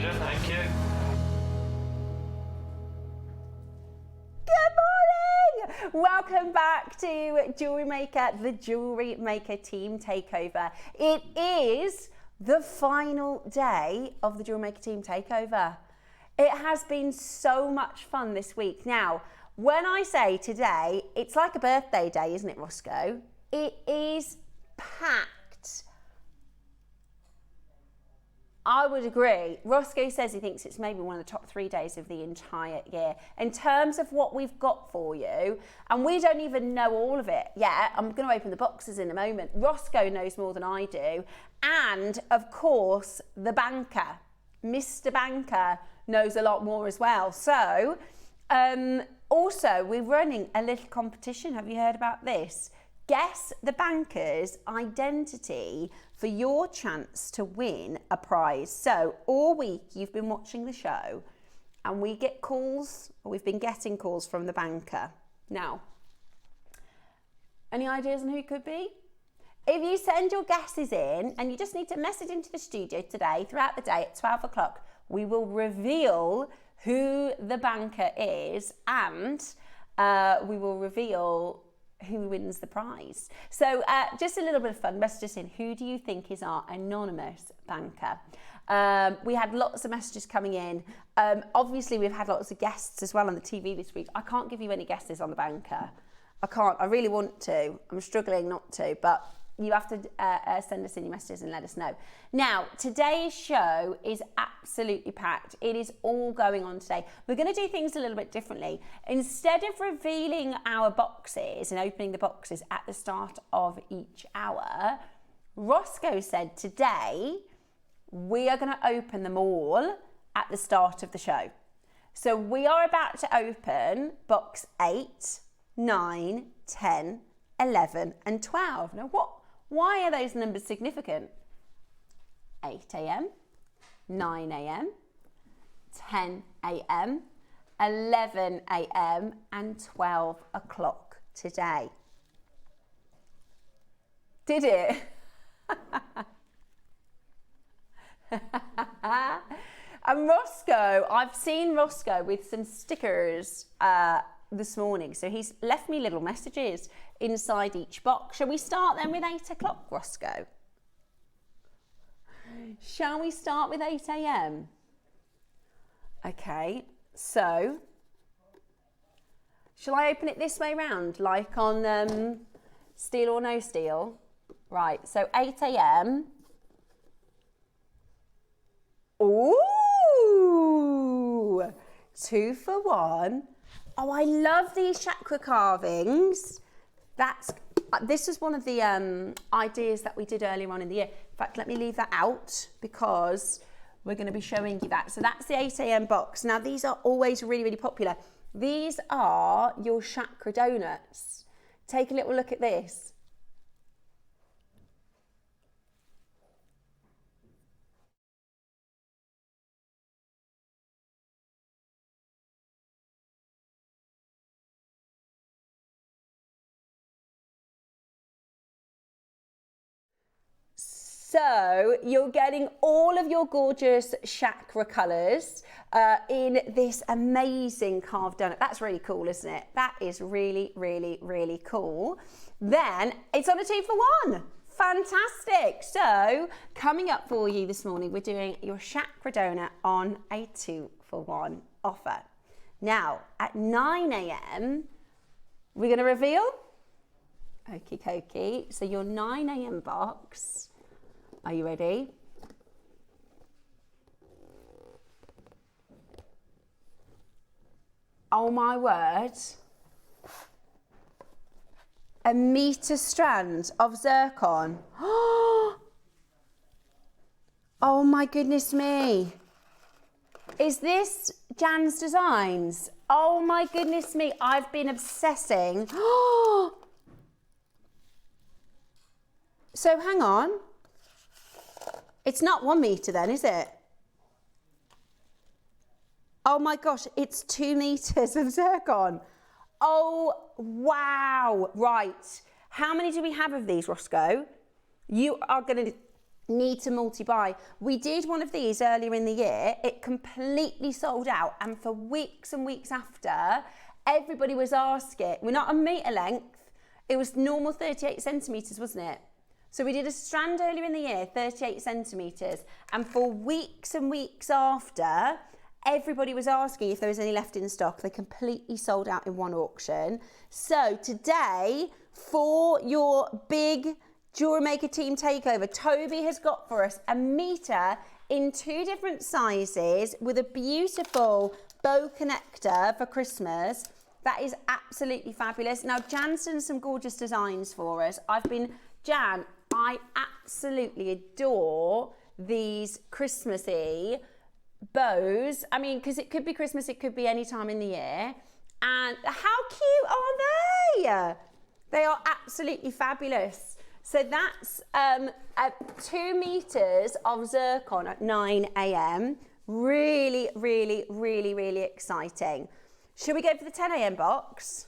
pleasure, thank you. Welcome back to Jewellery Maker, the Jewellery Maker team takeover. It is the final day of the Jewellery Maker team takeover. It has been so much fun this week. Now, when I say today, it's like a birthday day, isn't it, Roscoe? It is packed. I would agree. Roscoe says he thinks it's maybe one of the top 3 days of the entire year. In terms of what we've got for you, and we don't even know all of it yet. I'm going to open the boxes in a moment. Roscoe knows more than I do. And, of course, the banker, Mr. Banker, knows a lot more as well. So, also, we're running a little competition. Have you heard about this? Guess the banker's identity for your chance to win a prize. So all week you've been watching the show and we get calls, or we've been getting calls from the banker. Now, any ideas on who it could be? If you send your guesses in, and you just need to message into the studio today, throughout the day at 12 o'clock, we will reveal who the banker is, and we will reveal who wins the prize. So just a little bit of fun, messages in. Who do you think is our anonymous banker? We had lots of messages coming in. Obviously, we've had lots of guests as well on the TV this week. I can't give you any guesses on the banker. I can't. I really want to. I'm struggling not to, but you have to send us in your messages and let us know. Now, today's show is absolutely packed. It is all going on today. We're going to do things a little bit differently. Instead of revealing our boxes and opening the boxes at the start of each hour, Roscoe said today we are going to open them all at the start of the show. So we are about to open box 8, 9, 10, 11 and 12. Now why are those numbers significant? 8 a.m, 9 a.m, 10 a.m, 11 a.m and 12 o'clock today. Did it? And Roscoe, I've seen Roscoe with some stickers this morning, so he's left me little messages inside each box. Shall we start then with 8 o'clock, Roscoe? Shall we start with 8 a.m? Okay, so shall I open it this way round, like on Steal or No Steal? Right, so 8 a.m. Ooh, 2 for 1. Oh, I love these chakra carvings. This was one of the ideas that we did earlier on in the year. In fact, let me leave that out because we're going to be showing you that. So that's the 8 a.m. box. Now, these are always really, really popular. These are your chakra donuts. Take a little look at this. So you're getting all of your gorgeous chakra colours in this amazing carved donut. That's really cool, isn't it? That is really, really, really cool. Then it's on a 2 for 1. Fantastic. So coming up for you this morning, we're doing your chakra donut on a 2 for 1 offer. Now at 9 a.m, we're going to reveal. Okie dokie. So your 9 a.m. box. Are you ready? Oh my word. A metre strand of zircon. Oh my goodness me. Is this Jan's Designs? Oh my goodness me. I've been obsessing. So hang on. It's not 1 metre then, is it? Oh my gosh, it's 2 metres of zircon. Oh, wow. Right. How many do we have of these, Roscoe? You are going to... need to multi-buy. We did one of these earlier in the year. It completely sold out, and for weeks and weeks after, everybody was asking. We're not a metre length. It was normal 38 centimetres, wasn't it? So we did a strand earlier in the year, 38 centimetres, and for weeks and weeks after, everybody was asking if there was any left in stock. They completely sold out in one auction. So today, for your big JewelleryMaker team takeover, Toby has got for us a metre in 2 different sizes with a beautiful bow connector for Christmas. That is absolutely fabulous. Now, Jan's done some gorgeous designs for us. Jan, I absolutely adore these Christmassy bows. I mean, because it could be Christmas, it could be any time in the year. And how cute are they? They are absolutely fabulous. So that's 2 meters of zircon at 9 a.m. Really, really, really, really exciting. Should we go for the 10 a.m. box?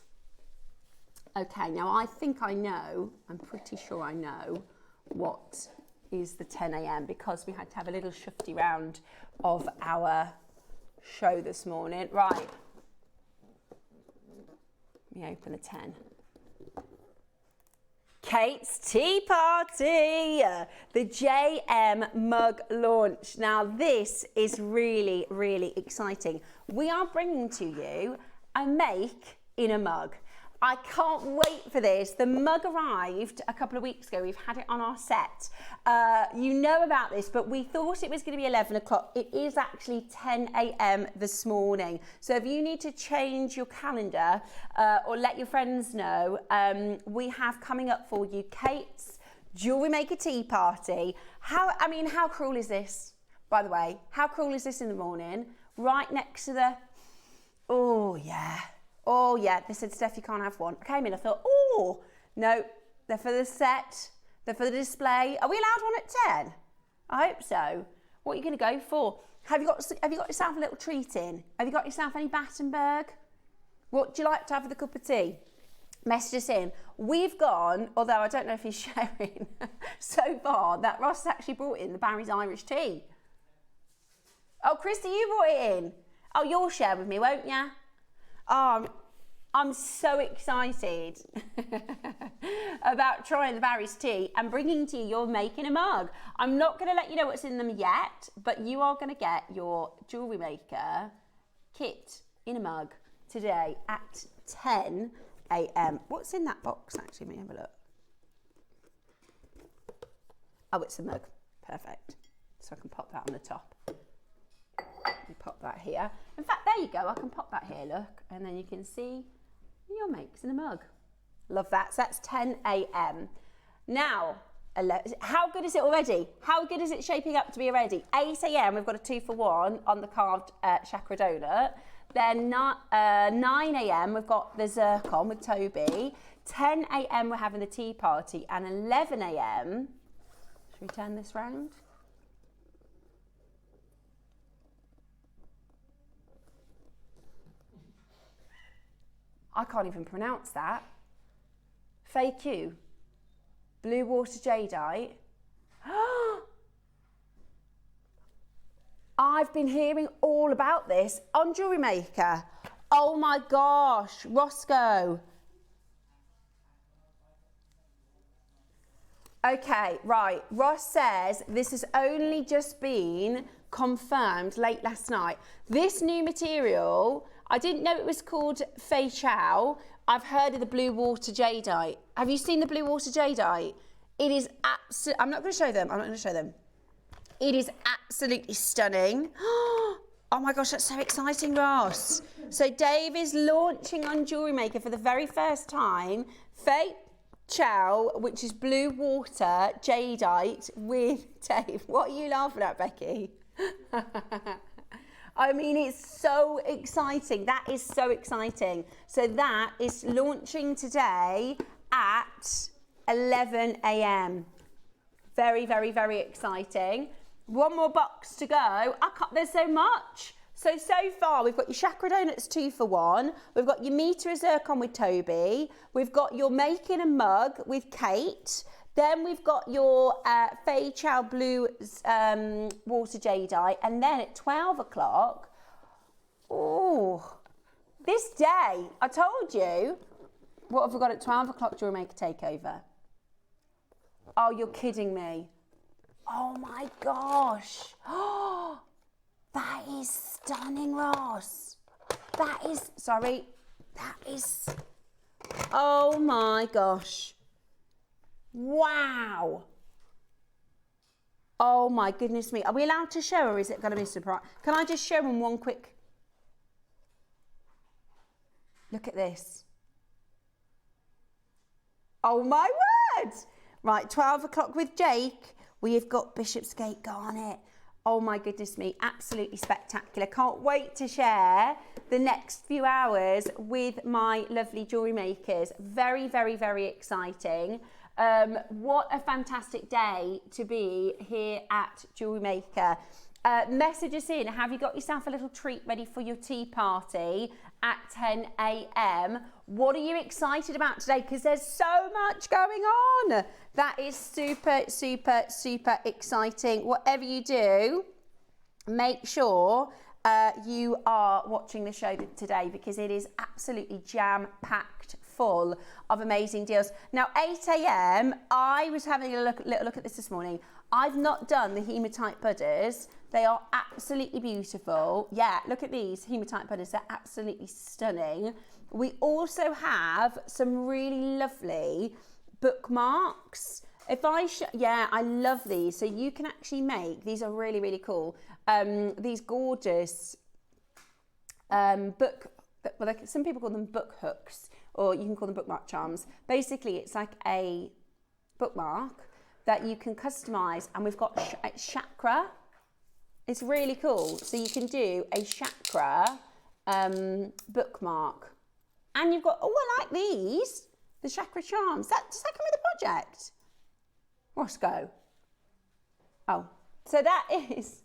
Okay, now I think I know, I'm pretty sure I know what is the 10 a.m. because we had to have a little shufty round of our show this morning. Right, let me open the 10. Kate's Tea Party, the JM mug launch. Now this is really, really exciting. We are bringing to you a make in a mug. I can't wait for this. The mug arrived a couple of weeks ago. We've had it on our set. You know about this, but we thought it was going to be 11 o'clock. It is actually 10 a.m. this morning. So if you need to change your calendar or let your friends know, we have coming up for you Kate's JewelleryMaker Tea Party. How cruel is this, by the way? How cruel is this in the morning? Right next to the, oh yeah, they said, Steph, you can't have one. I came in, I thought, oh, no, they're for the set, they're for the display. Are we allowed one at 10? I hope so. What are you going to go for? Have you got yourself a little treat in? Have you got yourself any Battenberg? What do you like to have with a cup of tea? Message us in. We've gone, although I don't know if he's sharing so far, that Ross actually brought in the Barry's Irish tea. Oh, Christy, you brought it in. Oh, you'll share with me, won't you? Oh, I'm so excited about trying the Barry's tea and bringing to you your making a mug. I'm not going to let you know what's in them yet, but you are going to get your JewelleryMaker kit in a mug today at 10 a.m. What's in that box, actually? Let me have a look. Oh, it's a mug. Perfect. So I can pop that on the top. Let me pop that here. In fact, there you go. I can pop that here, look. And then you can see your makes in a mug. Love that. So that's 10 a.m. Now, how good is it already? How good is it shaping up to be already? 8 a.m. we've got a 2-for-1 on the carved chakra donut. Then 9 a.m. we've got the zircon with Toby. 10 a.m. we're having the tea party. And 11 a.m. should we turn this round? I can't even pronounce that. FAQ. Blue water jadeite. I've been hearing all about this on JewelleryMaker. Oh my gosh, Roscoe. Okay, right. Ross says this has only just been confirmed late last night. This new material, I didn't know it was called Fei Chow. I've heard of the blue water jadeite. Have you seen the blue water jadeite? It is absolutely, I'm not going to show them. It is absolutely stunning. Oh my gosh, that's so exciting, Ross. So Dave is launching on JewelleryMaker for the very first time, Fei Chow, which is blue water jadeite with Dave. What are you laughing at, Becky? I mean, it's so exciting. That is so exciting. So that is launching today at 11 a.m. Very, very, very exciting. One more box to go. There's so much. So far, we've got your chakra donuts 2-for-1. We've got your meter of zircon with Toby. We've got your making a mug with Kate. Then we've got your Fei Chow Blue water jadeite. And then at 12 o'clock, oh, this day, I told you, what have we got at 12 o'clock, JewelleryMaker Takeover? Oh, you're kidding me. Oh my gosh. Oh, that is stunning, Ross. That is, sorry, that is, oh my gosh. Wow. Oh my goodness me. Are we allowed to show, or is it going to be a surprise? Can I just show them one quick? Look at this. Oh my word. Right, 12 o'clock with Jake. We have got Bishopsgate Garnet. Oh my goodness me, absolutely spectacular. Can't wait to share the next few hours with my lovely jewellery makers. Very, very, very exciting. What a fantastic day to be here at JewelleryMaker. Message us in, have you got yourself a little treat ready for your tea party at 10 a.m? What are you excited about today? Because there's so much going on. That is super, super, super exciting. Whatever you do, make sure you are watching the show today, because it is absolutely jam-packed full of amazing deals. Now, 8 a.m, I was having a little look at this morning. I've not done the hematite budders. They are absolutely beautiful. Yeah, look at these hematite budders. They're absolutely stunning. We also have some really lovely bookmarks. Yeah, I love these. So you can actually make, these are really, really cool. These gorgeous some people call them book hooks, or you can call them bookmark charms. Basically, it's like a bookmark that you can customize, and we've got chakra. It's really cool. So you can do a chakra bookmark. And you've got, oh, I like these, the chakra charms. Does that come with the project? Roscoe. Oh, so that is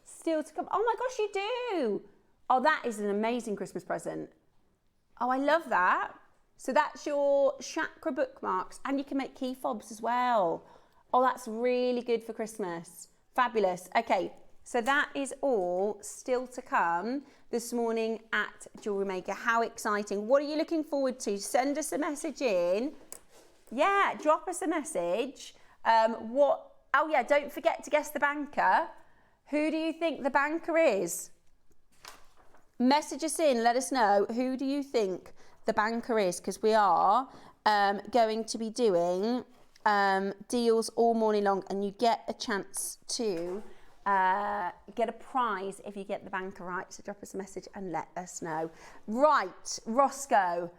still to come. Oh my gosh, you do. Oh, that is an amazing Christmas present. Oh, I love that. So that's your chakra bookmarks, and you can make key fobs as well. Oh, that's really good for Christmas. Fabulous. Okay, so that is all still to come this morning at JewelleryMaker. How exciting. What are you looking forward to? Send us a message in. Yeah, drop us a message. Oh yeah, don't forget to guess the banker. Who do you think the banker is? Message us in, let us know, who do you think the banker is, because we are going to be doing deals all morning long, and you get a chance to get a prize if you get the banker right. So drop us a message and let us know. Right, Roscoe,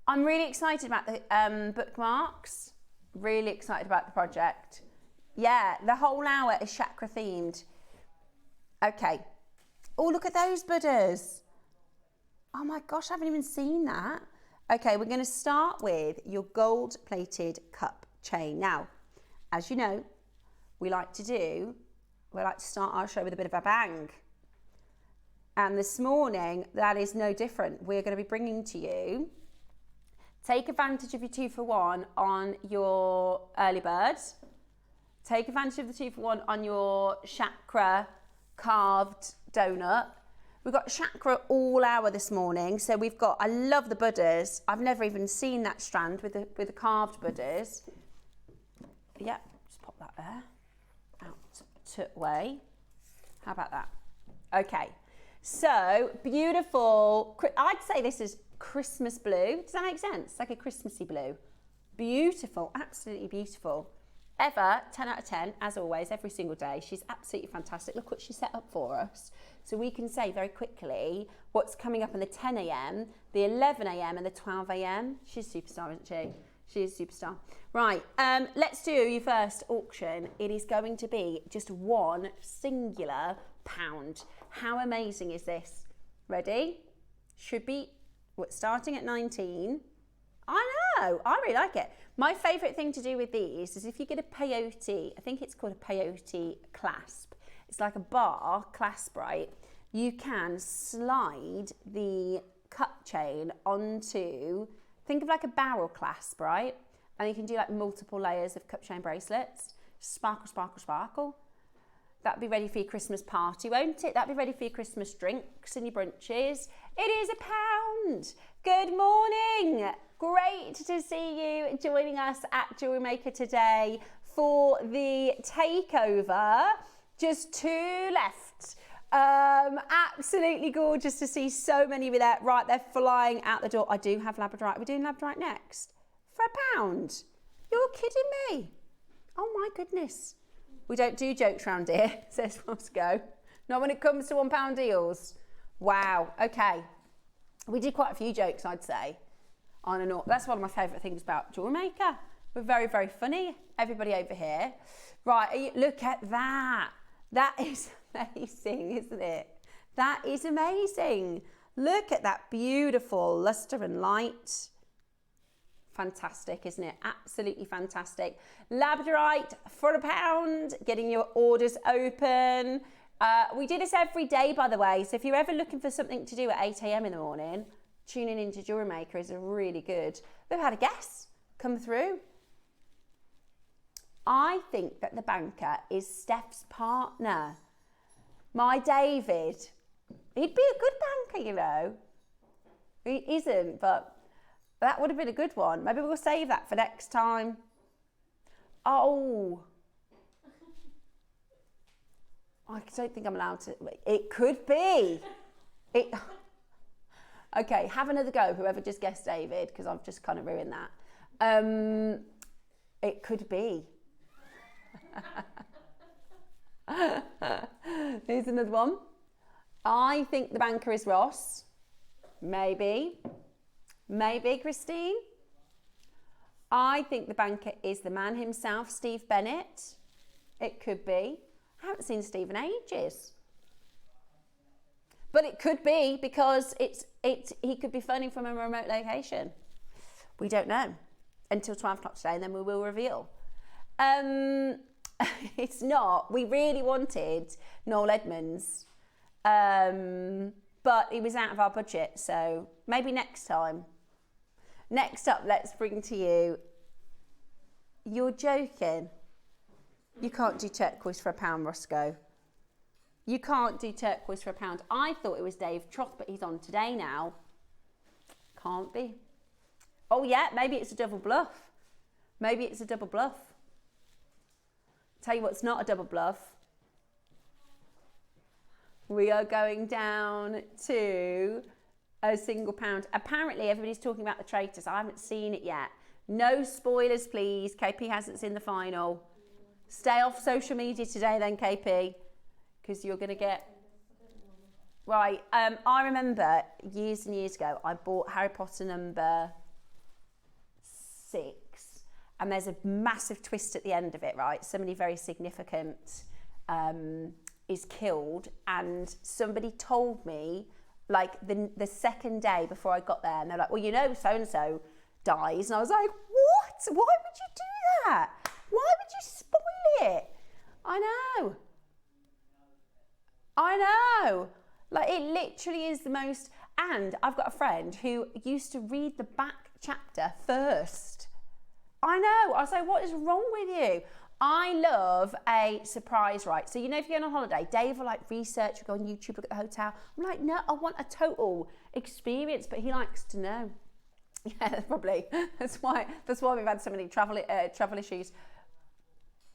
I'm really excited about the bookmarks, really excited about the project. Yeah, the whole hour is chakra themed. Okay. Oh, look at those budders. Oh my gosh, I haven't even seen that. Okay, we're going to start with your gold-plated cup chain. Now, as you know, we like to start our show with a bit of a bang. And this morning, that is no different. We're going to be bringing to you, take advantage of your 2-for-1 on your early birds. Take advantage of the 2-for-1 on your chakra carved donut. We've got chakra all hour this morning. So we've got, I love the budders. I've never even seen that strand with the carved budders. Yeah, just pop that there. Out, away. How about that? Okay, so beautiful. I'd say this is Christmas blue. Does that make sense? Like a Christmassy blue. Beautiful, absolutely beautiful. Eva, 10 out of 10, as always, every single day. She's absolutely fantastic. Look what she set up for us. So we can say very quickly what's coming up in the 10 a.m, the 11 a.m, and the 12 a.m. She's a superstar, isn't she? She is a superstar. Right, let's do your first auction. It is going to be just one singular pound. How amazing is this? Ready? Should be starting at 19. I know, I really like it. My favourite thing to do with these is if you get a peyote, I think it's called a peyote clasp. It's like a bar clasp, right? You can slide the cup chain onto, think of like a barrel clasp, right? And you can do like multiple layers of cup chain bracelets. Sparkle, sparkle, sparkle. That'll be ready for your Christmas party, won't it? That'll be ready for your Christmas drinks and your brunches. It is £1. Good morning. Great to see you joining us at JewelleryMaker today for the takeover. Just 2 left. Absolutely gorgeous to see so many with that. Right, they're flying out the door. I do have Labradorite. We're doing Labradorite next for £1. You're kidding me. Oh my goodness. We don't do jokes around here, says Roscoe. Not when it comes to £1 deals. Wow, okay. We did quite a few jokes, I'd say. On and off. That's one of my favourite things about JewelleryMaker. We're very, very funny. Everybody over here. Right, look at that. That is amazing, isn't it? That is amazing. Look at that beautiful lustre and light. Fantastic, isn't it? Absolutely fantastic. Labradorite for £1, getting your orders open. We do this every day, by the way. So if you're ever looking for something to do at 8 a.m. in the morning, tuning into JewelleryMaker is a really good. We've had a guest come through. I think that the banker is Steph's partner. My David. He'd be a good banker, you know. He isn't, but that would have been a good one. Maybe we'll save that for next time. Oh. I don't think I'm allowed to. It could be. Okay, have another go, whoever just guessed David, because I've just kind of ruined that. It could be. Here's another one. I think the banker is Ross. Maybe. Maybe Christine. I think the banker is the man himself, Steve Bennett. It could be. I haven't seen Steve in ages. But it could be because he could be phoning from a remote location. We don't know until 12 o'clock today, and then we will reveal. It's not. We really wanted Noel Edmonds, but he was out of our budget, so maybe next time. Next up, let's bring to you. You're joking. You can't do turquoise for £1, Roscoe. You can't do turquoise for £1. I thought it was Dave Troth, but he's on today now. Can't be. Oh yeah, maybe it's a double bluff. Maybe it's a double bluff. Tell you what's not a double bluff. We are going down to a £1. Apparently everybody's talking about the traitors. I haven't seen it yet. No spoilers, please. KP hasn't seen the final. Stay off social media today then, KP, because you're going to get... Right, I remember years and years ago, I bought Harry Potter number 6, and there's a massive twist at the end of it, right? Somebody very significant is killed, and somebody told me, like, the second day before I got there, and they're like, well, you know, so-and-so dies. And I was like, what? Why would you do that? Why would you spoil it? I know. Like, it literally is the most... And I've got a friend who used to read the back chapter first. I know. I was like, what is wrong with you? I love a surprise, right? So, you know, if you're going on holiday, Dave will like research, go on YouTube, look at the hotel. I'm like, no, I want a total experience, but he likes to know. Yeah, probably. That's why we've had so many travel issues.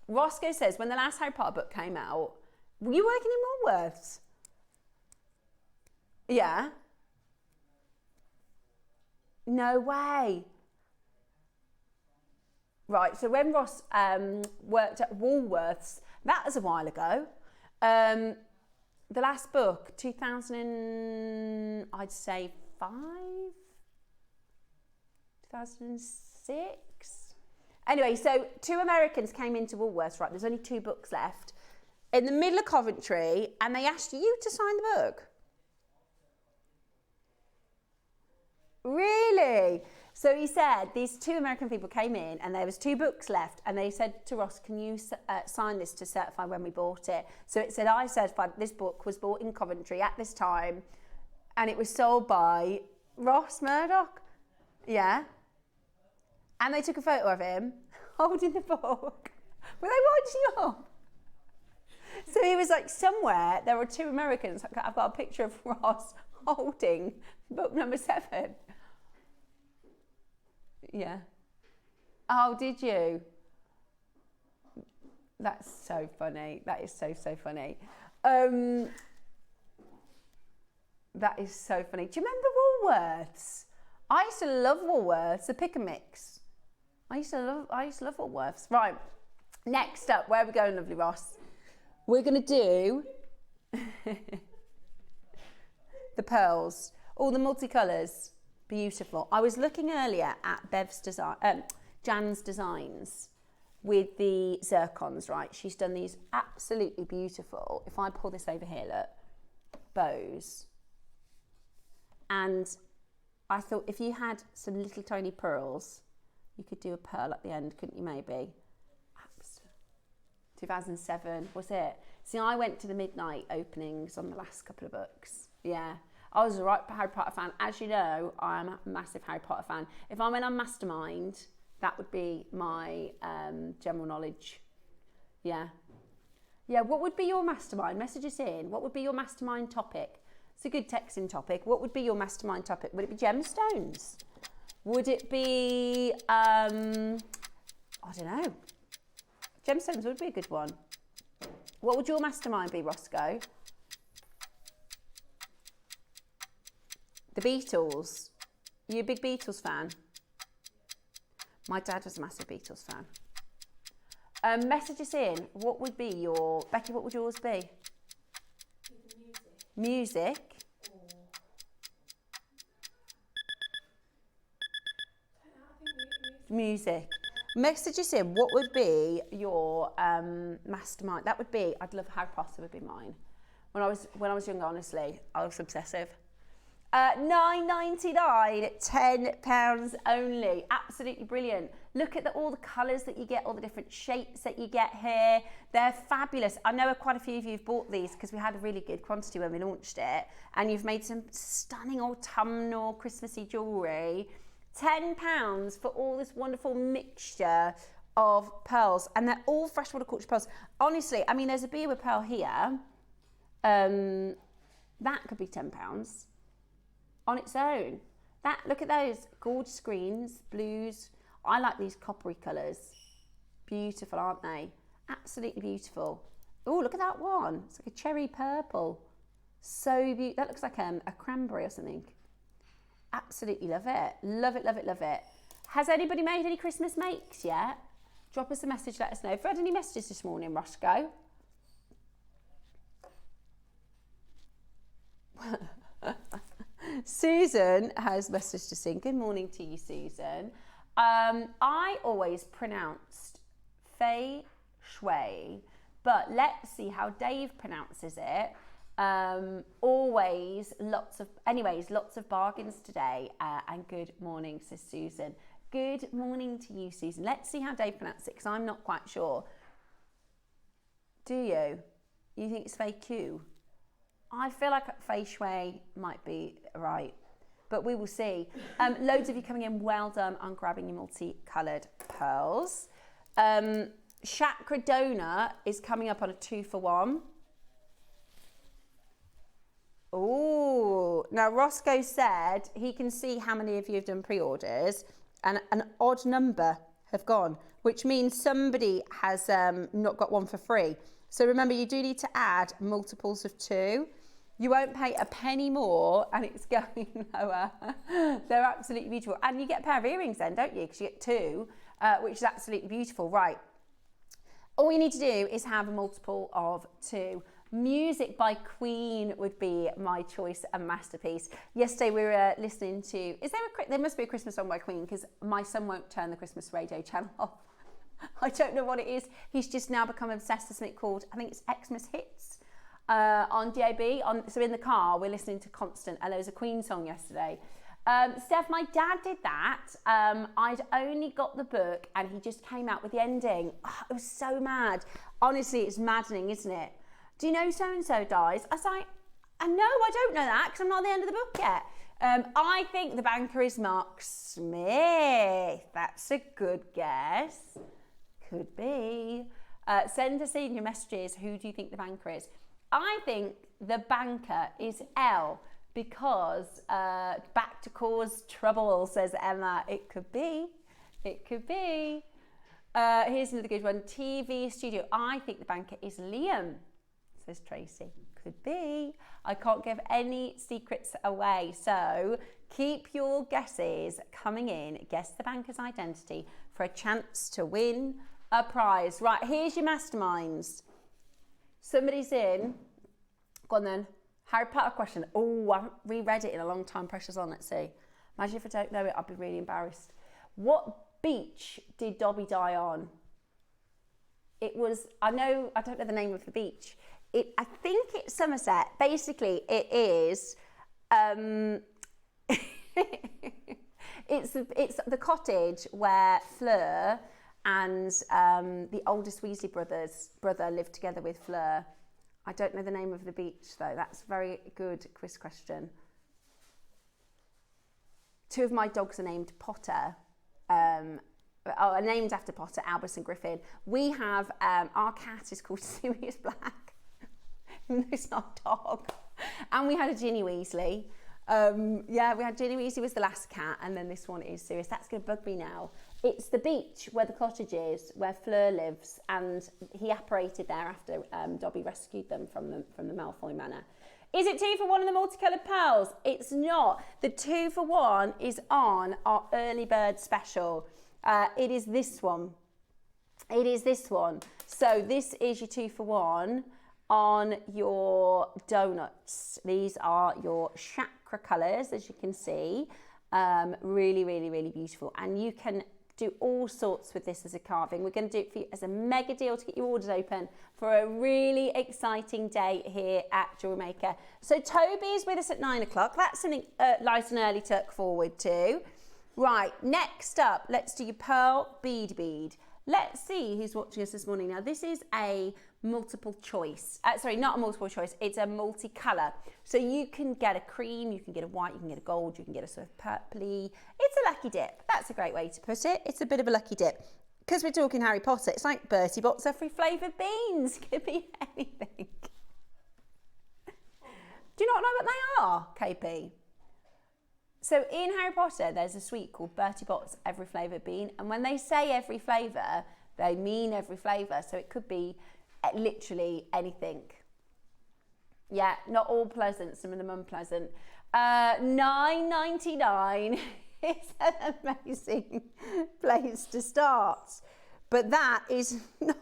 Roscoe says, when the last Harry Potter book came out, were you working in Woolworths? Yeah. No way. Right, so when Ross worked at Woolworths, that was a while ago. The last book, 2000, I'd say 2006. Anyway, so 2 Americans came into Woolworths, right? There's only 2 books left. In the middle of Coventry, and they asked you to sign the book. Really? So he said these 2 American people came in and there was 2 books left, and they said to Ross, can you sign this to certify when we bought it? So it said, I certified this book was bought in Coventry at this time, and it was sold by Ross Murdoch. Yeah. And they took a photo of him holding the book. Were they watching you? So he was like somewhere, there were 2 Americans. I've got a picture of Ross holding book number 7. Yeah. Oh, did you? That's so funny. That is so funny. That is so funny. Do you remember Woolworths? I used to love Woolworths, the pick and mix. I used to love Woolworths. Right, next up, where are we going, lovely Ross? We're going to do the pearls, all the multicolours. Beautiful. I was looking earlier at Jan's designs with the zircons, right? She's done these absolutely beautiful. If I pull this over here, look, bows. And I thought if you had some little tiny pearls, you could do a pearl at the end, couldn't you, maybe? 2007, was it? See, I went to the midnight openings on the last couple of books. Yeah, I was a right Harry Potter fan. As you know, I'm a massive Harry Potter fan. If I went on Mastermind, that would be my general knowledge. Yeah. Yeah, what would be your mastermind? Message us in. What would be your mastermind topic? It's a good texting topic. What would be your mastermind topic? Would it be gemstones? Would it be, I don't know. Gemstones would be a good one. What would your mastermind be, Roscoe? The Beatles. Are you a big Beatles fan? My dad was a massive Beatles fan. Message us in. What would be your... Becky, what would yours be? Music. Music. Message us in. What would be your mastermind? That would be... I'd love Harry Potter would be mine. When I was younger, honestly, I was obsessive. £9.99, £10 only. Absolutely brilliant. Look at all the colours that you get, all the different shapes that you get here. They're fabulous. I know quite a few of you have bought these because we had a really good quantity when we launched it, and you've made some stunning autumnal Christmassy jewellery. £10 for all this wonderful mixture of pearls, and they're all freshwater cultured pearls. Honestly, I mean, there's a Biwa pearl here. That could be £10 on its own. Look at those gorgeous greens, blues. I like these coppery colours. Beautiful, aren't they? Absolutely beautiful. Oh, look at that one. It's like a cherry purple. So beautiful. That looks like a cranberry or something. Absolutely love it. Love it, love it, love it. Has anybody made any Christmas makes yet? Drop us a message, let us know. Have you had any messages this morning, Roscoe? Susan has messaged us in. Good morning to you, Susan. I always pronounced fei shui, but let's see how Dave pronounces it. Lots of bargains today, and good morning, says Susan. Good morning to you, Susan. Let's see how Dave pronounces it, because I'm not quite sure. Do you? You think it's fei q? I feel like fei shui might be right, but we will see. Loads of you coming in. Well done on grabbing your multicoloured pearls. Chakra Donut is coming up on a 2-for-1. Oh, now Roscoe said he can see how many of you have done pre-orders, and an odd number have gone, which means somebody has not got one for free. So remember, you do need to add multiples of 2. You won't pay a penny more, and it's going lower. They're absolutely beautiful. And you get a pair of earrings then, don't you? Because you get 2, which is absolutely beautiful. Right. All you need to do is have a multiple of 2. Music by Queen would be my choice and masterpiece. Yesterday we were listening to... There must be a Christmas song by Queen, because my son won't turn the Christmas radio channel off. I don't know what it is. He's just now become obsessed with something called, I think it's Xmas Hits. On DAB, so in the car we're listening to Constant, and there was a Queen song yesterday. Steph, my dad did that. I'd only got the book and he just came out with the ending. Oh, it was so mad. Honestly, it's maddening, isn't it? Do you know so-and-so dies? I was like, no, I don't know that, because I'm not at the end of the book yet. I think the banker is Mark Smith. That's a good guess. Could be. Send us in your messages. Who do you think the banker is? I think the banker is L because back to cause trouble, says Emma. It could be. It could be. Here's another good one. TV studio. I think the banker is Liam, says Tracy. Could be. I can't give any secrets away. So keep your guesses coming in. Guess the banker's identity for a chance to win a prize. Right, here's your masterminds. Somebody's in. Go on then. Harry Potter question. Oh, I haven't reread it in a long time. Pressure's on. Let's see. Imagine if I don't know it, I'd be really embarrassed. What beach did Dobby die on? It was, I don't know the name of the beach. I think it's Somerset. Basically, it is, it's the cottage where Fleur and the oldest Weasley brother lived together with Fleur. I don't know the name of the beach though. That's a very good quiz question. Two of my dogs are named Potter. Are named after Potter, Albus and Griffin. We have, our cat is called Sirius Black. It's not a dog. And we had a Ginny Weasley. Yeah, we had Ginny Weasley was the last cat, and then this one is Sirius. That's going to bug me now. It's the beach where the cottage is, where Fleur lives, and he apparated there after Dobby rescued them from the Malfoy Manor. Is it 2 for 1 in the multicoloured pearls? It's not. The 2 for 1 is on our early bird special. It is this one. It is this one. So this is your 2 for 1 on your donuts. These are your chakra colours, as you can see. Really, really, really beautiful. And you can do all sorts with this as a carving. We're going to do it for you as a mega deal to get your orders open for a really exciting day here at JewelleryMaker. So Toby is with us at 9 o'clock. That's something light and early to look forward to. Right, next up, let's do your pearl bead. Let's see who's watching us this morning. Now, this is a multiple choice. Sorry, not a multiple choice. It's a multicolour. So you can get a cream, you can get a white, you can get a gold, you can get a sort of purpley. It's a lucky dip. That's a great way to put it. It's a bit of a lucky dip. Because we're talking Harry Potter, it's like Bertie Bott's every flavoured beans. Could be anything. Do you not know what they are, KP? So in Harry Potter, there's a sweet called Bertie Bott's Every Flavoured Bean. And when they say every flavour, they mean every flavour. So it could be literally anything. Yeah, not all pleasant, some of them unpleasant. $9.99 is an amazing place to start. But that is not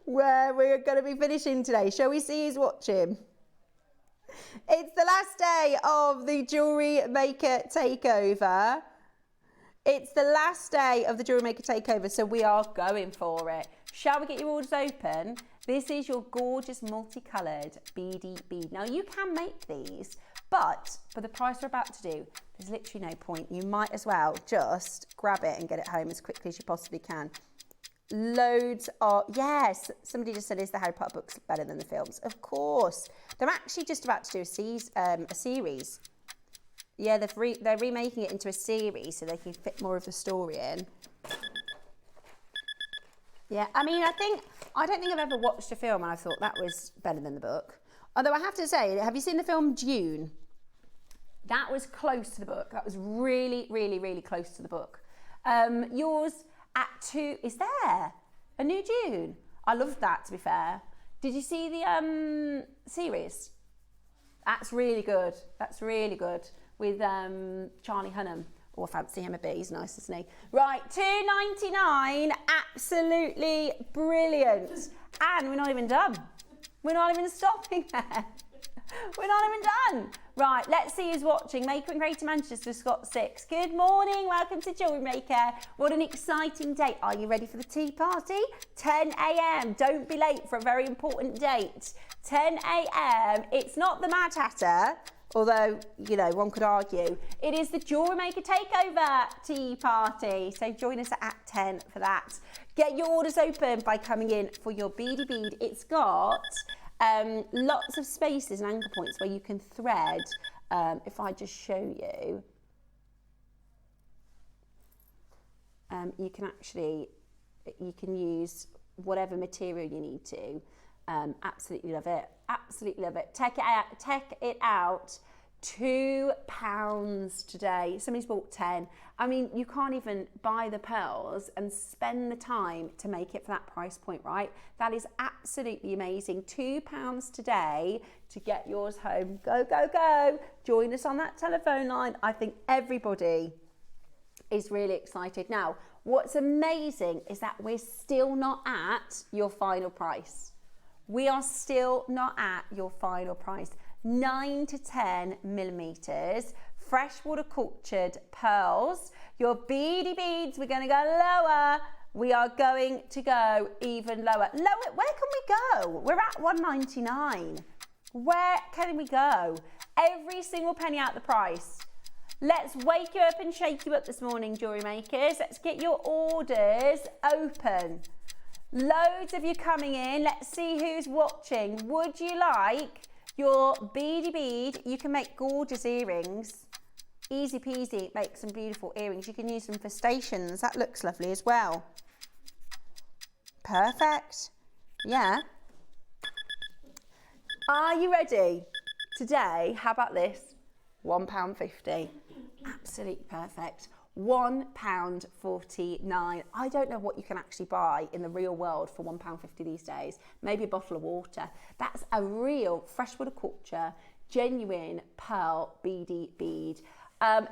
where we're going to be finishing today. Shall we see who's watching? It's the last day of the JewelleryMaker Takeover. It's the last day of the JewelleryMaker Takeover, so we are going for it. Shall we get your orders open? This is your gorgeous multicoloured beady bead. Now, you can make these, but for the price we're about to do, there's literally no point. You might as well just grab it and get it home as quickly as you possibly can. Loads of, yes, somebody just said, is the Harry Potter books better than the films? Of course. They're actually just about to do a series. Yeah, they're remaking it into a series so they can fit more of the story in. Yeah, I mean, I don't think I've ever watched a film and I thought that was better than the book. Although I have to say, have you seen the film Dune? That was close to the book. That was really, really, really close to the book. Yours at 2, is there a new Dune? I loved that, to be fair. Did you see the series? That's really good. That's really good. With Charlie Hunnam. Oh, I fancy him a bit. He's nice, isn't he? Right, $2.99. Absolutely brilliant. And we're not even done. We're not even stopping there. We're not even done. Right, let's see who's watching. Maker in Greater Manchester, Scott 6. Good morning. Welcome to JewelleryMaker. What an exciting day. Are you ready for the tea party? 10 a.m. Don't be late for a very important date. 10 a.m. It's not the Mad Hatter, although, you know, one could argue. It is the JewelleryMaker Takeover tea party. So join us at 10 for that. Get your orders open by coming in for your beady bead. It's got lots of spaces and anchor points where you can thread if I just show you, you can use whatever material you need to. Absolutely love it. Absolutely love it. Take it out. £2 today. Somebody's bought 10. I mean, you can't even buy the pearls and spend the time to make it for that price point, right? That is absolutely amazing. £2 today to get yours home. Go, go, go. Join us on that telephone line. I think everybody is really excited. Now, what's amazing is that we're still not at your final price. We are still not at your final price. 9 to 10 millimeters, freshwater cultured pearls. Your beady beads, we're going to go lower. We are going to go even lower. Lower, where can we go? We're at £1.99. Where can we go? Every single penny out the price. Let's wake you up and shake you up this morning, jewellery makers. Let's get your orders open. Loads of you coming in. Let's see who's watching. Would you like your beady bead? You can make gorgeous earrings. Easy peasy, make some beautiful earrings. You can use them for stations. That looks lovely as well. Perfect. Yeah. Are you ready? Today, how about this? £1.50. Absolutely perfect. £1.49. I don't know what you can actually buy in the real world for £1.50 these days. Maybe a bottle of water. That's a real freshwater culture, genuine pearl beady bead.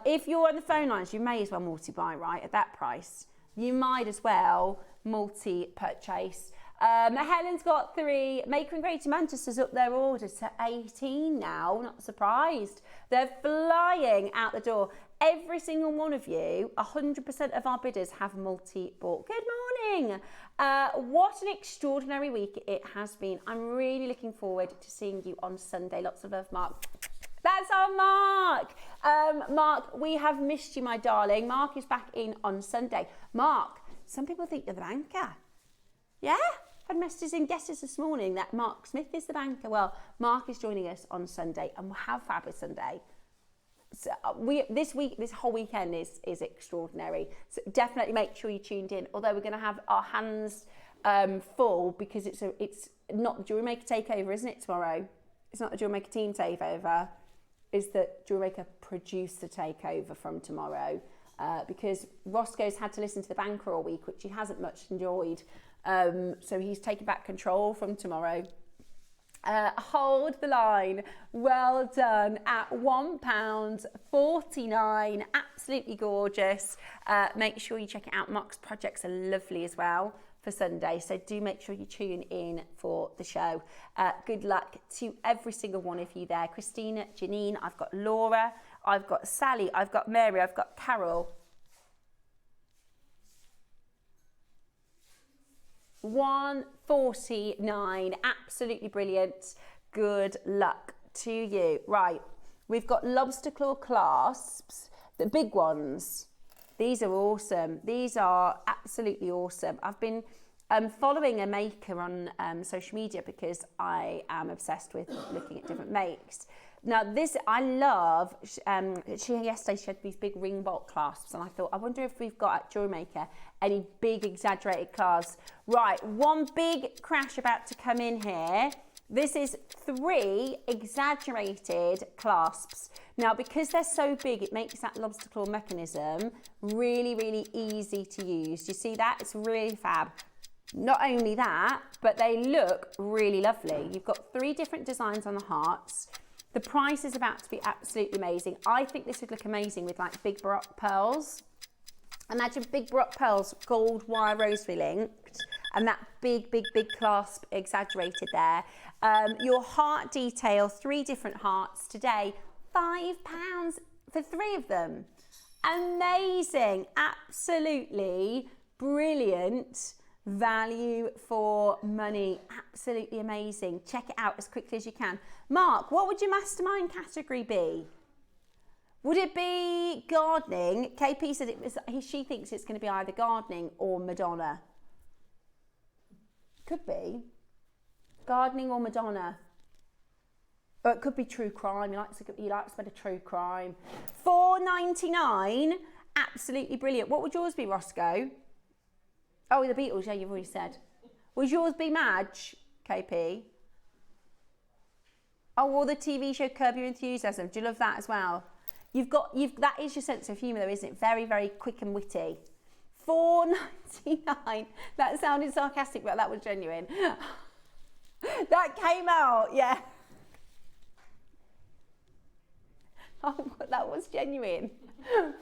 If you're on the phone lines, you may as well multi-buy, right? At that price, you might as well multi-purchase. Helen's got 3. Maker and Greater Manchester's up their order to 18 now. Not surprised. They're flying out the door. Every single one of you, 100% of our bidders have multi-bought. Good morning. What an extraordinary week it has been. I'm really looking forward to seeing you on Sunday. Lots of love, Mark. That's our Mark. Mark, we have missed you, my darling. Mark is back in on Sunday. Mark, some people think you're the banker. Yeah? I had messages and guesses this morning that Mark Smith is the banker. Well, Mark is joining us on Sunday, and we'll have fabulous Sunday. So this whole weekend is extraordinary. So definitely make sure you tuned in. Although we're going to have our hands full because it's not the JewelleryMaker takeover, isn't it? Tomorrow, it's not the JewelleryMaker team takeover. It's the JewelleryMaker producer takeover from tomorrow. Because Roscoe's had to listen to the banker all week, which he hasn't much enjoyed. So he's taking back control from tomorrow. Hold the line. Well done at £1.49. Absolutely gorgeous. Make sure you check it out. Mark's projects are lovely as well for Sunday. So do make sure you tune in for the show. Good luck to every single one of you there. Christina, Janine, I've got Laura, I've got Sally, I've got Mary, I've got Carol. £1.49. Absolutely brilliant. Good luck to you. Right, we've got lobster claw clasps, the big ones. These are awesome. These are absolutely awesome. I've been following a maker on social media because I am obsessed with looking at different makes. Now this I love. Yesterday she had these big ring bolt clasps, and I thought, I wonder if we've got at JewelleryMaker any big exaggerated clasps. Right, one big crash about to come in here. This is 3 exaggerated clasps. Now, because they're so big, it makes that lobster claw mechanism really, really easy to use. Do you see that? It's really fab. Not only that, but they look really lovely. You've got 3 different designs on the hearts. The price is about to be absolutely amazing. I think this would look amazing with like big Baroque pearls. Imagine big Baroque pearls, gold wire rosary linked, and that big, big, big clasp exaggerated there. Your heart detail, 3 different hearts today, £5 for 3 of them. Amazing, absolutely brilliant value for money. Absolutely amazing. Check it out as quickly as you can. Mark, what would your mastermind category be? Would it be gardening? KP said she thinks it's going to be either gardening or Madonna. Could be. Gardening or Madonna. Or it could be true crime. You like to bit of true crime. $4.99. Absolutely brilliant. What would yours be, Roscoe? Oh, the Beatles. Yeah, you've already said. Would yours be Madge, KP? Oh, or the TV show Curb Your Enthusiasm. Do you love that as well? That is your sense of humour though, isn't it? Very, very quick and witty. $4.99. That sounded sarcastic, but that was genuine. That came out, yeah. Oh, that was genuine.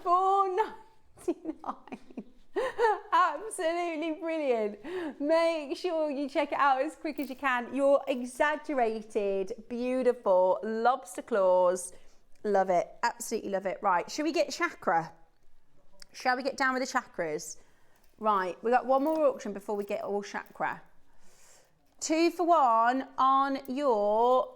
$4.99. Absolutely brilliant. Make sure you check it out as quick as you can. Your exaggerated, beautiful lobster claws. Love it. Absolutely love it. Right, should we get chakra? Shall we get down with the chakras? Right, we got one more auction before we get all chakra. 2 for 1 on your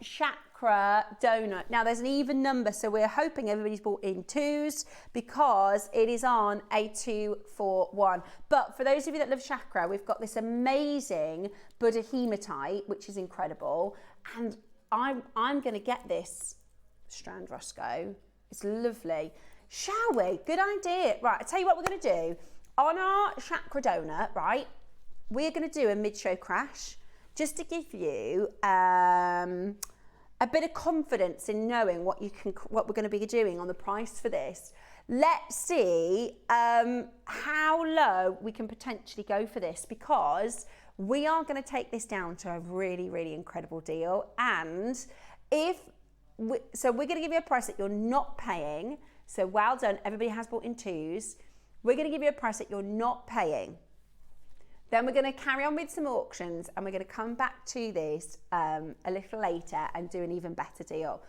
chakra donut. Now there's an even number, so we're hoping everybody's bought in 2s because it is on a 2 for 1. But for those of you that love chakra, we've got this amazing Buddha hematite, which is incredible. And I'm going to get this strand, Roscoe. It's lovely. Shall we? Good idea. Right, I'll tell you what we're going to do. On our chakra donut, right, we're going to do a mid-show crash just to give you a bit of confidence in knowing what we're going to be doing on the price for this. Let's see how low we can potentially go for this, because we are going to take this down to a really, really incredible deal. And so we're going to give you a price that you're not paying. So well done, everybody has bought in 2s. We're going to give you a price that you're not paying. Then we're going to carry on with some auctions, and we're going to come back to this a little later and do an even better deal.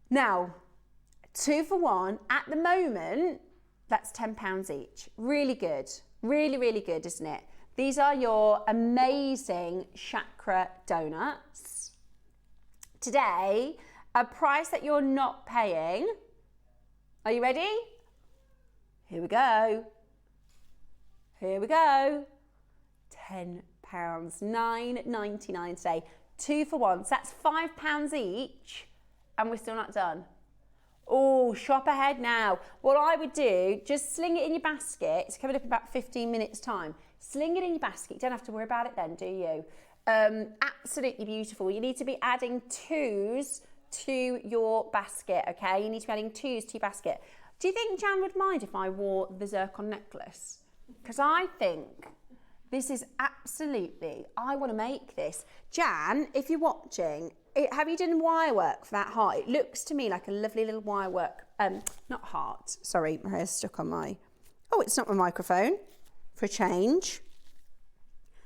Now, 2 for 1 at the moment, that's £10 each. Really good. Really, really good, isn't it? These are your amazing chakra donuts. Today, a price that you're not paying. Are you ready? Here we go. Here we go. £10, £9.99 today. 2 for 1. So that's £5 each, and we're still not done. Oh, shop ahead now. What I would do, just sling it in your basket. It's coming up in about 15 minutes time. Sling it in your basket. You don't have to worry about it then, do you? Absolutely beautiful. You need to be adding 2s to your basket, okay? You need to be adding 2s to your basket. Do you think Jan would mind if I wore the zircon necklace? Because I think this is absolutely, I want to make this. Jan, if you're watching, have you done wire work for that heart? It looks to me like a lovely little wire work, not heart, sorry, my hair's stuck on my, oh, it's not my microphone, for a change.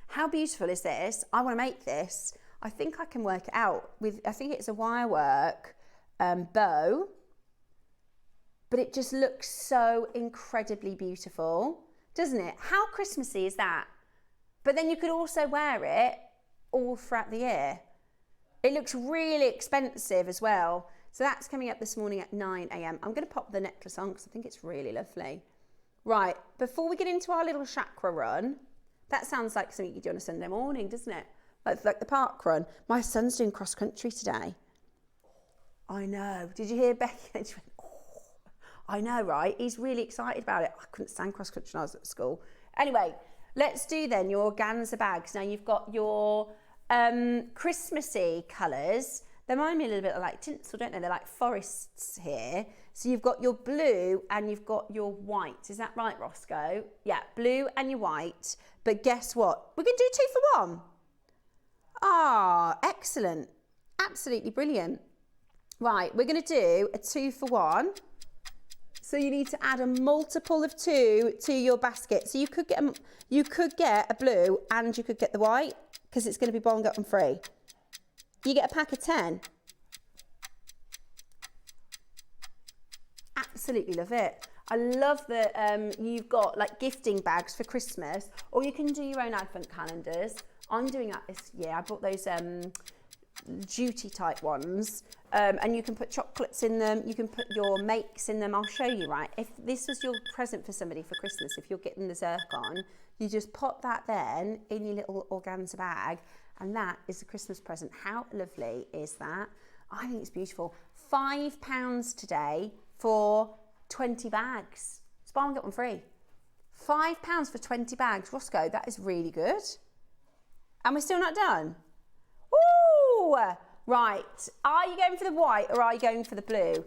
How beautiful is this? I want to make this. I think I can work it out with, I think it's a wire work bow, but it just looks so incredibly beautiful, doesn't it? How Christmassy is that? But then you could also wear it all throughout the year. It looks really expensive as well. So that's coming up this morning at 9 a.m. I'm going to pop the necklace on because I think it's really lovely. Right, before we get into our little chakra run, that sounds like something you do on a Sunday morning, doesn't it? Like the park run. My son's doing cross country today. I know. Did you hear Becky? She went, oh. I know, right? He's really excited about it. I couldn't stand cross country when I was at school. Anyway, let's do then your organza bags. Now you've got your Christmassy colours. They remind me a little bit like tinsel, don't they? They're like forests here. So you've got your blue and you've got your white. Is that right, Roscoe? Yeah, blue and your white. But guess what? We're going to do 2 for 1. Ah, excellent. Absolutely brilliant. Right, we're going to do a 2 for 1. So you need to add a multiple of 2 to your basket. So you could get a blue and you could get the white because it's going to be buy one get one free. You get a pack of 10. Absolutely love it. I love that you've got like gifting bags for Christmas, or you can do your own advent calendars. I'm doing that this year. I bought those duty type ones, and you can put chocolates in them, you can put your makes in them. I'll show you, right? If this was your present for somebody for Christmas, if you're getting the zircon, you just pop that then in your little organza bag, And that is a Christmas present. How lovely is that? I think it's beautiful. £5 today for 20 bags. It's buy one, get one free. £5 for 20 bags. Roscoe, that is really good. And we're still not done. Ooh! Right. Are you going for the white or are you going for the blue?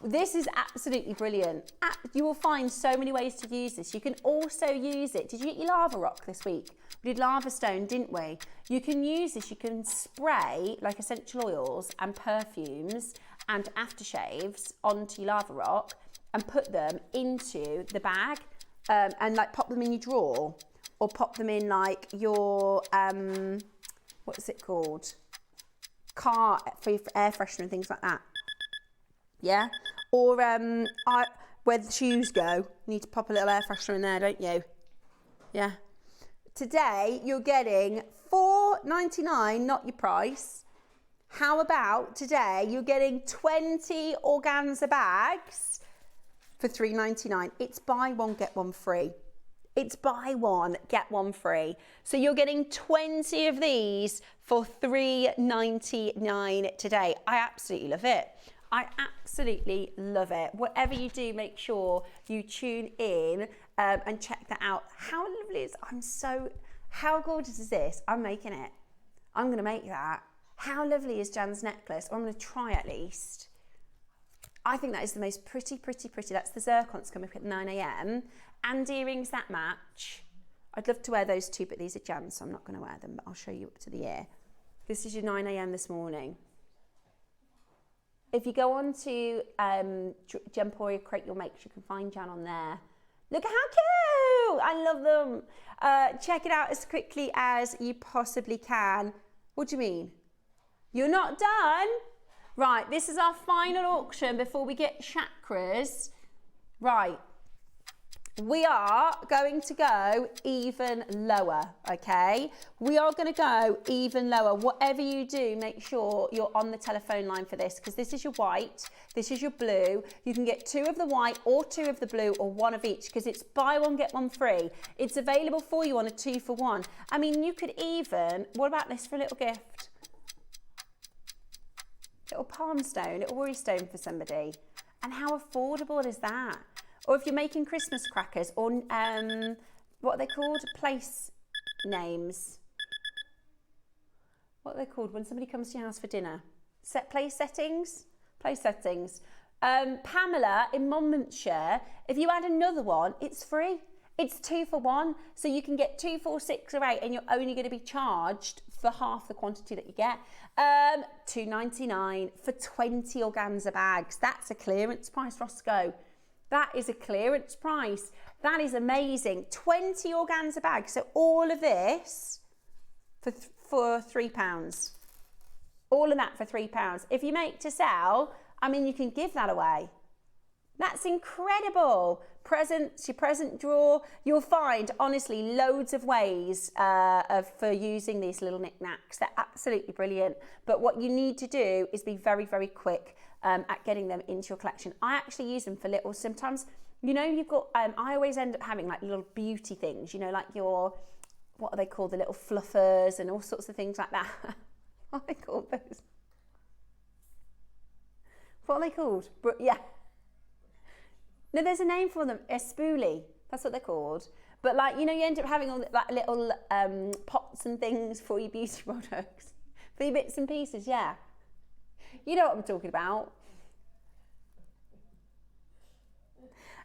This is absolutely brilliant. You will find so many ways to use this. You can also use it. Did you get your lava rock this week? We did lava stone, didn't we? You can use this. You can spray like essential oils and perfumes and aftershaves onto your lava rock and put them into the bag and like pop them in your drawer or pop them in like your, what's it called? Car for your air freshener and things like that. Yeah, or where the shoes go, you need to pop a little air freshener in there, don't you? Yeah. Today you're getting $4.99, not your price. How about today you're getting 20 organza bags for $3.99. It's buy one get one free. It's buy one get one free. So you're getting 20 of these for $3.99 today. I absolutely love it. I absolutely love it. Whatever you do, make sure you tune in and check that out. How lovely is, how gorgeous is this? I'm making it. I'm gonna make that. How lovely is Jan's necklace? Or I'm gonna try at least. I think that is the most pretty. That's the zircons coming up at 9 a.m. And earrings that match. I'd love to wear those too, but these are Jan's, so I'm not gonna wear them, but I'll show you up to the ear. This is your 9 a.m. this morning. If you go on to JewelleryMaker Create Your Makes, you can find Jan on there. Look at how cute! I love them. Check it out as quickly as you possibly can. What do you mean? You're not done? Right, this is our final auction before we get chakras. Right. We are going to go even lower, okay? We are going to go even lower. Whatever you do, make sure you're on the telephone line for this, because this is your white, this is your blue. You can get 2 of the white or 2 of the blue or 1 of each, because it's buy one, get one free. It's available for you on a 2 for 1. I mean, you could even, what about this for a little gift? Little palm stone, little worry stone for somebody. And how affordable is that? Or if you're making Christmas crackers, or what are they called? Place names. What are they called when somebody comes to your house for dinner? Place settings? Place settings. Pamela in Monmouthshire, if you add another one, it's free. It's 2 for 1. So you can get 2, 4, 6 or 8 and you're only going to be charged for half the quantity that you get. $2.99 for 20 organza bags. That's a clearance price, Roscoe. That is a clearance price. That is amazing. 20 organza bags. So all of this for £3. All of that for £3. If you make to sell, I mean, you can give that away. That's incredible. Presents, your present drawer. You'll find, honestly, loads of ways for using these little knickknacks. They're absolutely brilliant. But what you need to do is be very, very quick at getting them into your collection. I actually use them for little, sometimes, you know, you've got, I always end up having like little beauty things, you know, like your, what are they called? The little fluffers and all sorts of things like that. What are they called those? What are they called? Yeah. No, there's a name for them, a spoolie. That's what they're called. But like, you know, you end up having all the, like little pots and things for your beauty products. For your bits and pieces, yeah. You know what I'm talking about.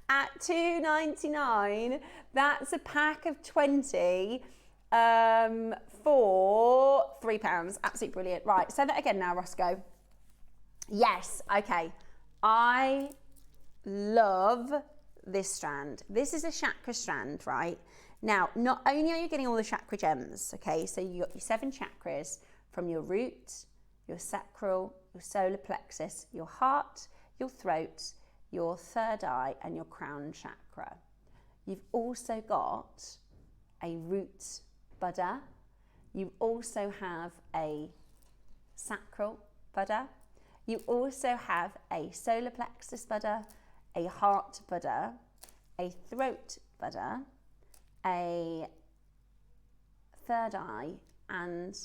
At $2.99, that's a pack of 20 for £3. Absolutely brilliant. Right, say that again now, Roscoe. Yes, okay. I love this strand. This is a chakra strand, right? Now, not only are you getting all the chakra gems, okay, so you got your 7 chakras from your root, your sacral, your solar plexus, your heart, your throat, your third eye, and your crown chakra. You've also got a root Buddha. You also have a sacral Buddha. You also have a solar plexus Buddha, a heart Buddha, a throat Buddha, a third eye, and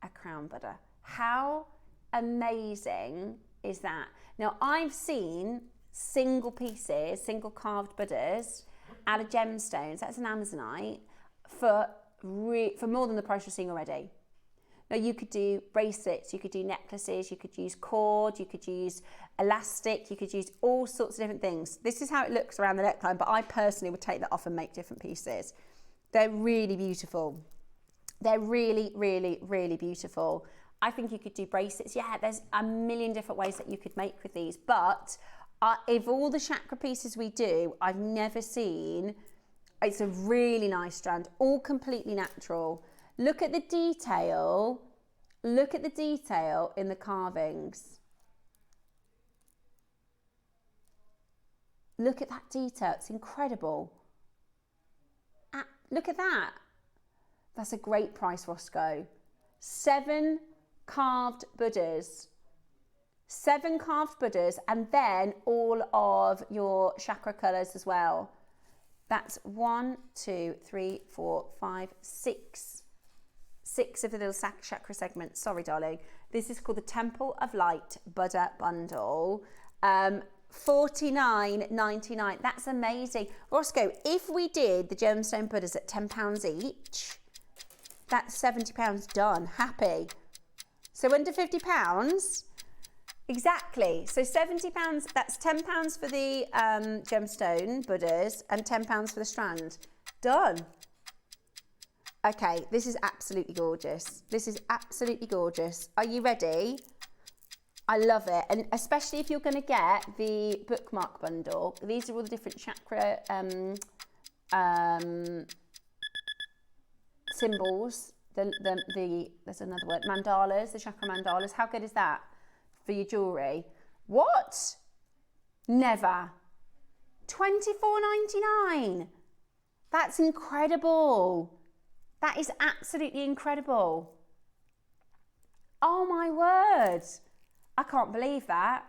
a crown Buddha. How amazing is that? Now, I've seen single pieces, single carved Buddhas out of gemstones, that's an Amazonite, for more than the price you're seeing already. Now, you could do bracelets, you could do necklaces, you could use cord, you could use elastic, you could use all sorts of different things. This is how it looks around the neckline, but I personally would take that off and make different pieces. They're really beautiful. They're really, really, really beautiful. I think you could do bracelets. Yeah, there's a million different ways that you could make with these, but of all the chakra pieces we do, I've never seen, it's a really nice strand, all completely natural. Look at the detail. Look at the detail in the carvings. Look at that detail. It's incredible. Look at that. That's a great price, Roscoe. 7 carved Buddhas. 7 carved Buddhas, and then all of your chakra colours as well. That's 1, 2, 3, 4, 5, 6. 6 of the little chakra segments. Sorry, darling. This is called the Temple of Light Buddha Bundle. $49.99. That's amazing. Roscoe, if we did the gemstone Buddhas at £10 each, that's £70 done. Happy. So under £50. Exactly. So £70, that's £10 for the gemstone Buddhas and £10 for the strand. Done. Okay, this is absolutely gorgeous. This is absolutely gorgeous. Are you ready? I love it. And especially if you're going to get the bookmark bundle. These are all the different chakra symbols. There's another word, mandalas, the chakra mandalas. How good is that for your jewellery? What? Never. $24.99. That's incredible. That is absolutely incredible. Oh my word. I can't believe that.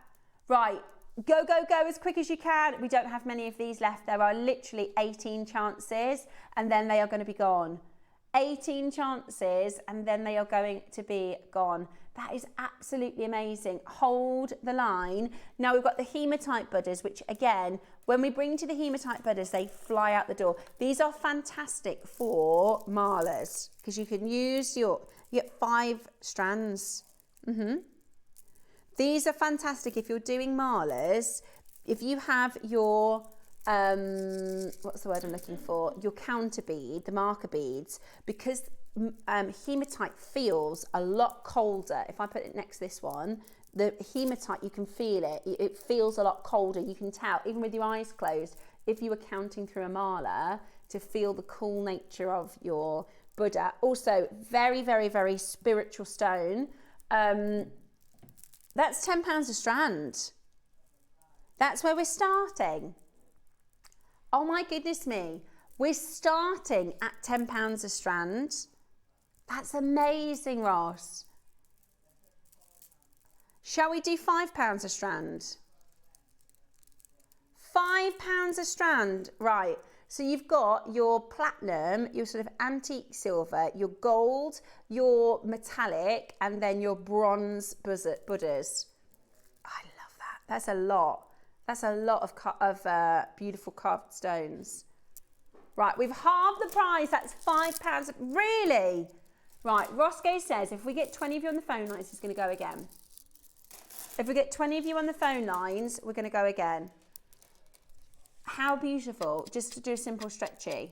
Right, go, go, go as quick as you can. We don't have many of these left. There are literally 18 chances and then they are going to be gone. 18 chances and then they are going to be gone. That is absolutely amazing. Hold the line. Now we've got the hematite Buddhas, which again, when we bring to the hematite Buddhas, they fly out the door. These are fantastic for malas because you can use you get 5 strands. These are fantastic if you're doing malas. If you have your what's the word I'm looking for? Your counter bead, the marker beads, because hematite feels a lot colder. If I put it next to this one, the hematite, you can feel it. It feels a lot colder. You can tell, even with your eyes closed, if you were counting through a mala, to feel the cool nature of your Buddha. Also, very, very, very spiritual stone. That's £10 a strand. That's where we're starting. Oh my goodness me. We're starting at £10 a strand. That's amazing, Ross. Shall we do £5 a strand? £5 a strand. Right. So you've got your platinum, your sort of antique silver, your gold, your metallic, and then your bronze Buddhas. I love that. That's a lot. That's a lot of beautiful carved stones. Right, we've halved the price. That's £5. Really? Right, Roscoe says if we get 20 of you on the phone lines, it's going to go again. If we get 20 of you on the phone lines, we're going to go again. How beautiful, just to do a simple stretchy.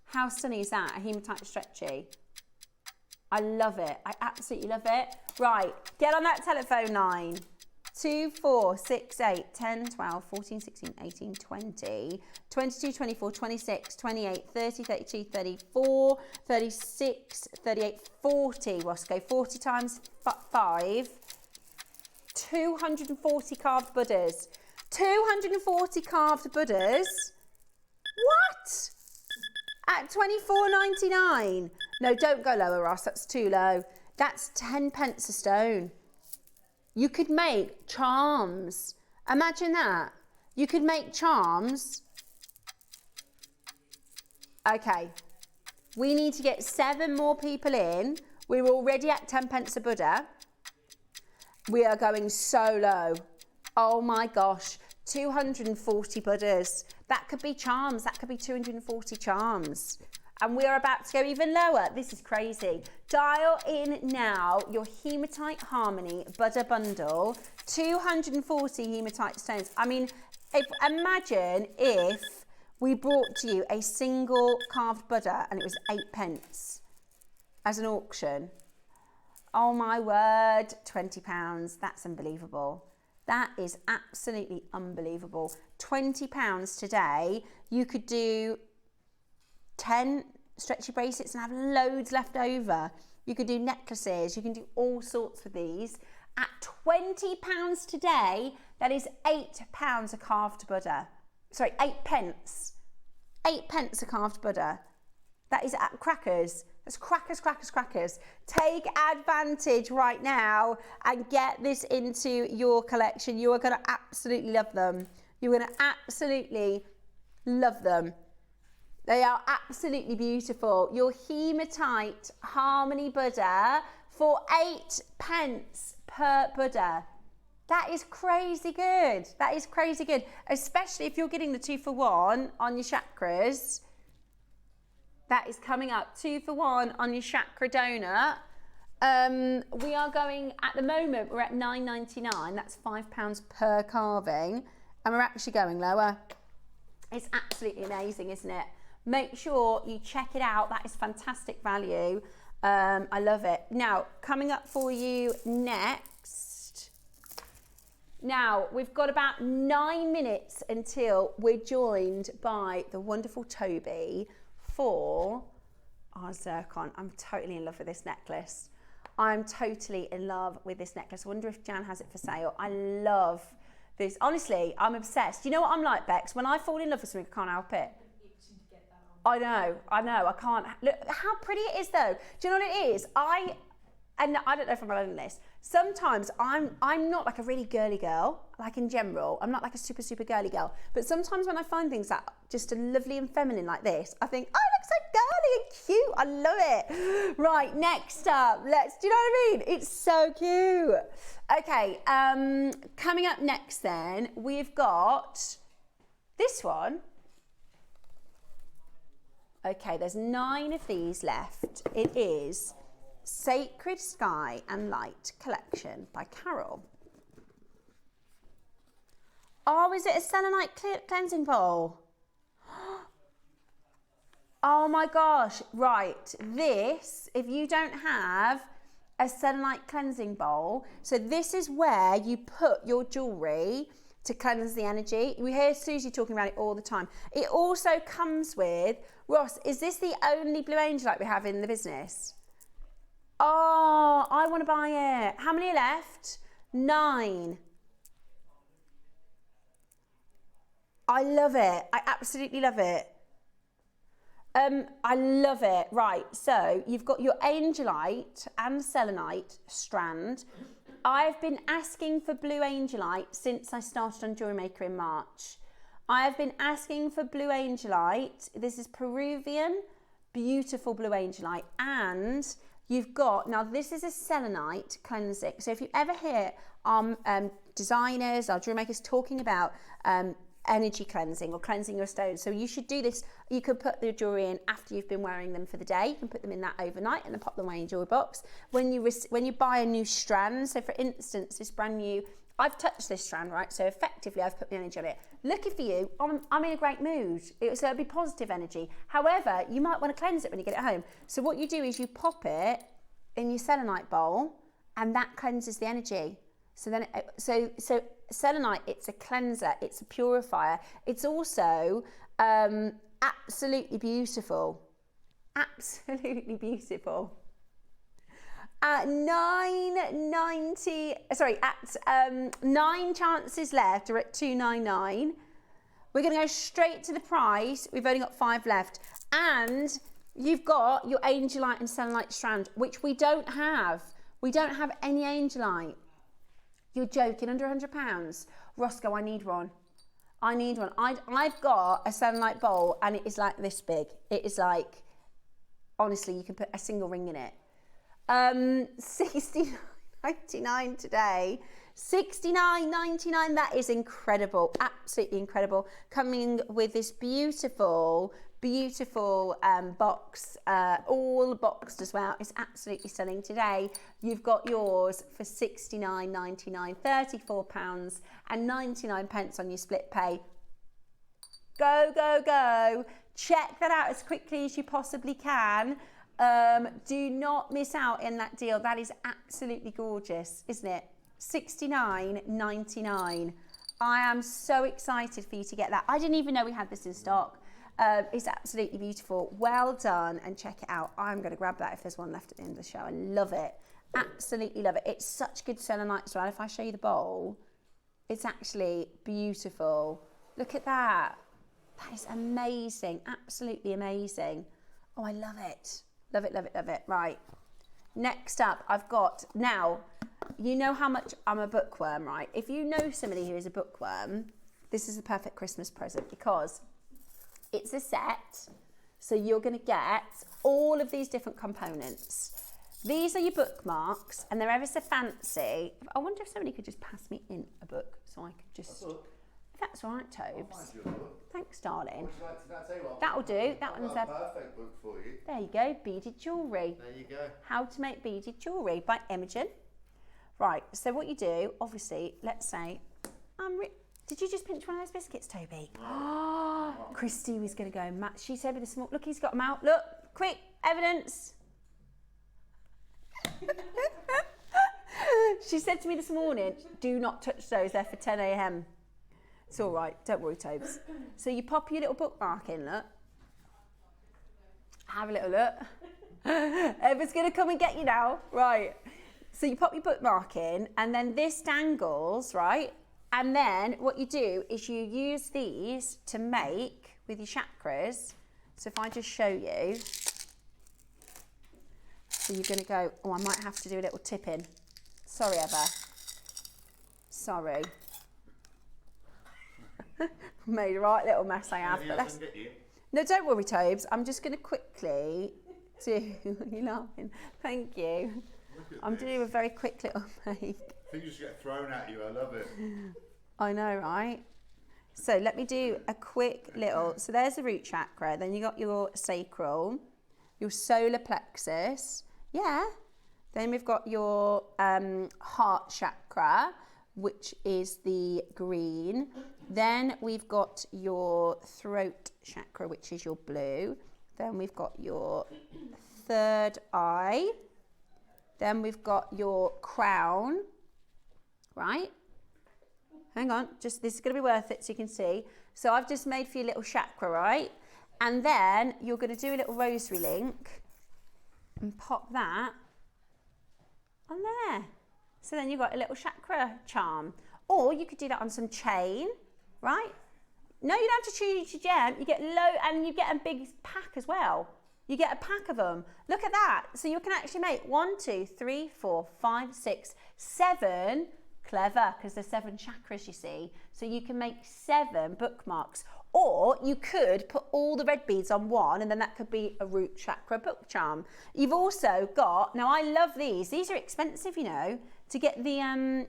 How stunning is that, a hematite stretchy? I love it, I absolutely love it. Right, get on that telephone line. 2, 4, 6, 8, 10, 12, 14, 16, 18, 20, 22, 24, 26, 28, 30, 32, 34, 36, 38, 40, Roscoe, 40 times 5, 240 carved Buddhas. 240 carved Buddhas. What? At £24.99. No, don't go lower, Ross. That's too low. That's 10 pence a stone. You could make charms. Imagine that. You could make charms. Okay. We need to get 7 more people in. We were already at 10 pence a Buddha. We are going so low. Oh my gosh, 240 Buddhas. That could be charms. That could be 240 charms. And we are about to go even lower. This is crazy. Dial in now your Hematite Harmony Buddha Bundle. 240 hematite stones. I mean, imagine if we brought to you a single carved Buddha and it was 8 pence as an auction. Oh my word, £20. That's unbelievable. That is absolutely unbelievable. £20 today, you could do 10 stretchy bracelets and have loads left over. You could do necklaces, you can do all sorts with these. At £20 today, that is £8 a carved Buddha. Sorry, 8 pence. 8 pence a carved Buddha. That is at crackers. That's crackers, crackers, crackers. Take advantage right now and get this into your collection. You are going to absolutely love them. You're going to absolutely love them. They are absolutely beautiful. Your Hematite Harmony Buddha for 8 pence per Buddha. That is crazy good. That is crazy good, especially if you're getting the 2-for-1 on your chakras. That is coming up 2-for-1 on your chakra donut. We are going, at the moment, we're at £9.99. That's £5 per carving. And we're actually going lower. It's absolutely amazing, isn't it? Make sure you check it out. That is fantastic value. I love it. Now, coming up for you next. Now, we've got about 9 minutes until we're joined by the wonderful Toby for our zircon. I'm totally in love with this necklace. I'm totally in love with this necklace. I wonder if Jan has it for sale. I love this. Honestly, I'm obsessed. You know what I'm like, Bex? When I fall in love with something, I can't help it. I know, I can't. Look how pretty it is though. Do you know what it is? And I don't know if I'm alone in this. Sometimes I'm not like a really girly girl, like in general. I'm not like a super, super girly girl. But sometimes when I find things that just are lovely and feminine like this, I think, oh, it looks so girly and cute. I love it. Right, next up, do you know what I mean? It's so cute. Okay, coming up next then, we've got this one. Okay, there's 9 of these left. It is Sacred Sky and Light Collection by Cavill. Oh, is it a selenite cleansing bowl? Oh my gosh, right. This, if you don't have a selenite cleansing bowl, so this is where you put your jewellery to cleanse the energy. We hear Susie talking about it all the time. It also comes with, Ross, is this the only blue angelite we have in the business? Oh, I want to buy it. How many are left? 9. I love it. I absolutely love it. I love it. Right, so you've got your angelite and selenite strand. I've been asking for blue angelite since I started on JewelleryMaker in March. I have been asking for blue angelite. This is Peruvian, beautiful blue angelite. And you've got, now this is a selenite cleansing. So if you ever hear our designers, our JewelleryMakers talking about energy cleansing or cleansing your stones, so you should do this. You could put the jewelry in after you've been wearing them for the day. You can put them in that overnight and then pop them away in your jewelry box. When you buy a new strand, so for instance, this brand new, I've touched this strand, right? So effectively, I've put my energy on it. Lucky for you, I'm in a great mood. So it'll be positive energy. However, you might want to cleanse it when you get it home. So what you do is you pop it in your selenite bowl, and that cleanses the energy. So then, so selenite, it's a cleanser, it's a purifier. It's also absolutely beautiful. Absolutely beautiful. At 9.90, sorry, at 9 chances left, we're at 2.99. We're going to go straight to the price. We've only got 5 left. And you've got your angelite and selenite strand, which we don't have. We don't have any angelite. You're joking, under £100. Roscoe, I need one. I need one. I've got a selenite bowl and it is like this big. It is like, honestly, you can put a single ring in it. $69.99 today. $69.99, that is incredible, absolutely incredible. Coming with this beautiful box, all boxed as well. It's absolutely stunning. Today you've got yours for £69.99, £34.99 on your split pay. Go, go, go. Check that out as quickly as you possibly can. Do not miss out in that deal. That is absolutely gorgeous, isn't it? $69.99. I am so excited for you to get that. I didn't even know we had this in stock. It's absolutely beautiful. Well done, and check it out. I'm going to grab that if there's one left at the end of the show. I love it. Absolutely love it. It's such good selenite as well. If I show you the bowl, it's actually beautiful. Look at that. That is amazing. Absolutely amazing. Oh, I love it. Love it, love it, love it. Right. Next up, I've got, now, you know how much I'm a bookworm, right? If you know somebody who is a bookworm, this is the perfect Christmas present because it's a set. So you're going to get all of these different components. These are your bookmarks, and they're ever so fancy. I wonder if somebody could just pass me in a book so I could just... That's all right, Tobes. Thanks, darling. That'll do. That one's a perfect book for you. There you go. Beaded jewellery. There you go. How to make beaded jewellery by Imogen. Right. So what you do, obviously, let's say, did you just pinch one of those biscuits, Toby? Oh, Christy was going to go. She said with a small. Look, he's got them out. Look, quick evidence. She said to me this morning, "Do not touch those. They're for 10 a.m." It's all right, don't worry, Tobes. So you pop your little bookmark in, look. Have a little look. Everyone's going to come and get you now. Right. So you pop your bookmark in, and then this dangles, right? And then what you do is you use these to make with your chakras. So if I just show you. So you're going to go, oh, I might have to do a little tip in. Sorry, Eva. Sorry. Made a right little mess I have. But no, don't worry, Tobes. I'm just going to quickly do... You're laughing. Thank you. I'm doing a very quick little make. Things just get thrown at you. I love it. I know, right? So let me do a quick little... So there's the root chakra. Then you got your sacral, your solar plexus. Yeah. Then we've got your heart chakra, which is the green. Then we've got your throat chakra, which is your blue. Then we've got your third eye. Then we've got your crown, right? Hang on, this is going to be worth it so you can see. So I've just made for you a little chakra, right? And then you're going to do a little rosary link and pop that on there. So then you've got a little chakra charm. Or you could do that on some chain, right? No, you don't have to choose your gem. You get and you get a big pack as well. You get a pack of them. Look at that. So you can actually make 1, 2, 3, 4, 5, 6, 7. Clever, because there's 7 chakras, you see. So you can make 7 bookmarks. Or you could put all the red beads on one, and then that could be a root chakra book charm. You've also got, now I love these. These are expensive, you know, to get the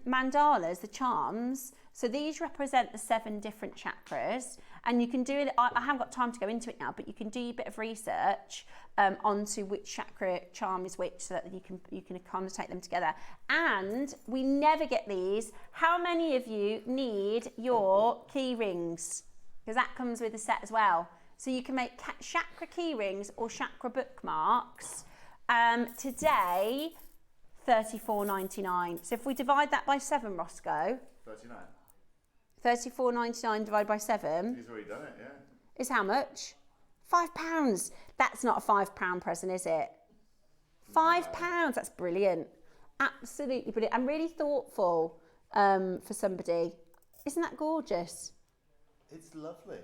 mandalas, the charms. So these represent the 7 different chakras, and you can do it. I haven't got time to go into it now, but you can do a bit of research onto which chakra charm is which, so that you can accommodate them together. And we never get these. How many of you need your key rings? Because that comes with the set as well. So you can make chakra key rings or chakra bookmarks. Today, $34.99. So if we divide that by 7, Roscoe. 39. $34.99 divided by 7. He's already done it, yeah. Is how much? £5. That's not a £5 present, is it? £5. That's brilliant. Absolutely brilliant. And really thoughtful for somebody. Isn't that gorgeous? It's lovely.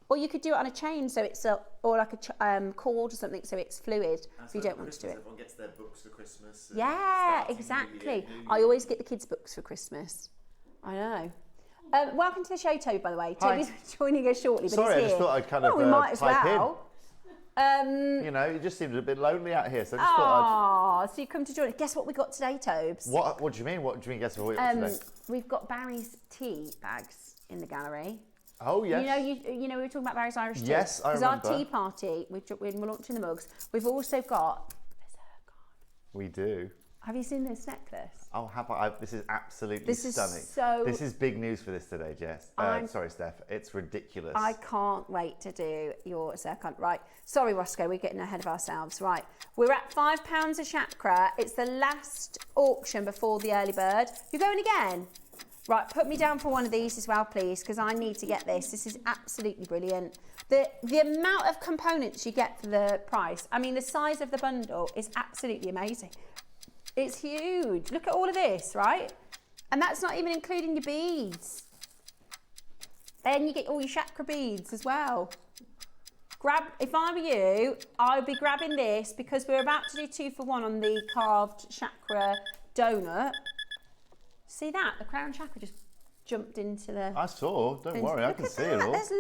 Or you could do it on a chain, so it's or like a cord or something, so it's fluid. If you don't want to do it. Everyone gets their books for Christmas. Yeah, exactly. I always get the kids' books for Christmas. I know. Welcome to the show, Toby, by the way. Hi. Toby's joining us shortly, but Sorry, he's here. I just thought I'd kind of we might as pipe well. You know, it just seemed a bit lonely out here, so I just thought Oh, so you come to join us. Guess what we got today, Tobes? What do you mean? What do you mean? Guess what we got today? We've got Barry's tea bags in the gallery. Oh yes. You know we were talking about Barry's Irish tea. Yes, I remember. Because our tea party, we're launching the mugs. We've also got a zircon. We do. Have you seen this necklace? Oh, have I? This is absolutely stunning. This is big news for this today, Jess. Sorry, Steph. It's ridiculous. I can't wait to do your zircon. Right. Sorry, Roscoe, we're getting ahead of ourselves. Right. We're at £5 a chakra. It's the last auction before the early bird. You're going again? Right, put me down for one of these as well, please, because I need to get this. This is absolutely brilliant. The amount of components you get for the price, I mean, the size of the bundle is absolutely amazing. It's huge. Look at all of this, right? And that's not even including your beads. Then you get all your chakra beads as well. If I were you, I would be grabbing this because we're about to do 2 for 1 on the carved chakra donut. See that? The crown chakra just jumped into the... I saw. Don't worry, I can see it all. There's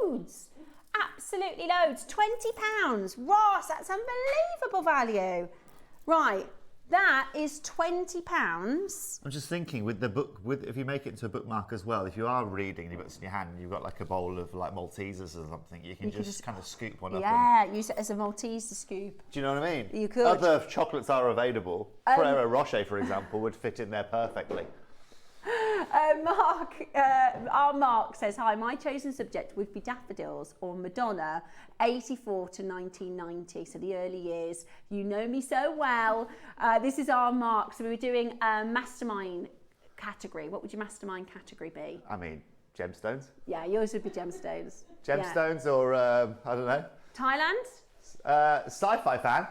loads. Absolutely loads. £20. Ross, that's unbelievable value. Right. That is £20. I'm just thinking with the book, if you make it into a bookmark as well, if you are reading, you've got this in your hand, and you've got like a bowl of like Maltesers or something, you can just kind of scoop one up. Yeah, use it as a Malteser scoop. Do you know what I mean? You could. Other chocolates are available. Ferrero Rocher, for example, would fit in there perfectly. Mark says, hi, my chosen subject would be daffodils or Madonna, 84 to 1990, so the early years. You know me so well. This is our Mark. So we were doing a mastermind category. What would your mastermind category be? I mean, gemstones. Yeah, yours would be gemstones. Gemstones or, I don't know. Thailand? Sci-fi fan.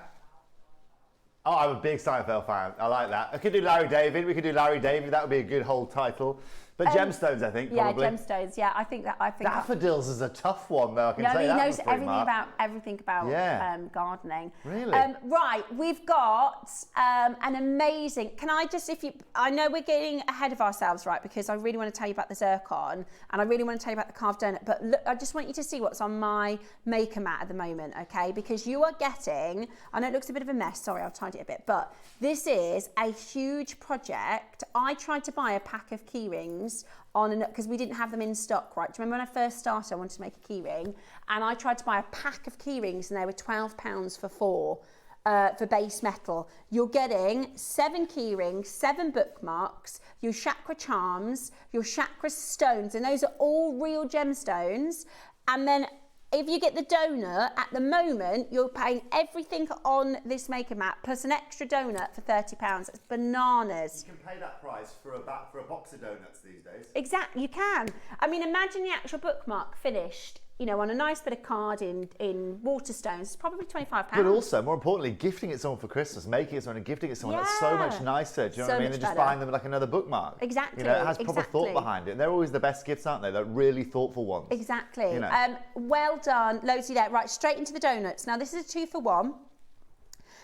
Oh, I'm a big Seinfeld fan. I like that. I could do Larry David. We could do Larry David. That would be a good whole title. But gemstones, I think, probably. Yeah, gemstones. Yeah, I think daffodils is a tough one, though. I can say he that knows everything about gardening. Really? Right, we've got an amazing. Can I just, I know we're getting ahead of ourselves, right? Because I really want to tell you about the zircon, and I really want to tell you about the carved donut. But look, I just want you to see what's on my maker mat at the moment, okay? Because you are getting. I know it looks a bit of a mess. Sorry, I'll tidy it a bit. But this is a huge project. I tried to buy a pack of key rings because we didn't have them in stock, right? Do you remember when I first started, I wanted to make a key ring, and I tried to buy a pack of key rings, and they were £12 for 4 for base metal. You're getting 7 key rings, 7 bookmarks, your chakra charms, your chakra stones, and those are all real gemstones. And then if you get the donut, at the moment, you're paying everything on this maker mat plus an extra donut for £30. That's bananas. You can pay that price for a box of donuts these days. Exactly, you can. I mean, imagine the actual bookmark finished, you know, on a nice bit of card in Waterstones. It's probably £25. But also, more importantly, gifting it to someone for Christmas, making it someone and gifting it to someone, that's so much nicer. Do you know what I mean? Than just buying them like another bookmark. Exactly. You know, it has proper thought behind it. And they're always the best gifts, aren't they? They're really thoughtful ones. Exactly. You know. Well done. Loads of that. Right, straight into the donuts. Now, this is a 2 for 1.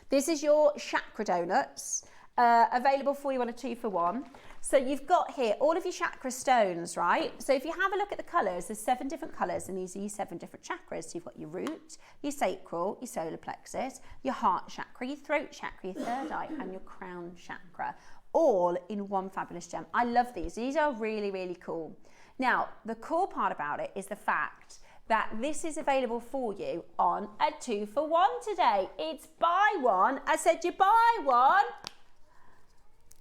This is your chakra donuts. Available for you on a 2 for 1. So you've got here all of your chakra stones, right? So if you have a look at the colours, there's 7 different colours, and these are your 7 different chakras. So you've got your root, your sacral, your solar plexus, your heart chakra, your throat chakra, your third eye, and your crown chakra, all in one fabulous gem. I love these. These are really, really cool. Now, the cool part about it is the fact that this is available for you on a 2 for 1 today. It's buy one. I said you buy one.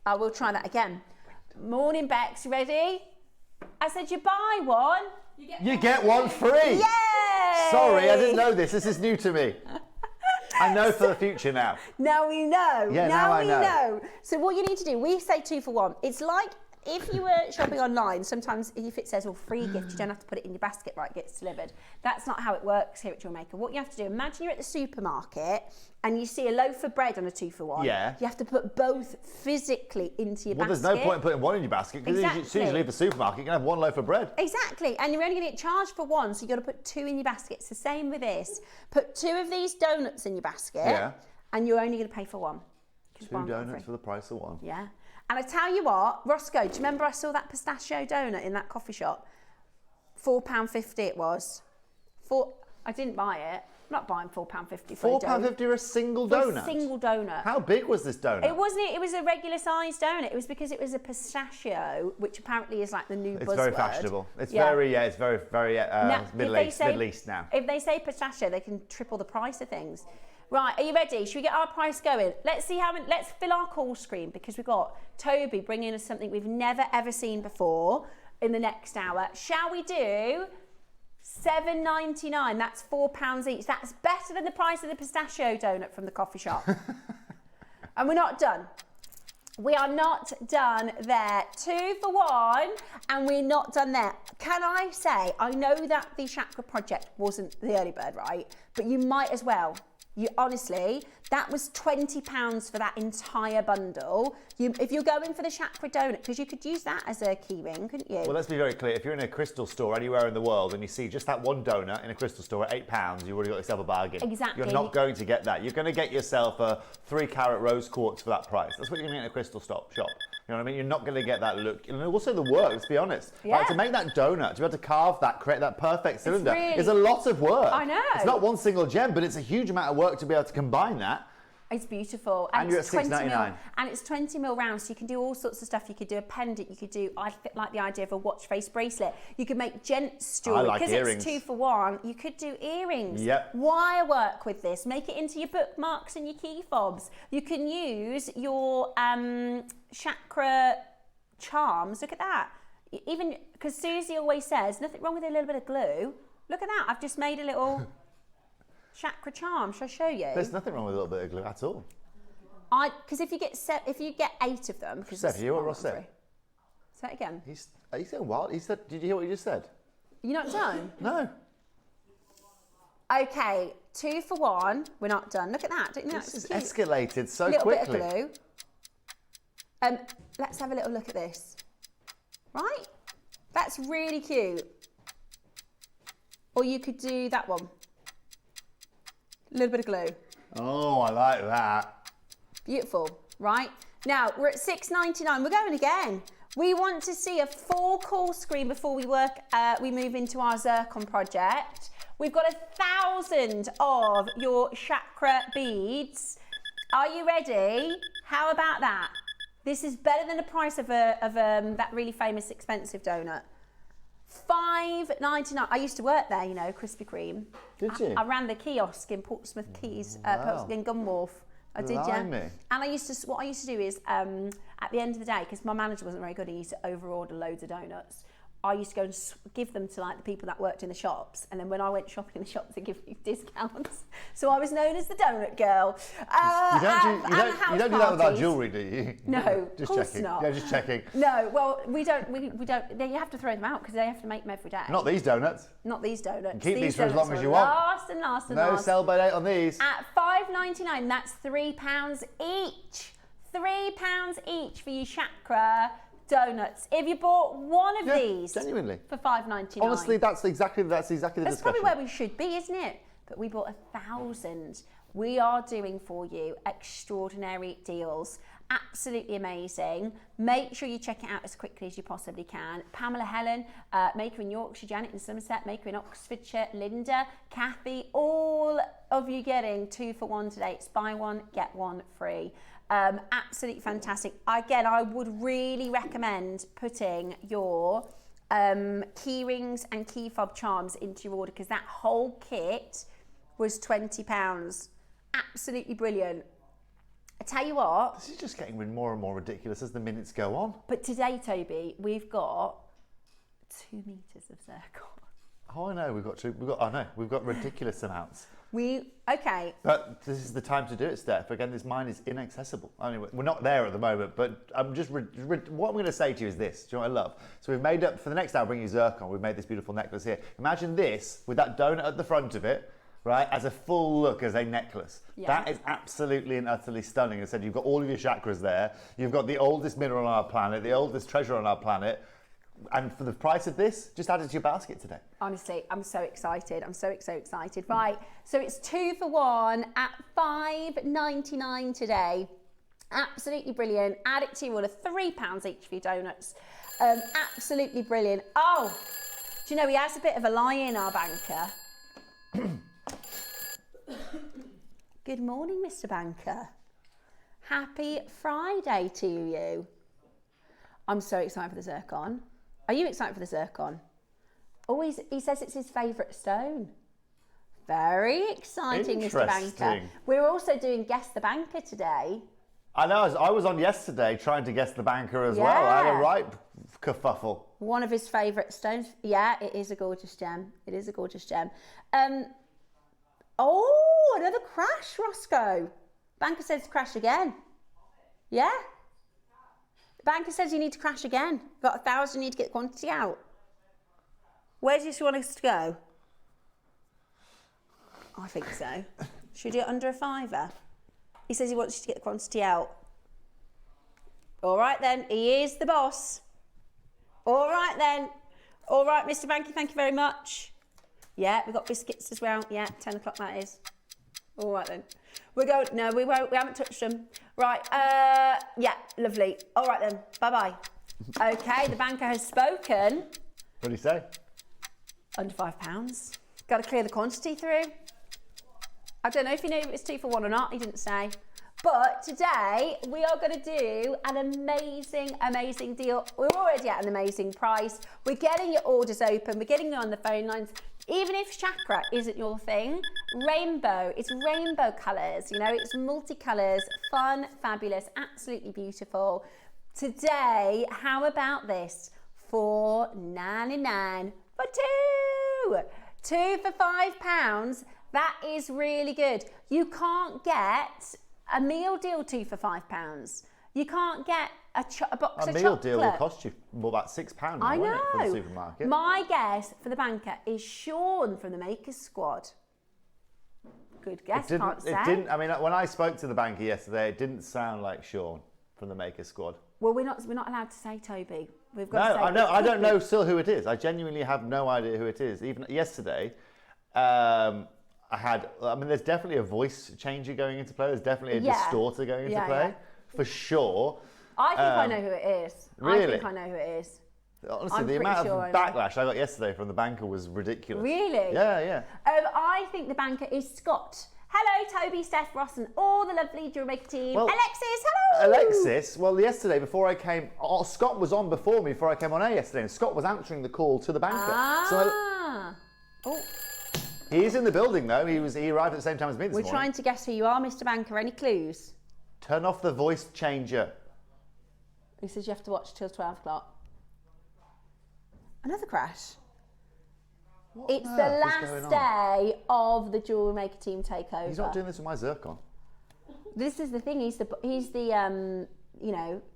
I will try that again. Morning, Bex, you ready? I said you buy one. You get one free. Yay! Sorry, I didn't know this. This is new to me. I know for the future now. Now we know. Yeah, now I know. So what you need to do, we say 2 for 1. It's like if you were shopping online, sometimes if it says, free gift, you don't have to put it in your basket, right, it gets delivered. That's not how it works here at JewelleryMaker. What you have to do, imagine you're at the supermarket and you see a loaf of bread on a 2 for 1. Yeah. You have to put both physically into your basket. Well, there's no point in putting one in your basket, because as soon as you leave the supermarket, you can have one loaf of bread. Exactly, and you're only going to get charged for 1, so you've got to put 2 in your basket. It's the same with this. Put 2 of these donuts in your basket, and you're only going to pay for 1. 2 donuts for the price of 1. Yeah. And I tell you what, Roscoe, do you remember I saw that pistachio donut in that coffee shop? £4.50 it was. I didn't buy it. not buying £4.50 for a donut. £4.50 a single For donut? a single donut. How big was this donut? It wasn't. It was a regular sized donut. It was because it was a pistachio, which apparently is like the new buzzword. It's very fashionable. It's Yeah. it's very Middle East now. If they say pistachio, they can triple the price of things. Right, are you ready? Should we get our price going? Let's see let's fill our call screen because we've got Toby bringing us something we've never ever seen before in the next hour. Shall we do $7.99? That's £4 each. That's better than the price of the pistachio donut from the coffee shop. And we're not done. We are not done there. 2 for 1, and we're not done there. Can I say, I know that the Chakra project wasn't the early bird, right? But you might as well. Honestly, that was £20 for that entire bundle. If you're going for the Chakra donut, because you could use that as a key ring, couldn't you? Well, let's be very clear. If you're in a crystal store anywhere in the world and you see just that one donut in a crystal store at £8, you've already got yourself a bargain. Exactly. You're not going to get that. You're going to get yourself a 3-carat rose quartz for that price. That's what you're going to get in a crystal shop. You know what I mean? You're not going to get that look. And also the work, let's be honest. Yeah. Like, to make that donut, to be able to carve that, create that perfect cylinder, is a lot of work. I know. It's not one single gem, but it's a huge amount of work to be able to combine that. It's beautiful. And you're it's at 20 $6.99. mil, and it's 20 mil round, so you can do all sorts of stuff. You could do a pendant, you could do, I like the idea of a watch face bracelet. You could make gents jewelry. I like because earrings. It's 2 for 1, you could do earrings. Yep. Wire work with this. Make it into your bookmarks and your key fobs. You can use your chakra charms. Look at that. Even, because Susie always says, nothing wrong with a little bit of glue. Look at that. I've just made a little chakra charm. Shall I show you? There's nothing wrong with a little bit of glue at all. Because if you get 8 of them, because Seth, you what Ross said? Say it again. Are you saying wild? He said, did you hear what he just said? You're not done? No. Okay, 2 for 1. We're not done. Look at that. Don't you think This that's has cute? escalated so Little quickly. bit of glue. Let's have a little look at this. Right? That's really cute. Or you could do that one. A little bit of glue. Oh, I like that. Beautiful, right? Now, we're at $6.99. We're going again. We want to see a full call screen before we move into our zircon project. We've got 1,000 of your chakra beads. Are you ready? How about that? This is better than the price of that really famous expensive donut. $5.99. I used to work there, you know, Krispy Kreme. Did you? I ran the kiosk in Portsmouth Quays, in Gunwharf. I did, yeah. Blimey. And what I used to do is, at the end of the day, because my manager wasn't very good, he used to overorder loads of donuts. I used to go and give them to like the people that worked in the shops, and then when I went shopping in the shops, they give me discounts. So I was known as the donut girl. You don't do that with our jewellery, do you? No, Just of course checking. not. Yeah, just checking. No, well, we don't. You have to throw them out because they have to make them every day. Not these donuts. Not these donuts. Keep these for as donuts long as are you want. Last and last and No last. sell by date on these. At $5.99, that's £3 each. £3 each for your chakra donuts. If you bought one of these, genuinely, for $5.99. Honestly, that's exactly the That's discussion. probably where we should be, isn't it? But we bought 1,000. We are doing for you extraordinary deals. Absolutely amazing. Make sure you check it out as quickly as you possibly can. Pamela Helen, Maker in Yorkshire, Janet in Somerset, Maker in Oxfordshire, Linda, Kathy, all of you getting 2 for 1 today. It's buy one, get one free. Absolutely fantastic. Again, I would really recommend putting your key rings and key fob charms into your order because that whole kit was £20. Absolutely brilliant. I tell you what. This is just getting more and more ridiculous as the minutes go on. But today, Toby, we've got 2 meters of zircon. Oh, I know. We've got ridiculous amounts. Okay. But this is the time to do it, Steph. Again, this mine is inaccessible. Anyway, we're not there at the moment, but I'm just what I'm going to say to you is this. Do you know what I love? So we've made up for the next hour. Bring you zircon. We've made this beautiful necklace here. Imagine this with that donut at the front of it, right, as a full look as a necklace. Yeah. That is absolutely and utterly stunning. As I said, you've got all of your chakras there. You've got the oldest mineral on our planet, the oldest treasure on our planet. And for the price of this, just add it to your basket today. Honestly, I'm so excited. I'm so excited. Right, so it's 2 for 1 at $5.99 today. Absolutely brilliant. Add it to your order. £3 each for your donuts. Absolutely brilliant. Oh, do you know, he has a bit of a lie in, our banker. Good morning, Mr. Banker. Happy Friday to you. I'm so excited for the zircon. Are you excited for the zircon? Oh, he says it's his favourite stone. Very exciting, Mr. Banker. We're also doing Guess the Banker today. I know, I was on yesterday trying to guess the banker as well. I had a right kerfuffle. One of his favourite stones. Yeah, it is a gorgeous gem. It is a gorgeous gem. Oh, another crash, Roscoe. Banker says crash again. Yeah? The banker says you need to crash again. Got 1,000, you need to get the quantity out. Where do you want us to go? I think so. Should we do it under a £5? He says he wants you to get the quantity out. All right then, he is the boss. All right then. All right, Mr. Banky, thank you very much. Yeah, we've got biscuits as well. Yeah, 10 o'clock that is. All right then. We're going, no, we won't, we haven't touched them. Right, yeah, lovely. All right then, bye-bye. Okay, the banker has spoken. What did he say? Under £5. Got to clear the quantity through. I don't know if he knew if it's 2 for 1 or not, he didn't say. But today we are going to do an amazing, amazing deal. We're already at an amazing price. We're getting your orders open. We're getting you on the phone lines. Even if chakra isn't your thing, rainbow, it's rainbow colours, you know, it's multicolours, fun, fabulous, absolutely beautiful. Today, how about this? $4.99 for 2. 2 for £5. That is really good. You can't get a meal deal 2 for £5. You can't get a box of chocolate. A meal deal will cost you about £6 now, I know. For the supermarket. My guess for the banker is Sean from the Makers Squad. Good guess, can't say. It didn't. I mean, when I spoke to the banker yesterday, it didn't sound like Sean from the Makers Squad. Well, we're not allowed to say Toby. We've got to say. No, I know. I don't know still who it is. I genuinely have no idea who it is. Even yesterday, I mean, there's definitely a voice changer going into play. There's definitely a distorter going into play, for sure. I think I know who it is. Really? I think I know who it is. Honestly, the amount of backlash I got yesterday from the banker was ridiculous. Really? Yeah, yeah. I think the banker is Scott. Hello, Toby, Steph, Ross, and all the lovely JewelleryMaker team. Well, Alexis, hello! Alexis, well, yesterday before I came, Scott was on before me before I came on air yesterday, and Scott was answering the call to the banker. He's in the building, though. He arrived at the same time as me this morning. We're trying to guess who you are, Mr. Banker. Any clues? Turn off the voice changer. He says you have to watch till 12 o'clock. Another crash. It's the last day of the JewelleryMaker team takeover. He's not doing this with my zircon. This is the thing. He's the what's the word?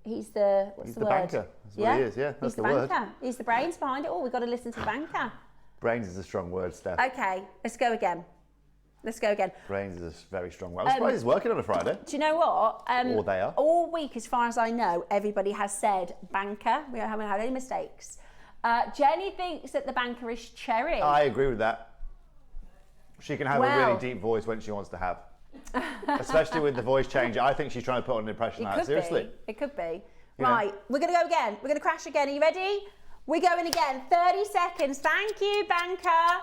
He's the banker. That's what he is. Yeah, that's the word. He's the brains behind it all. We've got to listen to the banker. Brains is a strong word, Steph. Okay, let's go again. Brains is a very strong word. I'm surprised he's working on a Friday. Do you know what? Or they are. All week, as far as I know, everybody has said banker. We haven't had any mistakes. Jenny thinks that the banker is Cherry. I agree with that. She can have a really deep voice when she wants to have. Especially with the voice changer. I think she's trying to put on an impression out. Seriously. It could be. Right, we're going to go again. We're going to crash again. Are you ready? We're going again. 30 seconds. Thank you, banker.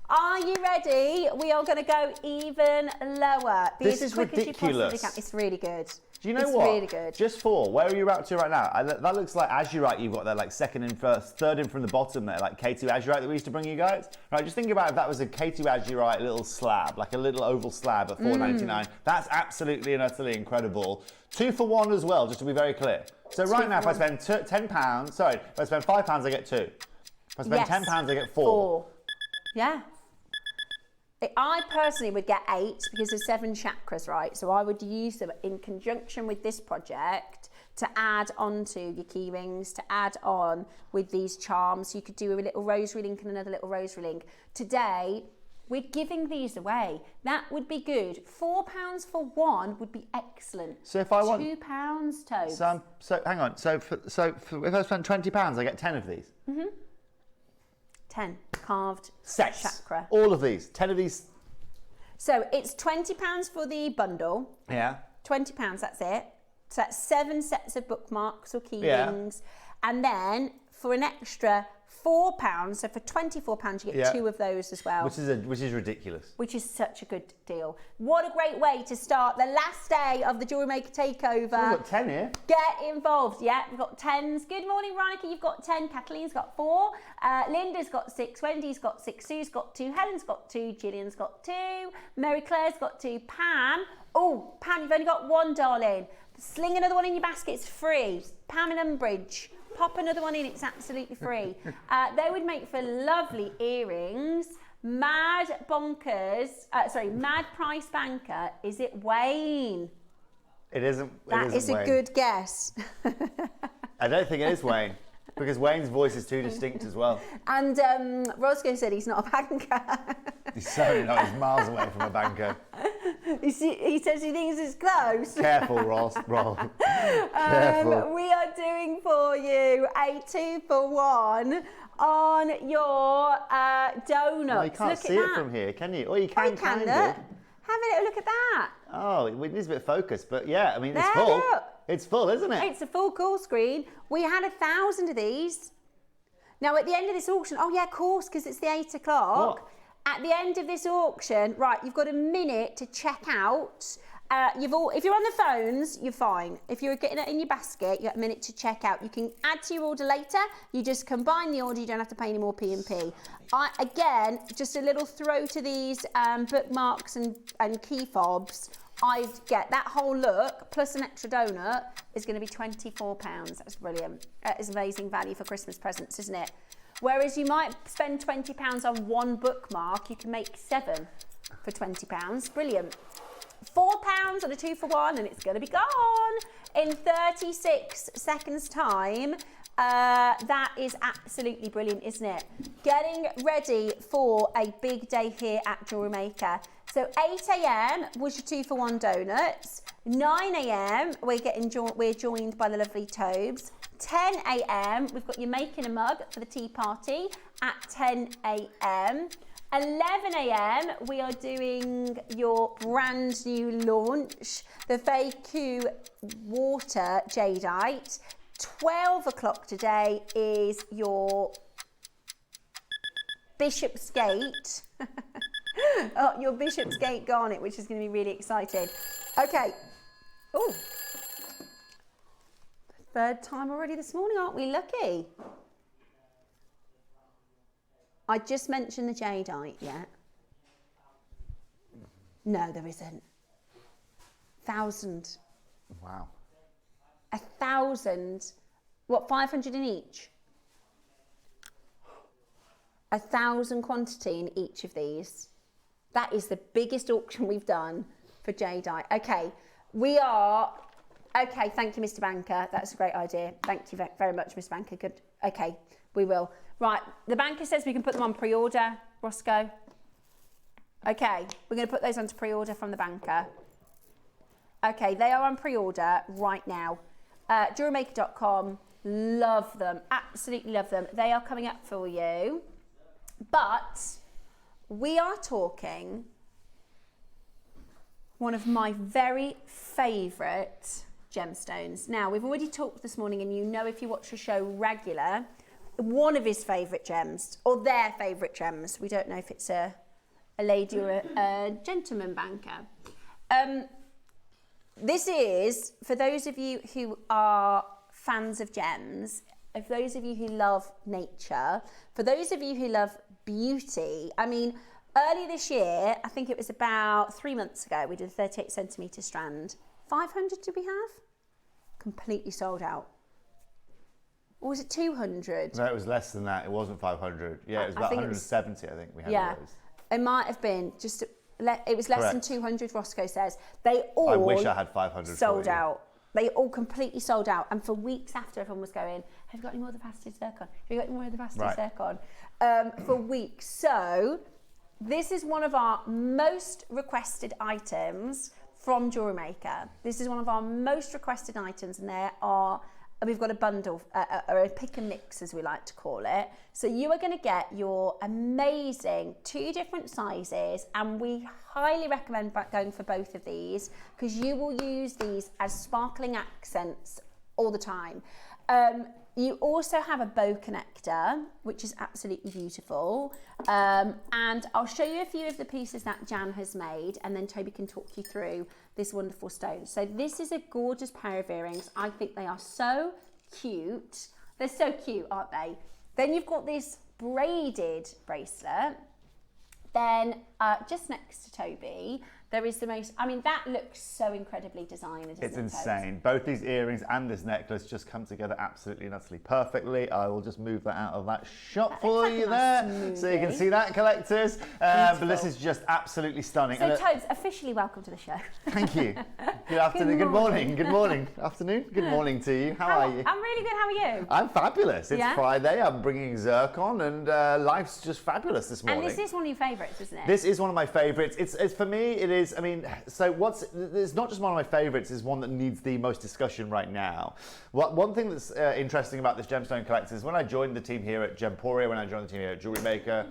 Are you ready? We are going to go even lower. This is ridiculous. It's really good. Do you know what? It's really good. Just 4. Where are you up to right now? That looks like azurite you've got there, like second and first, third in from the bottom there, like K2 azurite that we used to bring you guys. Right, just think about if that was a K2 azurite little slab, like a little oval slab at $4.99. That's absolutely and utterly incredible. 2 for 1 as well, just to be very clear. So right now, if I spend if I spend £5, I get 2. If I spend £10, I get 4. Yeah. I personally would get 8 because there's 7 chakras, right? So I would use them in conjunction with this project to add onto your key rings, to add on with these charms. You could do a little rosary link and another little rosary link. Today, we're giving these away. That would be good. £4 for 1 would be excellent. So if I want £2, Toby. So hang on. So if I spend £20, I get 10 of these. 10 carved sets. Chakra. All of these. 10 of these. So it's £20 for the bundle. Yeah. £20, that's it. So that's 7 sets of bookmarks or key rings. And then for an extra £4. So for £24, you get 2 of those as well. Which is ridiculous. Which is such a good deal. What a great way to start the last day of the Jewellery Maker Takeover. We've got 10 here. Get involved. Yeah, we've got 10s. Good morning, Veronica. You've got 10. Kathleen's got 4. Linda's got 6. Wendy's got 6. Sue's got 2. Helen's got 2. Gillian's got 2. Mary Claire's got 2. Pam. Oh, Pam, you've only got 1, darling. Sling another one in your basket. It's free. Pam in Umbridge. Pop another one in, it's absolutely free. They would make for lovely earrings. Mad Price Banker, is it Wayne? It isn't. That is a good guess. I don't think it is Wayne, because Wayne's voice is too distinct as well. And Roscoe said he's not a banker. He's certainly not. He's miles away from a banker. He says he thinks it's close. Careful, Roll. Careful. We are doing for you a 2-for-1 on your donuts. Well, you can't see it from here, can you? Or you can, kind of. Have a little look at that. Oh, it needs a bit of focus, but yeah, I mean, it's full. Look. It's full, isn't it? It's a full call screen. We had 1,000 of these. Now, at the end of this auction, oh yeah, of course, because it's the 8 o'clock. What? At the end of this auction, right, you've got a minute to check out. If you're on the phones, you're fine. If you're getting it in your basket, you have a minute to check out. You can add to your order later. You just combine the order. You don't have to pay any more P&P. Again, just a little throw to these bookmarks and key fobs. I'd get that whole look plus an extra donut is going to be £24. That's brilliant. That is amazing value for Christmas presents, isn't it? Whereas you might spend £20 on one bookmark, you can make 7 for £20. Brilliant. £4 on a 2-for-1 and it's going to be gone in 36 seconds time. That is absolutely brilliant, isn't it? Getting ready for a big day here at Jewellery Maker. So 8 a.m. was your 2-for-1 donuts. 9 a.m. we're joined by the lovely Tobes. 10 a.m. we've got you making a mug for the tea party at 10 a.m. 11 a.m. we are doing your brand new launch, the VQ Water Jadeite. 12 o'clock today is your Bishopsgate. Your Bishopsgate garnet, which is going to be really exciting. Okay. Oh. Third time already this morning, aren't we lucky? I just mentioned the jadeite, yeah? No, there isn't. 1,000. Wow. 1,000. What, 500 in each? 1,000 quantity in each of these. That is the biggest auction we've done for jadeite. Okay, okay, thank you, Mr. Banker. That's a great idea. Thank you very much, Mr. Banker. Good. Okay, we will. Right, the banker says we can put them on pre-order, Roscoe. Okay, we're going to put those onto pre-order from the banker. Okay, they are on pre-order right now. JewelleryMaker.com, love them, absolutely love them. They are coming up for you. But we are talking one of my very favourite gemstones. Now, we've already talked this morning, and you know if you watch the show regular, one of his favourite gems, or their favourite gems. We don't know if it's a lady or a gentleman banker. This is, for those of you who are fans of gems, for those of you who love nature, for those of you who love beauty, I mean, earlier this year, I think it was about 3 months ago, we did a 38 centimetre strand. 500 did we have? Completely sold out. Or was it 200? No, it was less than that. It wasn't 500. Yeah, it was about 170, I think we had those. It might have been just, it was less Correct. than 200, Roscoe says. They all I wish I had 500 sold for you. out. They all completely sold out. And for weeks after, everyone was going, have you got any more of the faceted zircon? Have you got any more of the faceted zircon? For weeks. So this is one of our most requested items from Jewellery Maker. This is one of our most requested items, and we've got a bundle, or a pick and mix as we like to call it. So you are going to get your amazing 2 different sizes, and we highly recommend going for both of these because you will use these as sparkling accents all the time. You also have a bow connector, which is absolutely beautiful. And I'll show you a few of the pieces that Jan has made, and then Toby can talk you through this wonderful stone. So this is a gorgeous pair of earrings. I think they are so cute. They're so cute, aren't they? Then you've got this braided bracelet. Then just next to Toby, there is the most, I mean, that looks so incredibly designer, doesn't it? It's insane. Both these earrings and this necklace just come together absolutely and utterly perfectly. I will just move that out of that shot for you there, so you can see that, collectors. But this is just absolutely stunning. So Tobes, officially welcome to the show. Thank you. Good afternoon, good morning, afternoon, good morning to you. How are you? I'm really good, how are you? I'm fabulous. It's Friday, I'm bringing zircon, and life's just fabulous this morning. And this is one of your favourites, isn't it? This is one of my favourites. It's for me, it is, I mean, so it's not just one of my favourites, it's one that needs the most discussion right now. One thing that's interesting about this gemstone collector is when I joined the team here at Gemporia, when I joined the team here at JewelleryMaker,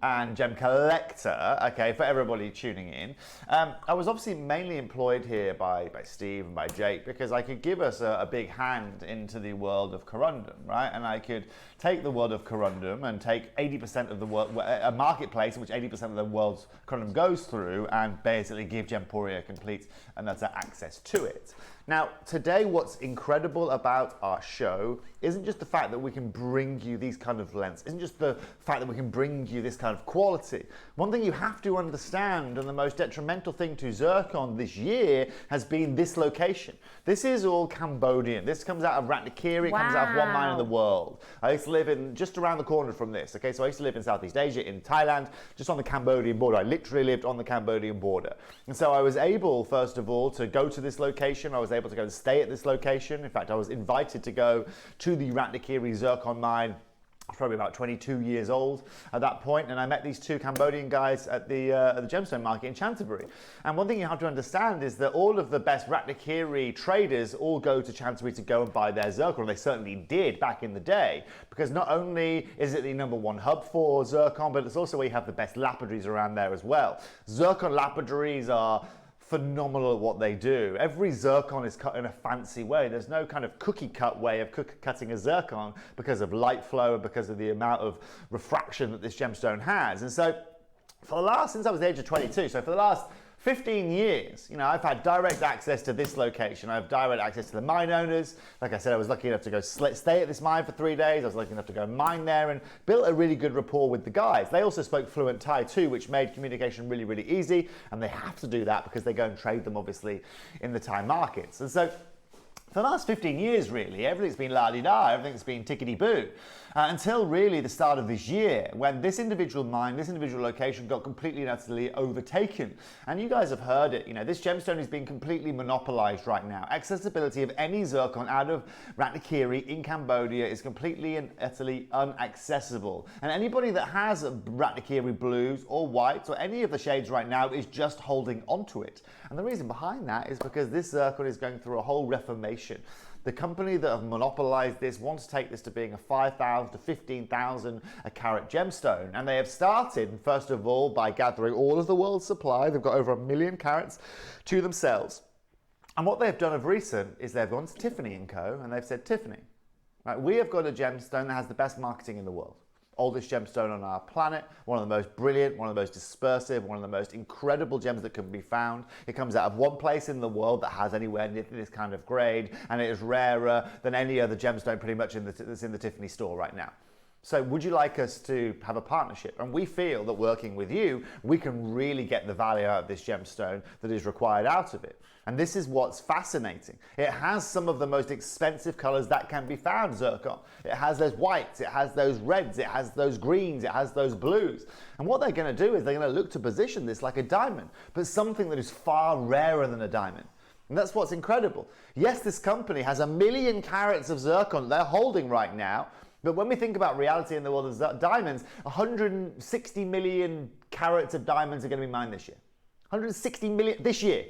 and Gem Collector, okay, for everybody tuning in. I was obviously mainly employed here by Steve and by Jake because I could give us a big hand into the world of corundum, right? And I could take the world of corundum and take 80% of the world, a marketplace in which 80% of the world's corundum goes through, and basically give Gemporia complete and utter access to it. Now, today, what's incredible about our show isn't just the fact that we can bring you these kind of lengths, isn't just the fact that we can bring you this kind of quality. One thing you have to understand, and the most detrimental thing to zircon this year, has been this location. This is all Cambodian. This comes out of Ratnakiri, it comes out of one mine in the world. I used to live in just around the corner from this, okay? So I used to live in Southeast Asia, in Thailand, just on the Cambodian border. I literally lived on the Cambodian border. And so I was able, first of all, to go to this location. I was able to go and stay at this location. In fact, I was invited to go to the Ratnakiri zircon mine. I was probably about 22 years old at that point, and I met these two Cambodian guys at the gemstone market in Chanterbury. And one thing you have to understand is that all of the best Ratnakiri traders all go to Chanterbury to go and buy their zircon. They certainly did back in the day, because not only is it the #1 hub for zircon, but it's also where you have the best lapidaries around there as well. Zircon lapidaries are phenomenal at what they do. Every zircon is cut in a fancy way. There's no kind of cookie cut way of cutting a zircon because of light flow and because of the amount of refraction that this gemstone has. And so since I was the age of 22, so for the last 15 years, you know, I've had direct access to this location. I have direct access to the mine owners. Like I said, I was lucky enough to go stay at this mine for 3 days. I was lucky enough to go mine there and built a really good rapport with the guys. They also spoke fluent Thai too, which made communication really, really easy. And they have to do that because they go and trade them, obviously, in the Thai markets. And so for the last 15 years, really, everything's been la-di-da, everything's been tickety-boo, until really the start of this year, when this individual mine, this individual location got completely and utterly overtaken. And you guys have heard it, you know, this gemstone is being completely monopolized right now. Accessibility of any zircon out of Ratnakiri in Cambodia is completely and utterly inaccessible. And anybody that has Ratnakiri blues or whites or any of the shades right now is just holding onto it. And the reason behind that is because this zircon is going through a whole reformation. The company that have monopolized this wants to take this to being a 5,000 to 15,000 a carat gemstone. And they have started, first of all, by gathering all of the world's supply. They've got over 1 million carats to themselves. And what they've done of recent is they've gone to Tiffany & Co. and they've said, Tiffany, right, we have got a gemstone that has the best marketing in the world. Oldest gemstone on our planet, one of the most brilliant, one of the most dispersive, one of the most incredible gems that can be found. It comes out of one place in the world that has anywhere near this kind of grade, and it is rarer than any other gemstone pretty much that's in the Tiffany store right now. So would you like us to have a partnership? And we feel that working with you, we can really get the value out of this gemstone that is required out of it. And this is what's fascinating. It has some of the most expensive colors that can be found, zircon. It has those whites, it has those reds, it has those greens, it has those blues. And what they're gonna do is they're gonna look to position this like a diamond, but something that is far rarer than a diamond. And that's what's incredible. Yes, this company has 1 million carats of zircon they're holding right now, but when we think about reality in the world of diamonds, 160 million carats of diamonds are going to be mined this year. 160 million this year.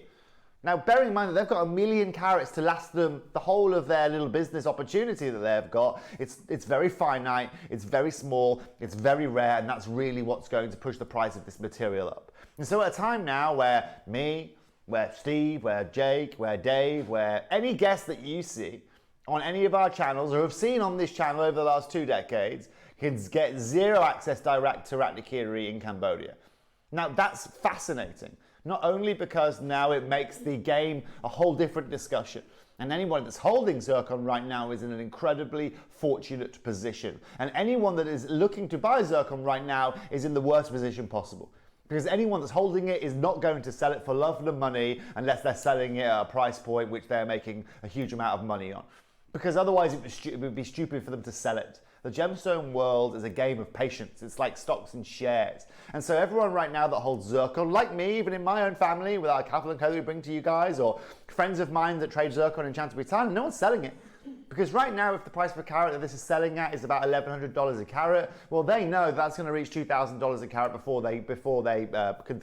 Now, bearing in mind that they've got 1 million carats to last them the whole of their little business opportunity that they've got, it's very finite, it's very small, it's very rare, and that's really what's going to push the price of this material up. And so at a time now where me, where Steve, where Jake, where Dave, where any guest that you see on any of our channels or have seen on this channel over the last 2 decades can get zero access direct to Ratnakiri in Cambodia. Now that's fascinating, not only because now it makes the game a whole different discussion, and anyone that's holding zircon right now is in an incredibly fortunate position, and anyone that is looking to buy zircon right now is in the worst position possible. Because anyone that's holding it is not going to sell it for love nor money unless they're selling it at a price point which they're making a huge amount of money on. Because otherwise it would be stupid for them to sell it. The gemstone world is a game of patience. It's like stocks and shares. And so everyone right now that holds zircon, like me, even in my own family, with our Cavill and Co we bring to you guys, or friends of mine that trade zircon in Canterbury Town, no one's selling it. Because right now, if the price per carat that this is selling at is about $1,100 a carat, well, they know that's going to reach $2,000 a carat before they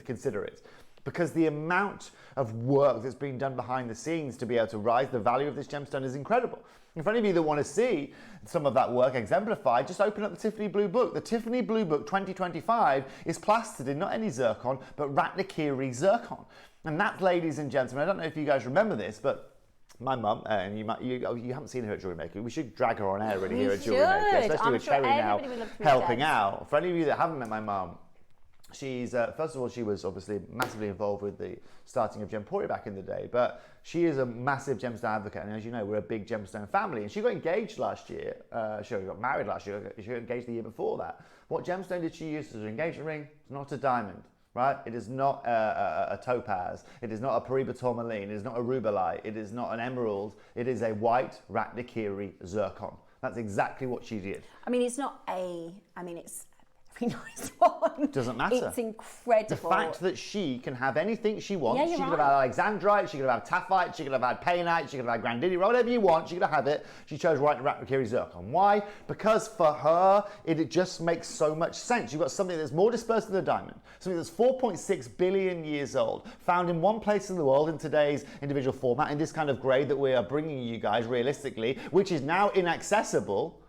consider it. Because the amount of work that's being done behind the scenes to be able to rise the value of this gemstone is incredible. And for any of you that want to see some of that work exemplified, just open up the Tiffany Blue Book. The Tiffany Blue Book 2025 is plastered in not any zircon, but Ratnakiri zircon. And that, ladies and gentlemen, I don't know if you guys remember this, but my mum, and you haven't seen her at JewelleryMaker. We should drag her on air really here at JewelleryMaker, especially with Cherry now helping out. For any of you that haven't met my mum, she's, first of all, she was obviously massively involved with the starting of Gemporia back in the day, but she is a massive gemstone advocate, and as you know, we're a big gemstone family, and she got engaged last year, she got married last year, she got engaged the year before that. What gemstone did she use as her engagement ring? It's not a diamond. Right? It is not a topaz. It is not a Paraiba tourmaline. It is not a rubellite. It is not an emerald. It is a white Ratnakiri zircon. That's exactly what she did. I mean, it's not a, I mean, it's a very nice one. Doesn't matter. It's incredible. The fact that she can have anything she wants. Yeah, she could have had Alexandrite, she could have had Taphite, she could have had Painite, she could have had Grandini, whatever you want, she could have it. She chose white Ratnakiri zircon. Why? Because for her, it just makes so much sense. You've got something that's more dispersed than a diamond, something that's 4.6 billion years old, found in one place in the world in today's individual format, in this kind of grade that we are bringing you guys realistically, which is now inaccessible.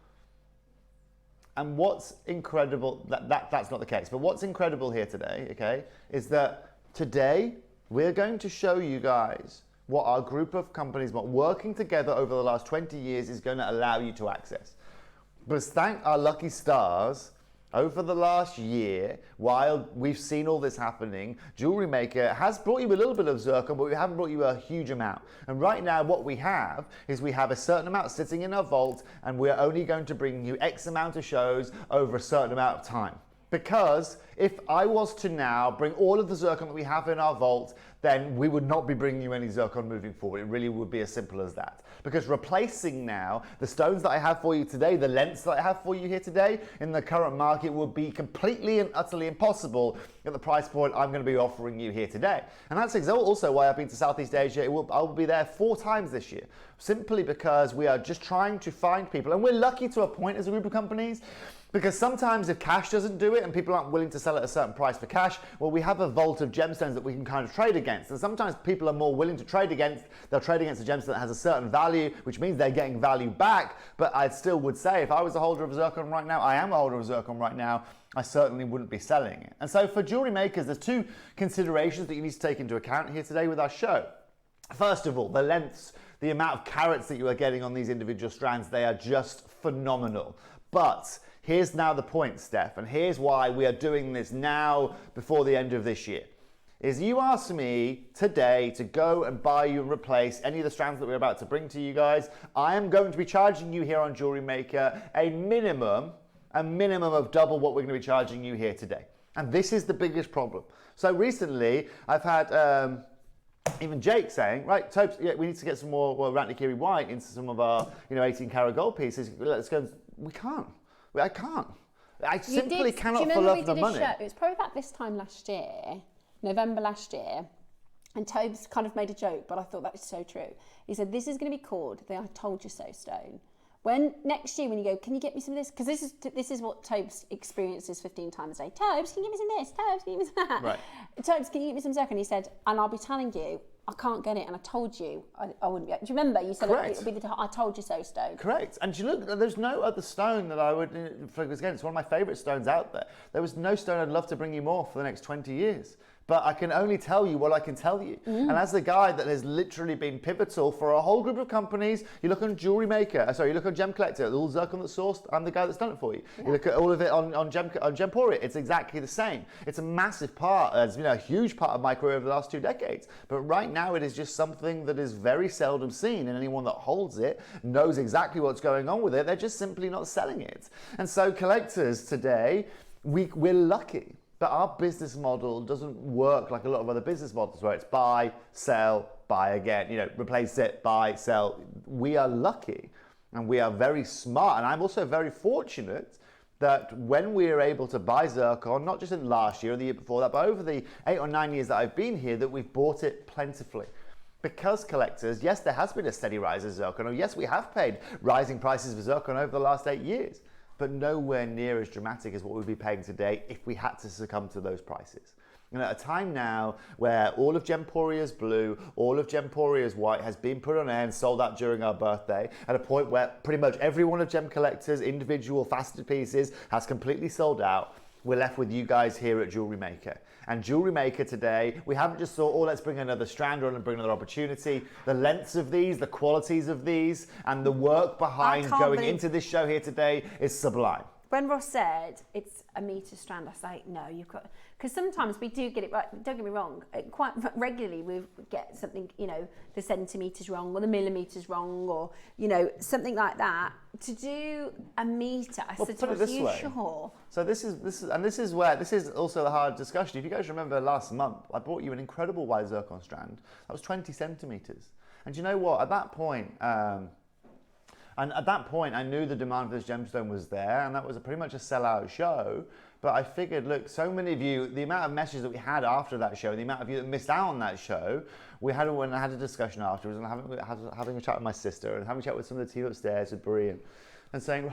And what's incredible, that's not the case, but what's incredible here today, okay, is that today we're going to show you guys what our group of companies working together over the last 20 years is going to allow you to access. But thank our lucky stars, over the last year, while we've seen all this happening, JewelleryMaker has brought you a little bit of zircon, but we haven't brought you a huge amount. And right now what we have is we have a certain amount sitting in our vault, and we're only going to bring you X amount of shows over a certain amount of time. Because if I was to now bring all of the zircon that we have in our vault, then we would not be bringing you any zircon moving forward. It really would be as simple as that. Because replacing now the stones that I have for you today, the lengths that I have for you here today in the current market would be completely and utterly impossible at the price point I'm going to be offering you here today. And that's also why I've been to Southeast Asia. I will be there 4 times this year, simply because we are just trying to find people, and we're lucky to a point as a group of companies. Because sometimes if cash doesn't do it and people aren't willing to sell at a certain price for cash, well, we have a vault of gemstones that we can kind of trade against. And sometimes people are more willing to trade against, they'll trade against a gemstone that has a certain value, which means they're getting value back. But I still would say, if I was a holder of zircon right now, I am a holder of zircon right now, I certainly wouldn't be selling it. And so for jewelry makers, there's 2 considerations that you need to take into account here today with our show. First of all, the lengths, the amount of carats that you are getting on these individual strands, they are just phenomenal. But here's now the point, Steph, and here's why we are doing this now before the end of this year. Is you asked me today to go and buy you and replace any of the strands that we're about to bring to you guys. I am going to be charging you here on JewelleryMaker a minimum of double what we're going to be charging you here today. And this is the biggest problem. So recently, I've had even Jake saying, right, Tobes, yeah, we need to get some more Ratnakiri white into some of our 18 karat gold pieces. Let's go. We can't. I can't. I simply cannot for love the money. It was probably about this time last year, November last year, and Tobes kind of made a joke, but I thought that was so true. He said, this is going to be called the I told you so stone. When next year, when you go, can you get me some of this? Because this is what Tobes experiences 15 times a day. Tobes, can you give me some of this? Tobes, can you give me some of that? Right. Tobes, can you give me some zircon? He said, and I'll be telling you, I can't get it, and I told you I wouldn't be. Do you remember? You said it would be the I told you so stone. Correct. And you look, there's no other stone that I would, again, it's one of my favourite stones out there. There was no stone I'd love to bring you more for the next 20 years. but I can only tell you what I can tell you. And as the guy that has literally been pivotal for a whole group of companies, you look on JewelleryMaker, you look on Gem Collector, all zircon that's sourced, I'm the guy that's done it for you. You look at all of it on Gemporia, it's exactly the same. It's a massive part, as a huge part of my career over the last 2 decades. But right now it is just something that is very seldom seen, and anyone that holds it knows exactly what's going on with it. They're just simply not selling it. And so collectors today, we're lucky. But our business model doesn't work like a lot of other business models where it's buy, sell, buy again, replace it, buy, sell. We are lucky and we are very smart. And I'm also very fortunate that when we are able to buy zircon, not just in last year or the year before that, but over the 8 or 9 years that I've been here, that we've bought it plentifully. Because collectors, yes, there has been a steady rise of zircon, or yes, we have paid rising prices for zircon over the last 8 years, but nowhere near as dramatic as what we'd be paying today if we had to succumb to those prices. And at a time now where all of Gemporia's blue, all of Gemporia's white has been put on air and sold out during our birthday, at a point where pretty much every one of Gem Collector's individual faceted pieces has completely sold out, we're left with you guys here at JewelleryMaker. And JewelleryMaker today, we haven't just thought, let's bring another strand on and bring another opportunity. The lengths of these, the qualities of these, and the work behind going into this show here today is sublime. When Ross said it's a metre strand, I say, no, you've got... Because sometimes we do get it right, don't get me wrong, quite regularly we get something, the centimetres wrong or the millimetres wrong or, something like that. To do a metre, I said to Ross, are you sure? So this is also the hard discussion. If you guys remember last month, I brought you an incredible wide zircon strand. That was 20 centimetres. And you know what, at that point, I knew the demand for this gemstone was there, and that was pretty much a sellout show. But I figured, look, so many of you, the amount of messages that we had after that show, the amount of you that missed out on that show, when I had a discussion afterwards, and having a chat with my sister, and having a chat with some of the team upstairs with Brie, and saying,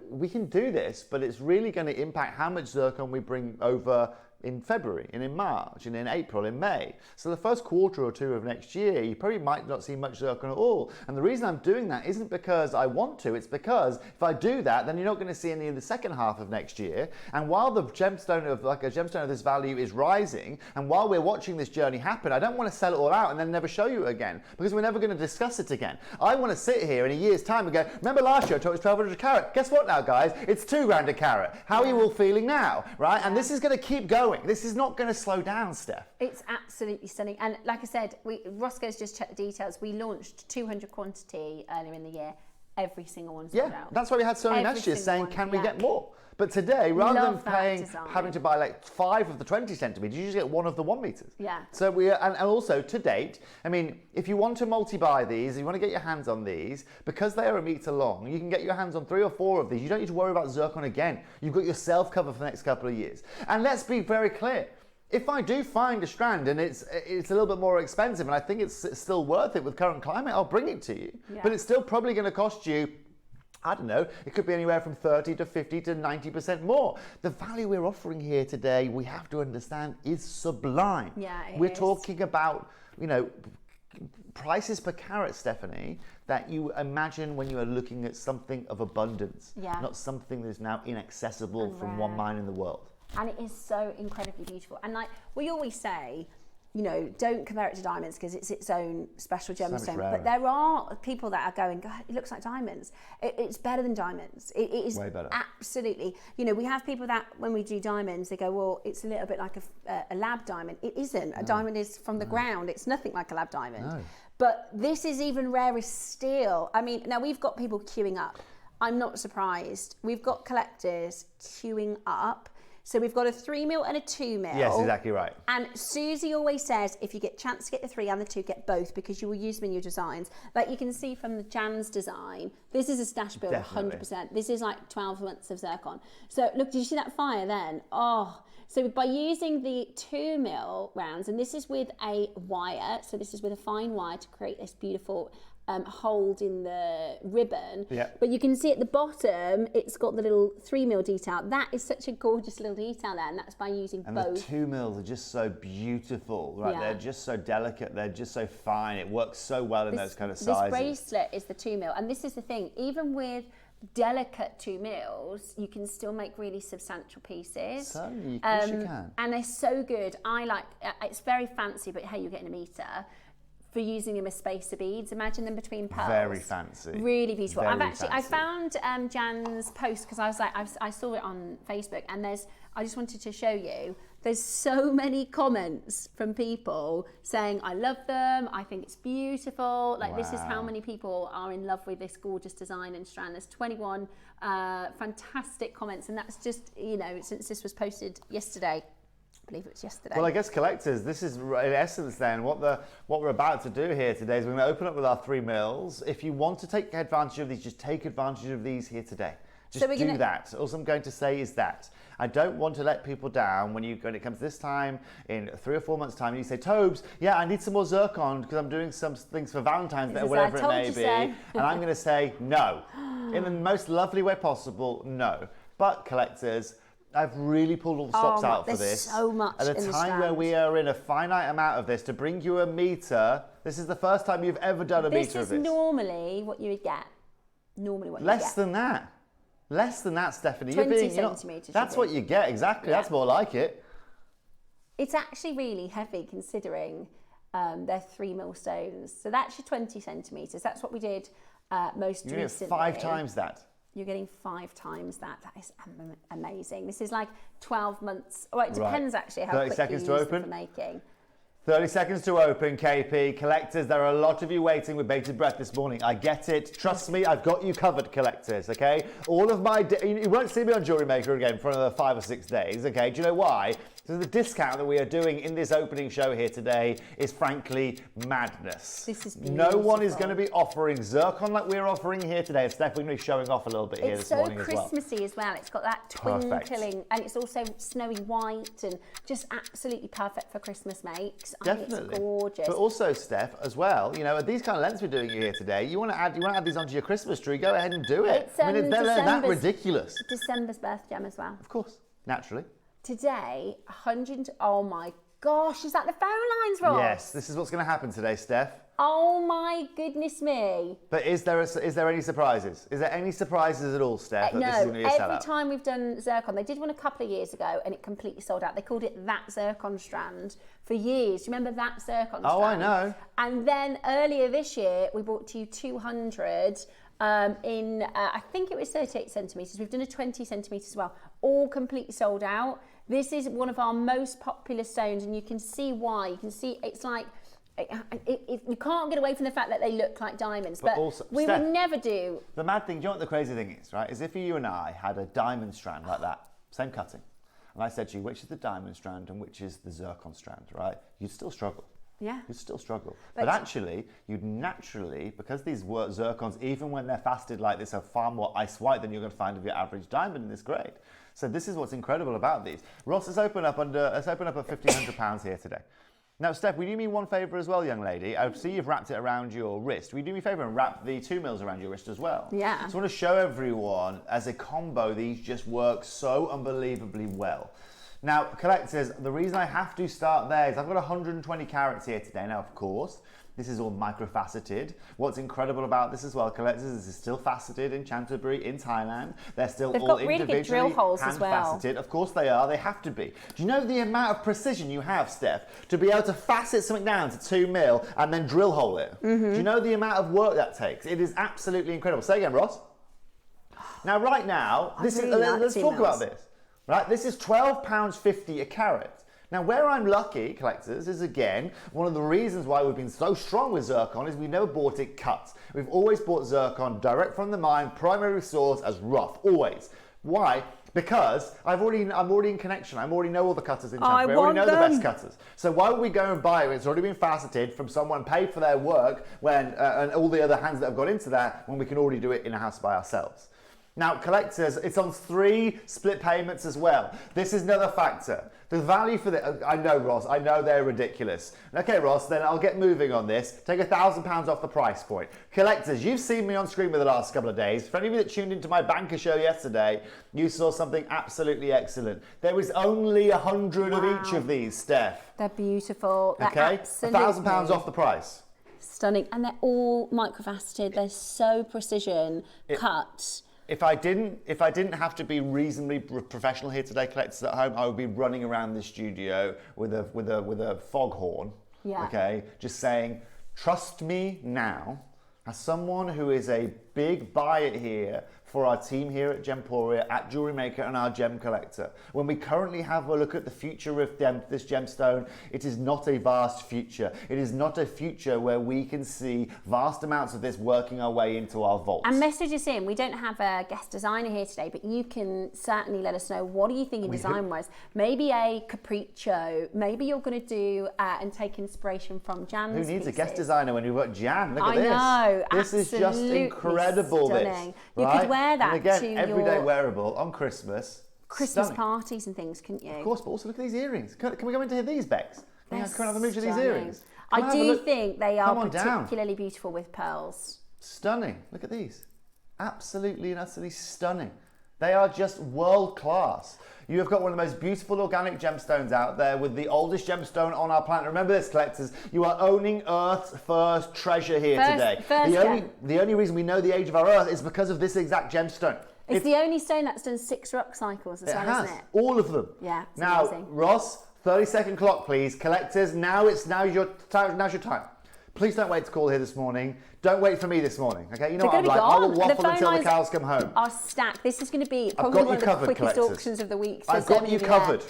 we can do this, but it's really going to impact how much zircon we bring over in February, and in March, and in April, in May. So the first quarter or two of next year, you probably might not see much zircon at all. And the reason I'm doing that isn't because I want to, it's because if I do that, then you're not going to see any in the second half of next year. And while the gemstone of this value is rising, and while we're watching this journey happen, I don't want to sell it all out and then never show you again, because we're never going to discuss it again. I want to sit here in a year's time and go, remember last year I told you it was 1,200 a carat? Guess what now, guys? It's 2 grand a carat. How are you all feeling now, right? And this is going to keep going. This is not going to slow down, Steph. It's absolutely stunning. And like I said, Roscoe's just checked the details. We launched 200 quantity earlier in the year. Every single one sold out. That's why we had so many messages saying, can we get more? But today, rather than having to buy like 5 of the 20 centimetres, you just get 1 of the 1 metres. Yeah. So and also to date, if you want to multi-buy these, if you want to get your hands on these, because they are a metre long, you can get your hands on 3 or 4 of these. You don't need to worry about zircon again. You've got yourself covered for the next couple of years. And let's be very clear. If I do find a strand and it's a little bit more expensive and I think it's still worth it with current climate, I'll bring it to you. Yeah. But it's still probably going to cost you, I don't know, it could be anywhere from 30 to 50 to 90% more. The value we're offering here today, we have to understand, is sublime. Yeah, we're talking about, prices per carat, Stephanie, that you imagine when you are looking at something of abundance, not something that is now inaccessible from one mine in the world. And it is so incredibly beautiful. And like we always say, don't compare it to diamonds because it's its own special gemstone. But there are people that are going, God, it looks like diamonds. It's better than diamonds. It is way better. Absolutely. We have people that when we do diamonds, they go, well, it's a little bit like a lab diamond. It isn't. A diamond is from the ground. It's nothing like a lab diamond. No. But this is even rarer still. Now we've got people queuing up. I'm not surprised. We've got collectors queuing up. So we've got a 3 mil and a 2 mil. Yes, exactly right. And Susie always says, if you get a chance to get the 3 and the 2, get both because you will use them in your designs. Like you can see from the Jan's design, this is a stash build, 100%. This is like 12 months of zircon. So look, did you see that fire then? Oh, so by using the 2 mil rounds, and this is with a wire, so this is with a fine wire to create this beautiful hold in the ribbon, but you can see at the bottom it's got the little 3 mil detail. That is such a gorgeous little detail there, and that's by using both. And the 2 mils are just so beautiful, right? They're just so delicate, they're just so fine. It works so well in those kind of sizes. This bracelet is the 2 mil, and this is the thing, even with delicate 2 mils, you can still make really substantial pieces. Certainly, you can. And they're so good. I like, it's very fancy, but hey, you're getting a metre. For using them as spacer beads, imagine them between pearls. Very fancy. Really beautiful. Very I found Jan's post because I was like, I saw it on Facebook, and I just wanted to show you. There's so many comments from people saying, I love them, I think it's beautiful. Like, this is how many people are in love with this gorgeous design and strand. There's 21 fantastic comments, and that's just, you know, since this was posted yesterday. I believe it was yesterday. Well, I guess collectors, this is in essence then what we're about to do here today is we're going to open up with our 3 mils. If you want to take advantage of these, just take advantage of these here today. Just so do that. All I'm going to say is that I don't want to let people down when it comes this time in 3 or 4 months' time and you say, Tobes, yeah, I need some more zircon because I'm doing some things for Valentine's Day or whatever it may be. And I'm going to say no. In the most lovely way possible, no. But collectors, I've really pulled all the stops out for this. There's so much at a time where we are in a finite amount of this to bring you a metre. This is the first time you've ever done a metre of this. This is normally what you would get. Normally what you would get. Less than that. Less than that, Stephanie. 20 centimetres. That's what you get, exactly. Yeah. That's more like it. It's actually really heavy considering they're 3 mil stones. So that's your 20 centimetres. That's what we did most recently. You get 5 times that. You're getting 5 times that. That is amazing. This is like 12 months. Oh, it depends actually how quick you use them for making. 30 seconds to open, KP. Collectors, there are a lot of you waiting with bated breath this morning. I get it. Trust me, I've got you covered, collectors, okay? All of my... you won't see me on JewelleryMaker again for another 5 or 6 days, okay? Do you know why? So the discount that we are doing in this opening show here today is frankly madness. This is beautiful. No one is going to be offering zircon like we're offering here today. It's definitely showing off a little bit here this morning as well. It's so Christmassy as well. It's got that twinkling, and it's also snowy white and just absolutely perfect for Christmas makes. Definitely. I think it's gorgeous. But also, Steph, as well, you know, at these kind of lengths we're doing here today, you want to add these onto your Christmas tree, go ahead and do it. It's, I mean, they're that ridiculous. December's birth gem as well. Of course, naturally. Today, 100, oh my gosh, is that the phone lines, Ross? Yes, this is what's going to happen today, Steph. Oh my goodness me. But is there any surprises? Is there any surprises at all, Steph, that this is going to be a sellout? Every time we've done zircon, they did one a couple of years ago and it completely sold out. They called it That Zircon Strand for years. Do you remember That Zircon Strand? Oh, I know. And then earlier this year, we brought to you 200 in, I think it was 38 centimetres. We've done a 20 centimetres as well. All completely sold out. This is one of our most popular stones, and you can see why. You can see it's like, you can't get away from the fact that they look like diamonds, but also, we Steph, would never do. The mad thing, do you know what the crazy thing is, right? Is if you and I had a diamond strand like that, same cutting, and I said to you, which is the diamond strand and which is the zircon strand, right? You'd still struggle. Yeah. You'd still struggle. But actually, you'd naturally, because these zircons, even when they're faceted like this, are far more ice white than you're going to find of your average diamond in this grade. So this is what's incredible about these. Ross, let's open up at £1,500 here today. Now, Steph, will you do me one favour as well, young lady? I see you've wrapped it around your wrist. Will you do me a favour and wrap the 2 mils around your wrist as well? Yeah. So I want to show everyone, as a combo, these just work so unbelievably well. Now, collectors, the reason I have to start there is I've got 120 carats here today. Now, of course, this is all microfaceted. What's incredible about this as well, collectors, is this is still faceted in Canterbury, in Thailand. They're still all really good drill holes as well. Faceted. Of course they are. They have to be. Do you know the amount of precision you have, Steph, to be able to facet something down to 2 mil and then drill hole it? Mm-hmm. Do you know the amount of work that takes? It is absolutely incredible. Say again, Ross. Now, right now, let's talk about this. Right, this is £12.50 a carat. Now, where I'm lucky, collectors, is again, one of the reasons why we've been so strong with zircon is we never bought it cut. We've always bought zircon direct from the mine, primary source as rough, always. Why? Because I'm already in connection. I already know all the cutters in Canterbury. I already know the best cutters. So why would we go and buy it? It's already been faceted from someone paid for their work when and all the other hands that have gone into that when we can already do it in a house by ourselves. Now, collectors, it's on 3 split payments as well. This is another factor. The value for the... I know, Ross, I know they're ridiculous. Okay, Ross, then I'll get moving on this. Take £1,000 off the price point. Collectors, you've seen me on screen for the last couple of days. For any of you that tuned into my banker show yesterday, you saw something absolutely excellent. There was only 100 of each of these, Steph. They're beautiful. Okay, £1,000 off the price. Stunning. And they're all microfaceted. They're so precision cut. if I didn't have to be reasonably professional here today, collectors at home, I would be running around the studio with a foghorn. Yeah. Okay, just saying, trust me now, as someone who is a big buyer here for our team here at Gemporia, at JewelleryMaker and our gem collector. When we currently have a look at the future of this gemstone, it is not a vast future. It is not a future where we can see vast amounts of this working our way into our vaults. And message us in. We don't have a guest designer here today, but you can certainly let us know, what are you thinking design-wise? Maybe a capriccio. Maybe you're going to do and take inspiration from Jan's Who needs pieces. a guest designer when you've got Jan? Look at this. I know. This is just absolutely incredible. Stunning. This, right? You could wear that and again, to everyday your wearable on Christmas. Stunning. parties and things, couldn't you? Of course, but also look at these earrings. Can we go into these, Bex? Can I have a mooch of these stunning. earrings? I do think they are particularly beautiful with pearls. Stunning. Look at these. Absolutely and utterly stunning. They are just world class. You have got one of the most beautiful organic gemstones out there with the oldest gemstone on our planet. Remember this, collectors, you are owning Earth's first treasure here today. The only reason we know the age of our Earth is because of this exact gemstone. It's the only stone that's done 6 rock cycles as well, isn't it? All of them. Yeah, it's now, amazing. Ross, 30-second clock, please. Collectors, now's your time. Please don't wait to call here this morning. Don't wait for me this morning, okay? You know what I'm like. I will waffle until the cows come home. Are stacked. This is going to be probably one of the quickest auctions of the week. I've got you covered.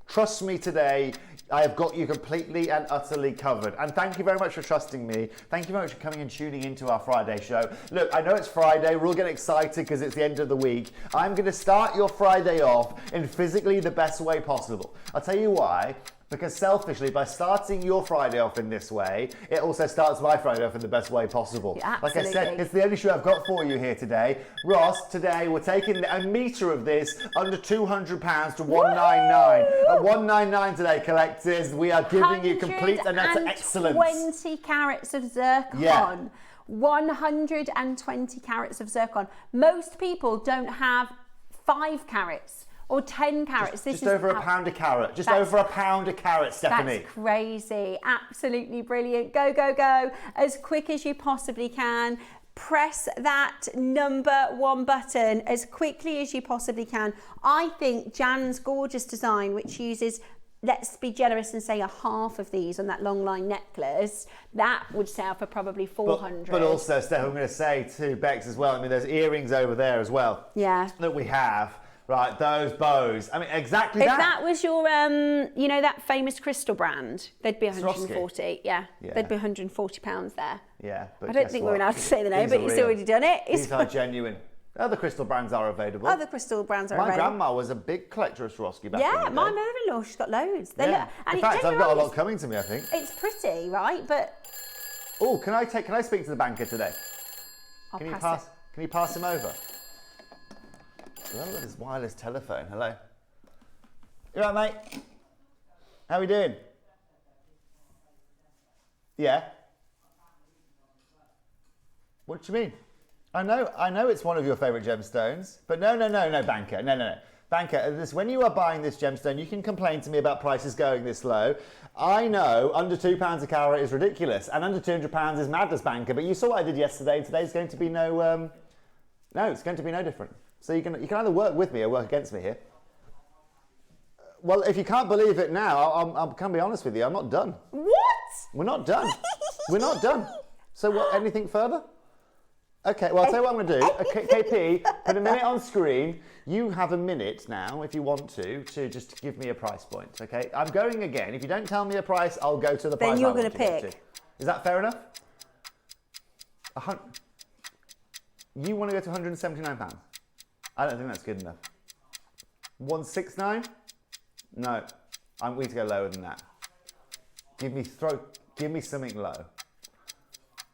Trust me today. I have got you completely and utterly covered. And thank you very much for trusting me. Thank you very much for coming and tuning into our Friday show. Look, I know it's Friday. We're all getting excited because it's the end of the week. I'm going to start your Friday off in physically the best way possible. I'll tell you why. Because selfishly, by starting your Friday off in this way, it also starts my Friday off in the best way possible. Yeah, like I said, it's the only show I've got for you here today. Ross, today we're taking a metre of this under £200 to £199. At £199 today, collectors, we are giving you complete and utter excellence. 20 carats of zircon. Yeah. 120 carats of zircon. Most people don't have 5 carats. Or 10 carats. Just over a pound a carat. Just over a pound a carat, Stephanie. That's crazy. Absolutely brilliant. Go, go, go. As quick as you possibly can. Press that number 1 button as quickly as you possibly can. I think Jan's gorgeous design, which uses, let's be generous and say, a half of these on that long line necklace, that would sell for probably 400. But also, Steph, I'm going to say to Bex as well, I mean, there's earrings over there as well. Yeah. That we have. Right, those bows. I mean, exactly if that. If that was your, you know, that famous crystal brand, they'd be 140. Yeah, they'd be £140 there. Yeah, but I don't think we're allowed to say the name, but you've already done it. These are genuine. Other crystal brands are available. Other crystal brands are available. My grandma was a big collector of Swarovski back in the day. My mother-in-law, she's got loads. They look, in fact, I've got a lot coming to me, I think. It's pretty, right? But oh, can I speak to the banker today? Can you pass him over? Hello, with his wireless telephone. Hello. You all right, mate? How are we doing? Yeah. What do you mean? I know it's one of your favourite gemstones, but no, banker, no. Banker, when you are buying this gemstone, you can complain to me about prices going this low. I know under £2 a carat is ridiculous, and under £200 is madness, banker. But you saw what I did yesterday. Today's going to be it's going to be no different. So you can either work with me or work against me here. Well, if you can't believe it now, I can be honest with you. I'm not done. What? We're not done. We're not done. So what? Anything further? Okay. Well, I'll tell you what I'm going to do. KP, put a minute on screen. You have a minute now, if you want to just give me a price point. Okay. I'm going again. If you don't tell me a price, I'll go to the price. Then you're going to pick. Is that fair enough? You want to go to £179? I don't think that's good enough. 169? No, I'm going to go lower than that. Give me something low.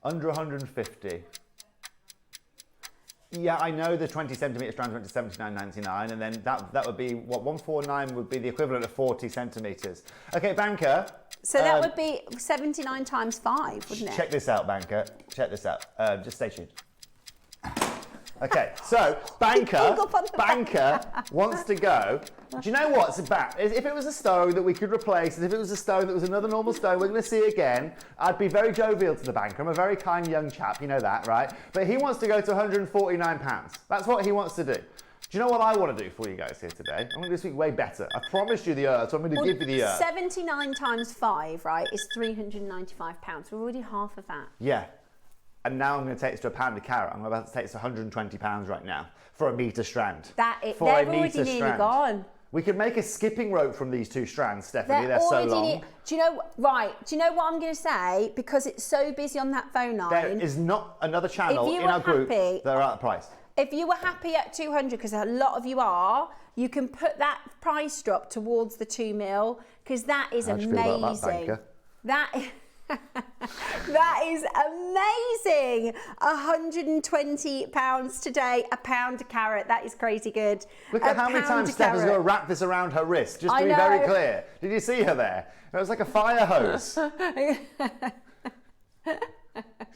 Under 150. Yeah, I know the 20 centimetre strands went to $79.99, and then that would be what 149 would be the equivalent of 40 centimetres. Okay, banker. So that would be 79 times 5, wouldn't it? Check this out, banker. Check this out. Just stay tuned. Okay, so Banker Up on the wants to go. Do you know what it's about? If it was a stone that we could replace, if it was a stone that was another normal stone we're going to see again, I'd be very jovial to the banker. I'm a very kind young chap, you know that, right? But he wants to go to £149. That's what he wants to do. Do you know what I want to do for you guys here today? I'm going to do this week way better. I promised you the earth, so I'm going to give you the earth. 79 times 5, right, is £395. We're already half of that. Yeah. And now I'm going to take this to £1 a carat. I'm about to take this to £120 right now for a metre strand. They're already nearly gone. We could make a skipping rope from these 2 strands, Stephanie. They're so long. Do you know? Right. Do you know what I'm going to say? Because it's so busy on that phone line. There is not another channel in our group that are at the price. If you were happy at 200, because a lot of you are, you can put that price drop towards the 2 mil, because that is amazing. How do you feel about that, banker? That is amazing. £120 today, £1 a carat. That is crazy good. Look at how many times Steph is going to wrap this around her wrist, just to be very clear. Did you see her there? It was like a fire hose.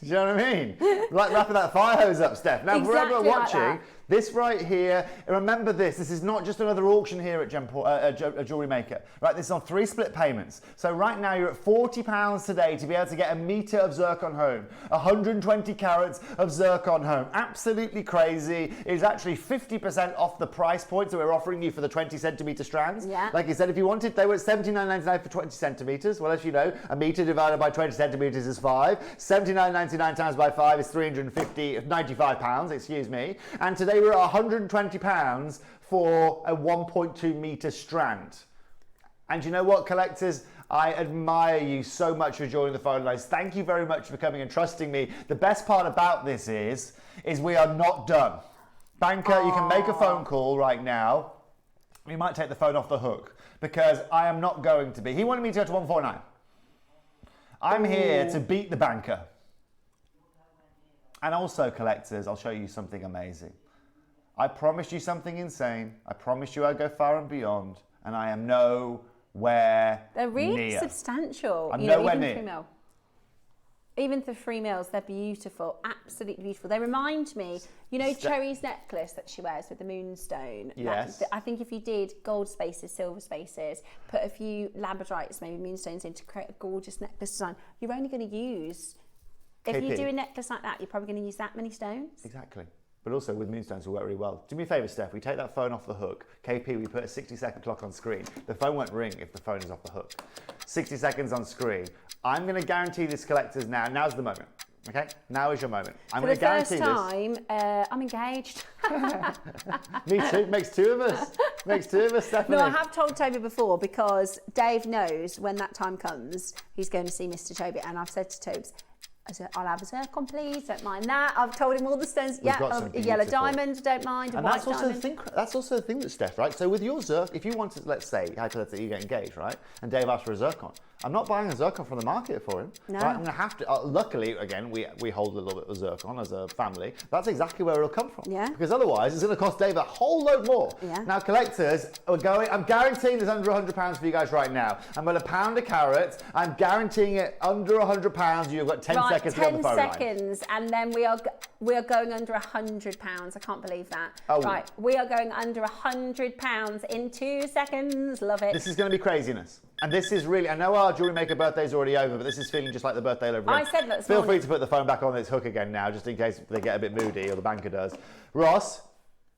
Do you know what I mean? Like wrapping that fire hose up, Steph. Now, for everyone watching, this right here, remember this is not just another auction here at JewelleryMaker, right? This is on 3 split payments. So right now you're at £40 today to be able to get a metre of zircon home, 120 carats of zircon home. Absolutely crazy. It's actually 50% off the price point that we're offering you for the 20 centimetre strands. Yeah. Like you said, if you wanted, they were at $79.99 for 20 centimetres. Well, as you know, a metre divided by 20 centimetres is 5. £79.99 times by 5 is £95, excuse me. And today we're at £120 for a 1.2 metre strand. And you know what, collectors? I admire you so much for joining the phone lines. Thank you very much for coming and trusting me. The best part about this is we are not done. Banker, you can make a phone call right now. We might take the phone off the hook because I am not going to be. He wanted me to go to 149. I'm here to beat the banker. And also, collectors, I'll show you something amazing. I promised you something insane. I promised you I'd go far and beyond. And I am nowhere They're really near. Substantial. I'm nowhere near. 3 mil. Even the 3 mils, they're beautiful. Absolutely beautiful. They remind me, you know, Cherry's necklace that she wears with the moonstone. Yes. I think if you did gold spaces, silver spaces, put a few labradorites, maybe moonstones in to create a gorgeous necklace design, you're only going to use... If KP. you do a necklace like that, you're probably going to use that many stones. Exactly. But also with moonstones will work really well. Do me a favour, Steph, we take that phone off the hook. KP, we put a 60-second clock on screen. The phone won't ring if the phone is off the hook. 60 seconds on screen. I'm going to guarantee this, collectors, now. Now's the moment. Okay? Now is your moment. I'm going to guarantee this. For the first time, I'm engaged. Me too. Makes 2 of us. Makes 2 of us, Stephanie. No, I have told Toby before because Dave knows when that time comes, he's going to see Mr. Toby. And I've said to Tobes, I'll have a zircon, please. Don't mind that. I've told him all the stones. We've got a yellow diamond. Don't mind. And that's also the thing. That's also the thing that Steph, right? So with your zircon, if you want to, let's say, hypothetically, you get engaged, right? And Dave asks for a zircon. I'm not buying a zircon from the market for him. No. Right? I'm going to have to. Luckily, again, we hold a little bit of zircon as a family. That's exactly where it'll come from. Yeah. Because otherwise, it's going to cost Dave a whole load more. Yeah. Now, collectors are going. I'm guaranteeing there's under £100 for you guys right now. I'm going to £1 a carat. I'm guaranteeing it under £100. You've got 10 seconds to get on the phone line. 10 seconds, and then we are going under £100. I can't believe that. Oh. Right, we are going under £100 in 2 seconds. Love it. This is going to be craziness. And this is really, I know our Jewellery Maker birthday is already over, but this is feeling just like the birthday over again. I said that this Feel morning. free to put the phone back on its hook again now, just in case they get a bit moody, or the banker does. Ross,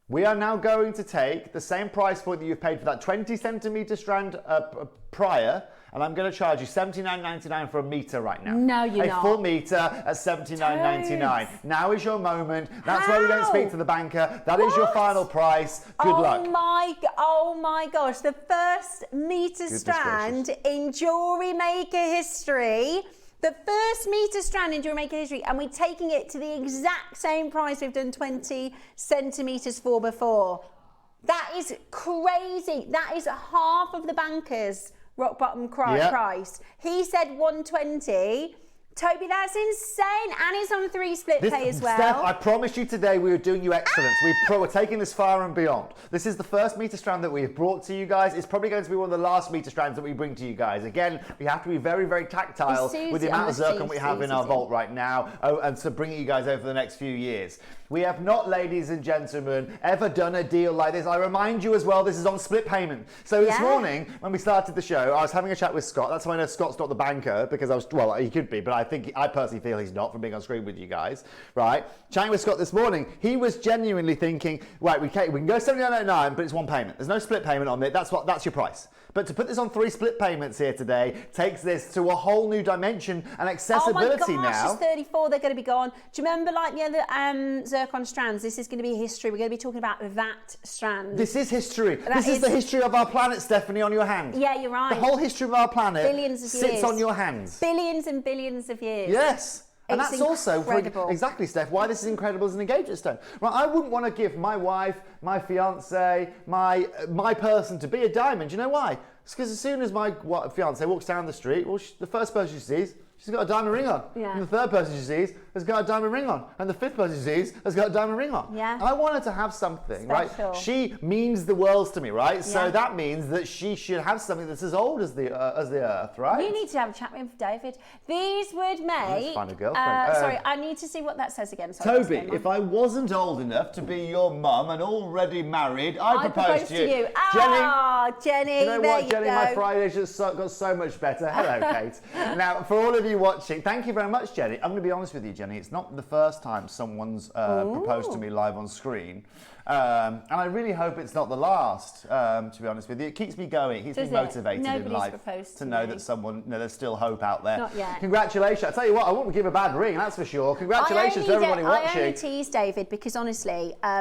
we are now going to take the same price point that you've paid for that 20 centimetre strand prior, and I'm going to charge you $79.99 for a metre right now. No, you're not. A full metre at $79.99. Now is your moment. That's why we don't speak to the banker. That is your final price. Good luck. Oh my gosh, the first metre strand in JewelleryMaker history. The first metre strand in JewelleryMaker history, and we're taking it to the exact same price we've done 20 centimetres for before. That is crazy. That is half of the banker's rock bottom price. He said 120. Toby, that's insane. And it's on 3 split pay as well. Steph, I promised you today we were doing you excellence. We're taking this far and beyond. This is the first meter strand that we have brought to you guys. It's probably going to be one of the last meter strands that we bring to you guys. Again, we have to be very, very tactile with the amount of zircon we have in our vault right now, and to bring it you guys over the next few years. We have not, ladies and gentlemen, ever done a deal like this. I remind you as well, this is on split payment. So this morning, when we started the show, I was having a chat with Scott. That's why I know Scott's not the banker, because he could be, but I personally feel he's not from being on screen with you guys, right? Chatting with Scott this morning, he was genuinely thinking, right, we can go $79.99, but it's one payment. There's no split payment on it. That's your price. But to put this on 3 split payments here today takes this to a whole new dimension and accessibility now. Oh my gosh, now. it's 34, they're going to be gone. Do you remember like the other zircon strands? This is going to be history. We're going to be talking about that strand. This is history. This is the history of our planet, Stephanie, on your hand. Yeah, you're right. The whole history of our planet sits years. On your hands. Billions and billions of years. Yes. And it's that's also, incredible. Steph, why this is incredible as an engagement stone. Right, I wouldn't want to give my wife, my fiance, my person to be a diamond. You know why? It's because as soon as my fiance walks down the street, well, the first person she sees, she's got a diamond ring on. Yeah. And the third person she sees has got a diamond ring on. And the 5th person she sees has got a diamond ring on. Yeah. I want her to have something, special. Right? She means the world to me, right? Yeah. So that means that she should have something that's as old as the earth, right? You need to have a chat with David. These would make... Let's find a girlfriend. Sorry, I need to see what that says again. Sorry, Toby, if I wasn't old enough to be your mum and already married, I'd propose to you. Jenny, you know what, Jenny? My Friday's just got so much better. Hello, Kate. Now, for all of you watching, thank you very much, Jenny. I'm going to be honest with you, Jenny. It's not the first time someone's proposed to me live on screen. And I really hope it's not the last, to be honest with you. It keeps me going. It keeps me motivated in life to know that there's still hope out there. Not yet. Congratulations. I tell you what, I wouldn't give a bad ring, that's for sure. Congratulations to everybody watching. I only tease David because honestly, I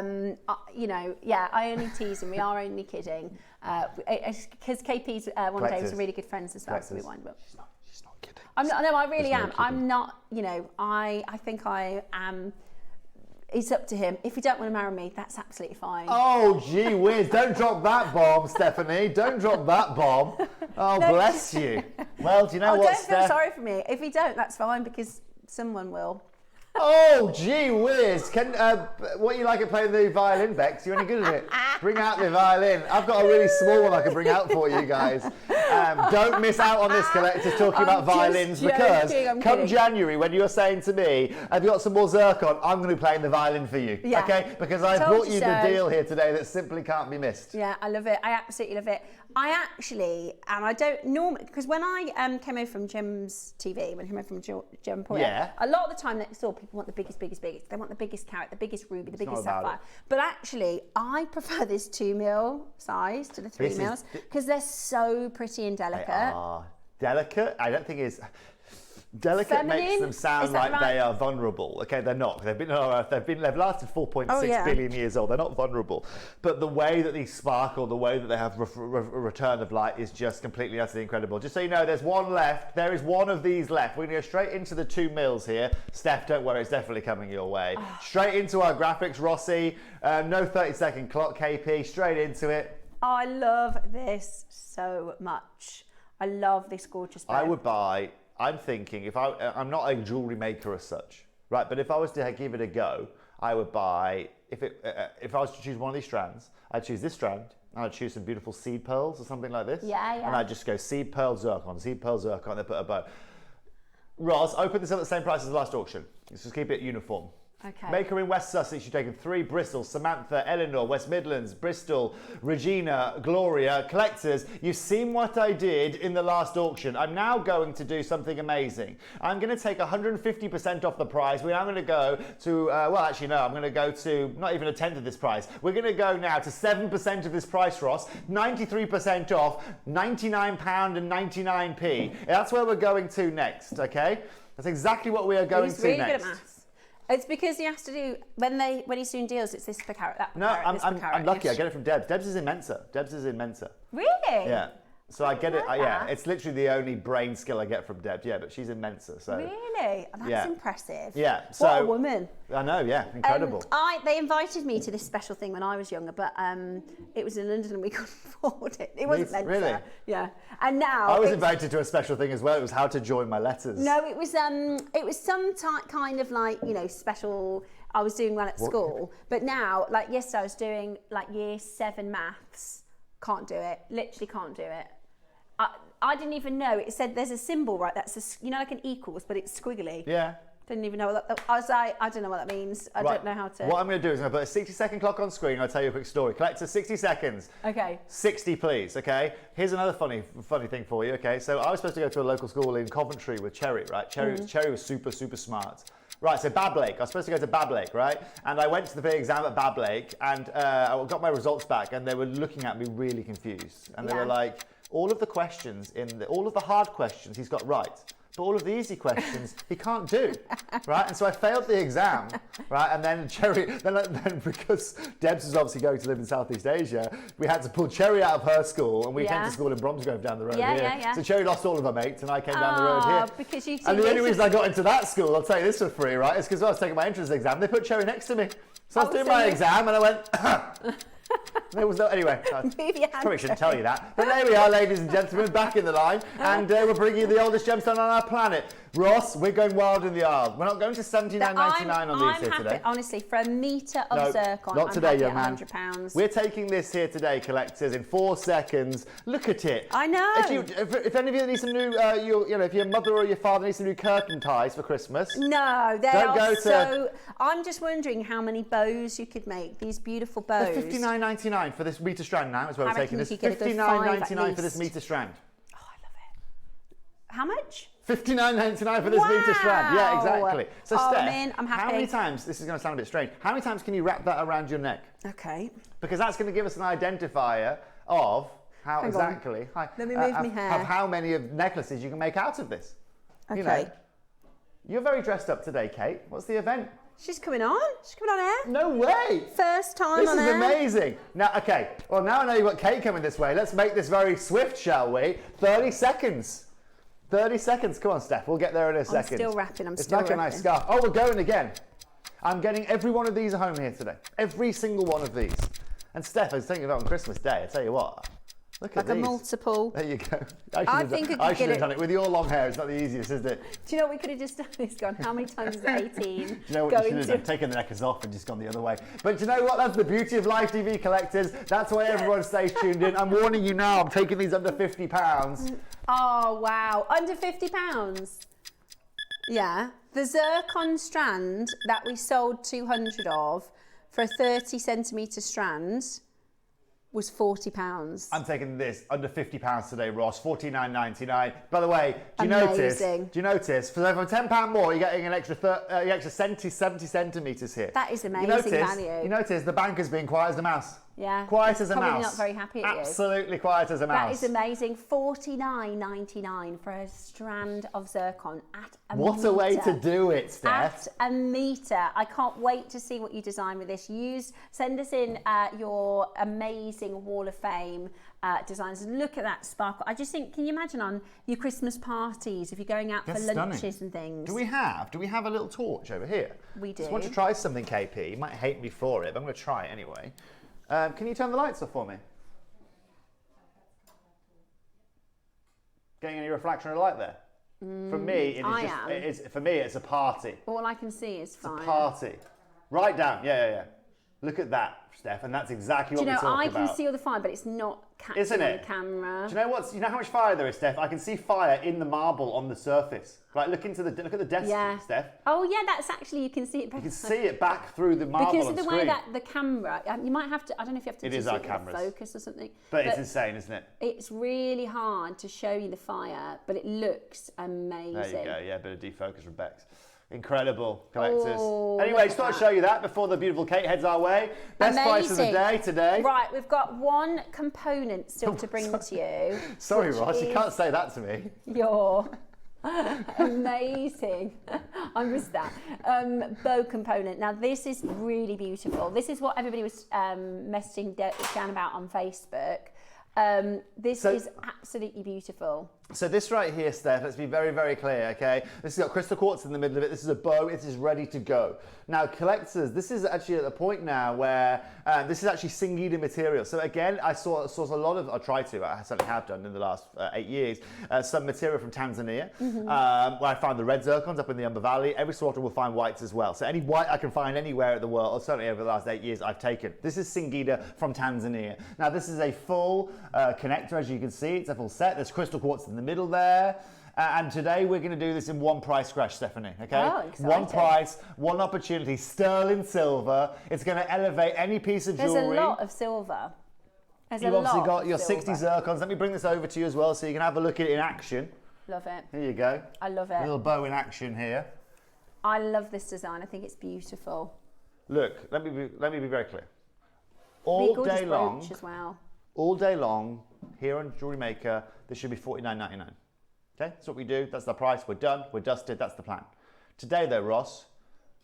only tease him. We are only kidding. Because KP's one day was really good friends as well, so we wind up. She's not kidding. I really am. I'm not, I think I am. It's up to him. If you don't want to marry me, that's absolutely fine. Oh, gee whiz. Don't drop that bomb, Stephanie. Don't drop that bomb. Oh, no, bless you. Well, do you know what, Steph? Don't feel sorry for me. If you don't, that's fine, because someone will. Oh, gee whiz. What you like at playing the violin, Bex? You any good at it? Bring out the violin. I've got a really small one I can bring out for you guys. Don't miss out on this, collectors, talking about violins, because come January, when you're saying to me, have you got some more zircon? I'm going to be playing the violin for you. Yeah. Okay? Because I brought you the deal here today that simply can't be missed. Yeah, I love it. I absolutely love it. I actually, and I don't normally, because when I came over from Jim's TV, when I came over from Jim Poyer, a lot of the time next door, people want the biggest. They want the biggest carat, the biggest ruby, the biggest sapphire. But actually, I prefer this 2 mil size to the 3 mils because they're so pretty and delicate. They are delicate. I don't think it's... Delicate feminine? Makes them sound like they are vulnerable. Okay, they're not. They've lasted 4.6 billion years old. They're not vulnerable. But the way that these sparkle, the way that they have a return of light is just completely, utterly incredible. Just so you know, there's one left. There is one of these left. We're going to go straight into the 2 mils here. Steph, don't worry, it's definitely coming your way. Straight into our graphics, Rossi. No 30-second clock, KP. Straight into it. I love this so much. I love this gorgeous bed. I would buy... I'm thinking, I'm not a jewellery maker as such, right? But if I was to give it a go, I would buy, if I was to choose one of these strands, I'd choose this strand, and I'd choose some beautiful seed pearls or something like this. Yeah. And I'd just go seed pearl zircon, and then put a bow. Ross, open this up at the same price as the last auction. Let's just keep it uniform. Okay. Maker in West Sussex, you've taken 3 Bristol, Samantha, Eleanor, West Midlands, Bristol, Regina, Gloria, collectors. You've seen what I did in the last auction. I'm now going to do something amazing. I'm going to take 150% off the price. We're now going to go to, I'm going to go to not even a tenth of this price. We're going to go now to 7% of this price, Ross. 93% off, £99.99. That's where we're going to next, okay? That's exactly what we are going to really next. Good at maths. It's because he has to do when he's doing deals. It's this per carat, that per carat, this per carat. I'm lucky. I get it from Debs. Debs is in Mensa. Really? Yeah. So I get it. like Yeah, that. it's literally the only brain skill I get from Deb. Yeah, but she's immense. So Really? That's Yeah. impressive. Yeah, What so- a woman. I know. Yeah, incredible. They invited me to this special thing when I was younger, but it was in London and we couldn't afford it. It wasn't meant Really? to. Yeah. And now I was it's- invited to a special thing as well. It was how to join my letters. No, it was some kind of like, you know, special. I was doing one at school, but now, like yesterday, I was doing like year 7 maths. Can't do it. Literally can't do it. I didn't even know. It said there's a symbol, right? That's you know, like an equals, but it's squiggly. Yeah. Didn't even know what that. I was like, I don't know what that means. I don't know how to. What I'm going to do is I'm going to put a 60-second clock on screen. I'll tell you a quick story. Collector, 60 seconds. Okay. 60, please. Okay. Here's another funny thing for you. Okay. So I was supposed to go to a local school in Coventry with Cherry, right? Cherry was super smart. Right, so Bablake. I was supposed to go to Bablake, right? And I went to the big exam at Bablake, and I got my results back, and they were looking at me really confused, and they were like, all of the questions all of the hard questions he's got right, but all of the easy questions he can't do, right? And so I failed the exam, right? And then then because Debs was obviously going to live in Southeast Asia, we had to pull Cherry out of her school, and we came to school in Bromsgrove down the road here. Yeah. So Cherry lost all of her mates, and I came down the road here. Because you And the only reason I got into that school, I'll tell you this for free, right, is because I was taking my entrance exam. They put Cherry next to me. So I was doing my exam, and I went, there was no, anyway, probably shouldn't tell you that. But there we are, ladies and gentlemen, back in the line, and we're bringing you the oldest gemstone on our planet. Ross, we're going wild in the aisle. We're not going to $79.99 on these here happy, today. honestly, for a metre of zircon, not today, young I'm man. happy at £100. We're taking this here today, collectors, in 4 seconds. Look at it. I know. If any of you need some new, if your mother or your father needs some new curtain ties for Christmas. No, they Don't are go to- so. I'm just wondering how many bows you could make. These beautiful bows. $59.99 for this metre strand now is where I we're taking reckon this. you could get a good 5 $59.99 for this at metre strand. Oh, I love it. How much? $59.99 for this metre strand. Yeah, exactly. So Oh, Steph, man, I'm happy. how many times, this is going to sound a bit strange, how many times can you wrap that around your neck? Okay. Because that's going to give us an identifier of how Hang on. exactly, Let me move my hair. of how many of necklaces you can make out of this. Okay. You know, you're very dressed up today, Kate. What's the event? She's coming on. She's coming on air. No way. First time This on is air. amazing. Now, okay. Well, now I know you've got Kate coming this way. Let's make this very swift, shall we? 30 seconds. 30 seconds. Come on, Steph. We'll get there in a second. still wrapping. It's like a nice scarf. Oh, we're going again. I'm getting every one of these at home here today. Every single one of these. And Steph, I was thinking about on Christmas Day. I tell you what. Look at Like a these. multiple. There you go. I think I could I get should have it- done it with your long hair. It's not the easiest, is it? Do you know what we could have just done? It's gone. How many times is 18? Do you know what you should have done? Taken the necklace off and just gone the other way. But do you know what? That's the beauty of live TV collectors. That's why everyone stays tuned in. I'm warning you now. I'm taking these under £50. Oh wow, under £50. Yeah, the zircon strand that we sold 200 of for a 30 centimetre strand was £40. I'm taking this under £50 today, Ross. $49.99. By the way, do you Amazing. notice? For over £10 more, you're getting an extra 70 centimetres here. That is amazing value. You notice the banker's being quiet as a mouse. Yeah, Quiet as a probably mouse. not very happy at you. Absolutely quiet as a mouse. That is amazing. $49.99 for a strand of zircon at a metre. What a way to do it, Steph. At a metre. I can't wait to see what you design with this. Send us in your amazing Wall of Fame designs. Look at that sparkle. I just think, can you imagine on your Christmas parties, if you're going out That's for lunches stunning. and things? Do we have a little torch over here? We do. Just want to try something, KP. You might hate me for it, but I'm going to try it anyway. Can you turn the lights off for me? Getting any reflection of light there? For me, for me, it's a party. All I can see is It's fire. a party. Right down. Yeah. Look at that, Steph, and that's exactly what we're talking about. I can see all the fire, but it's not catching Isn't on it? the camera. Do you know how much fire there is, Steph? I can see fire in the marble on the surface. Like, look at the desk, Yeah. Steph. Oh yeah, that's actually, you can see it better. You can see it back through the marble because on of the screen. way that the camera, you might have to, I don't know if you have to It do is our it with a cameras. focus or something. But it's insane, isn't it? It's really hard to show you the fire, but it looks amazing. There you go. Yeah, a bit of defocus, Rebecca. Incredible collectors. Oh, Anyway, look just at thought I'd that. show you that before the beautiful Kate heads our way. Best price of the Amazing. day today. Right, we've got one component still to bring to you. Sorry, which Ross, you is can't say that to me. Your amazing, I missed that, bow component. Now this is really beautiful. This is what everybody was messaging down about on Facebook. This is absolutely beautiful. So this right here, Steph, let's be very, very clear, okay? This has got crystal quartz in the middle of it. This is a bow. It is ready to go. Now, collectors, this is actually at the point now where this is actually Singida material. So again, I saw a lot of, I certainly have done in the last 8 years, some material from Tanzania, where I found the red zircons up in the Umber Valley. Every so often we'll find whites as well. So any white I can find anywhere in the world, or certainly over the last 8 years, I've taken. This is Singida from Tanzania. Now, this is a full connector, as you can see. It's a full set. There's crystal quartz in the middle there. And today we're going to do this in one price crash, Stephanie, okay? Oh, exciting. One price, one opportunity, sterling silver. It's going to elevate any piece of jewellery. There's a lot of silver. You've obviously got your 60 zircons. Let me bring this over to you as well so you can have a look at it in action. Love it. Here you go. I love it. A little bow in action here. I love this design. I think it's beautiful. Look, let me be very clear. Be a All gorgeous day long, brooch as well. all day long, here on Jewellery Maker, this should be $49.99. Okay, that's what we do. That's the price. We're done. We're dusted. That's the plan. Today, though, Ross,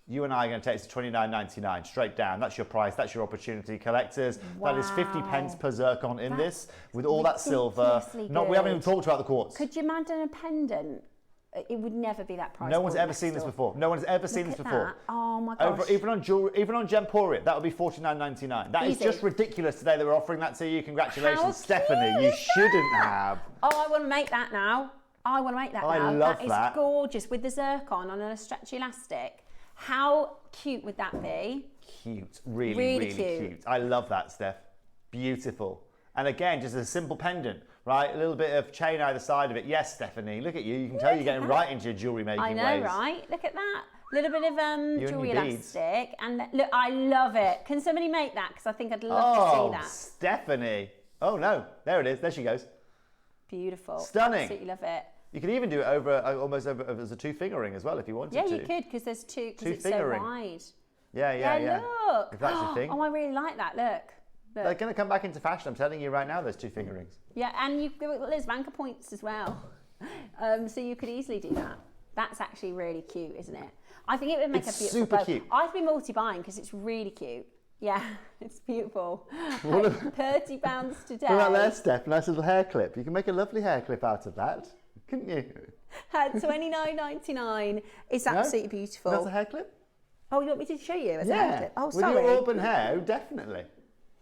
you and I are going to take this to $29.99 straight down. That's your price. That's your opportunity, collectors. Wow. That is 50 pence per zircon in That's this, with all that silver. We haven't even talked about the quartz. Could you imagine a pendant? It would never be that price. No one's ever seen this before. No one's ever seen this before. That. Oh my gosh. Even on jewelry, even on Gemporia, that would be $49.99. That is Easy. just ridiculous today that we're offering that to you. Congratulations, How Stephanie. cute You is shouldn't that? have. Oh, I want to make that now. I want to make that I now. love That that. is gorgeous with the zircon on a stretchy elastic. How cute would that be? Cute, really cute. I love that, Steph. Beautiful. And again, just a simple pendant, right? A little bit of chain either side of it. Yes, Stephanie, look at you. You can tell you're getting right into your jewellery making I know, ways. right? Look at that. Little bit of and jewellery your beads. elastic. And look, I love it. Can somebody make that? Because I think I'd love to see that. Stephanie. Oh, no. There it is. There she goes. Beautiful. Stunning. Absolutely love it. You could even do it over, almost over as a two-finger ring as well if you wanted Yeah, to. you could, because there's two, because it's so Two-finger ring. wide. Yeah. Look. If that's your thing. Oh, I really like that. Look. They're going to come back into fashion. I'm telling you right now, those two-finger rings. Yeah, and you've got those Vanker points as well. So you could easily do that. That's actually really cute, isn't it? I think it would make It's a beautiful super bow. cute. I'd be multi-buying because it's really cute. Yeah, it's beautiful. £30 today. Look at that there, Steph. Nice little hair clip. You can make a lovely hair clip out of that, couldn't you? At $29.99. It's absolutely beautiful. That's a hair clip? Oh, you want me to show you as a hair clip? Oh, With sorry. your auburn hair, definitely.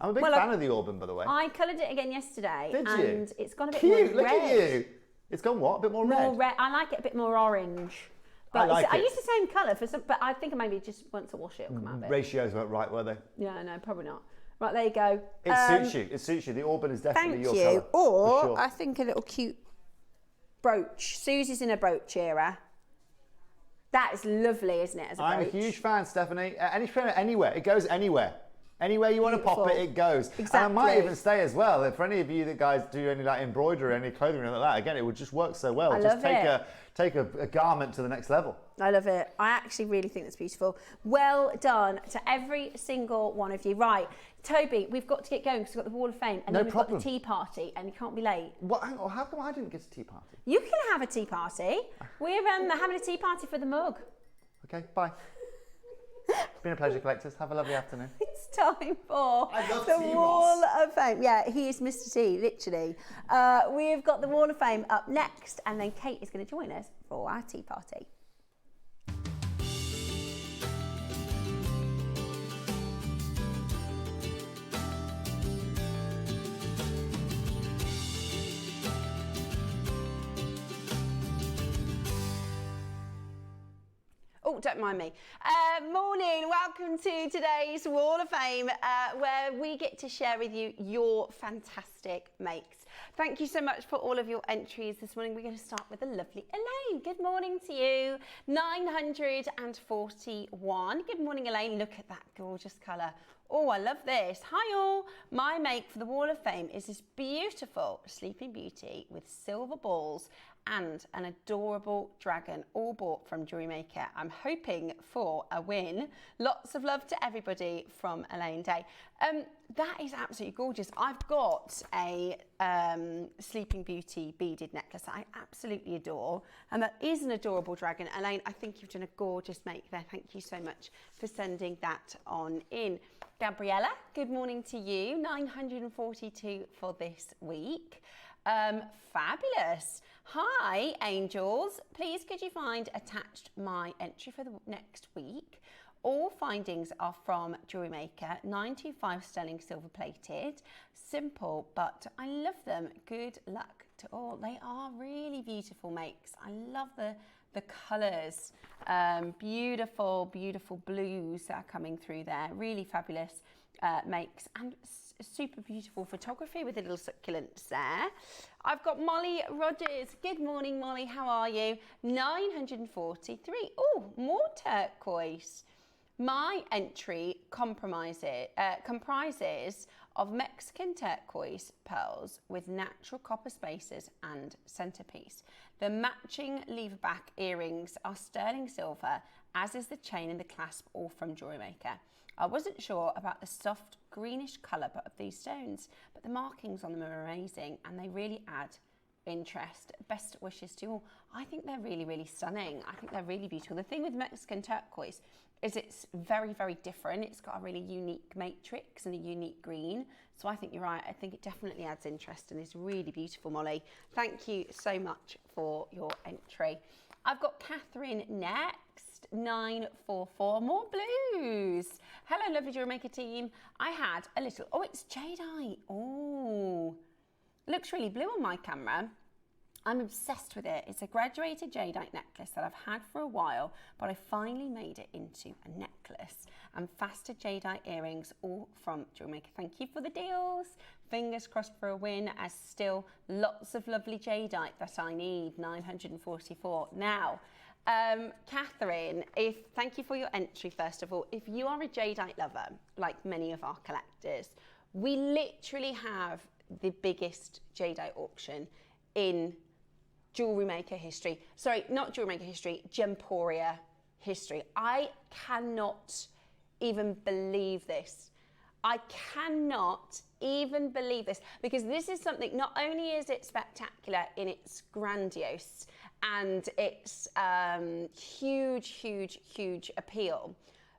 I'm a big fan of the auburn, by the way. I coloured it again yesterday. Did you? And it's gone a bit Cute, more look red. at you. It's gone what? A bit more red? I like it a bit more orange. But I like I it. use the same colour for some, but I think maybe just once I wash it, it'll come out a bit. Ratios weren't right, were they? Yeah, no, probably not. Right, there you go. It suits you. It suits you. The auburn is definitely your colour. Or for sure. I think a little cute brooch. Susie's in a brooch era. That is lovely, isn't it? As a I'm a brooch? huge fan, Stephanie. Anywhere. It goes anywhere. Anywhere you want to pop it, Beautiful. it goes. Exactly. And I might even stay as well. For any of you that guys do any like embroidery, any clothing or anything like that, again, it would just work so well. I Just love take a garment to the next level. I love it. I actually really think that's beautiful. Well done to every single one of you. Right, Toby, we've got to get going because we've got the Wall of Fame and No then we've problem. got the tea party and you can't be late. What? Hang on, how come I didn't get a tea party? You can have a tea party. We're having a tea party for the mug. Okay, bye. It's been a pleasure, collectors. Have a lovely afternoon. It's time for I love the tea, Wall Ross. of Fame. Yeah, he is Mr. T, literally. We've got the Wall of Fame up next, and then Kate is going to join us for our tea party. Oh, don't mind me. Morning, welcome to today's Wall of Fame, where we get to share with you your fantastic makes. Thank you so much for all of your entries this morning. We're going to start with the lovely Elaine. Good morning to you. 941. Good morning, Elaine. Look at that gorgeous colour. Oh, I love this. Hi all. My make for the Wall of Fame is this beautiful Sleeping Beauty with silver balls and an adorable dragon, all bought from JewelleryMaker. I'm hoping for a win. Lots of love to everybody from Elaine Day. that is absolutely gorgeous. I've got a Sleeping Beauty beaded necklace that I absolutely adore, and that is an adorable dragon. Elaine, I think you've done a gorgeous make there. Thank you so much for sending that on in. Gabriella, good morning to you. 942 for this week. Fabulous. Hi, angels. Please could you find attached my entry for the next week? All findings are from JewelleryMaker, 925 sterling silver plated. Simple, but I love them. Good luck to all. They are really beautiful makes. I love the colours. Beautiful, beautiful blues that are coming through there. Really fabulous makes, and super beautiful photography with the little succulents there. I've got Molly Rogers. Good morning, Molly. How are you? 943. Oh, more turquoise. My entry comprises of Mexican turquoise pearls with natural copper spacers and centerpiece. The matching lever back earrings are sterling silver, as is the chain and the clasp, all from JewelleryMaker. I wasn't sure about the soft greenish colour of these stones, but the markings on them are amazing and they really add interest. Best wishes to you all. I think they're really, really stunning. I think they're really beautiful. The thing with Mexican turquoise is it's very, very different. It's got a really unique matrix and a unique green. So I think you're right. I think it definitely adds interest and is really beautiful, Molly. Thank you so much for your entry. I've got Catherine next, 944, more blues. Hello, lovely JewelleryMaker team. I had a little, oh, it's jadeite. Oh, looks really blue on my camera. I'm obsessed with it. It's a graduated jadeite necklace that I've had for a while, but I finally made it into a necklace. And faceted jadeite earrings, all from JewelleryMaker. Thank you for the deals. Fingers crossed for a win, as still lots of lovely jadeite that I need. 944. Now, Catherine, thank you for your entry, first of all. If you are a jadeite lover, like many of our collectors, we literally have the biggest jadeite auction in JewelleryMaker history. Sorry, not JewelleryMaker history, Gemporia history. I cannot even believe this. I cannot even believe this, because this is something, not only is it spectacular in its grandiose and its huge, huge, huge appeal,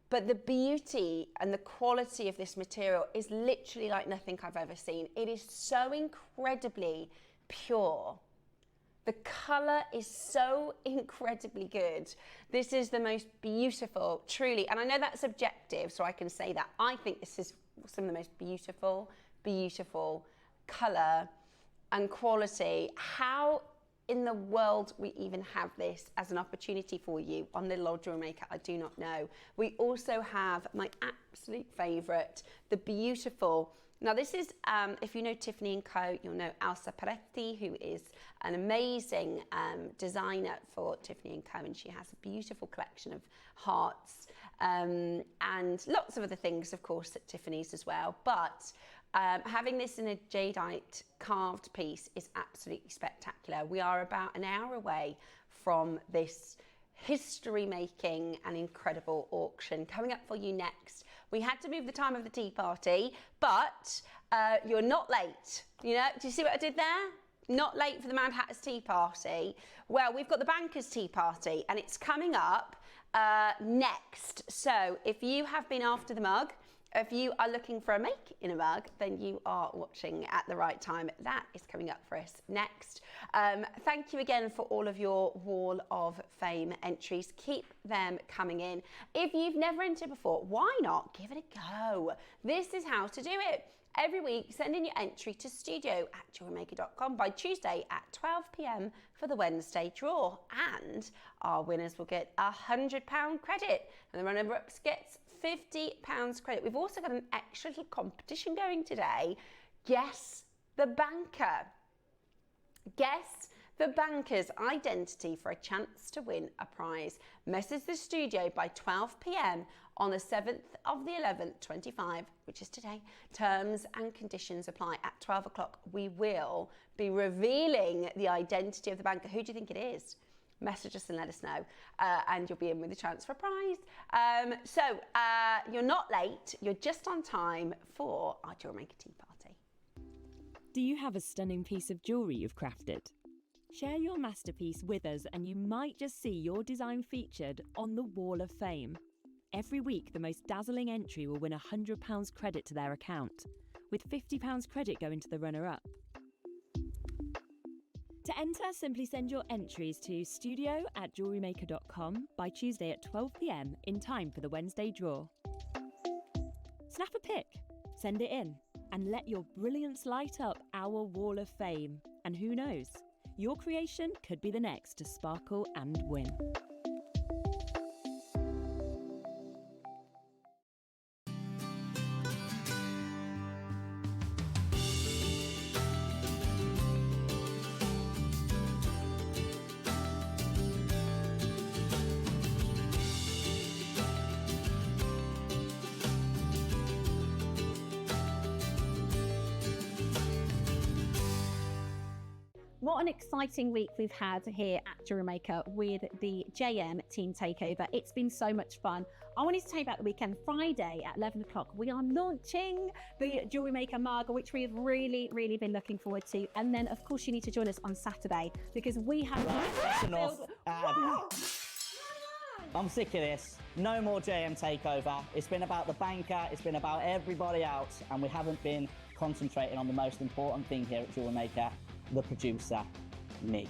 but the beauty and the quality of this material is literally like nothing I've ever seen. It is so incredibly pure. The colour is so incredibly good. This is the most beautiful, truly, and I know that's subjective, so I can say that. I think this is some of the most beautiful, beautiful colour and quality. How in the world we even have this as an opportunity for you on Little Old JewelleryMaker, I do not know. We also have my absolute favourite, the beautiful, now this is, if you know Tiffany & Co, you'll know Elsa Peretti, who is an amazing designer for Tiffany & Co, and she has a beautiful collection of hearts and lots of other things, of course, at Tiffany's as well. But having this in a jadeite carved piece is absolutely spectacular. We are about an hour away from this history-making and incredible auction coming up for you next. We had to move the time of the tea party, but you're not late. You know, do you see what I did there? Not late for the Mad Hatter's tea party. Well, we've got the Bankers tea party, and it's coming up next. So if you have been after the mug, if you are looking for a make in a mug, then you are watching at the right time. That is coming up for us next. Thank you again for all of your Wall of Fame entries. Keep them coming in. If you've never entered before, why not give it a go? This is how to do it. Every week, send in your entry to studio@jewellerymaker.com by Tuesday at 12 p.m. for the Wednesday draw. And our winners will get £100 credit, and the runner-ups gets £50 credit. We've also got an extra little competition going today. Guess the banker. Guess the banker's identity for a chance to win a prize. Message the studio by 12 p.m. on the 7th of the 11th, 25, which is today. Terms and conditions apply. At 12 o'clock, we will be revealing the identity of the banker. Who do you think it is? message us and let us know, and you'll be in with a chance for a prize. So you're not late, you're just on time for our JewelleryMaker tea party. Do you have a stunning piece of jewellery you've crafted? Share your masterpiece with us and you might just see your design featured on the Wall of Fame. Every week, the most dazzling entry will win £100 credit to their account, with £50 credit going to the runner-up. To enter, simply send your entries to studio@jewellerymaker.com by Tuesday at 12 p.m. in time for the Wednesday draw. Snap a pic, send it in, and let your brilliance light up our Wall of Fame. And who knows, your creation could be the next to sparkle and win. What an exciting week we've had here at JewelleryMaker with the JM Team Takeover. It's been so much fun. I wanted to tell you about the weekend. Friday at 11 o'clock, we are launching the JewelleryMaker mug, which we have really, really been looking forward to. And then, of course, you need to join us on Saturday because we have... That's enough. I'm sick of this. No more JM Takeover. It's been about the banker, it's been about everybody else, and we haven't been concentrating on the most important thing here at JewelleryMaker, the producer, me.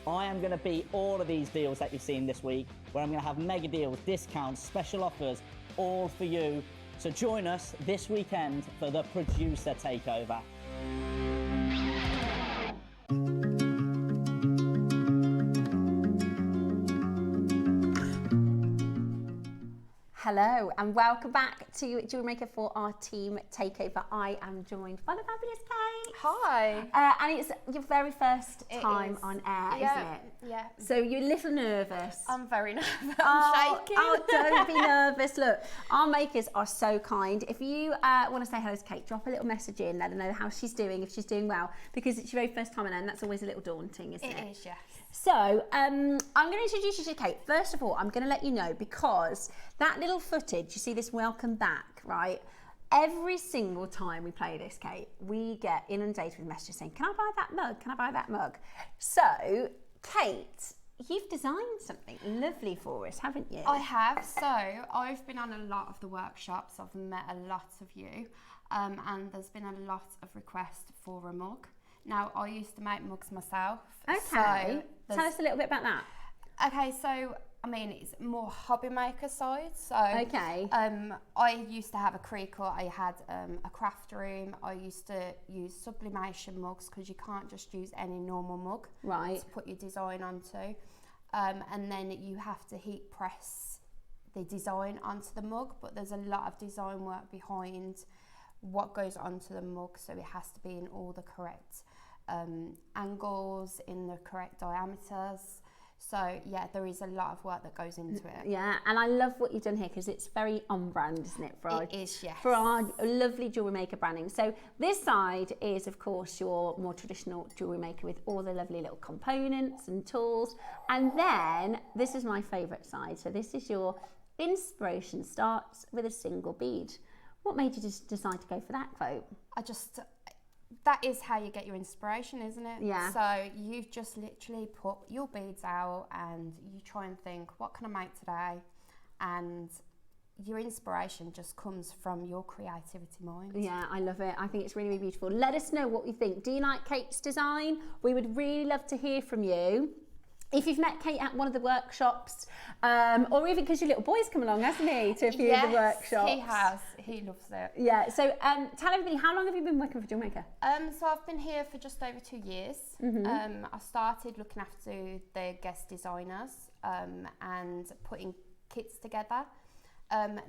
I am going to beat all of these deals that you've seen this week, where I'm going to have mega deals, discounts, special offers, all for you. So join us this weekend for the producer takeover. Hello and welcome back to JewelleryMaker for our team takeover. I am joined by the fabulous Kate. Hi. And it's your very first time on air, isn't it? Yeah. So you're a little nervous. I'm very nervous. I'm shaking. Oh, don't be nervous. Look, our makers are so kind. If you want to say hello to Kate, drop a little message in, let her know how she's doing, if she's doing well, because it's your very first time on air and that's always a little daunting, isn't it? It is, yes. So, I'm going to introduce you to Kate. First of all, I'm going to let you know, because that little footage, you see this welcome back, right? Every single time we play this, Kate, we get inundated with messages saying, can I buy that mug? Can I buy that mug? So, Kate, you've designed something lovely for us, haven't you? I have. So, I've been on a lot of the workshops. I've met a lot of you, and there's been a lot of requests for a mug. Now, I used to make mugs myself. Okay. So tell us a little bit about that. Okay, so, I mean, it's more hobby maker side. So, okay. I used to have a creaker. I had a craft room. I used to use sublimation mugs because you can't just use any normal mug right. to put your design onto. And then you have to heat press the design onto the mug, but there's a lot of design work behind what goes onto the mug, so it has to be in all the correct angles, in the correct diameters. So yeah, there is a lot of work that goes into it. Yeah, and I love what you've done here because it's very on brand, isn't it? For it is, yes. For our lovely JewelleryMaker branding. So this side is, of course, your more traditional JewelleryMaker with all the lovely little components and tools. And then this is my favourite side. So this is your inspiration starts with a single bead. What made you just decide to go for that quote? That is how you get your inspiration, isn't it? Yeah. So you've just literally put your beads out and you try and think, what can I make today? And your inspiration just comes from your creativity mind. Yeah, I love it. I think it's really, really beautiful. Let us know what you think. Do you like Kate's design? We would really love to hear from you. If you've met Kate at one of the workshops, or even because your little boy's come along, hasn't he, to a few of the workshops? He has. He loves it. Yeah, so tell everybody, how long have you been working for JewelleryMaker? So I've been here for just over 2 years. Mm-hmm. I started looking after the guest designers and putting kits together.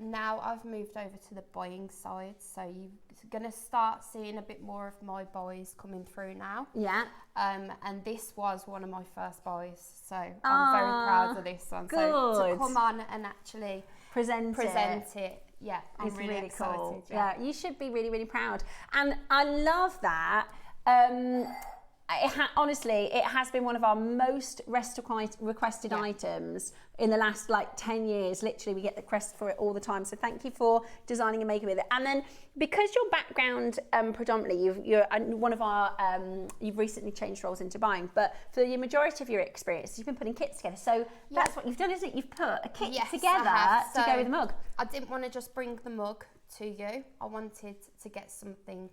Now I've moved over to the buying side, so you're going to start seeing a bit more of my buys coming through now. Yeah. And this was one of my first buys, so I'm very proud of this one. Good. So to come on and actually present it, yeah, I'm really excited. Cool. Yeah, you should be really, really proud. And I love that. Honestly, it has been one of our most requested items in the last like 10 years. Literally, we get the requests for it all the time. So thank you for designing and making with it. And then because your background predominantly, you're one of our, you've recently changed roles into buying, but for the majority of your experience, you've been putting kits together. So that's what you've done, isn't it? You've put a kit together to go with the mug. I didn't want to just bring the mug to you. I wanted to get something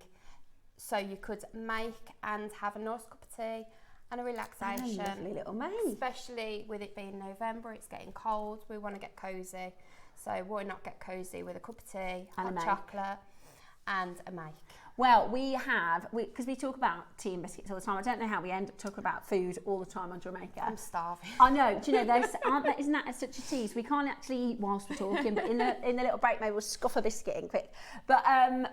so you could make and have a nice cup of tea and a relaxation. Oh, lovely little maid. Especially with it being November, it's getting cold. We want to get cosy. So why not get cosy with a cup of tea, hot chocolate and a make. Well, because we talk about tea and biscuits all the time. I don't know how we end up talking about food all the time on JewelleryMaker. I'm starving. I know. Do you know, isn't that such a tease? We can't actually eat whilst we're talking, but in the little break, maybe we'll scuff a biscuit in quick. But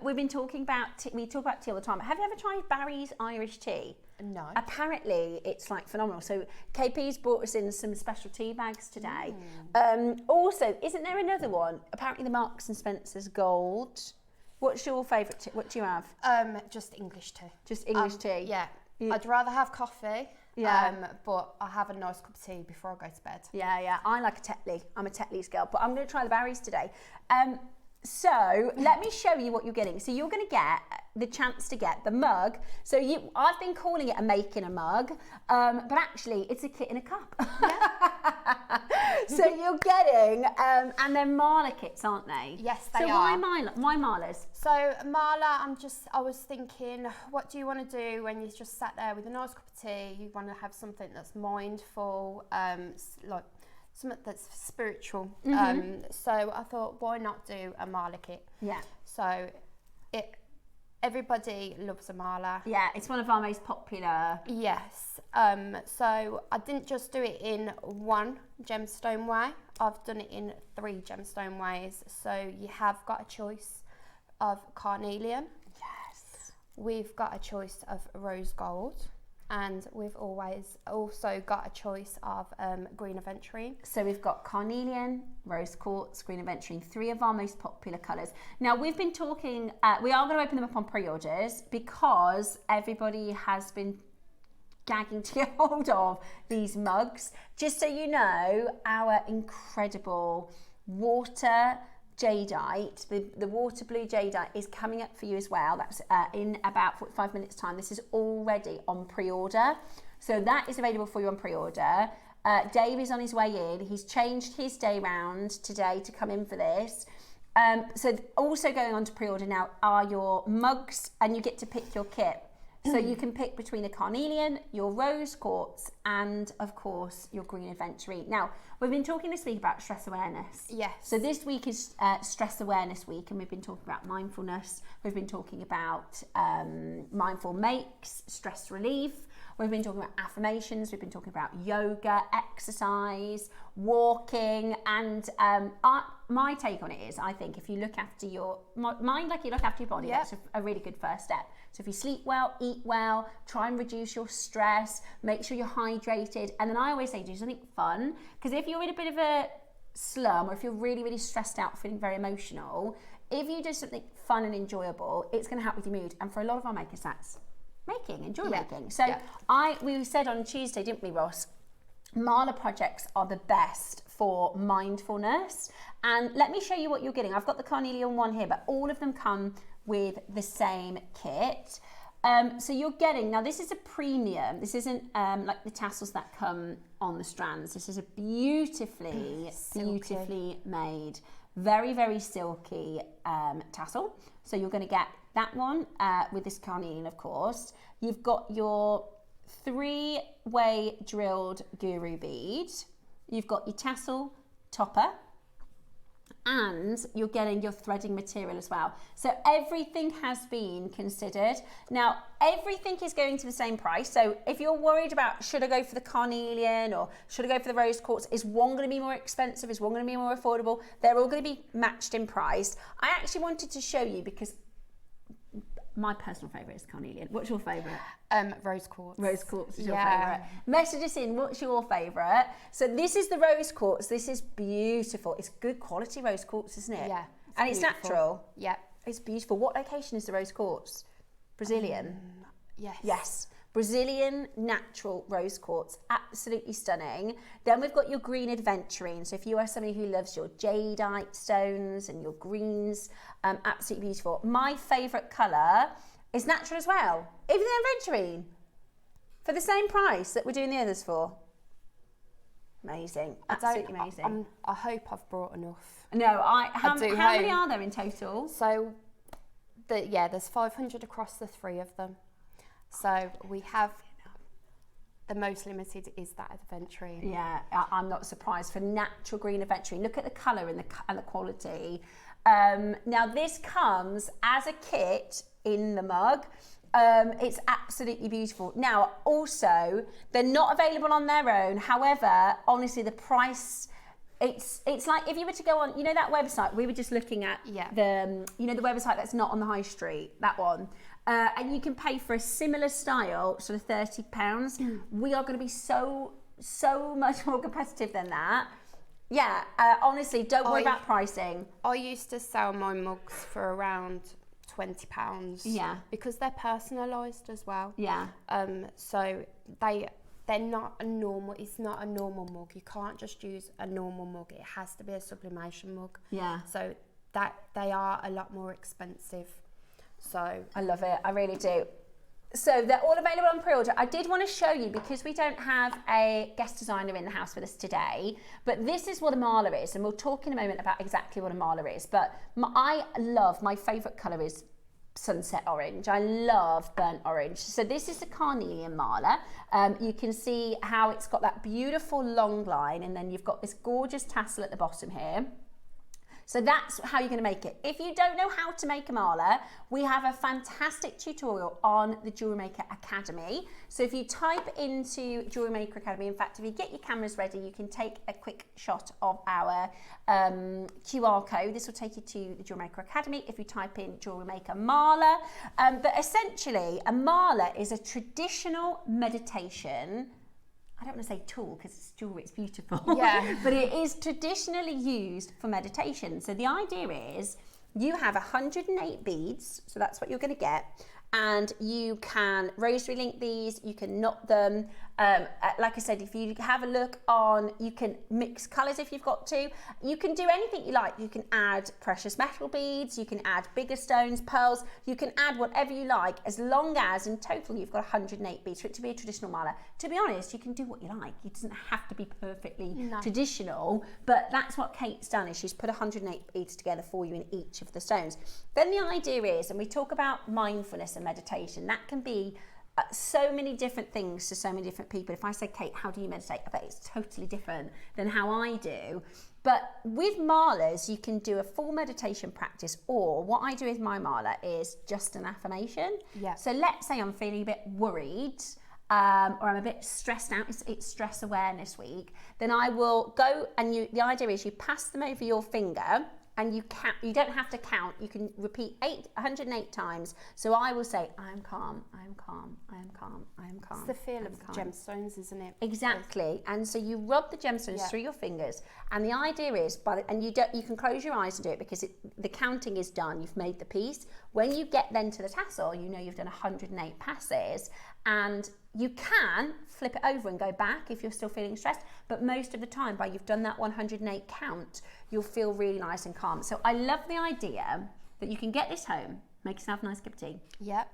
we've been talking about we talk about tea all the time. Have you ever tried Barry's Irish tea? No. Apparently, it's like phenomenal. So KP's brought us in some special tea bags today. Also, isn't there another one? Apparently, the Marks and Spencer's Gold. What's your favourite? What do you have? Just English tea. Just English tea? Yeah. I'd rather have coffee. Yeah. But I have a nice cup of tea before I go to bed. Yeah. I like a Tetley. I'm a Tetley's girl, but I'm going to try the Barry's today. So let me show you what you're getting. So you're going to get the chance to get the mug. So I've been calling it a making a mug, but actually it's a kit in a cup. Yeah. So you're getting, and they're Marla kits, aren't they? Yes, they are. So why Marlas? So Marla, I was thinking, what do you want to do when you just sat there with a nice cup of tea? You want to have something that's mindful, like something that's spiritual. So I thought, why not do a Marla kit? Yeah. So everybody loves a Marla. Yeah, it's one of our most popular. Yes. So I didn't just do it in one gemstone way. I've done it in 3 gemstone ways. So you have got a choice of carnelian. Yes. We've got a choice of rose gold. And we've always also got a choice of green aventurine. So we've got carnelian, rose quartz, green aventurine, 3 of our most popular colours. Now we've been talking, we are going to open them up on pre-orders because everybody has been gagging to get hold of these mugs. Just so you know, our incredible water jadeite, the water blue jadeite is coming up for you as well. That's in about 45 minutes time. This is already on pre-order, so that is available for you on pre-order. Dave is on his way in. He's changed his day round today to come in for this. So also going on to pre-order now are your mugs, and you get to pick your kit. So you can pick between the carnelian, your rose quartz, and of course your green aventurine. Now, we've been talking this week about stress awareness. Yes. So this week is stress awareness week, and we've been talking about mindfulness. We've been talking about mindful makes, stress relief. We've been talking about affirmations. We've been talking about yoga, exercise, walking, and my take on it is, I think if you look after your mind like you look after your body, that's a really good first step. So if you sleep well, eat well, try and reduce your stress, make sure you're hydrated. And then I always say do something fun, because if you're in a bit of a slum, or if you're really, really stressed out, feeling very emotional, if you do something fun and enjoyable, it's going to help with your mood. And for a lot of our makers, that's enjoy making. So we said on Tuesday, didn't we, Ross? Marla projects are the best for mindfulness. And let me show you what you're getting. I've got the carnelian one here, but all of them come with the same kit. So you're getting, now this is a premium. This isn't like the tassels that come on the strands. This is a beautifully made, very, very silky tassel. So you're going to get that one with this carnelian, of course. You've got your 3-way drilled guru bead. You've got your tassel topper, and you're getting your threading material as well. So everything has been considered. Now, everything is going to the same price. So if you're worried about, should I go for the carnelian or should I go for the rose quartz? Is one going to be more expensive? Is one going to be more affordable? They're all going to be matched in price. I actually wanted to show you because my personal favourite is carnelian. What's your favourite? Rose quartz. Rose quartz is your favourite. Message us in, what's your favourite? So this is the rose quartz. This is beautiful. It's good quality rose quartz, isn't it? Yeah. And it's natural. Yeah. It's beautiful. What location is the rose quartz? Brazilian? Yes. Yes. Brazilian natural rose quartz, absolutely stunning. Then we've got your green adventurine. So if you are somebody who loves your jadeite stones and your greens, absolutely beautiful. My favourite colour is natural as well, even the adventurine, for the same price that we're doing the others for. Amazing, absolutely amazing. I hope I've brought enough. No, how many hope. are there in total? So, there's 500 across the 3 of them. So we have the most limited is that adventurine. Yeah, I'm not surprised for natural green adventurine. Look at the colour and the quality. Now this comes as a kit in the mug. It's absolutely beautiful. Now, also, they're not available on their own. However, honestly, the price, it's like if you were to go on, that website we were just looking at, the website that's not on the high street, that one. And you can pay for a similar style, sort of £30. We are going to be so much more competitive than that. Yeah, honestly, don't worry about pricing. I used to sell my mugs for around £20. Yeah. Because they're personalised as well. Yeah. So they're not a normal, it's not a normal mug. You can't just use a normal mug. It has to be a sublimation mug. Yeah. So that they are a lot more expensive. So I love it, I really do. So they're all available on pre-order. I did want to show you, because we don't have a guest designer in the house with us today, but this is what a mala is, and we'll talk in a moment about exactly what a mala is. But my favourite colour is sunset orange. I love burnt orange. So this is the carnelian mala. You can see how it's got that beautiful long line, and then you've got this gorgeous tassel at the bottom here. So that's how you're going to make it. If you don't know how to make a mala, we have a fantastic tutorial on the JewelleryMaker Academy. So if you type into JewelleryMaker Academy, in fact, if you get your cameras ready, you can take a quick shot of our QR code. This will take you to the JewelleryMaker Academy if you type in JewelleryMaker Mala. But essentially, a mala is a traditional meditation. I don't want to say tool because it's jewellery, it's beautiful. Yeah. But it is traditionally used for meditation. So the idea is you have 108 beads, so that's what you're going to get. And you can rosary link these, you can knot them. Like I said, if you have a look on, you can mix colours if you've got to. You can do anything you like. You can add precious metal beads, you can add bigger stones, pearls, you can add whatever you like, as long as in total you've got 108 beads for it to be a traditional mala. To be honest, you can do what you like. It doesn't have to be perfectly traditional, but that's what Kate's done, is she's put 108 beads together for you in each of the stones. Then the idea is, and we talk about mindfulness and meditation, that can be so many different things to so many different people. If I say, Kate, how do you meditate? I bet it's totally different than how I do. But with malas, you can do a full meditation practice, or what I do with my mala is just an affirmation. Yeah. So let's say I'm feeling a bit worried, or I'm a bit stressed out, it's stress awareness week, then I will go, and the idea is you pass them over your finger, and you don't have to count, you can repeat 108 times. So I will say, I am calm, I am calm, I am calm, I am calm. It's the feel of the gemstones, isn't it? Exactly. And so you rub the gemstones through your fingers, and the idea is, you can close your eyes and do it, because the counting is done, you've made the piece. When you get then to the tassel, you know you've done 108 passes, and you can flip it over and go back if you're still feeling stressed, but most of the time, by you've done that 108 count, you'll feel really nice and calm. So I love the idea that you can get this home, make yourself a nice cup of tea. Yep.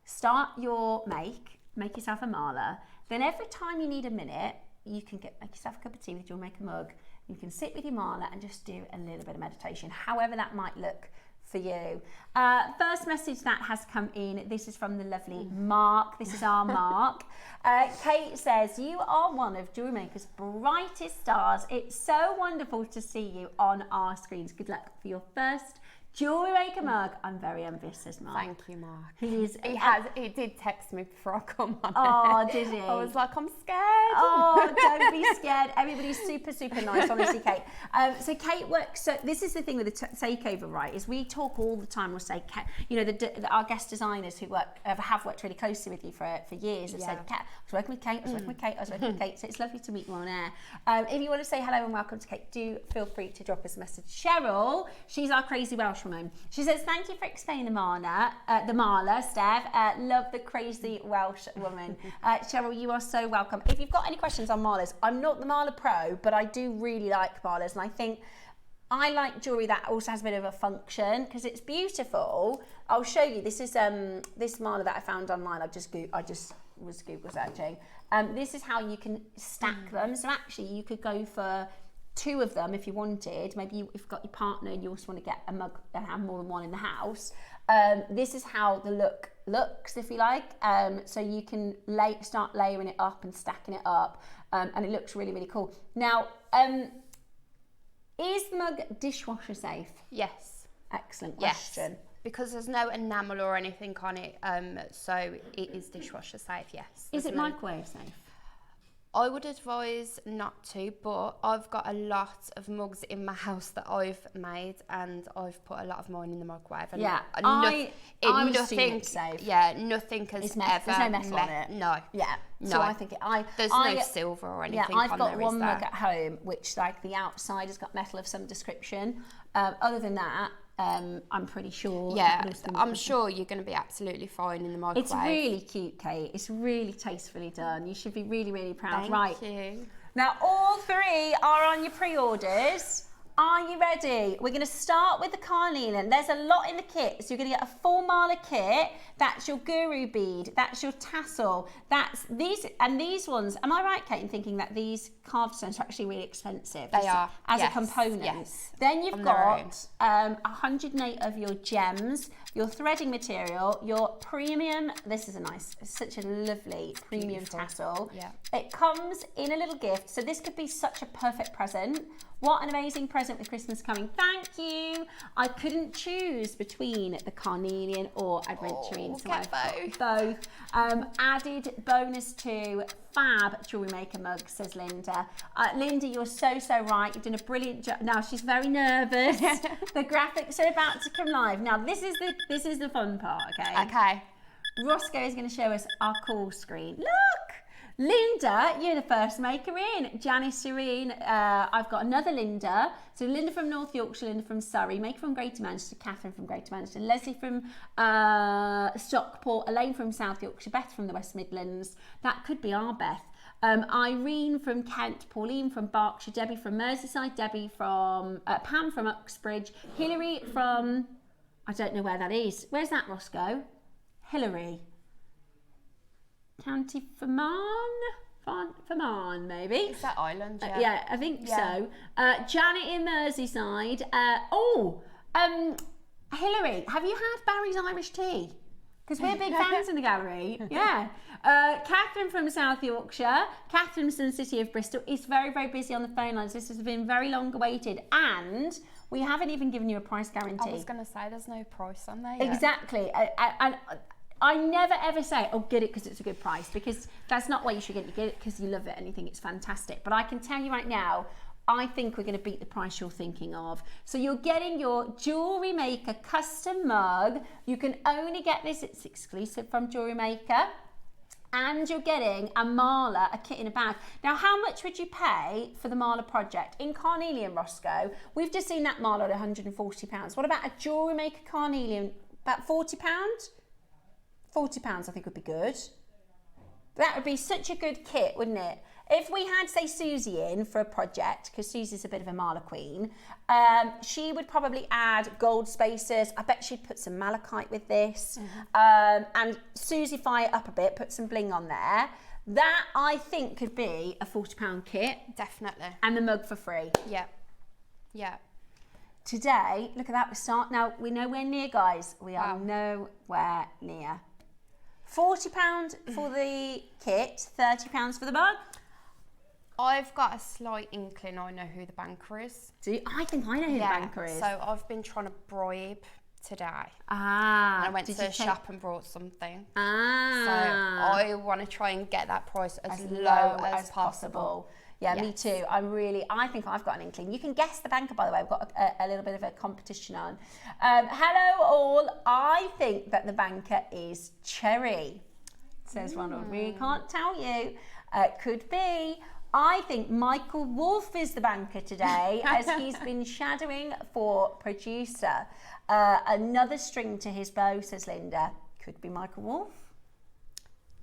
Start your make yourself a mala. Then every time you need a minute, you can make yourself a cup of tea with your JewelleryMaker mug. You can sit with your mala and just do a little bit of meditation, however that might look for you. First message that has come in, this is from the lovely Mark. This is our Mark. Kate says, you are one of JewelleryMaker's brightest stars. It's so wonderful to see you on our screens. Good luck for your first JewelleryMaker mug. I'm very envious, says Mark. Thank you, Mark. He did text me before I come on. Oh, did he? I was like, I'm scared. Oh, don't be scared. Everybody's super, super nice, honestly, Kate. So Kate works, so this is the thing with the Takeover, right, is we talk all the time, we'll say, our guest designers who have worked really closely with you for years have said, I was working with Kate, I was working with Kate, I was working with Kate, so it's lovely to meet you on air. If you want to say hello and welcome to Kate, do feel free to drop us a message. Cheryl, she's our crazy Welsh Welsh woman. She says, thank you for explaining the Marla, Stev. Love the crazy Welsh woman. Cheryl, you are so welcome. If you've got any questions on Marlas, I'm not the Marla pro, but I do really like Marlas, and I think I like jewellery that also has a bit of a function because it's beautiful. I'll show you. This is this Marla that I found online. I just was Google searching. This is how you can stack them. So actually, you could go for 2 of them if you wanted. Maybe you've got your partner and you also want to get a mug and have more than one in the house. This is how the look looks, if you like. So you can start layering it up and stacking it up, and it looks really, really cool. Now, is the mug dishwasher safe? Yes. Excellent question. Yes. Because there's no enamel or anything on it, so it is dishwasher safe, yes. Is it microwave safe? I would advise not to, but I've got a lot of mugs in my house that I've made, and I've put a lot of mine in the microwave. And Yeah, nothing it's safe. Yeah, nothing has There's ever. no metal on it. No. Yeah. No. So I think there's no silver or anything. Yeah, I've on got there, one is mug there? at home, which like the outside has got metal of some description. Other than that, I'm pretty sure. Yeah, I'm sure you're going to be absolutely fine in the microwave. It's really cute, Kate. It's really tastefully done. You should be really, really proud. Thank you. Now, all 3 are on your pre-orders. Are you ready? We're going to start with the carnelian. There's a lot in the kit. So you're going to get a full Marla kit. That's your guru bead. That's your tassel. That's these ones. Am I right, Kate, in thinking that these carved stones are actually really expensive? They are. As yes, a component. Yes. Then you've On got 108 of your gems, your threading material, your premium. This is such a lovely premium tassel. Yeah. It comes in a little gift. So this could be such a perfect present. What an amazing present with Christmas coming. Thank you. I couldn't choose between the carnelian or adventurine. So get I've got both. Added bonus to fab jewellery maker mug, says Linda. Linda, you're so right. You've done a brilliant job. Now she's very nervous. The graphics are about to come live. Now this is the fun part, okay? Okay. Roscoe is going to show us our call screen. Look! Linda, you're the first maker in. Janice Serene, I've got another Linda. So Linda from North Yorkshire, Linda from Surrey, maker from Greater Manchester, Catherine from Greater Manchester, Leslie from Stockport, Elaine from South Yorkshire, Beth from the West Midlands. That could be our Beth. Irene from Kent, Pauline from Berkshire, Debbie from Merseyside, Debbie from Pam from Uxbridge, Hilary from, I don't know where that is. Where's that, Roscoe? Hilary. County Fermanagh, maybe. Is that Ireland? Yeah. Yeah, I think so. Janet in Merseyside. Hilary, have you had Barry's Irish tea? Because we're big fans in the gallery. Yeah. Catherine from South Yorkshire. Catherine from the city of Bristol is very, very busy on the phone lines. This has been very long awaited, and we haven't even given you a price guarantee. I was going to say there's no price on there yet. Exactly. And I never ever say, oh, get it because it's a good price, because that's not why you should get it. You get it because you love it and you think it's fantastic. But I can tell you right now, I think we're going to beat the price you're thinking of. So you're getting your Jewellery Maker custom mug. You can only get this, it's exclusive from Jewellery Maker. And you're getting a Marla, a kit in a bag. Now, how much would you pay for the Marla project? In carnelian, Roscoe, we've just seen that Marla at £140. What about a Jewellery Maker carnelian? About £40? £40 I think would be good. That would be such a good kit, wouldn't it? If we had, say, Susie in for a project, because Susie's a bit of a Marla queen, she would probably add gold spacers. I bet she'd put some malachite with this. And Susie-fy it up a bit, put some bling on there. That, I think, could be a £40 kit. Definitely. And the mug for free. Yeah. Yeah. Today, look at that, now, we're nowhere near, guys. We are nowhere near. £40 for the kit, £30 for the mug. I've got a slight inkling I know who the banker is. Do you? I think I know who the banker is. So I've been trying to bribe today. Ah. And I went to the shop and brought something. Ah. So I want to try and get that price as low as possible. Yeah, me too. I think I've got an inkling. You can guess the banker, by the way. I've got a little bit of a competition on. Hello, all. I think that the banker is Cherry, says Ronald. Really can't tell you. Could be. I think Michael Wolf is the banker today, as he's been shadowing for producer. Another string to his bow, says Linda. Could be Michael Wolf.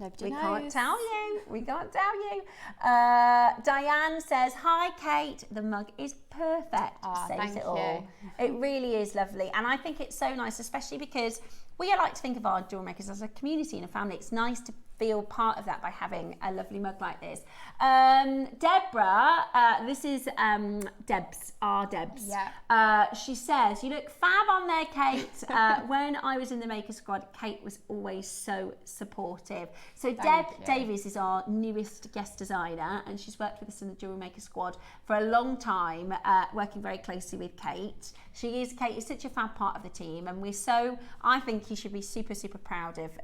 Nobody We knows. can't tell you. We can't tell you. Diane says, "Hi, Kate. The mug is perfect." Says thank it all. It really is lovely, and I think it's so nice, especially because we like to think of our jewelry makers as a community and a family. It's nice to feel part of that by having a lovely mug like this. Deborah, this is Debs, our Debs. Yeah. She says, "You look fab on there, Kate. When I was in the Maker Squad, Kate was always so supportive." So Deb Davies is our newest guest designer, and she's worked with us in the Jewelry Maker Squad for a long time, working very closely with Kate. Kate is such a fab part of the team, and I think you should be super, super proud of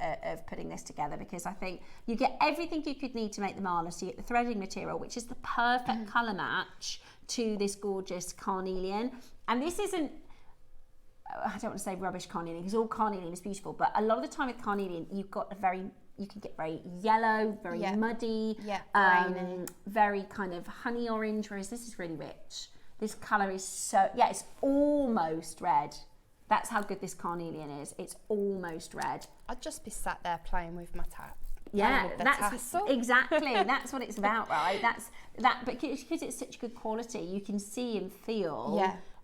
putting this together, because I think you get everything you could need to make the mala. So you get the threading material, which is the perfect colour match to this gorgeous carnelian. And this isn't, I don't want to say rubbish carnelian, because all carnelian is beautiful, but a lot of the time with carnelian, you can get very yellow, very muddy, very kind of honey orange, whereas this is really rich. This colour is it's almost red. That's how good this carnelian is. It's almost red. I'd just be sat there playing with my tap. Yeah, exactly. That's what it's about, right? But because it's such good quality, you can see and feel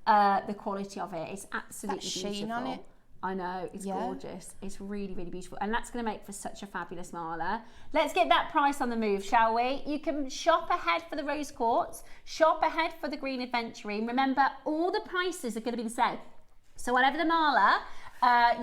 the quality of it. It's absolutely beautiful. Sheen on it. I know, it's gorgeous. It's really, really beautiful. And that's going to make for such a fabulous mala. Let's get that price on the move, shall we? You can shop ahead for the rose quartz, shop ahead for the green adventurine. Remember, all the prices are going to be the same. So whatever the mala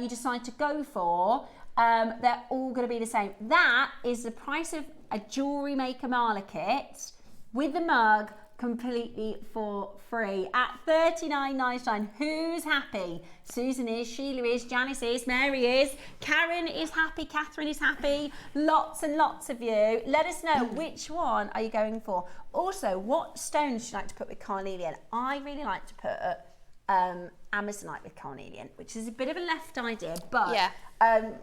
you decide to go for, they're all going to be the same. That is the price of a Jewellery Maker mala kit with the mug, completely for free at $39.99. Who's happy? Susan is, Sheila is, Janice is, Mary is, Karen is happy, Catherine is happy. Lots and lots of you. Let us know which one are you going for. Also, what stones do you like to put with carnelian? I really like to put Amazonite with carnelian, which is a bit of a left idea, but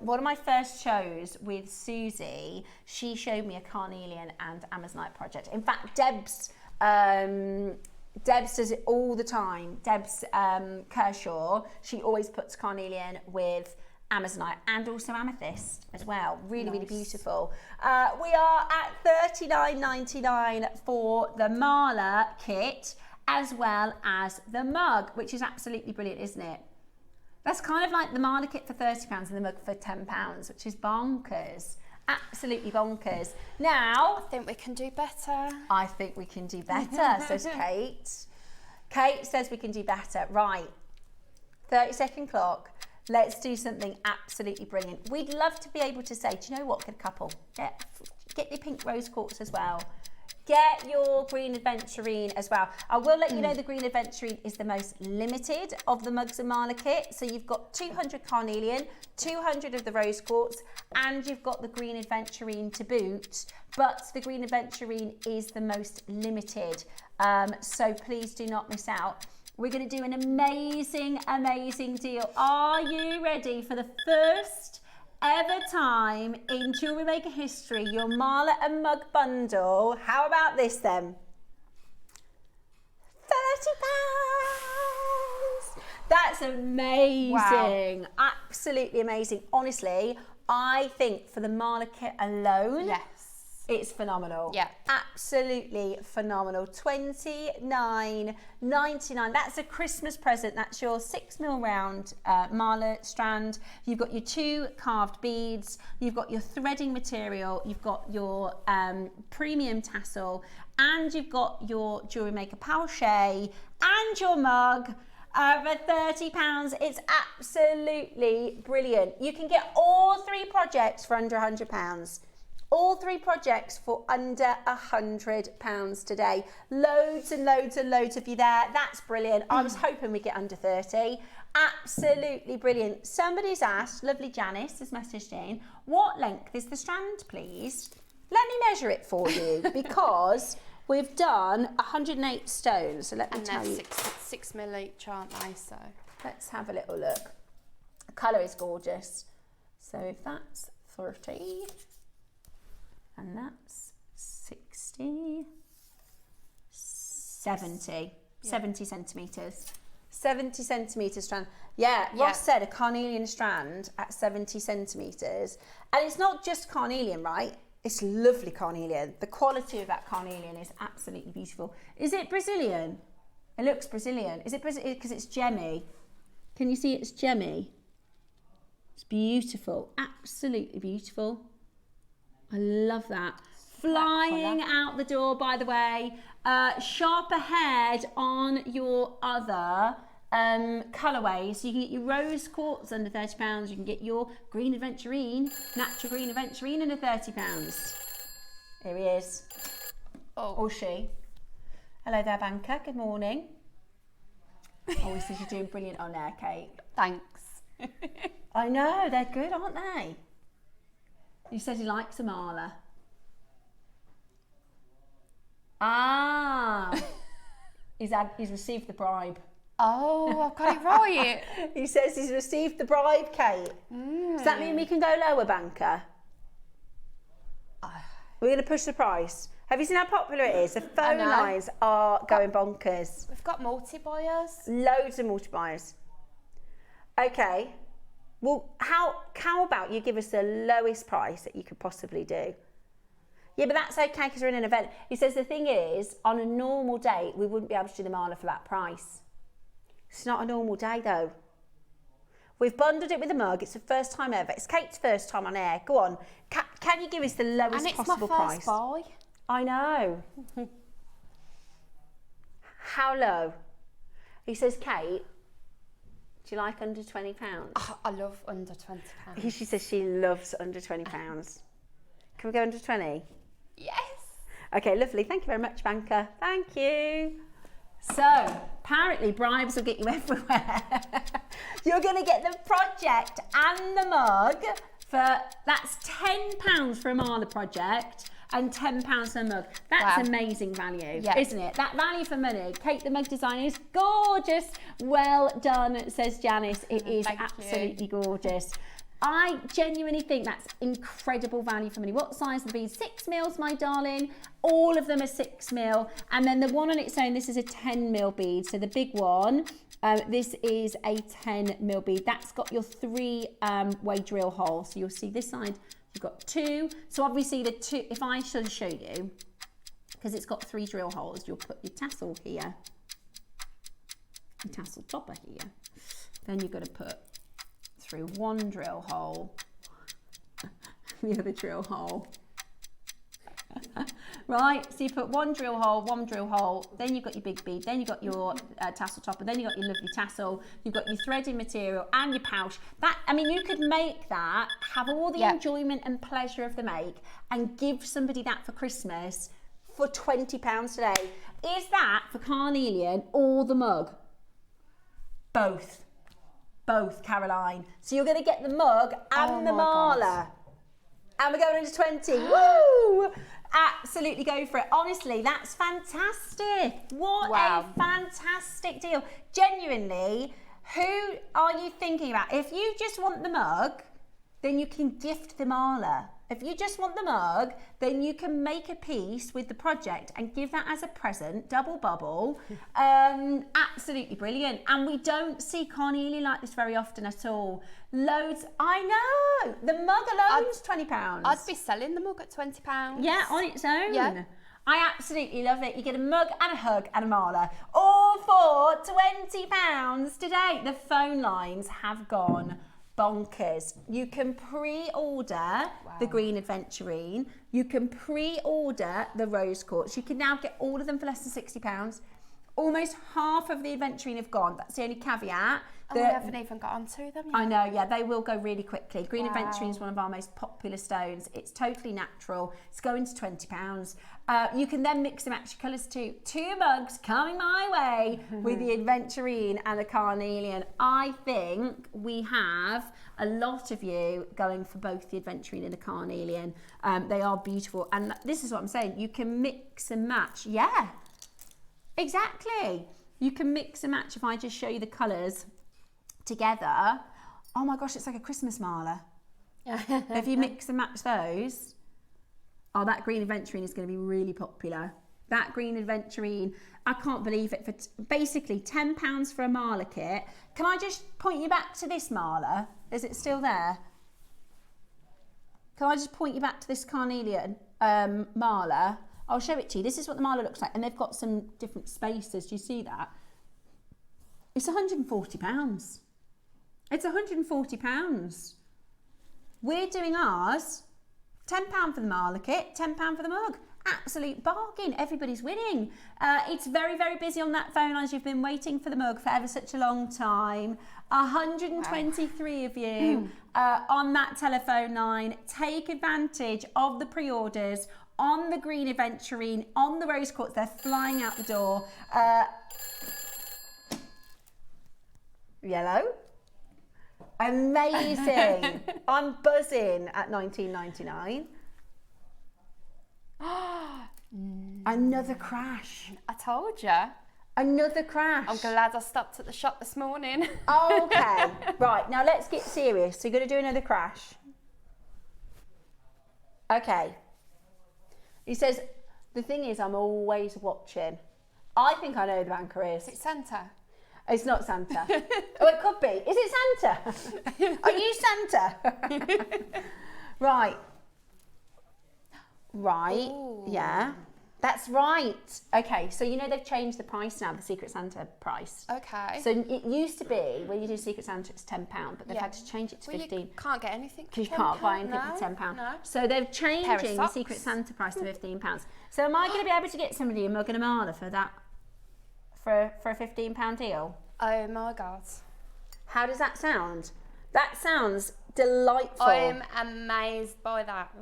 one of my first shows with Susie, she showed me a carnelian and Amazonite project. In fact, Debs does it all the time. Debs Kershaw, she always puts carnelian with Amazonite and also amethyst as well. Really, really beautiful. We are at $39.99 for the mala kit, as well as the mug, which is absolutely brilliant, isn't it? That's kind of like the mala kit for £30 and the mug for £10, which is bonkers. Absolutely bonkers. Now, I think we can do better. I think we can do better, says Kate. Kate says we can do better. Right, 30-second clock. Let's do something absolutely brilliant. We'd love to be able to say, do you know what, good couple, get your pink rose quartz as well. Get your green adventurine as well. I will let you know the green adventurine is the most limited of the mugs and mala kit. So you've got 200 carnelian, 200 of the rose quartz, and you've got the green adventurine to boot. But the green adventurine is the most limited. So please do not miss out. We're going to do an amazing, amazing deal. Are you ready for the first ever time in Jewellery Maker history, your mala and mug bundle? How about this then? £30. That's amazing. Wow. Absolutely amazing. Honestly, I think for the mala kit alone, it's phenomenal. Yeah. Absolutely phenomenal. $29.99. That's a Christmas present. That's your 6mm round mala strand. You've got your 2 carved beads. You've got your threading material. You've got your premium tassel. And you've got your Jewellery Maker pouchet and your mug. For £30. It's absolutely brilliant. You can get all 3 projects for under £100. All 3 projects for under £100 today. Loads and loads and loads of you there. That's brilliant. I was hoping we'd get under 30. Absolutely brilliant. Somebody's asked, lovely Janice has messaged in, what length is the strand, please? Let me measure it for you, because we've done 108 stones. So let me tell you. 6mm each, aren't they? So let's have a little look. The colour is gorgeous. So if that's 30... and that's 60, 70 centimetres. 70 centimetre strand. Yeah, Ross said a carnelian strand at 70 centimetres. And it's not just carnelian, right? It's lovely carnelian. The quality of that carnelian is absolutely beautiful. Is it Brazilian? It looks Brazilian. Is it Brazilian? Because it's gemmy. Can you see it's gemmy? It's beautiful. Absolutely beautiful. I love that. Flying out the door, by the way. Sharp ahead on your other colourways. So you can get your rose quartz under £30. You can get your green aventurine, natural green aventurine under £30. Here he is. Or she. Hello there, banker. Good morning. Oh, he says you're doing brilliant on air, Kate. Thanks. I know, they're good, aren't they? He says he likes a marla. Ah, he's received the bribe. Oh, I've got it right. He says he's received the bribe, Kate. Does that mean we can go lower, banker? We're going to push the price. Have you seen how popular it is? The phone lines are going bonkers. We've got multi-buyers. Loads of multi-buyers. Okay. Well, how about you give us the lowest price that you could possibly do? Yeah, but that's okay because we're in an event. He says the thing is, on a normal day, we wouldn't be able to do the marla for that price. It's not a normal day though. We've bundled it with a mug. It's the first time ever. It's Kate's first time on air. Go on. Can you give us the lowest possible price? And it's my first buy. I know. How low? He says, Kate, do you like under £20? Oh, I love under £20. She says she loves under £20. Can we go under 20? Yes. Okay, lovely. Thank you very much, banker. Thank you. So, apparently bribes will get you everywhere. You're going to get the project and the mug that's £10 for a marla project and £10 for a mug. That's amazing value, isn't it? That value for money. Kate, the mug design is gorgeous. Well done, says Janice. It is absolutely gorgeous. I genuinely think that's incredible value for money. What size are the beads? 6 mils, my darling. All of them are 6 mil. And then the one on its own, this is a 10 mil bead. So the big one, this is a 10 mil bead. That's got your 3-way drill hole. So you'll see this side, you've got 2. So obviously the 2, if I should show you, because it's got 3 drill holes, you'll put your tassel here, your tassel topper here. Then you've got to put through 1 drill hole, the other drill hole. Right, so you put 1 drill hole, then you've got your big bead, then you've got your tassel topper, then you've got your lovely tassel, you've got your threading material and your pouch. That, I mean, you could make that, have all the enjoyment and pleasure of the make and give somebody that for Christmas for £20 today. Is that for carnelian or the mug? Both, Caroline. So you're going to get the mug and the marla. And we're going into 20. Woo! Absolutely go for it. Honestly, that's fantastic. What a fantastic deal. Genuinely, who are you thinking about? If you just want the mug, then you can gift the marla. If you just want the mug, then you can make a piece with the project and give that as a present, double bubble. Absolutely brilliant. And we don't see carnelian like this very often at all. Loads, I know. The mug alone is £20. I'd be selling the mug at £20. Yeah, on its own. Yeah. I absolutely love it. You get a mug and a hug and a marla, all for £20 today. The phone lines have gone bonkers. You can pre-order the green aventurine. You can pre-order the rose quartz. You can now get all of them for less than £60. Almost half of the aventurine have gone. That's the only caveat. And we haven't even got onto them yet. I know, yeah, they will go really quickly. Green aventurine is one of our most popular stones. It's totally natural. It's going to £20. You can then mix and match your colours too. 2 mugs coming my way with the aventurine and the carnelian. I think we have a lot of you going for both the aventurine and the carnelian. They are beautiful. And this is what I'm saying. You can mix and match. Yeah, exactly. You can mix and match. If I just show you the colours together, oh my gosh, it's like a Christmas marla. If you mix and match those, oh, that green aventurine is going to be really popular. That green aventurine, I can't believe it, for basically £10 for a marla kit. Can I just point you back to this marla? Is it still there? Can I just point you back to this carnelian marla? I'll show it to you. This is what the marla looks like, and they've got some different spaces. Do you see that? It's £140. It's £140. We're doing ours, £10 for the marla kit, £10 for the mug. Absolute bargain. Everybody's winning. It's very, very busy on that phone as you've been waiting for the mug for ever such a long time. 123 of you on that telephone line. Take advantage of the pre-orders on the green aventurine, on the rose quartz. They're flying out the door. Yellow. Amazing. I'm buzzing at £19.99. Another crash. I told you. Another crash. I'm glad I stopped at the shop this morning. Okay. Right, now let's get serious. So you're going to do another crash. Okay. He says, the thing is, I'm always watching. I think I know who the banker is. It's Santa. It's not Santa. Oh, it could be. Is it Santa? Are you Santa? Right. Right. Ooh. Yeah. That's right. Okay, so you know they've changed the price now, the Secret Santa price. Okay. So it used to be, when you do Secret Santa, it's £10, but they've had to change it to Well, 15. You can't get anything for Because you £10. can't buy anything for £10. No. So they're changing the socks. Secret Santa price to £15. So am I going to be able to get somebody a mug and a marla for that, for a £15 deal? Oh my God. How does that sound? That sounds delightful. I'm amazed by that.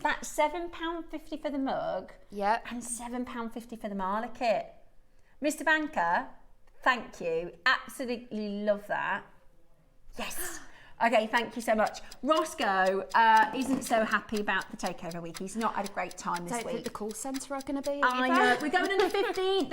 That's £7.50 for the mug. Yep. And £7.50 for the marla kit. Mr. Banker, thank you. Absolutely love that. Yes. Okay, thank you so much. Roscoe isn't so happy about the takeover week. He's not had a great time this Don't think week. the call centre are going to be. I know. We're going under 15.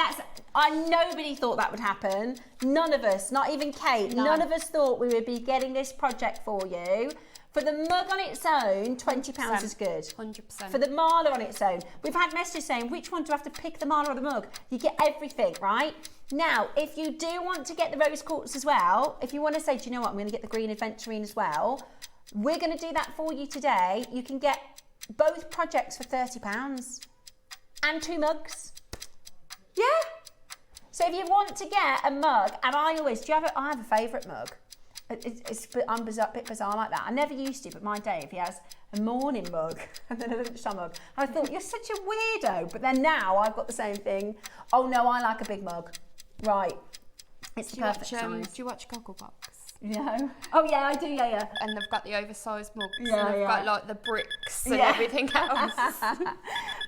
Nobody thought that would happen. None of us, not even Kate, none of us thought we would be getting this project for you. For the mug on its own, £20 is good. 100%. For the marla on its own, we've had messages saying, which one do I have to pick, the marla or the mug? You get everything, right? Now, if you do want to get the rose quartz as well, if you want to say, do you know what, I'm going to get the green aventurine as well, we're going to do that for you today. You can get both projects for £30 and 2 mugs. Yeah. So if you want to get a mug, and I have a favourite mug. I'm a bit bizarre like that. I never used to, but my Dave, he has a morning mug and then a lunchtime mug. And I thought, you're such a weirdo. But then now I've got the same thing. Oh no, I like a big mug. Right. It's the perfect size. Do you watch Gogglebox? No. Oh yeah, I do, yeah. And they've got the oversized mugs. Yeah, and they've yeah. got like the bricks and everything else.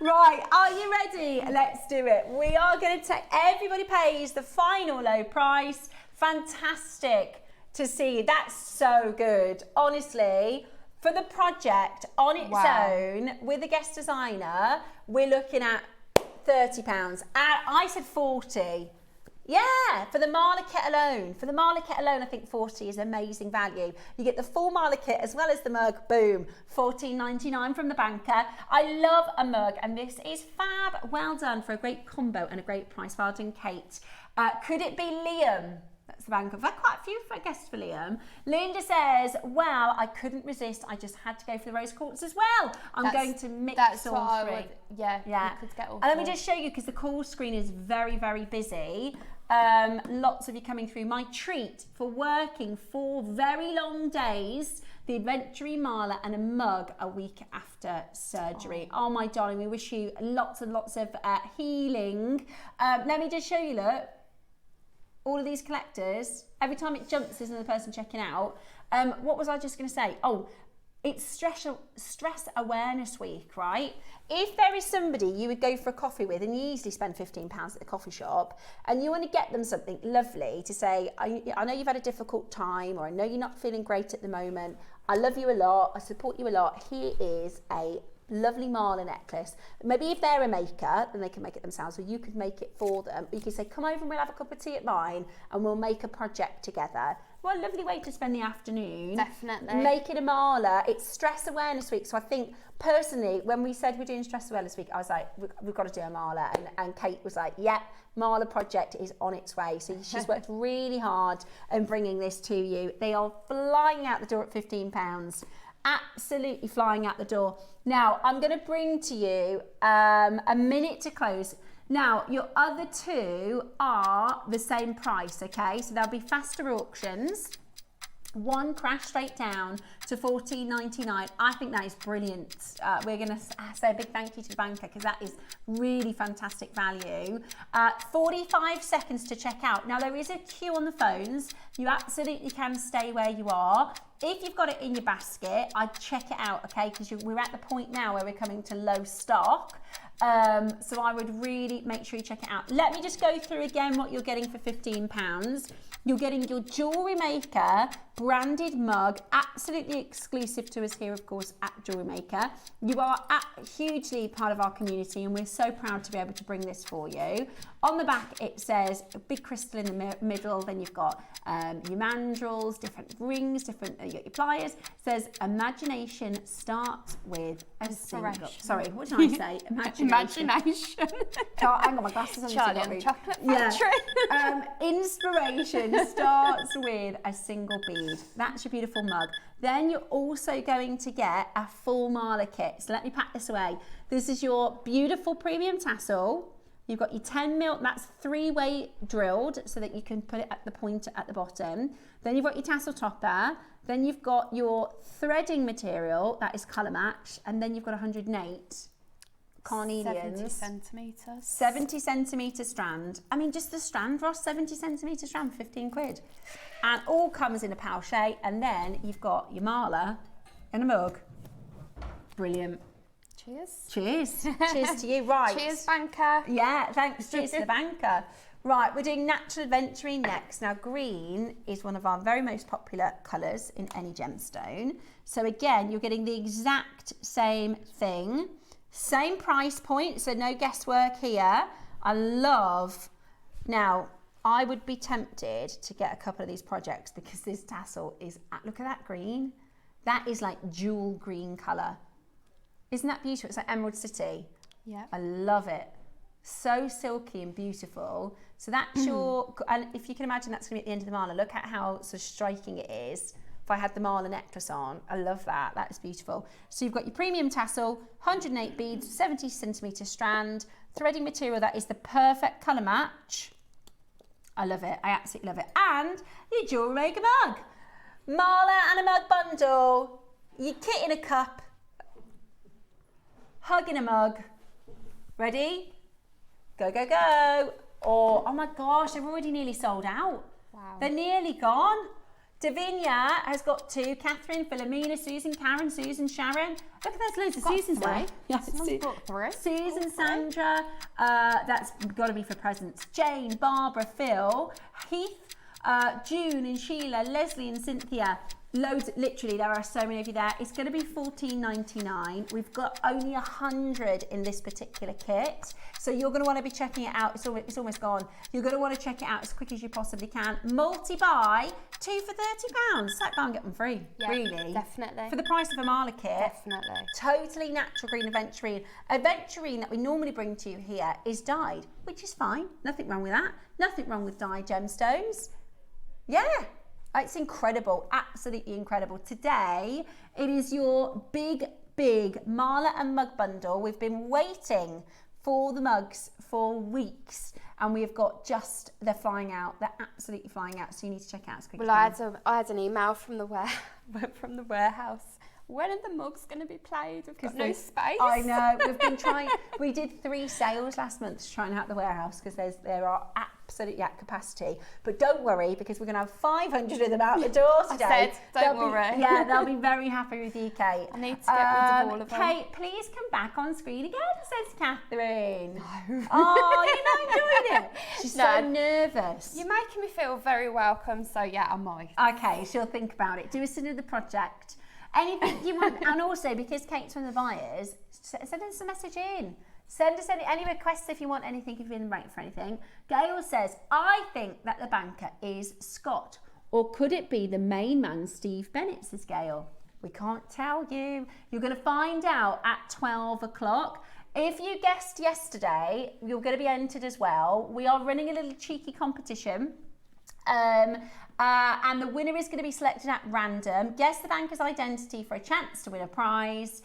Right, are you ready? Let's do it. We are going to take, everybody pays the final low price. Fantastic to see. That's so good. Honestly, for the project on its own, with a guest designer, we're looking at £30. I said 40. Yeah, for the marla kit alone. For the marla kit alone, I think 40 is amazing value. You get the full marla kit as well as the mug. Boom, $14.99 from the banker. I love a mug, and this is fab. Well done for a great combo and a great price. Well done, Kate. Could it be Liam? That's the banker. I've had quite a few guests for Liam. Linda says, well, I couldn't resist. I just had to go for the rose quartz as well. I'm going to mix all three. Yeah. You could get all and let me just show you, because the call screen is very, very busy. Lots of you coming through. My treat for working 4 very long days, the Adventurine Marla and a mug a week after surgery. Oh my darling, we wish you lots and lots of healing. Let me just show you, look. All of these collectors, every time it jumps, there's another person checking out. What was I just going to say? Oh, it's stress awareness week, right? If there is somebody you would go for a coffee with, and you easily spend £15 at the coffee shop, and you want to get them something lovely to say, I know you've had a difficult time, or I know you're not feeling great at the moment. I love you a lot. I support you a lot. Here is a lovely marla necklace. Maybe if they're a maker, then they can make it themselves, or you could make it for them. You can say, come over and we'll have a cup of tea at mine and we'll make a project together. What a lovely way to spend the afternoon. Definitely. Making a mala. It's Stress Awareness Week. So I think, personally, when we said we're doing Stress Awareness Week, I was like, we've got to do a mala. And Kate was like, yep, mala project is on its way. So she's worked really hard in bringing this to you. They are flying out the door at £15. Absolutely flying out the door. Now, I'm going to bring to you a minute to close. Now, your other two are the same price, okay? So there'll be faster auctions. One crashed straight down to $14.99. I think that is brilliant. We're going to say a big thank you to the banker because that is really fantastic value. 45 seconds to check out. Now, there is a queue on the phones. You absolutely can stay where you are. If you've got it in your basket, I'd check it out, okay? Because we're at the point now where we're coming to low stock. So I would really make sure you check it out. Let me just go through again what you're getting for £15. You're getting your JewelleryMaker branded mug, absolutely exclusive to us here, of course, at JewelleryMaker. You are hugely part of our community and we're so proud to be able to bring this for you. On the back, it says a big crystal in the middle. Then you've got your mandrels, different rings, you got your pliers. It says, imagination starts with a single... Sorry, what did I say? Imagination. Hang on, my glasses on. Charlie and the Chocolate Factory. Yeah. Inspiration starts with a single bead. That's your beautiful mug. Then you're also going to get a full mala kit. So let me pack this away. This is your beautiful premium tassel. You've got your 10mm, that's 3-way drilled so that you can put it at the pointer at the bottom. Then you've got your tassel topper. Then you've got your threading material, that is colour match. And then you've got 108 carnelians. 70 centimetres. 70 centimetre strand. I mean, just the strand, Ross, 70 centimetre strand, 15 quid. And all comes in a pouchet. And then you've got your mala in a mug. Brilliant. Cheers. Cheers. Cheers to you. Right. Cheers, banker. Yeah, thanks. Cheers to the banker. Right, we're doing natural adventuring next. Now, green is one of our very most popular colours in any gemstone. So again, you're getting the exact same thing. Same price point, so no guesswork here. I love... Now, I would be tempted to get a couple of these projects because this tassel is... Look at that green. That is like jewel green colour. Isn't that beautiful? It's like Emerald City. Yeah. I love it. So silky and beautiful. So that's your... And if you can imagine that's going to be at the end of the mala, look at how sort of striking it is. If I had the mala necklace on, I love that. That is beautiful. So you've got your premium tassel, 108 beads, 70 centimetre strand, threading material that is the perfect colour match. I love it. I absolutely love it. And your JewelleryMaker mug. Mala and a mug bundle. Your kit in a cup. Hug in a mug. Ready? Go, go, go. Or, oh my gosh, they're already nearly sold out. Wow. They're nearly gone. Davinia has got 2. Catherine, Philomena, Susan, Karen, Susan, Sharon. Look at there's loads of Susans there. Someone's got 3. Susan, Sandra. That's got to be for presents. Jane, Barbara, Phil, Heath, June and Sheila, Leslie and Cynthia. Loads, literally, there are so many of you there. It's going to be $14.99. We've got only 100 in this particular kit. So you're going to want to be checking it out. It's almost gone. You're going to want to check it out as quick as you possibly can. Multi-buy, 2 for £30. Like buy and get them free, yeah, really. Definitely. For the price of a mala kit. Definitely. Totally natural green aventurine. Aventurine that we normally bring to you here is dyed, which is fine. Nothing wrong with that. Nothing wrong with dyed gemstones. Yeah. It's incredible, absolutely incredible. Today, it is your big, big mala and mug bundle. We've been waiting for the mugs for weeks and we've got they're flying out. They're absolutely flying out, so you need to check it out as quick as you can. I had an email from the warehouse. When are the mugs going to be played? We've got no space. I know, we've been trying. We did 3 sales last month to try and help the warehouse because there are absolutely at capacity. But don't worry because we're going to have 500 of them out the door today. I said, don't worry. They'll be very happy with you, Kate. I need to get rid of all of them. Kate, please come back on screen again, says Catherine. No. Oh, you're not enjoying it. She's so nervous. You're making me feel very welcome, so yeah, I might. Okay, she'll think about it. Do us another project. Anything you want, and also because Kate's one of the buyers, send us a message in. Send us any requests if you want anything, if you're in the right for anything. Gail says, I think that the banker is Scott Or could it be the main man, Steve Bennett's scale? We can't tell you. You're going to find out at 12 o'clock. If you guessed yesterday, you're going to be entered as well. We are running a little cheeky competition. And the winner is going to be selected at random. Guess the banker's identity for a chance to win a prize.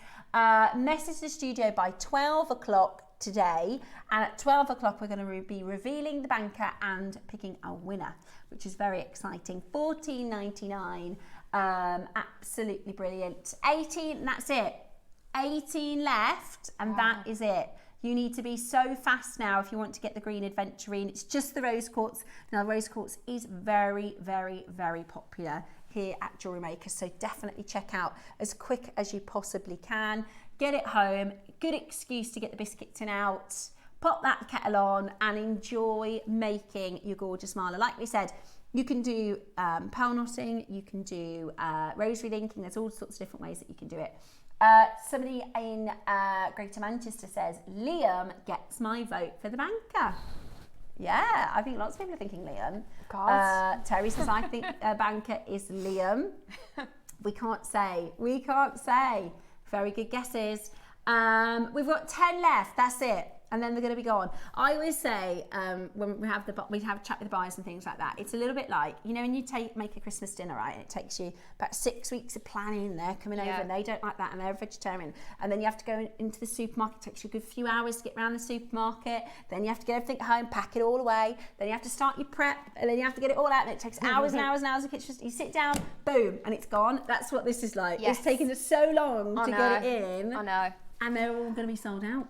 Message the studio by 12 o'clock today, and at 12 o'clock we're going to be revealing the banker and picking a winner, which is very exciting. $14.99, absolutely brilliant. 18, and that's it. 18 left, and that is it. You need to be so fast now if you want to get the green adventurine. It's just the rose quartz. Now, rose quartz is very, very, very popular here at JewelleryMaker, so definitely check out as quick as you possibly can. Get it home, good excuse to get the biscuits in out, pop that kettle on and enjoy making your gorgeous mala. Like we said, you can do pearl knotting, you can do rosary linking, there's all sorts of different ways that you can do it. Somebody in Greater Manchester says, Liam gets my vote for the banker. Yeah, I think lots of people are thinking Liam. Terry says, I think a banker is Liam. We can't say. Very good guesses. We've got 10 left, that's it. And then they're going to be gone. I always say when we have a chat with the buyers and things like that, it's a little bit like, you know, when you make a Christmas dinner, right? And it takes you about 6 weeks of planning. They're coming over and they don't like that and they're a vegetarian. And then you have to go into the supermarket. It takes you a good few hours to get around the supermarket. Then you have to get everything home, pack it all away. Then you have to start your prep and then you have to get it all out. And it takes hours and hours and hours. It's just, you sit down, boom, and it's gone. That's what this is like. Yes. It's taken us so long to get it in. I know. And they're all going to be sold out.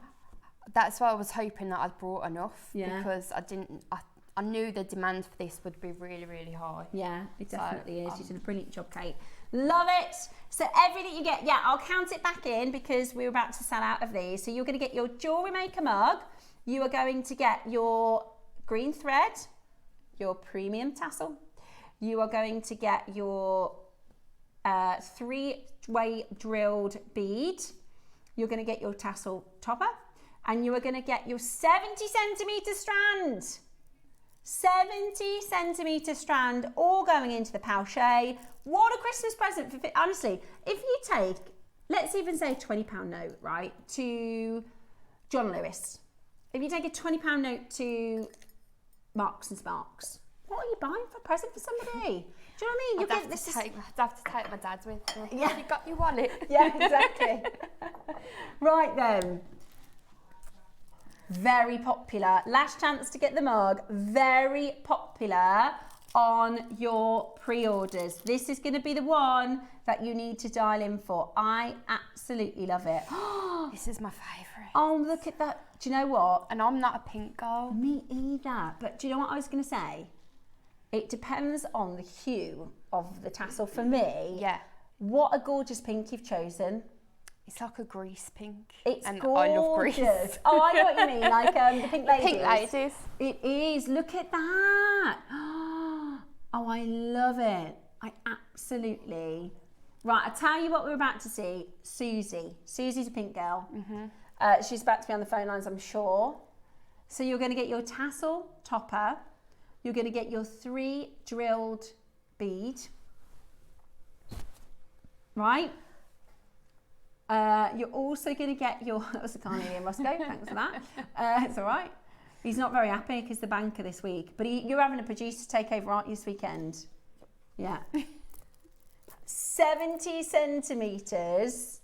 That's why I was hoping that I'd brought enough, because I knew the demand for this would be really, really high. Yeah, it definitely is. You did a brilliant job, Kate. Love it. So everything you get, I'll count it back in because we're about to sell out of these. So you're going to get your JewelleryMaker mug. You are going to get your green thread, your premium tassel. You are going to get your 3-way drilled bead. You're going to get your tassel topper. And you are going to get your 70 centimetre strand. 70 centimetre strand, all going into the pouchet. What a Christmas present. Honestly, if you take, let's even say a £20 note, right, to John Lewis. If you take a £20 note to Marks and Sparks, what are you buying for a present for somebody? Do you know what I mean? I'd have to take my dad's with me. Yeah. You got your wallet. Yeah, exactly. Right then. Very popular. Last chance to get the mug. Very popular on your pre-orders. This is going to be the one that you need to dial in for. I absolutely love it. This is my favourite. Oh, look at that. Do you know what? And I'm not a pink girl. Me either. But do you know what I was going to say? It depends on the hue of the tassel for me. Yeah. What a gorgeous pink you've chosen. It's like a grease pink. It's and gorgeous. I love grease. Oh, I know what you mean, like the pink ladies. Pink ladies. It is. Look at that. Oh, I love it. I absolutely. Right, I'll tell you what we're about to see. Susie. Susie's a pink girl. Mm-hmm. She's about to be on the phone lines, I'm sure. So you're going to get your tassel topper. You're going to get your 3 drilled bead. Right? You're also going to get your, that was the Carnelian Roscoe, thanks for that. It's all right. He's not very happy because the banker this week. But you're having a producer takeover, aren't you, this weekend? Yeah. 70 centimetres.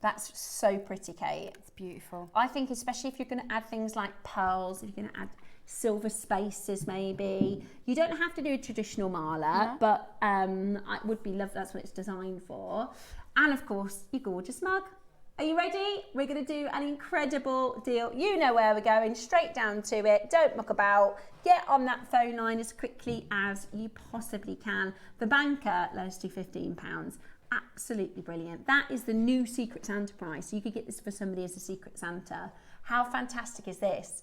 That's so pretty, Kate. It's beautiful. I think especially if you're going to add things like pearls, if you're going to add silver spaces maybe. You don't have to do a traditional mala, but it would be lovely. That's what it's designed for. And of course, your gorgeous mug. Are you ready? We're going to do an incredible deal. You know where we're going, straight down to it. Don't muck about. Get on that phone line as quickly as you possibly can. The banker, let's do £15. Absolutely brilliant. That is the new Secret Santa price. You could get this for somebody as a Secret Santa. How fantastic is this?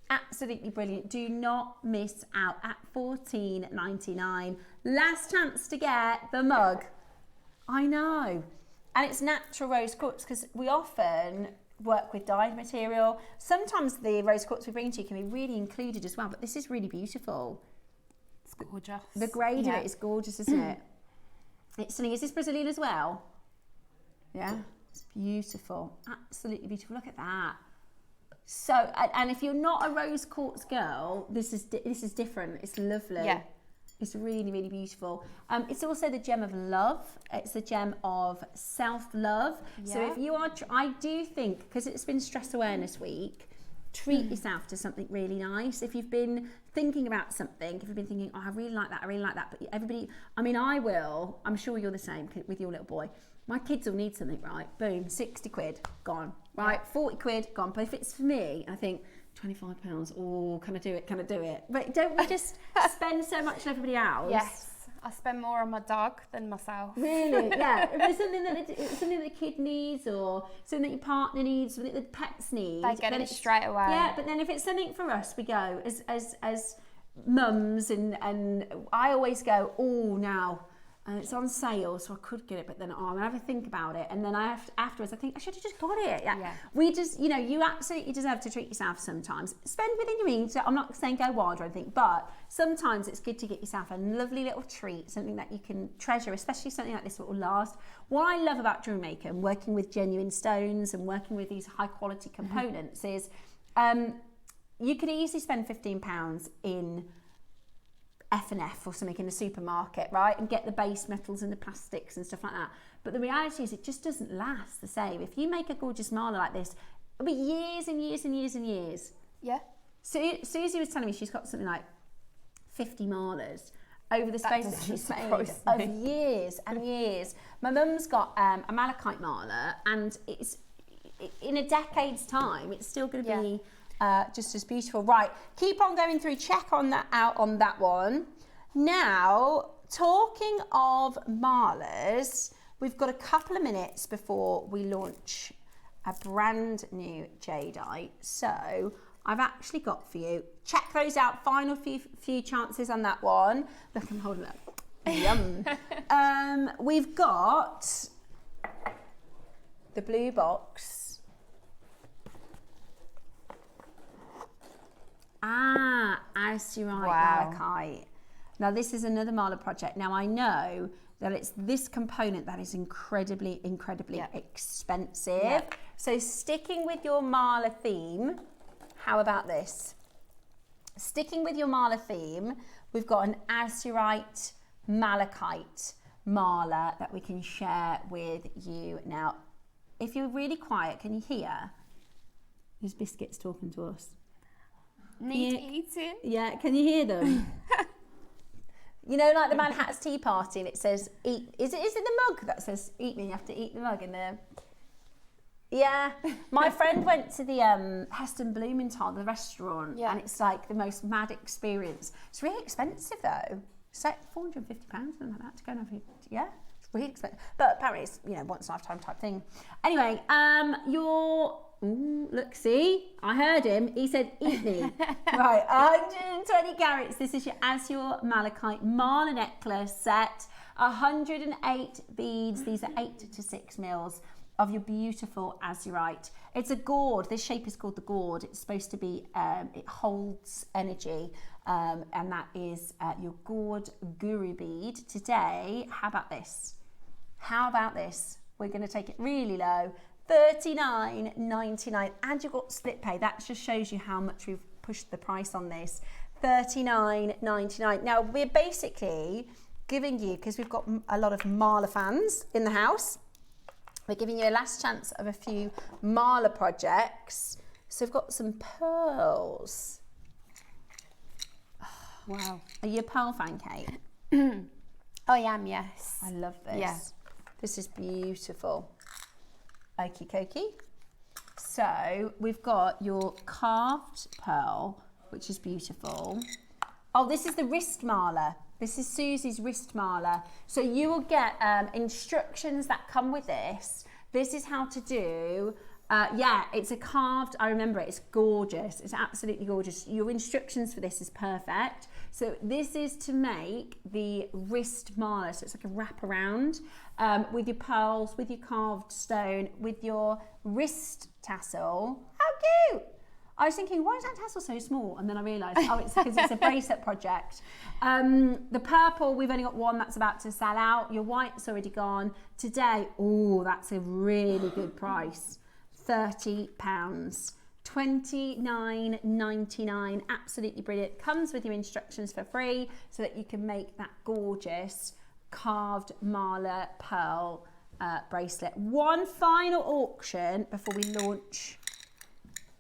Absolutely brilliant. Do not miss out at $14.99. Last chance to get the mug. I know. And it's natural rose quartz because we often work with dyed material. Sometimes the rose quartz we bring to you can be really included as well, but this is really beautiful. It's Gorgeous. The grade of it is gorgeous, isn't it? It's stunning. Is this Brazilian as well? Yeah, it's beautiful. Absolutely beautiful. Look at that. So, and if you're not a rose quartz girl, this is different. It's lovely. Yeah. It's really, really beautiful. It's also the gem of love. It's the gem of self-love. So if you are, I do think, because it's been Stress Awareness Week, treat yourself to something really nice. If you've been thinking about something, if you've been thinking, oh, I really like that, but everybody, I mean, I'm sure you're the same with your little boy. My kids will need something, right? Boom, 60 quid, gone. Right, 40 quid, gone. But if it's for me, I think, £25, oh, can I do it? But don't we just spend so much on everybody else? Yes, I spend more on my dog than myself. Really? Yeah. If there's something that the kid needs, or something that your partner needs, something that the pets need, they get it straight away. Yeah, but then if it's something for us, we go as mums, and I always go, oh, now. And it's on sale, so I could get it, but then I'll have a think about it, and then afterwards I think I should have just got it. Yeah. We just, you absolutely deserve to treat yourself sometimes. Spend within your means. I'm not saying go wild or anything, but sometimes it's good to get yourself a lovely little treat, something that you can treasure, especially something like this that will last. What I love about JewelleryMaker and working with genuine stones and working with these high quality components is you can easily spend £15 in F&F or something in the supermarket, right, and get the base metals and the plastics and stuff like that. But the reality is it just doesn't last the same. If you make a gorgeous mala like this, it'll be years and years and years and years. Yeah. So Susie was telling me she's got something like 50 malas over the space that she's made of years and years. My mum's got a malachite mala, and it's in a decade's time, it's still going to be just as beautiful. Right, keep on going through, check on that out on that one. Now, talking of malas, we've got a couple of minutes before we launch a brand new jadeite. So I've actually got for you, check those out, final few chances on that one. Look, I'm holding up. Yum. We've got the blue box. Azurite malachite. Now this is another mala project. Now I know that it's this component that is incredibly expensive. Yep. So sticking with your mala theme, how about this? Sticking with your mala theme, we've got an azurite malachite mala that we can share with you. Now, if you're really quiet, can you hear? There's biscuits talking to us. Eating. Yeah, can you hear them? You know, like the Manhattan's Tea Party, and it says eat. Is it the mug that says eat me? You have to eat the mug in there. Yeah, my friend went to the Heston Blumenthal, the restaurant, and it's like the most mad experience. It's really expensive though. It's like £450, something like that, to go and have it. Yeah, it's really expensive. But apparently it's, once in a lifetime type thing. Anyway, look, see, I heard him. He said, eat me. Right, 120 carats. This is your Azure Malachite Mala necklace set. 108 beads. These are 8 to 6 mils of your beautiful azurite. It's a gourd. This shape is called the gourd. It's supposed to be, it holds energy. And that is your gourd guru bead. Today, how about this? We're going to take it really low. $39.99, and you've got split pay. That just shows you how much we've pushed the price on this. $39.99. Now we're basically giving you, because we've got a lot of Mala fans in the house, we're giving you a last chance of a few Mala projects. So we've got some pearls. Oh, wow. Are you a pearl fan, Kate? I am, yes. I love this. Yeah. This is beautiful. Okie dokie. So we've got your carved pearl, which is beautiful. Oh, this is the wrist mala. This is Susie's wrist mala. So you will get instructions that come with this. This is how to do. It's a carved, I remember it, it's gorgeous. It's absolutely gorgeous. Your instructions for this is perfect. So this is to make the wrist mala. So it's like a wraparound with your pearls, with your carved stone, with your wrist tassel. How cute! I was thinking, why is that tassel so small? And then I realised, oh, it's because it's a bracelet project. The purple, we've only got one that's about to sell out. Your white's already gone. Today, oh, that's a really good price. £30. $29.99, absolutely brilliant. Comes with your instructions for free so that you can make that gorgeous carved mala pearl bracelet. One final auction before we launch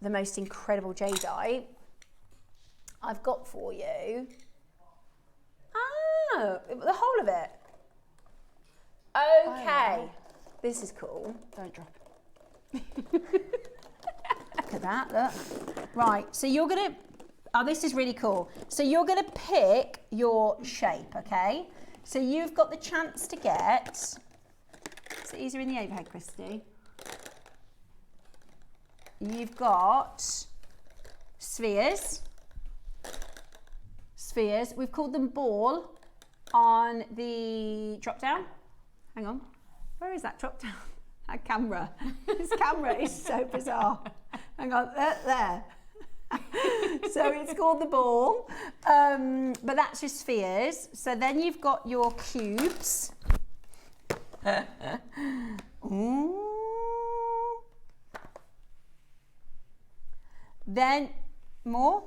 the most incredible jadeite I've got for you. Oh, the whole of it. Okay, this is cool. Don't drop it. Look at that, look. Right, so you're gonna, oh, this is really cool. So you're gonna pick your shape, okay? So you've got the chance to get, is it easier in the overhead, Christy? You've got spheres. Spheres, we've called them ball on the drop down. Hang on, where is that drop down? That camera. This camera is so bizarre. Hang on, there. So it's called the ball, but that's your spheres. So then you've got your cubes. Ooh. Then more.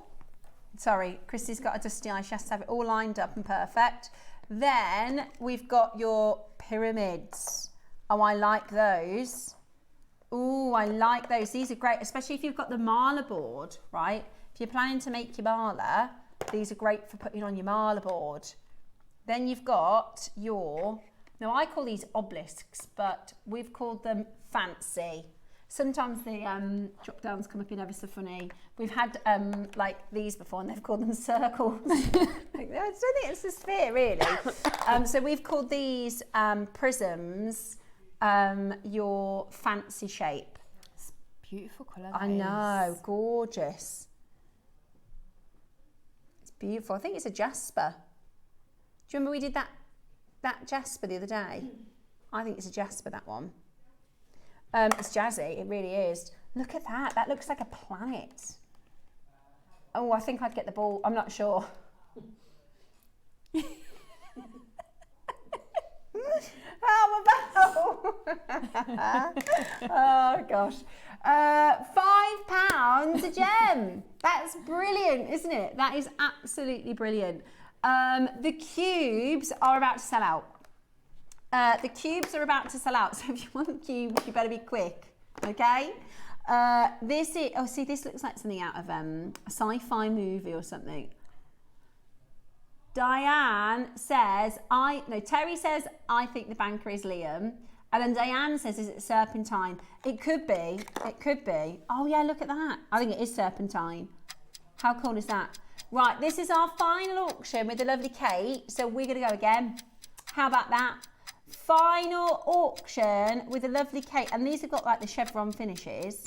Sorry, Christy's got a dusty eye. She has to have it all lined up and perfect. Then we've got your pyramids. Oh, I like those. Oh, I like those. These are great, especially if you've got the mala board, right? If you're planning to make your mala, these are great for putting on your mala board. Then you've got your, now I call these obelisks, but we've called them fancy. Sometimes the drop downs come up in ever so funny. We've had like these before and they've called them circles. I don't think it's a sphere really. So we've called these prisms your fancy shape. It's beautiful colour. I know, gorgeous. It's beautiful. I think it's a jasper. Do you remember we did that jasper the other day? I think it's a jasper, that one. It's jazzy, it really is. Look at that, that looks like a planet. Oh, I think I'd get the ball, I'm not sure. Oh, oh gosh. £5 a gem. That's brilliant, isn't it? That is absolutely brilliant. The cubes are about to sell out. The cubes are about to sell out, so if you want cubes, you better be quick, okay? This is, oh, see, this looks like something out of a sci-fi movie or something. Diane says, Terry says, I think the banker is Liam. And then Diane says, is it Serpentine? It could be, it could be. Oh yeah, look at that. I think it is Serpentine. How cool is that? Right, this is our final auction with the lovely Kate. So we're gonna go again. How about that? Final auction with the lovely Kate. And these have got like the chevron finishes.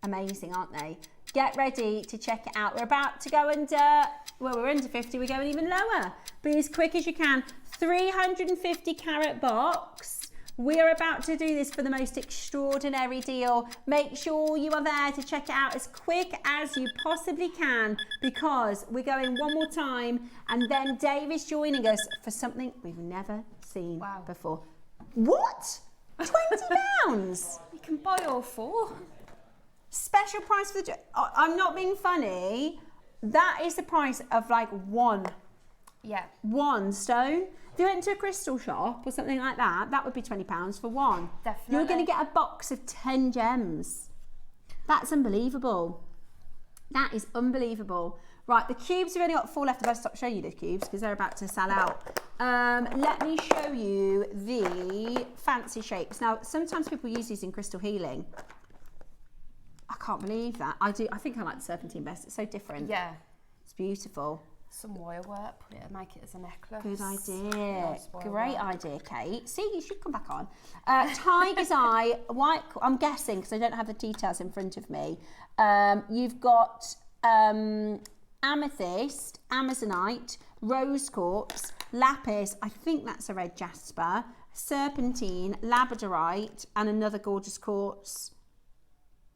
Amazing, aren't they? Get ready to check it out. We're about to go under, well, we're under 50, we're going even lower. Be as quick as you can. 350 carat box. We are about to do this for the most extraordinary deal. Make sure you are there to check it out as quick as you possibly can, because we're going one more time and then Dave is joining us for something we've never seen before. What? £20? You can buy all four. Special price for the, I'm not being funny. That is the price of like one. Yeah. One stone. If you went to a crystal shop or something like that, that would be £20 for one. Definitely. You're going to get a box of 10 gems. That's unbelievable. That is unbelievable. Right, the cubes, we've only got 4 left. I've got to stop showing you the cubes because they're about to sell out. Let me show you the fancy shapes. Now, sometimes people use these in crystal healing. I can't believe that. I do. I think I like the serpentine best. It's so different. Yeah. It's beautiful. Some wire work, put it and make it as a necklace. Good idea. Nice Great idea, Kate. See, you should come back on. Tiger's Eye, white, I'm guessing because I don't have the details in front of me. You've got amethyst, amazonite, rose quartz, lapis, I think that's a red jasper, serpentine, labradorite, and another gorgeous quartz.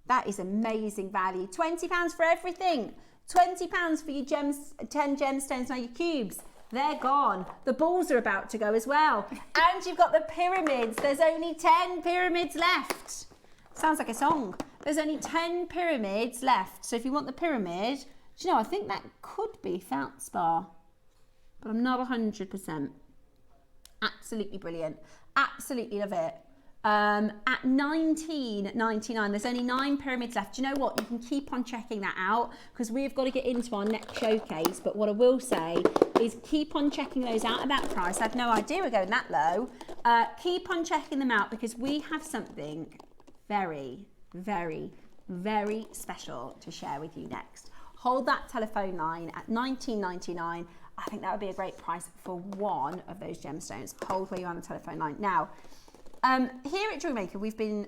That is amazing value. £20 for everything. £20 for your 10 gemstones, now your cubes. They're gone. The balls are about to go as well. And you've got the pyramids. There's only 10 pyramids left. Sounds like a song. There's only 10 pyramids left. So if you want the pyramid, do you know, I think that could be feldspar, but I'm not 100%. Absolutely brilliant. Absolutely love it. At $19.99, there's only 9 pyramids left. Do you know what? You can keep on checking that out because we've got to get into our next showcase. But what I will say is keep on checking those out at that price. I had no idea we're going that low. Keep on checking them out because we have something very, very, very special to share with you next. Hold that telephone line at $19.99. I think that would be a great price for one of those gemstones. Hold where you are on the telephone line. Now, here at JewelleryMaker, we've been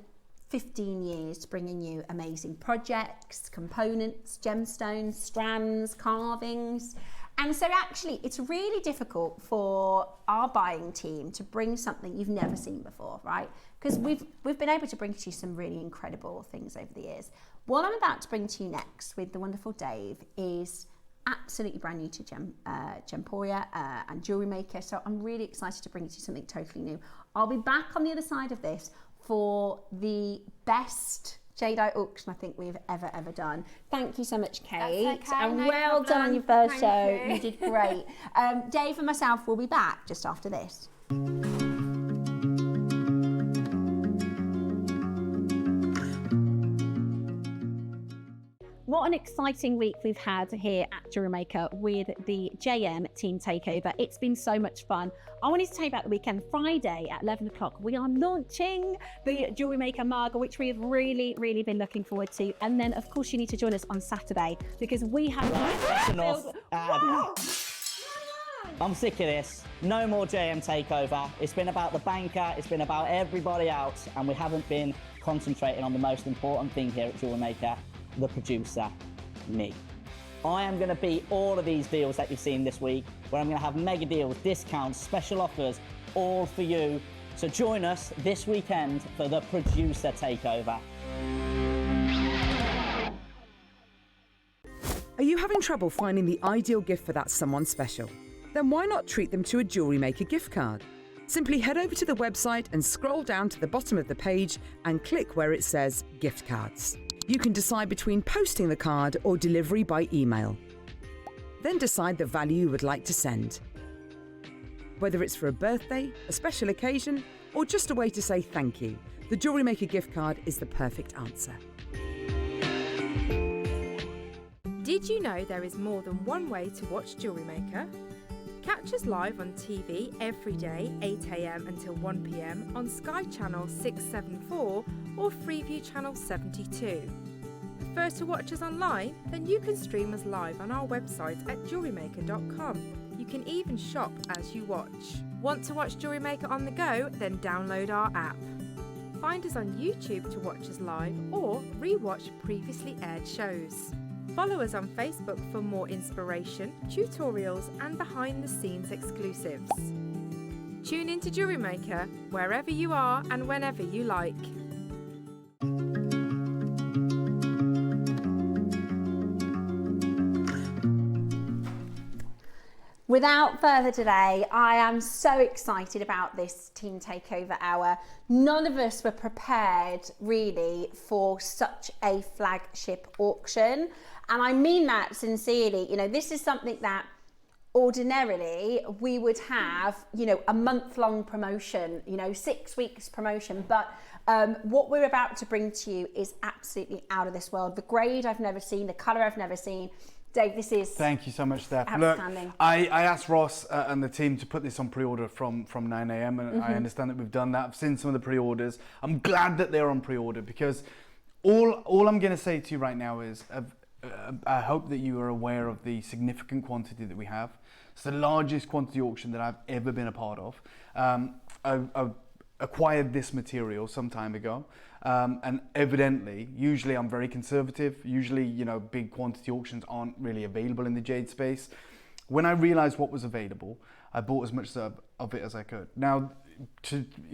15 years bringing you amazing projects, components, gemstones, strands, carvings. And so actually, it's really difficult for our buying team to bring something you've never seen before, right? Because we've been able to bring to you some really incredible things over the years. What I'm about to bring to you next with the wonderful Dave is absolutely brand new to Gemporia and JewelleryMaker. So I'm really excited to bring to you something totally new. I'll be back on the other side of this for the best jadeite auction I think we've ever done. Thank you so much, Kate. That's okay, and no well problem. done on your first Thank show. you. You did great. Dave and myself will be back just after this. What an exciting week we've had here at JewelleryMaker with the JM Team Takeover. It's been so much fun. I wanted to tell you about the weekend. Friday at 11 o'clock, we are launching the JewelleryMaker mug, which we have really been looking forward to. And then, of course, you need to join us on Saturday because we have... That's enough. I'm sick of this. No more JM Takeover. It's been about the banker, it's been about everybody else, and we haven't been concentrating on the most important thing here at JewelleryMaker, the producer, me. I am going to beat all of these deals that you've seen this week, where I'm going to have mega deals, discounts, special offers, all for you. So join us this weekend for the producer takeover. Are you having trouble finding the ideal gift for that someone special? Then why not treat them to a JewelleryMaker gift card? Simply head over to the website and scroll down to the bottom of the page and click where it says gift cards. You can decide between posting the card or delivery by email. Then decide the value you would like to send. Whether it's for a birthday, a special occasion, or just a way to say thank you, the JewelleryMaker gift card is the perfect answer. Did you know there is more than one way to watch JewelleryMaker? Catch us live on TV every day, 8 AM until 1 PM on Sky Channel 674 or Freeview Channel 72. Prefer to watch us online? Then you can stream us live on our website at JewelleryMaker.com. You can even shop as you watch. Want to watch JewelleryMaker on the go? Then download our app. Find us on YouTube to watch us live or re-watch previously aired shows. Follow us on Facebook for more inspiration, tutorials and behind-the-scenes exclusives. Tune in to JewelleryMaker wherever you are and whenever you like. Without further delay, I am so excited about this Team Takeover hour. None of us were prepared really for such a flagship auction. And I mean that sincerely. You know, this is something that ordinarily we would have, you know, a month-long promotion, you know, 6 weeks promotion. But what we're about to bring to you is absolutely out of this world. The grade I've never seen, the colour I've never seen. Dave, this is Thank you so much, Steph. outstanding. Look, I asked Ross and the team to put this on pre-order from 9 AM and I understand that we've done that. I've seen some of the pre-orders. I'm glad that they're on pre-order because all I'm going to say to you right now is I hope that you are aware of the significant quantity that we have. It's the largest quantity auction that I've ever been a part of. I acquired this material some time ago. And evidently, usually I'm very conservative. Usually, you know, big quantity auctions aren't really available in the jade space. When I realized what was available, I bought as much of it as I could. Now,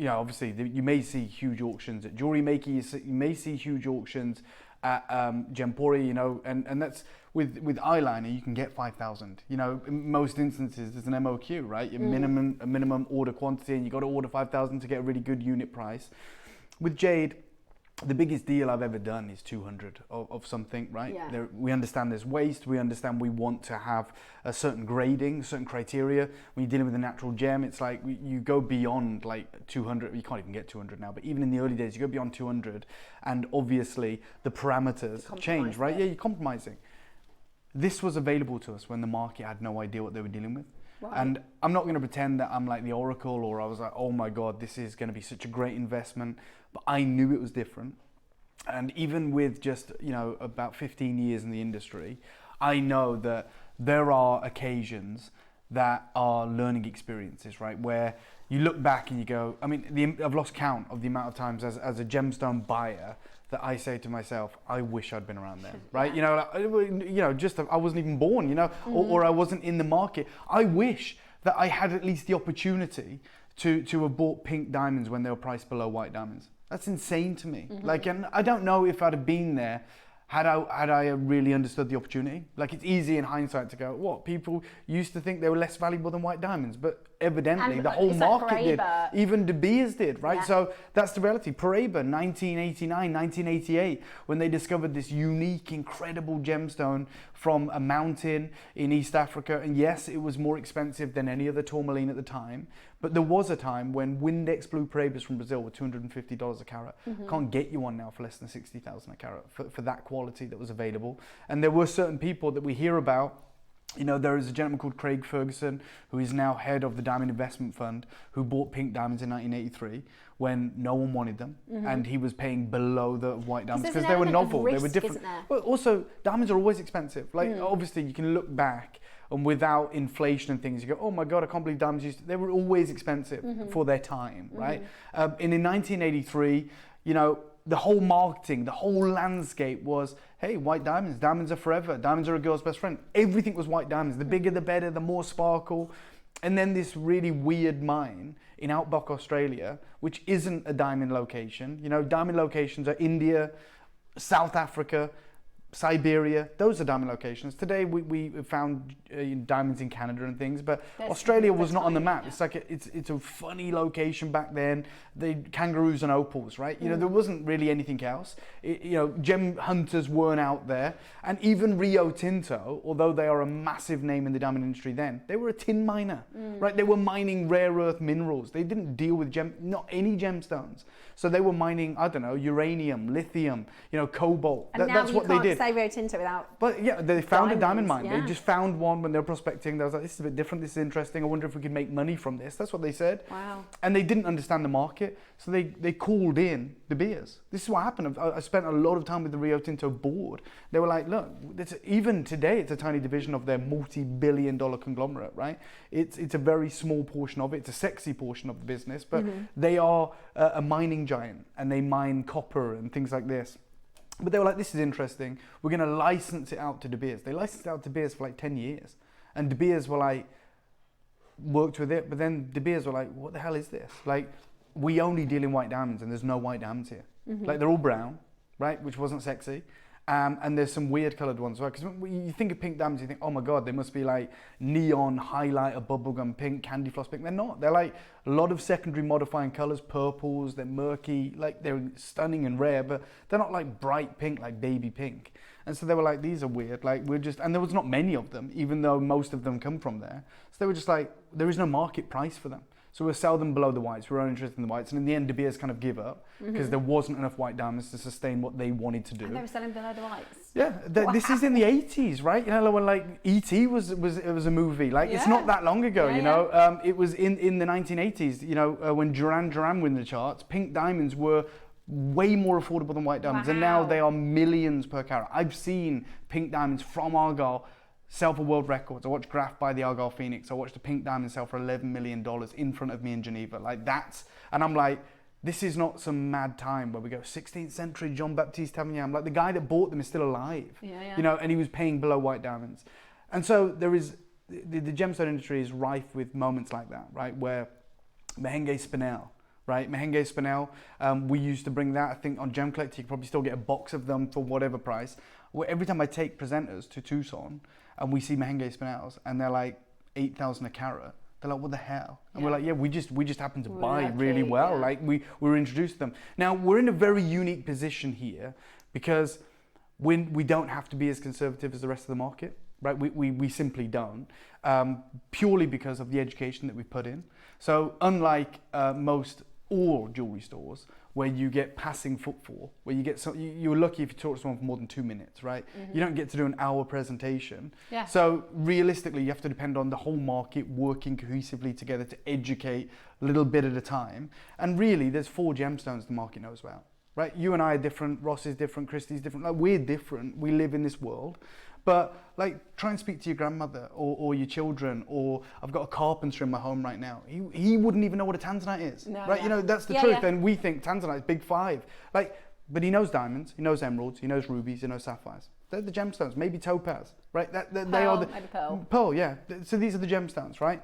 obviously, you may see huge auctions at JewelleryMaker. You may see huge auctions at Gempori, you know, and that's with eyeliner, you can get 5,000. You know, in most instances, there's an MOQ, right? Your minimum order quantity, and you got to order 5,000 to get a really good unit price. With Jade, the biggest deal I've ever done is 200 of something, right? Yeah. We understand there's waste. We understand we want to have a certain grading, certain criteria. When you're dealing with a natural gem, it's like you go beyond like 200. You can't even get 200 now, but even in the early days, you go beyond 200, and obviously the parameters change, right? Yeah, you're compromising. This was available to us when the market had no idea what they were dealing with. Right. And I'm not going to pretend that I'm like the oracle, or I was like, oh my God, this is going to be such a great investment. But I knew it was different. And even with just, you know, about 15 years in the industry, I know that there are occasions that are learning experiences, right? Where you look back and you go, I mean, I've lost count of the amount of times as a gemstone buyer that I say to myself, I wish I'd been around then, right? Just I wasn't even born, you know, or I wasn't in the market. I wish that I had at least the opportunity to have bought pink diamonds when they were priced below white diamonds. That's insane to me. Like, and I don't know if I'd have been there had I really understood the opportunity. Like, it's easy in hindsight to go, what, people used to think they were less valuable than white diamonds, but evidently the whole market did. Even De Beers did, right? Yeah. So that's the reality. Paraiba, 1989, 1988, when they discovered this unique, incredible gemstone from a mountain in East Africa. And yes, it was more expensive than any other tourmaline at the time, but there was a time when Windex blue Paraibas from Brazil were $250 a carat. Can't get you one now for less than 60,000 a carat for that quality that was available. And there were certain people that we hear about. You know, there is a gentleman called Craig Ferguson, who is now head of the Diamond Investment Fund, who bought pink diamonds in 1983 when no one wanted them, and he was paying below the white diamonds because they were novel, they were different. But also, diamonds are always expensive. Like, obviously, you can look back and without inflation and things, you go, oh my God, I can't believe diamonds they were always expensive for their time, right? And in 1983, you know, the whole marketing, the whole landscape was, hey, white diamonds, diamonds are forever, diamonds are a girl's best friend. Everything was white diamonds, the bigger the better, the more sparkle. And then this really weird mine in Outback, Australia, which isn't a diamond location. You know, diamond locations are India, South Africa, Siberia, those are diamond locations. Today we found diamonds in Canada and things, but Australia was not on the map. It's like it's a funny location back then. The kangaroos and opals, right? You know, there wasn't really anything else. Gem hunters weren't out there, and even Rio Tinto, although they are a massive name in the diamond industry then, they were a tin miner, right? They were mining rare earth minerals. They didn't deal with not any gemstones. So they were mining, I don't know, uranium, lithium, you know, cobalt. And that's what they did. Say Rio Tinto without. But yeah, they found a diamond mine. Yeah. They just found one when they were prospecting. They was like, this is a bit different. This is interesting. I wonder if we could make money from this. That's what they said. Wow. And they didn't understand the market, so they called in De Beers. This is what happened. I spent a lot of time with the Rio Tinto board. They were like, look, even today, it's a tiny division of their multi-billion-dollar conglomerate, right? It's a very small portion of it. It's a sexy portion of the business, but they are a mining giant, and they mine copper and things like this. But they were like, this is interesting. We're going to license it out to De Beers. They licensed it out to De Beers for like 10 years. And De Beers were like, worked with it. But then De Beers were like, what the hell is this? Like, we only deal in white diamonds, and there's no white diamonds here. Like, they're all brown, right? Which wasn't sexy. And there's some weird coloured ones, right? Because when you think of pink diamonds, you think, oh my God, they must be like neon, highlighter, bubblegum pink, candy floss pink. They're not. They're like a lot of secondary modifying colours, purples, they're murky, like they're stunning and rare, but they're not like bright pink, like baby pink. And so they were like, these are weird. Like, and there was not many of them, even though most of them come from there. So they were just like, there is no market price for them. So we'll sell them below the whites. We're only interested in the whites. And in the end, De Beers kind of give up because there wasn't enough white diamonds to sustain what they wanted to do. And they were selling below the whites. Yeah, this is in the 80s, right? You know, when like E.T. was a movie. Like, it's not that long ago, you know. It was in the 1980s, you know, when Duran Duran were in the charts, pink diamonds were way more affordable than white diamonds. And now they are millions per carat. I've seen pink diamonds from Argyle sell for world records. I watched Graph by the Argyle Phoenix. I watched a pink diamond sell for $11 million in front of me in Geneva. Like, and I'm like, this is not some mad time where we go 16th century John Baptiste Tavernier. Like, the guy that bought them is still alive, you know, and he was paying below white diamonds. And so there is, the gemstone industry is rife with moments like that, right? Where Mahenge Spinel right? Mahenge Spinel, we used to bring that. I think on Gem Collector, you can probably still get a box of them for whatever price. Well, every time I take presenters to Tucson and we see Mahenge Spinels and they're like 8,000 a carat, they're like, what the hell? And we're like, yeah, we just happen to buy really well. Like we were introduced to them. Now we're in a very unique position here because when we don't have to be as conservative as the rest of the market, right? We simply don't, purely because of the education that we put in. So unlike most all jewelry stores where you get passing footfall, where you get you're lucky if you talk to someone for more than 2 minutes, right? You don't get to do an hour presentation. So realistically, you have to depend on the whole market working cohesively together to educate a little bit at a time. And really, there's 4 gemstones the market knows about, right? You and I are different, Ross is different, Christy's different. Like, we're different, we live in this world. But like, try and speak to your grandmother or your children, or I've got a carpenter in my home right now. He wouldn't even know what a tanzanite is, right? You know, that's the truth. And we think tanzanite is big 5. Like, but he knows diamonds, he knows emeralds, he knows rubies, he knows sapphires. They're the gemstones, maybe topaz, right? They are the pearl, yeah. So these are the gemstones, right?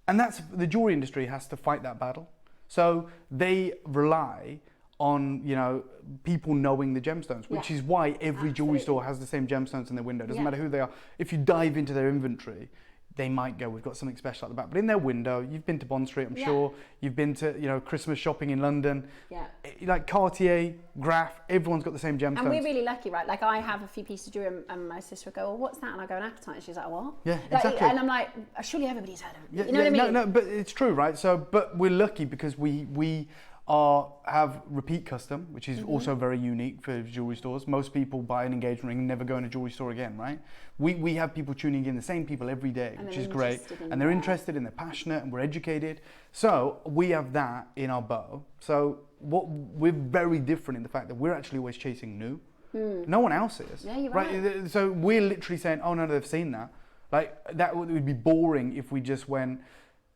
And that's, the jewelry industry has to fight that battle. So they rely on, you know, people knowing the gemstones, which is why every jewelry store has the same gemstones in their window. Doesn't matter who they are. If you dive into their inventory, they might go, we've got something special at the back. But in their window, you've been to Bond Street, I'm sure. You've been to, you know, Christmas shopping in London. Like Cartier, Graf, everyone's got the same gemstones. And we're really lucky, right? Like, I have a few pieces of jewelry and my sister would go, well, what's that? And I go, an apatite. And she's like, what? Yeah, like, exactly. And I'm like, surely everybody's heard of it. You know what I mean? No, but it's true, right? So, but we're lucky because we have repeat custom, which is also very unique for jewelry stores. Most people buy an engagement ring and never go in a jewelry store again, right? We have people tuning in, the same people every day, which is great. And they're interested and they're passionate and we're educated. So we have that in our bow. So we're very different in the fact that we're actually always chasing new. No one else is. Yeah, you're right. So we're literally saying, oh no, they've seen that. Like, that would be boring if we just went.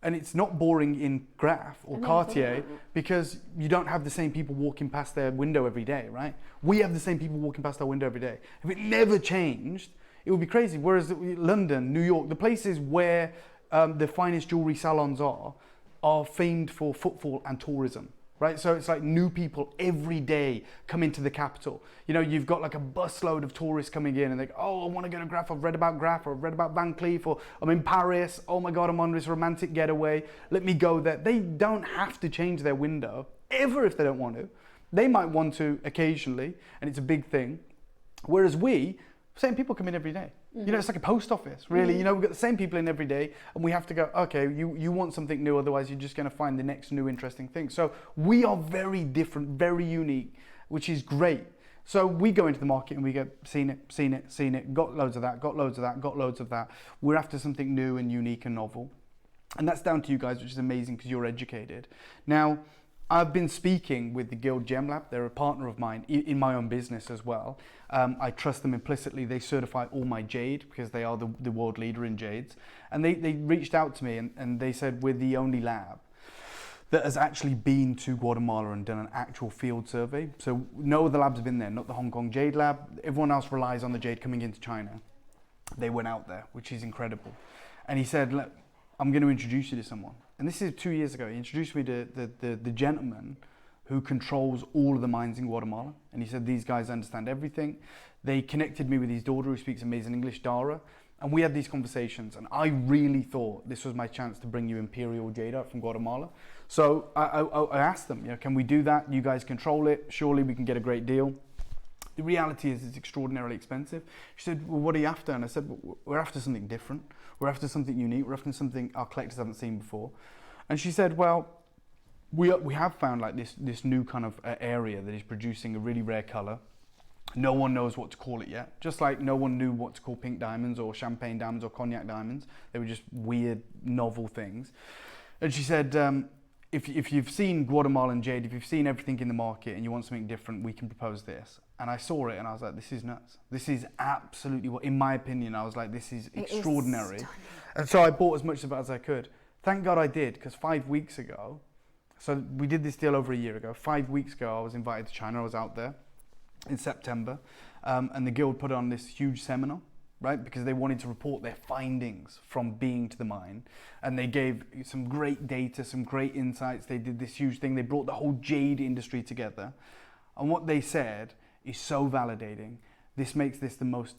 And it's not boring in Graf or Cartier because you don't have the same people walking past their window every day, right? We have the same people walking past our window every day. If it never changed, it would be crazy. Whereas London, New York, the places where the finest jewelry salons are famed for footfall and tourism, right? So it's like new people every day come into the capital. You know, you've got like a busload of tourists coming in and they go, oh, I want to go to Graf, I've read about Graf, or I've read about Van Cleef, or I'm in Paris, oh my God, I'm on this romantic getaway, let me go there. They don't have to change their window ever if they don't want to. They might want to occasionally, and it's a big thing. Whereas same people come in every day. You know, it's like a post office, really. You know, we've got the same people in every day, and we have to go, okay, you want something new, otherwise you're just going to find the next new interesting thing. So we are very different, very unique, which is great. So we go into the market and we go, seen it, got loads of that, got loads of that, got loads of that. We're after something new and unique and novel. And that's down to you guys, which is amazing because you're educated. Now, I've been speaking with the Guild Gem Lab. They're a partner of mine in my own business as well. I trust them implicitly. They certify all my jade because they are the world leader in jades. And they reached out to me and they said, we're the only lab that has actually been to Guatemala and done an actual field survey. So no other labs have been there, not the Hong Kong Jade Lab. Everyone else relies on the jade coming into China. They went out there, which is incredible. And he said, look, I'm going to introduce you to someone. And this is 2 years ago. He introduced me to the gentleman who controls all of the mines in Guatemala. And he said, these guys understand everything. They connected me with his daughter who speaks amazing English, Dara. And we had these conversations. And I really thought this was my chance to bring you Imperial Jade out from Guatemala. So I asked them, you know, can we do that? You guys control it. Surely we can get a great deal. The reality is it's extraordinarily expensive. She said, well, what are you after? And I said, well, we're after something different. We're after something unique. We're after something our collectors haven't seen before. And she said, well, we have found like this new kind of area that is producing a really rare color. No one knows what to call it yet. Just like no one knew what to call pink diamonds or champagne diamonds or cognac diamonds. They were just weird, novel things. And she said, if you've seen Guatemalan jade, if you've seen everything in the market and you want something different, we can propose this. And I saw it and I was like, this is nuts. This is absolutely what, in my opinion, I was like, this is extraordinary. And so I bought as much of it as I could. Thank God I did, because 5 weeks ago, so we did this deal over a year ago. 5 weeks ago, I was invited to China. I was out there in September, and the guild put on this huge seminar. right? Because they wanted to report their findings from being to the mine. And they gave some great data, some great insights. They did this huge thing. They brought the whole jade industry together. And what they said is so validating. This makes this the most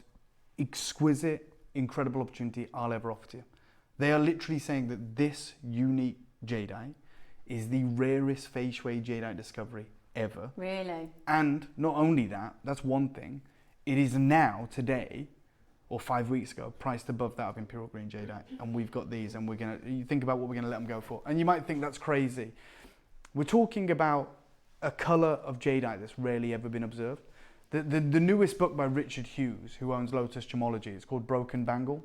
exquisite, incredible opportunity I'll ever offer to you. They are literally saying that this unique jadeite is the rarest fei shui jadeite discovery ever. Really? And not only that, that's one thing. It is now, today, or 5 weeks ago, priced above that of Imperial Green jadeite. And we've got these, and you think about what we're gonna let them go for. And you might think that's crazy. We're talking about a color of jadeite that's rarely ever been observed. The newest book by Richard Hughes, who owns Lotus Gemology, it's called Broken Bangle.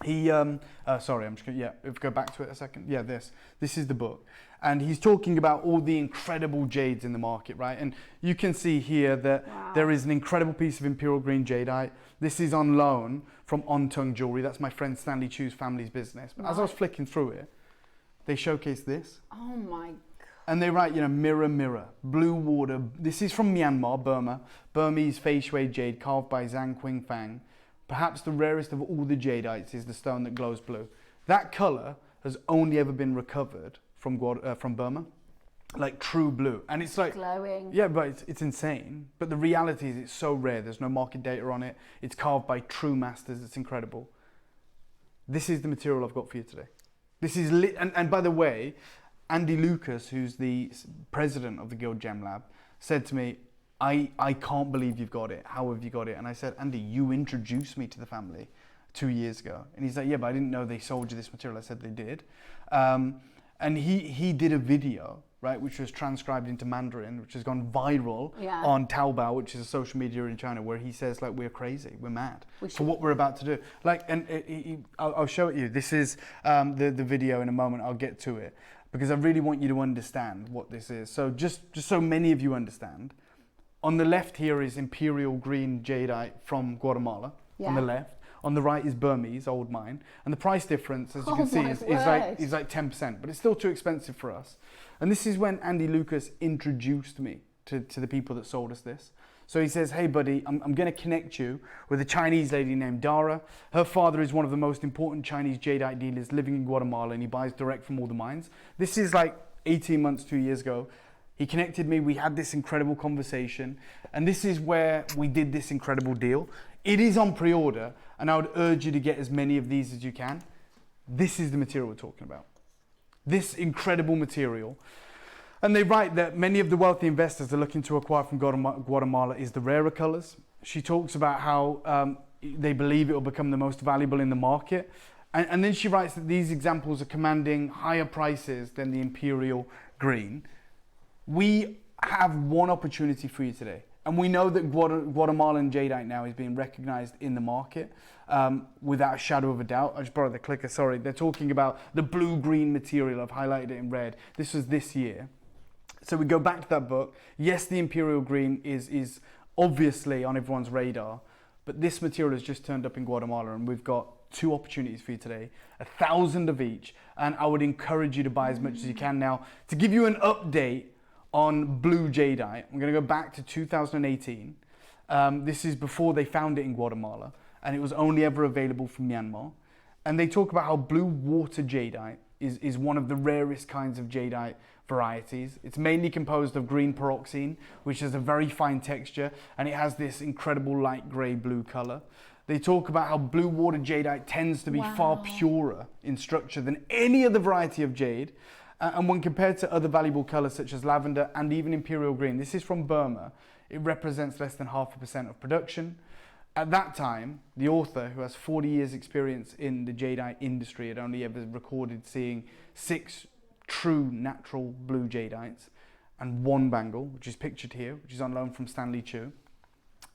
He, sorry, I'm just gonna, if we go back to it a second. Yeah, this is the book. And he's talking about all the incredible jades in the market, right? And you can see here that there is an incredible piece of Imperial Green jadeite. This is on loan from On Tongue Jewelry. That's my friend Stanley Chu's family's business. But as I was flicking through it, they showcase this. Oh my God. And they write, mirror, mirror, blue water. This is from Myanmar, Burma. Burmese fei shui jade carved by Zhang Qingfang. Perhaps the rarest of all the jadeites is the stone that glows blue. That color has only ever been recovered from Burma, like true blue. And it's like glowing. Yeah, but it's insane. But the reality is it's so rare. There's no market data on it. It's carved by true masters. It's incredible. This is the material I've got for you today. This is and by the way, Andy Lucas, who's the president of the Guild Gem Lab, said to me, I can't believe you've got it. How have you got it? And I said, Andy, you introduced me to the family 2 years ago. And he's like, yeah, but I didn't know they sold you this material. I said they did. And he did a video, right, which was transcribed into Mandarin, which has gone viral on Taobao, which is a social media in China, where he says, like, we're crazy, we're mad for what we're about to do. Like, and I'll show it you. This is the video in a moment. I'll get to it because I really want you to understand what this is. So just so many of you understand, on the left here is Imperial Green jadeite from Guatemala, on the left. On the right is Burmese, old mine. And the price difference, as you can see, is like 10%, but it's still too expensive for us. And this is when Andy Lucas introduced me to the people that sold us this. So he says, hey buddy, I'm gonna connect you with a Chinese lady named Dara. Her father is one of the most important Chinese jadeite dealers living in Guatemala, and he buys direct from all the mines. This is like 18 months, 2 years ago. He connected me, we had this incredible conversation, and this is where we did this incredible deal. It is on pre-order, and I would urge you to get as many of these as you can. This is the material we're talking about. This incredible material. And they write that many of the wealthy investors are looking to acquire from Guatemala is the rarer colors. She talks about how they believe it will become the most valuable in the market. And then she writes that these examples are commanding higher prices than the Imperial Green. We have one opportunity for you today. And we know that Guatemalan jadeite now is being recognized in the market without a shadow of a doubt. I just borrowed the clicker, sorry. They're talking about the blue-green material. I've highlighted it in red. This was this year. So we go back to that book. Yes, the Imperial Green is obviously on everyone's radar, but this material has just turned up in Guatemala, and we've got 2 opportunities for you today, 1,000 of each. And I would encourage you to buy as much as you can now. To give you an update on blue jadeite, I'm going to go back to 2018. This is before they found it in Guatemala, and it was only ever available from Myanmar. And they talk about how blue water jadeite is one of the rarest kinds of jadeite varieties. It's mainly composed of green pyroxene, which has a very fine texture, and it has this incredible light grey blue color. They talk about how blue water jadeite tends to be far purer in structure than any other variety of jade. And when compared to other valuable colors such as lavender and even Imperial Green, this is from Burma, it represents less than 0.5% of production. At that time, the author, who has 40 years experience in the jadeite industry, had only ever recorded seeing 6 true natural blue jadeites and 1 bangle, which is pictured here, which is on loan from Stanley Chu.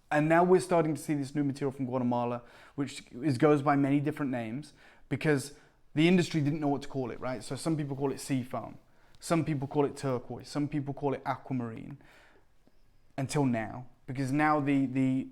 And now we're starting to see this new material from Guatemala, which goes by many different names because the industry didn't know what to call it, right? So some people call it seafoam, some people call it turquoise, some people call it aquamarine, until now, because now the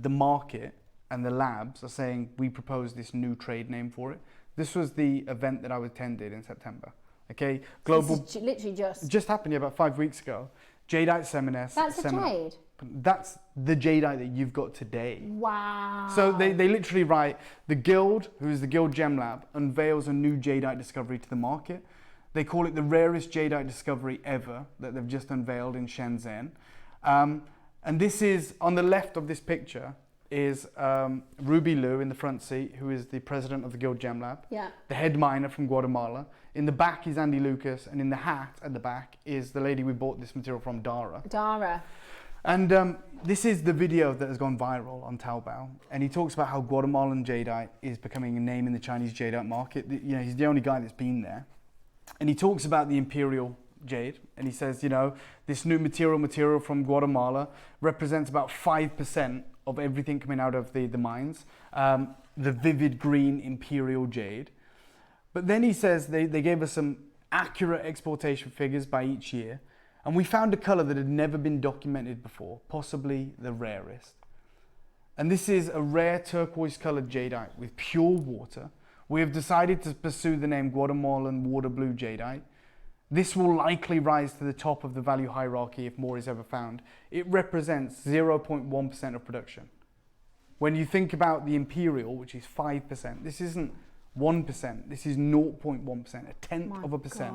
market and the labs are saying we propose this new trade name for it. This was the event that I attended in September. Okay, global. This is literally just happened about 5 weeks ago. Jadeite seminar. That's a jade. That's the jadeite that you've got today. Wow. So they literally write, the Guild, who is the Guild Gem Lab, unveils a new jadeite discovery to the market. They call it the rarest jadeite discovery ever that they've just unveiled in Shenzhen. And this is, on the left of this picture, is Ruby Liu in the front seat, who is the president of the Guild Gem Lab. Yeah. The head miner from Guatemala. In the back is Andy Lucas, and in the hat at the back is the lady we bought this material from, Dara. Dara. And this is the video that has gone viral on Taobao, and he talks about how Guatemalan jadeite is becoming a name in the Chinese jadeite market. You know, he's the only guy that's been there, and he talks about the imperial jade, and he says, you know, this new material from Guatemala represents about 5% of everything coming out of the mines, the vivid green imperial jade. But then he says they gave us some accurate exportation figures by each year, and we found a colour that had never been documented before, possibly the rarest. And this is a rare turquoise coloured jadeite with pure water. We have decided to pursue the name Guatemalan water blue jadeite. This will likely rise to the top of the value hierarchy if more is ever found. It represents 0.1% of production. When you think about the imperial, which is 5%, this isn't 1%, this is 0.1%, a tenth of a percent.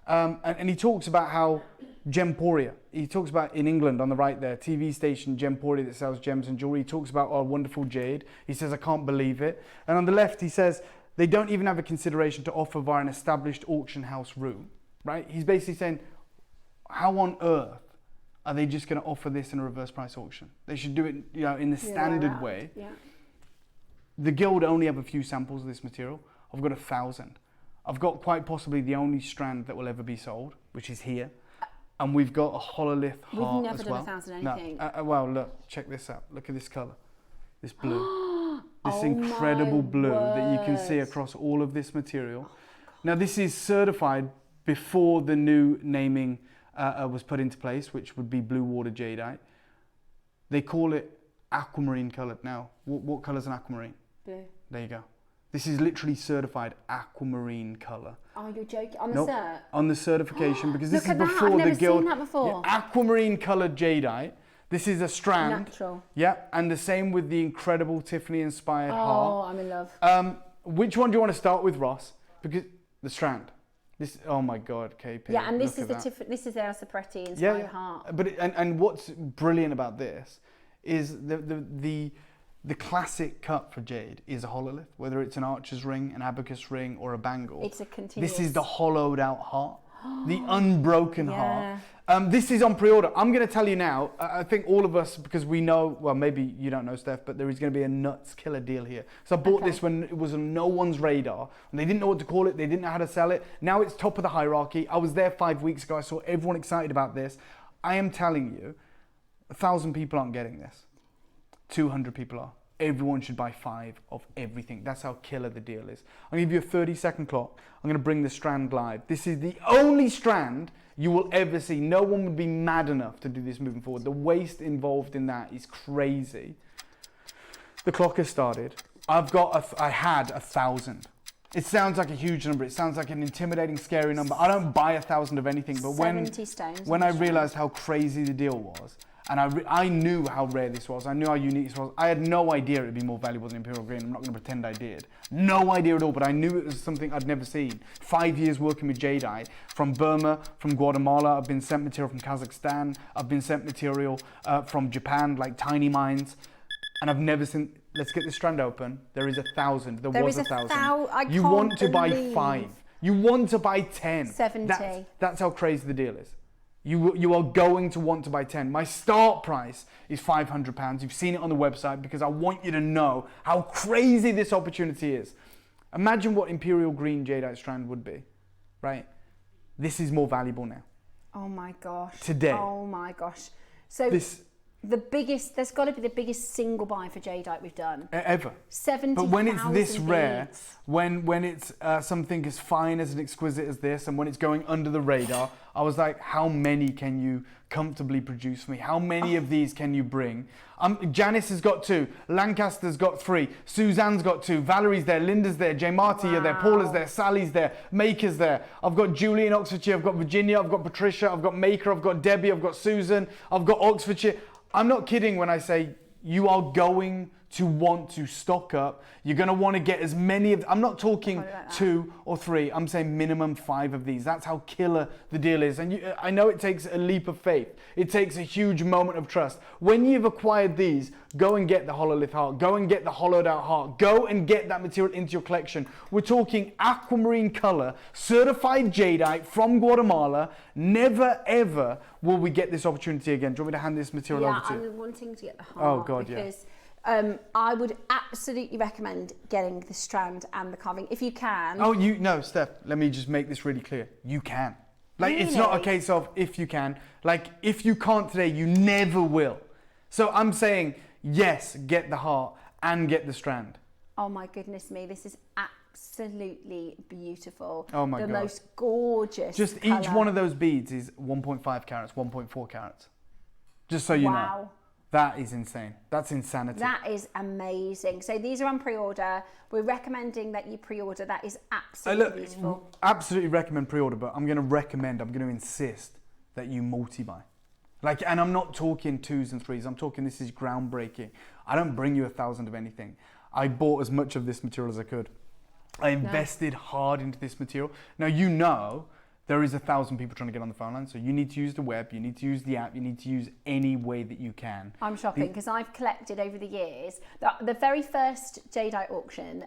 And he talks about how Gemporia, he talks about in England on the right there, TV station Gemporia that sells gems and jewelry. He talks about our wonderful jade. He says, I can't believe it. And on the left, he says, they don't even have a consideration to offer via an established auction house route, right? He's basically saying, how on earth are they just going to offer this in a reverse price auction? They should do it, you know, in the standard way. Yeah. The Guild only have a few samples of this material. I've got 1,000. I've got quite possibly the only strand that will ever be sold, which is here. And we've got a hololith heart as well. We've never done 1,000 anything. No. Well, look, check this out. Look at this colour. This blue. This incredible blue that you can see across all of this material. Now, this is certified before the new naming was put into place, which would be blue water jadeite. They call it aquamarine coloured now. What colour is an aquamarine? Blue. There you go. This is literally certified aquamarine colour. Oh, you're joking? On the cert? On the certification, because this is Look at that, before I've the never Guild. seen that before. Yeah, aquamarine coloured jadeite. This is a strand. Natural. Yeah, and the same with the incredible Tiffany inspired heart. Oh, I'm in love. Which one do you want to start with, Ross? Because the strand. This, oh my God, KP. Yeah, and this is this is our Sapretti inspired Yeah, heart. but and what's brilliant about this is the classic cut for jade is a hololith, whether it's an archer's ring, an abacus ring, or a bangle. It's a continuous. This is the hollowed out heart, the unbroken heart. This is on pre-order. I'm going to tell you now, I think all of us, because we know, well, maybe you don't know, Steph, but there is going to be a nuts killer deal here. So I bought this when it was on no one's radar, and they didn't know what to call it, they didn't know how to sell it. Now it's top of the hierarchy. I was there 5 weeks ago, I saw everyone excited about this. I am telling you, 1,000 people aren't getting this. 200 people are. Everyone should buy 5 of everything. That's how killer the deal is. I'll give you a 30-second clock. I'm going to bring the strand live. This is the only strand you will ever see. No one would be mad enough to do this moving forward. The waste involved in that is crazy. The clock has started. I had 1,000. It sounds like a huge number. It sounds like an intimidating, scary number. I don't buy 1,000 of anything, but when I realized how crazy the deal was, and I knew how rare this was, I knew how unique this was, I had no idea it would be more valuable than Imperial Green. I'm not going to pretend I did. No idea at all, but I knew it was something I'd never seen. 5 years working with jadeite, from Burma, from Guatemala, I've been sent material from Kazakhstan, I've been sent material from Japan, like tiny mines, and I've never seen, let's get this strand open, there is 1,000, there was 1,000. You want to buy 5, you want to buy 10. 70. That's how crazy the deal is. You are going to want to buy 10. My start price is £500. You've seen it on the website because I want you to know how crazy this opportunity is. Imagine what Imperial Green jadeite strand would be, right? This is more valuable now. Oh my gosh. Today. Oh my gosh. So the biggest, there's got to be the biggest single buy for jadeite we've done. Ever. 70,000 But when it's this rare, beads. when it's something as fine as and exquisite as this, and when it's going under the radar, I was like, how many can you comfortably produce for me? How many of these can you bring? Janice has got 2, Lancaster's got 3, Suzanne's got 2, Valerie's there, Linda's there, J. Marty are there, Paula's there, Sally's there, Maker's there. I've got Julie in Oxfordshire, I've got Virginia, I've got Patricia, I've got Maker, I've got Debbie, I've got Susan, I've got Oxfordshire. I'm not kidding when I say you are going to want to stock up. You're going to want to get as many of, I'm not talking 2 or 3, I'm saying minimum 5 of these. That's how killer the deal is. And I know it takes a leap of faith. It takes a huge moment of trust. When you've acquired these, go and get the hololith heart, go and get the hollowed out heart, go and get that material into your collection. We're talking aquamarine color, certified jadeite from Guatemala. Never ever will we get this opportunity again. Do you want me to hand this material over to you? Yeah, I'm wanting to get the heart. Oh God, because I would absolutely recommend getting the strand and the carving if you can. Oh, no, Steph, let me just make this really clear. You can. Like, It's not a case of if you can. Like, if you can't today, you never will. So I'm saying, yes, get the heart and get the strand. Oh my goodness me, this is absolutely beautiful. Oh my God. The most gorgeous Just colour. each one of those beads is 1.5 carats, 1.4 carats. Just so you know. Wow. That is insane. That's insanity. That is amazing. So these are on pre-order. We're recommending that you pre-order. That is absolutely beautiful. Absolutely recommend pre-order, but I'm going to insist that you multi-buy. Like, and I'm not talking 2s and 3s. I'm talking this is groundbreaking. I don't bring you 1,000 of anything. I bought as much of this material as I could. I invested hard into this material. Now, you know, there is 1,000 people trying to get on the phone line, so you need to use the web, you need to use the app, you need to use any way that you can. I'm shopping because I've collected over the years. The very first jadeite auction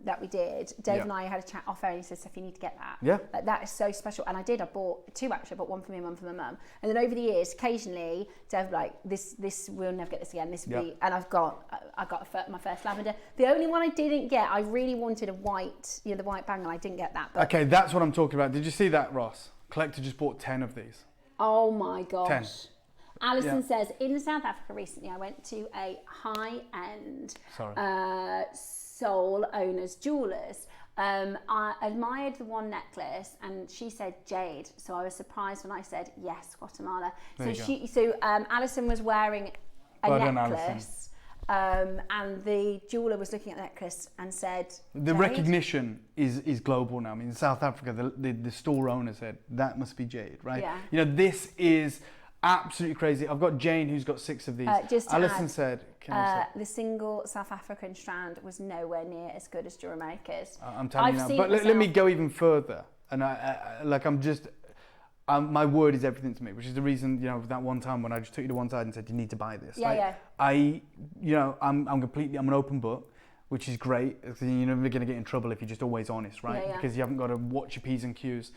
that we did, Dave and I had a chat off air and he said, Steph, you need to get that. Yeah. Like, that is so special. And I did, I bought 2 actually, I bought 1 for me and 1 for my mum. And then over the years, occasionally, Dave was like, this, we'll never get this again, this will be, and I got my first lavender. The only one I didn't get, I really wanted a white, the white bangle, I didn't get that. But okay, that's what I'm talking about. Did you see that, Ross? Collector just bought 10 of these. Oh my gosh. 10. Alison says, in South Africa recently, I went to a high-end soul owners jewellers. I admired the one necklace and she said jade. So I was surprised when I said, yes, Guatemala. So Alison was wearing a necklace. And the jeweller was looking at the necklace and said, the recognition is global now. I mean, in South Africa, the store owner said, that must be jade, right? Yeah. You know, this is absolutely crazy. I've got Jane who's got 6 of these. Alison said, the single South African strand was nowhere near as good as JewelleryMaker's. I'm telling you now. But let me go even further. And my word is everything to me, which is the reason, that one time when I just took you to one side and said, you need to buy this. I'm an open book, which is great. You're never going to get in trouble if you're just always honest, right? Because you haven't got to watch your P's and Q's.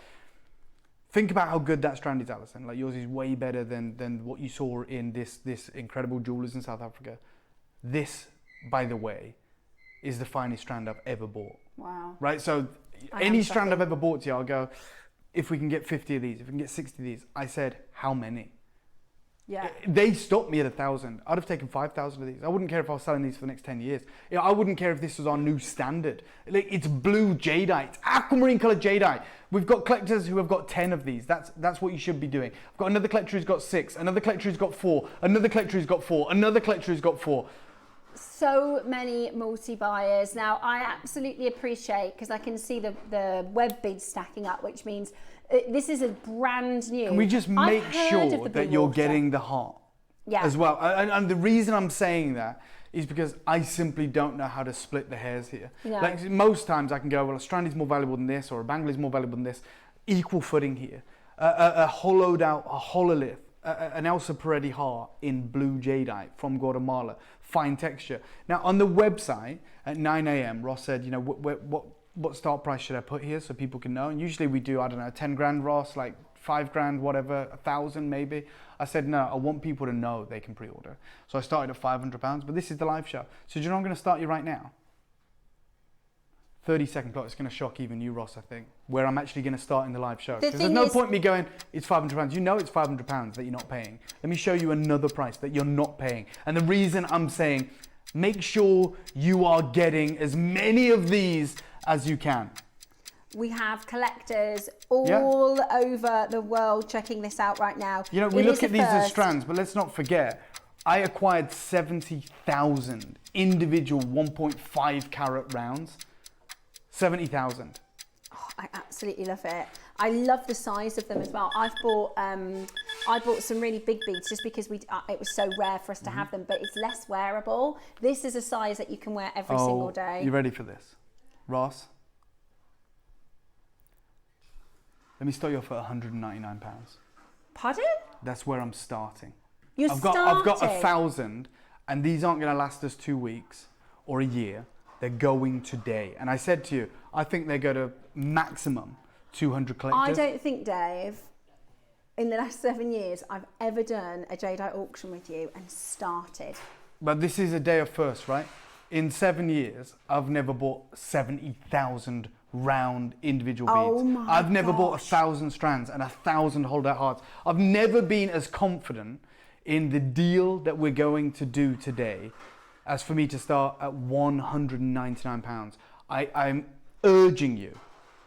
Think about how good that strand is, Alison. Like, yours is way better than what you saw in this incredible jewellers in South Africa. This, by the way, is the finest strand I've ever bought. Wow. Right? So any strand I've ever bought to you, I'll go, if we can get 50 of these, if we can get 60 of these. I said, how many? Yeah. They stopped me at 1,000. I'd have taken 5,000 of these. I wouldn't care if I was selling these for the next 10 years. I wouldn't care if this was our new standard. Like, it's blue jadeite, it's aquamarine colored jadeite. We've got collectors who have got 10 of these. That's what you should be doing. I've got another collector who's got 6, another collector who's got 4, another collector who's got 4, another collector who's got 4. So many multi-buyers. Now, I absolutely appreciate, because I can see the web beads stacking up, which means this is a brand new. Can we just make sure that you're getting the heart as well? And the reason I'm saying that is because I simply don't know how to split the hairs here. No. Like, most times I can go, well, a strand is more valuable than this, or a bangle is more valuable than this. Equal footing here. A hollowed out, a hololith, an Elsa Peretti heart in blue jadeite from Guatemala. Fine texture. Now, on the website at 9 a.m, Ross said, what start price should I put here so people can know? And usually we do, 10 grand, Ross, like 5 grand, whatever, 1,000 maybe. I said, no, I want people to know they can pre-order. So I started at £500, but this is the live show. So do you know I'm going to start you right now? 30-second clock. It's going to shock even you, Ross, I think, where I'm actually going to start in the live show. Because there's no point me going, it's £500. You know it's £500 that you're not paying. Let me show you another price that you're not paying. And the reason I'm saying, make sure you are getting as many of these as you can. We have collectors all over the world checking this out right now. We look at these as strands, but let's not forget, I acquired 70,000 individual 1.5 carat rounds. 70,000. Oh, I absolutely love it. I love the size of them as well. I've bought I bought some really big beads just because it was so rare for us to have them, but it's less wearable. This is a size that you can wear every single day. You ready for this? Ross? Let me start you off at £199. Pardon? That's where I'm starting. I've got 1,000, and these aren't going to last us 2 weeks or a year. They're going today. And I said to you, I think they go to maximum 200 collectors. I don't think, Dave, in the last 7 years, I've ever done a jadeite auction with you and started. But this is a day of first, right? In 7 years, I've never bought 70,000 round individual beads. I've never bought 1,000 strands and 1,000 holdout hearts. I've never been as confident in the deal that we're going to do today as for me to start at £199. I'm urging you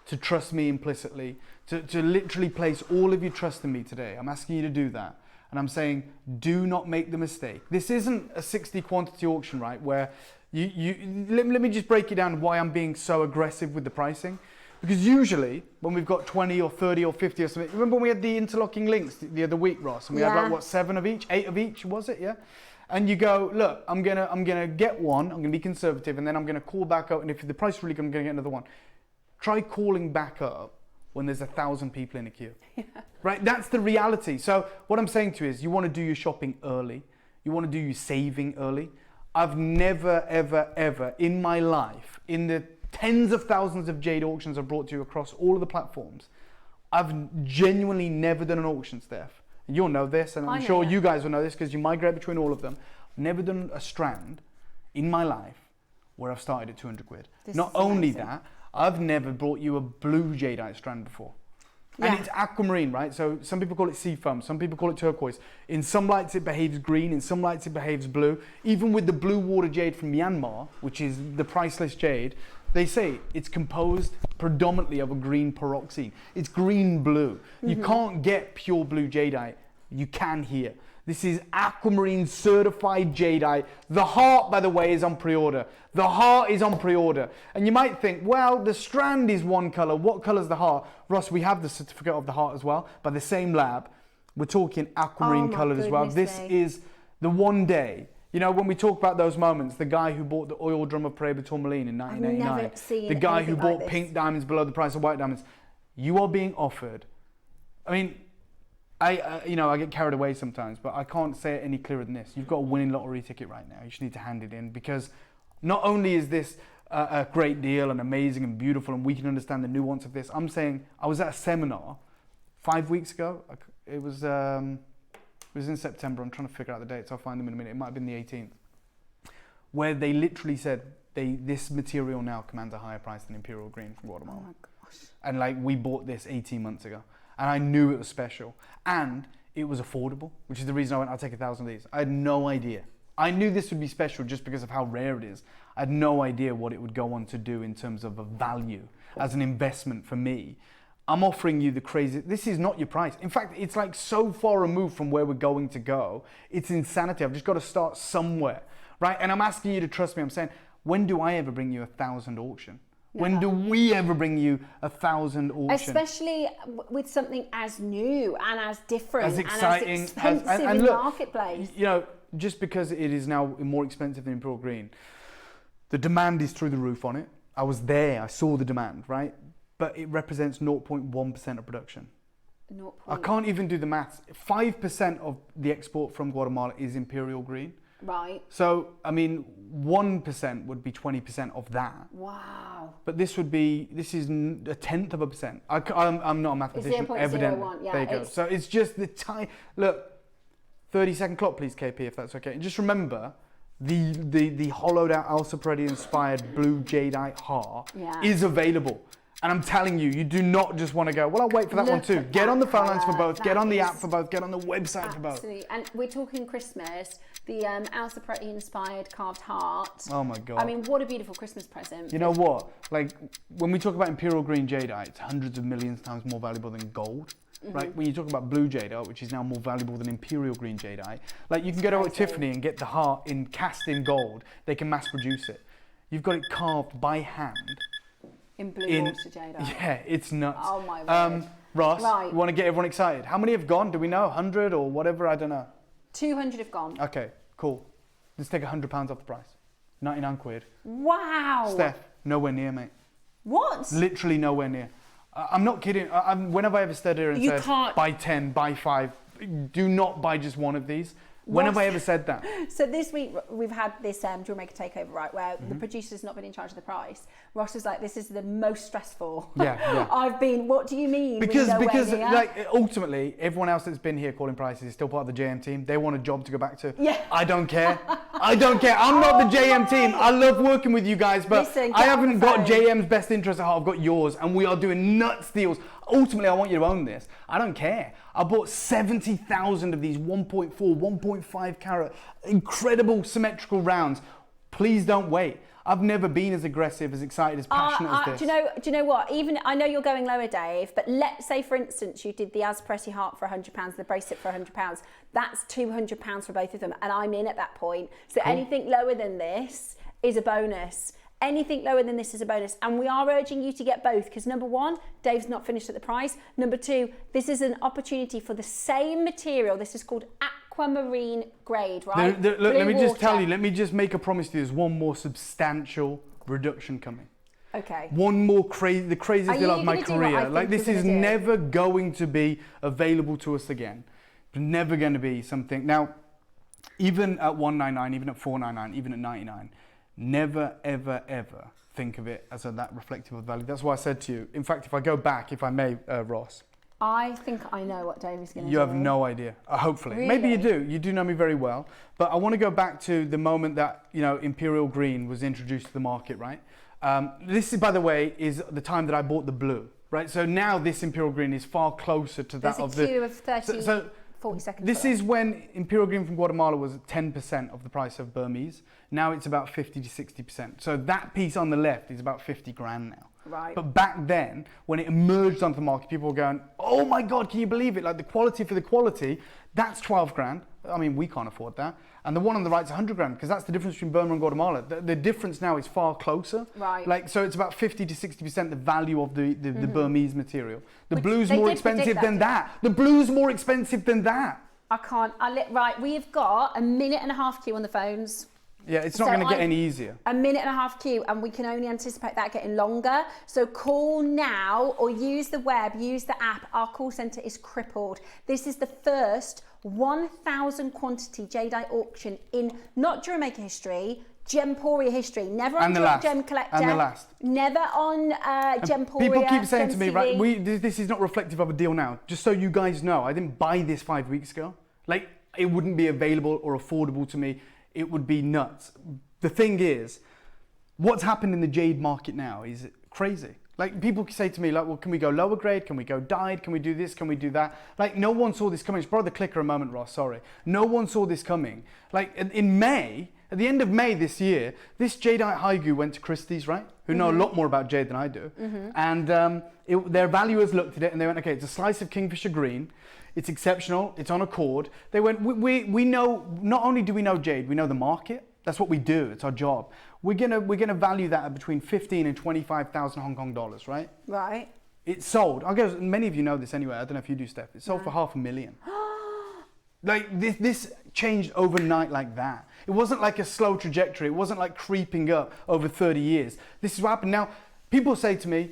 to trust me implicitly, to literally place all of your trust in me today. I'm asking you to do that. And I'm saying, do not make the mistake. This isn't a 60 quantity auction, right? Where let me just break it down why I'm being so aggressive with the pricing. Because usually when we've got 20 or 30 or 50 or something, remember when we had the interlocking links the other week, Ross? And we had like, what, 7 of each, 8 of each, was it? Yeah. And you go, look, I'm gonna get one, I'm gonna be conservative, and then I'm gonna call back up, and if the price is really good, I'm gonna get another one. Try calling back up when there's 1,000 people in a queue. Right? That's the reality. So what I'm saying to you is, you want to do your shopping early. You want to do your saving early. I've never, ever, ever in my life, in the tens of thousands of jade auctions I've brought to you across all of the platforms, I've genuinely never done an auction, Steph. You'll know this, and I'm sure you guys will know this because you migrate between all of them. I've never done a strand in my life where I've started at 200 quid. Not only that, I've never brought you a blue jadeite strand before. And it's aquamarine, right? So some people call it seafoam, some people call it turquoise. In some lights it behaves green, in some lights it behaves blue. Even with the blue water jade from Myanmar, which is the priceless jade, they say it's composed predominantly of a green peroxide. It's green-blue. You can't get pure blue jadeite. You can here. This is aquamarine certified jadeite. The heart, by the way, is on pre-order. The heart is on pre-order. And you might think, well, the strand is one color. What color is the heart? Ross, we have the certificate of the heart as well, by the same lab. We're talking aquamarine colored as well. This is the one day. You know, when we talk about those moments, the guy who bought the oil drum of Paraiba Tourmaline in 1989, the guy who bought pink diamonds below the price of white diamonds, you are being offered. I mean, I get carried away sometimes, but I can't say it any clearer than this. You've got a winning lottery ticket right now. You just need to hand it in, because not only is this a great deal and amazing and beautiful, and we can understand the nuance of this. I'm saying, I was at a seminar 5 weeks ago. It was in September. I'm trying to figure out the dates. I'll find them in a minute. It might have been the 18th, where they literally said this material now commands a higher price than Imperial Green from Guatemala. Oh my gosh! And like, we bought this 18 months ago. And I knew it was special, and it was affordable, which is the reason I went, I'll take 1,000 of these. I had no idea. I knew this would be special just because of how rare it is. I had no idea what it would go on to do in terms of a value as an investment for me. I'm offering you the crazy, this is not your price. In fact, it's like so far removed from where we're going to go. It's insanity. I've just got to start somewhere, right? And I'm asking you to trust me. I'm saying, when do I ever bring you 1,000 auction? When do we ever bring you 1,000 auction? Especially with something as new and as different, as exciting, and as expensive in the marketplace. You know, just because it is now more expensive than Imperial Green, the demand is through the roof on it. I was there, I saw the demand, right? But it represents 0.1% of production. I can't even do the maths. 5% of the export from Guatemala is Imperial Green. Right. So, I mean, 1% would be 20% of that. Wow. But this is 1/10 of a percent. I'm not a mathematician, it's 0.01, evidently. yeah, there you go. So it's just the time. Look, 30-second clock, please, KP, if that's okay. And just remember, the hollowed out Alsapredi inspired blue jadeite heart is available. And I'm telling you, you do not just want to go, well, I'll wait for that one too. Get on the phone lines for both, get on the app for both, get on the website for both. Absolutely. And we're talking Christmas, the Alsapredi inspired carved heart. Oh my God. I mean, what a beautiful Christmas present. You know what? Like, when we talk about Imperial Green jadeite, it's hundreds of millions of times more valuable than gold. Right? When you talk about blue jadeite, which is now more valuable than Imperial Green jadeite, like, you can go to Tiffany and get the heart cast in gold. They can mass produce it. You've got it carved by hand. In blue water jadeite. Yeah, it's nuts. Oh my word. Ross, Right. you want to get everyone excited. How many have gone? Do we know? 100 or whatever? I don't know. 200 have gone. Okay, cool. Let's take £100 off the price. 99 quid. Wow. Steph, nowhere near, mate. What? Literally nowhere near. I'm not kidding. When have I ever stood here and You said, can't- buy 10, buy 5, do not buy just one of these? When have I ever said that? So this week we've had this JewelleryMaker takeover, right, where Mm-hmm. the producer's not been in charge of the price. Ross was like, "This is the most stressful Yeah. I've been." What do you mean? Because we're nowhere near? like ultimately everyone else that's been here calling prices is still part of the JM team. They want a job to go back to. Yeah. I don't care. I don't care. I'm not the JM team. I love working with you guys, but Listen, I get on haven't the got phone. JM's best interest at heart. I've got yours, and we are doing nuts deals. Ultimately, I want you to own this. I don't care. I bought 70,000 of these 1.4, 1.5 carat, incredible symmetrical rounds. Please don't wait. I've never been as aggressive, as excited, as passionate as this. Do you know what? Even I know you're going lower, Dave, but let's say, for instance, you did the Aspressy heart for £100, the bracelet for £100. That's £200 for both of them, and I'm in at that point. So anything lower than this is a bonus. Anything lower than this is a bonus. And we are urging you to get both because number one, Dave's not finished at the price. Number two, this is an opportunity for the same material. This is called aquamarine grade, right? Look, Blue let me just tell water. you, let me just make a promise to you. There's one more substantial reduction coming. Okay. One more the craziest Are deal you of my gonna do what I career. think Like this you're is gonna do? never going to be available to us again. Never going to be something. Now, even at 199, even at 499, even at 99, never, ever, ever think of it as that reflective of value. That's why I said to you. In fact, if I go back, if I may, Ross. I think I know what Dave is going to do. You have no idea, hopefully. Really? Maybe you do. You do know me very well. But I want to go back to the moment that, Imperial Green was introduced to the market, right? This is, by the way, is the time that I bought the blue, right? So now this Imperial Green is far closer to that There's of a the... queue of 30, So 40 seconds. this for is when Imperial Green from Guatemala was 10% of the price of Burmese. Now it's about 50 to 60%. So that piece on the left is about 50 grand now. Right. But back then, when it emerged onto the market, people were going, oh my God, can you believe it? Like the quality for the quality, that's 12 grand. I mean, we can't afford that. And the one on the right is 100 grand because that's the difference between Burma and Guatemala. The difference now is far closer. Right. Like, so it's about 50 to 60% the value of the Burmese material. The Which blue's they more did predict expensive that, than didn't that. The blue's more expensive than that. I can't. Right, we've got a minute and a half queue on the phones. Yeah, it's not So going to get I- any easier. A minute and a half queue, and we can only anticipate that getting longer. So call now or use the web, use the app. Our call centre is crippled. This is the first 1,000 quantity jadeite auction in not JewelleryMaker history, Gemporia history. Never on And the last. Gem Collector. And the last. Never on Gemporia. People keep saying to me, Gem right, TV. this is not reflective of a deal now. Just so you guys know, I didn't buy this 5 weeks ago. Like, it wouldn't be available or affordable to me. It would be nuts. The thing is, what's happened in the jade market now is crazy. Like, people say to me, like, well, can we go lower grade? Can we go dyed? Can we do this? Can we do that? Like, no one saw this coming. Just borrow the clicker a moment, Ross, sorry. No one saw this coming. Like, in May, at the end of May this year, this jadeite Haigu went to Christie's, right? Who know a lot more about jade than I do. And their valuers looked at it and they went, okay, it's a slice of Kingfisher green. It's exceptional. It's on a cord. They went, we know, not only do we know jade, we know the market. That's what we do. It's our job. We're gonna value that at between 15 and 25,000 Hong Kong dollars, right? Right. It sold. I guess many of you know this anyway. I don't know if you do, Steph. It sold for $500,000. Like this changed overnight like that. It wasn't like a slow trajectory. It wasn't like creeping up over 30 years. This is what happened. Now, people say to me,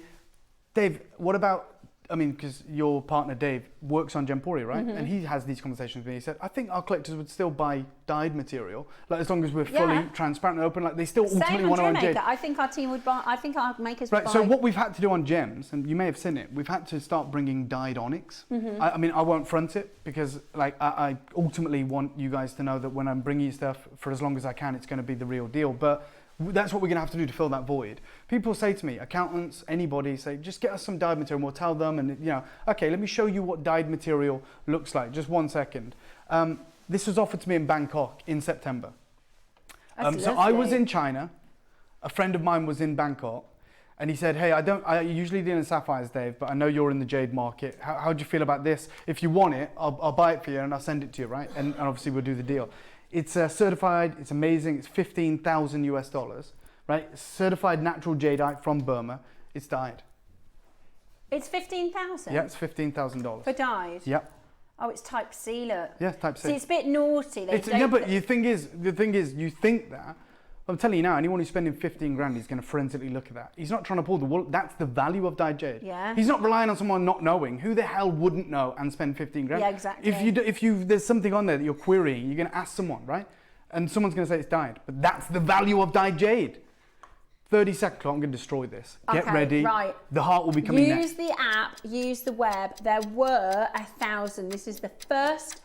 Dave, what about, I mean, because your partner Dave works on Gemporia, right? And he has these conversations with me. He said, I think our collectors would still buy dyed material, like as long as we're fully transparent and open, like they still ultimately Same on want to own jade. JewelleryMaker. I think our team would buy. I think our makers would Right, buy. so what we've had to do on gems, and you may have seen it, we've had to start bringing dyed onyx. I mean, I won't front it because like I ultimately want you guys to know that when I'm bringing you stuff for as long as I can, it's going to be the real deal. But that's what we're going to have to do to fill that void. People say to me, accountants, anybody, say, just get us some dyed material and we'll tell them, and okay, let me show you what dyed material looks like. Just 1 second. This was offered to me in Bangkok in September. So I was in China, a friend of mine was in Bangkok, and he said, hey, I usually deal in sapphires, Dave, but I know you're in the jade market. How do you feel about this? If you want it, I'll buy it for you and I'll send it to you, right? And obviously we'll do the deal. It's certified, it's amazing, it's $15,000 US, right? Certified natural jadeite from Burma, it's dyed. It's 15,000? Yeah, it's $15,000. For dyed? Yep. Oh, it's type C, look. Yeah, type C. See, it's a bit naughty. But the thing is, you think that. I'm telling you now, anyone who's spending 15 grand is going to forensically look at that. He's not trying to pull the wool. That's the value of dyed jade. Yeah. He's not relying on someone not knowing. Who the hell wouldn't know and spend 15 grand? Yeah, exactly. If there's something on there that you're querying, you're going to ask someone, right? And someone's going to say it's dyed. But that's the value of dyed jade. 30-second clock, I'm going to destroy this. Get ready. Right. The heart will be coming next. Use the app, use the web. There were 1,000. This is the first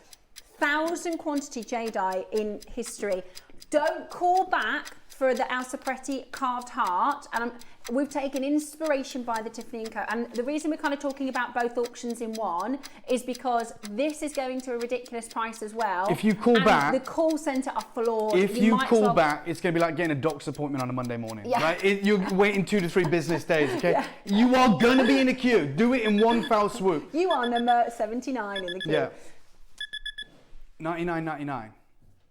1,000 quantity jadeite in history. Don't call back for the Elsa Preti carved heart. And we've taken inspiration by the Tiffany & Co. And the reason we're kind of talking about both auctions in one is because this is going to a ridiculous price as well. If you call back, the call centre are floored. If you call back, it's going to be like getting a doctor's appointment on a Monday morning. Yeah. Right? You're waiting 2 to 3 business days, okay? Yeah. You are going to be in a queue. Do it in one foul swoop. You are number 79 in the queue. Yeah. $99.99.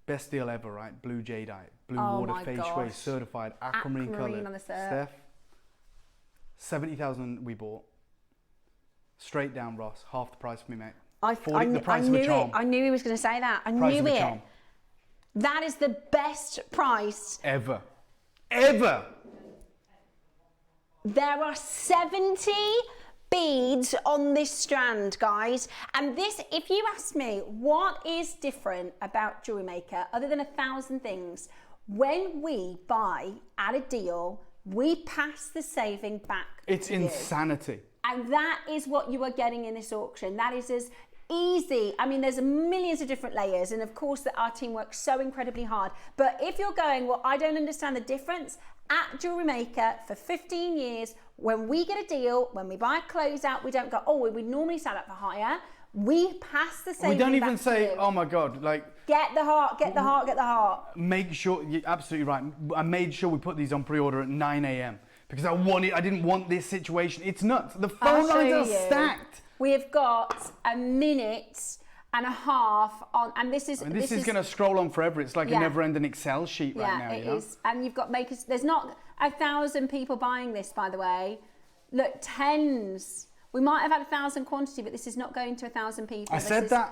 Best deal ever, right? Blue jadeite, blue water fade shway, certified, aquamarine colour. On the cert. Steph, 70,000 we bought. Straight down, Ross. Half the price for me, mate. The price of a charm. I knew he was going to say that. I Price knew of a it. charm. That is the best price ever. Ever. There are 70 beads on this strand, guys. And this, if you ask me, what is different about JewelleryMaker other than 1,000 things? When we buy at a deal, we pass the saving back. It's insanity. And that is what you are getting in this auction. That is as easy. I mean, there's millions of different layers, and of course that our team works so incredibly hard. But if you're going, well, I don't understand the difference, at JewelleryMaker for 15 years, when we get a deal, when we buy a closeout, we don't go, oh, we normally sell it for higher. We pass the saving. We don't even back say, oh my God, like. Get the heart, get the heart, get the heart. Make sure, you're absolutely right. I made sure we put these on pre-order at 9 a.m. because I didn't want this situation. It's nuts. The phone lines are stacked. We have got a minute and a half on, and this is going to scroll on forever. It's like a never-ending Excel sheet right now. Yeah, it is. And you've got makers. There's not 1,000 people buying this, by the way. Look, tens. We might have had 1,000 quantity, but this is not going to 1,000 people. I said that.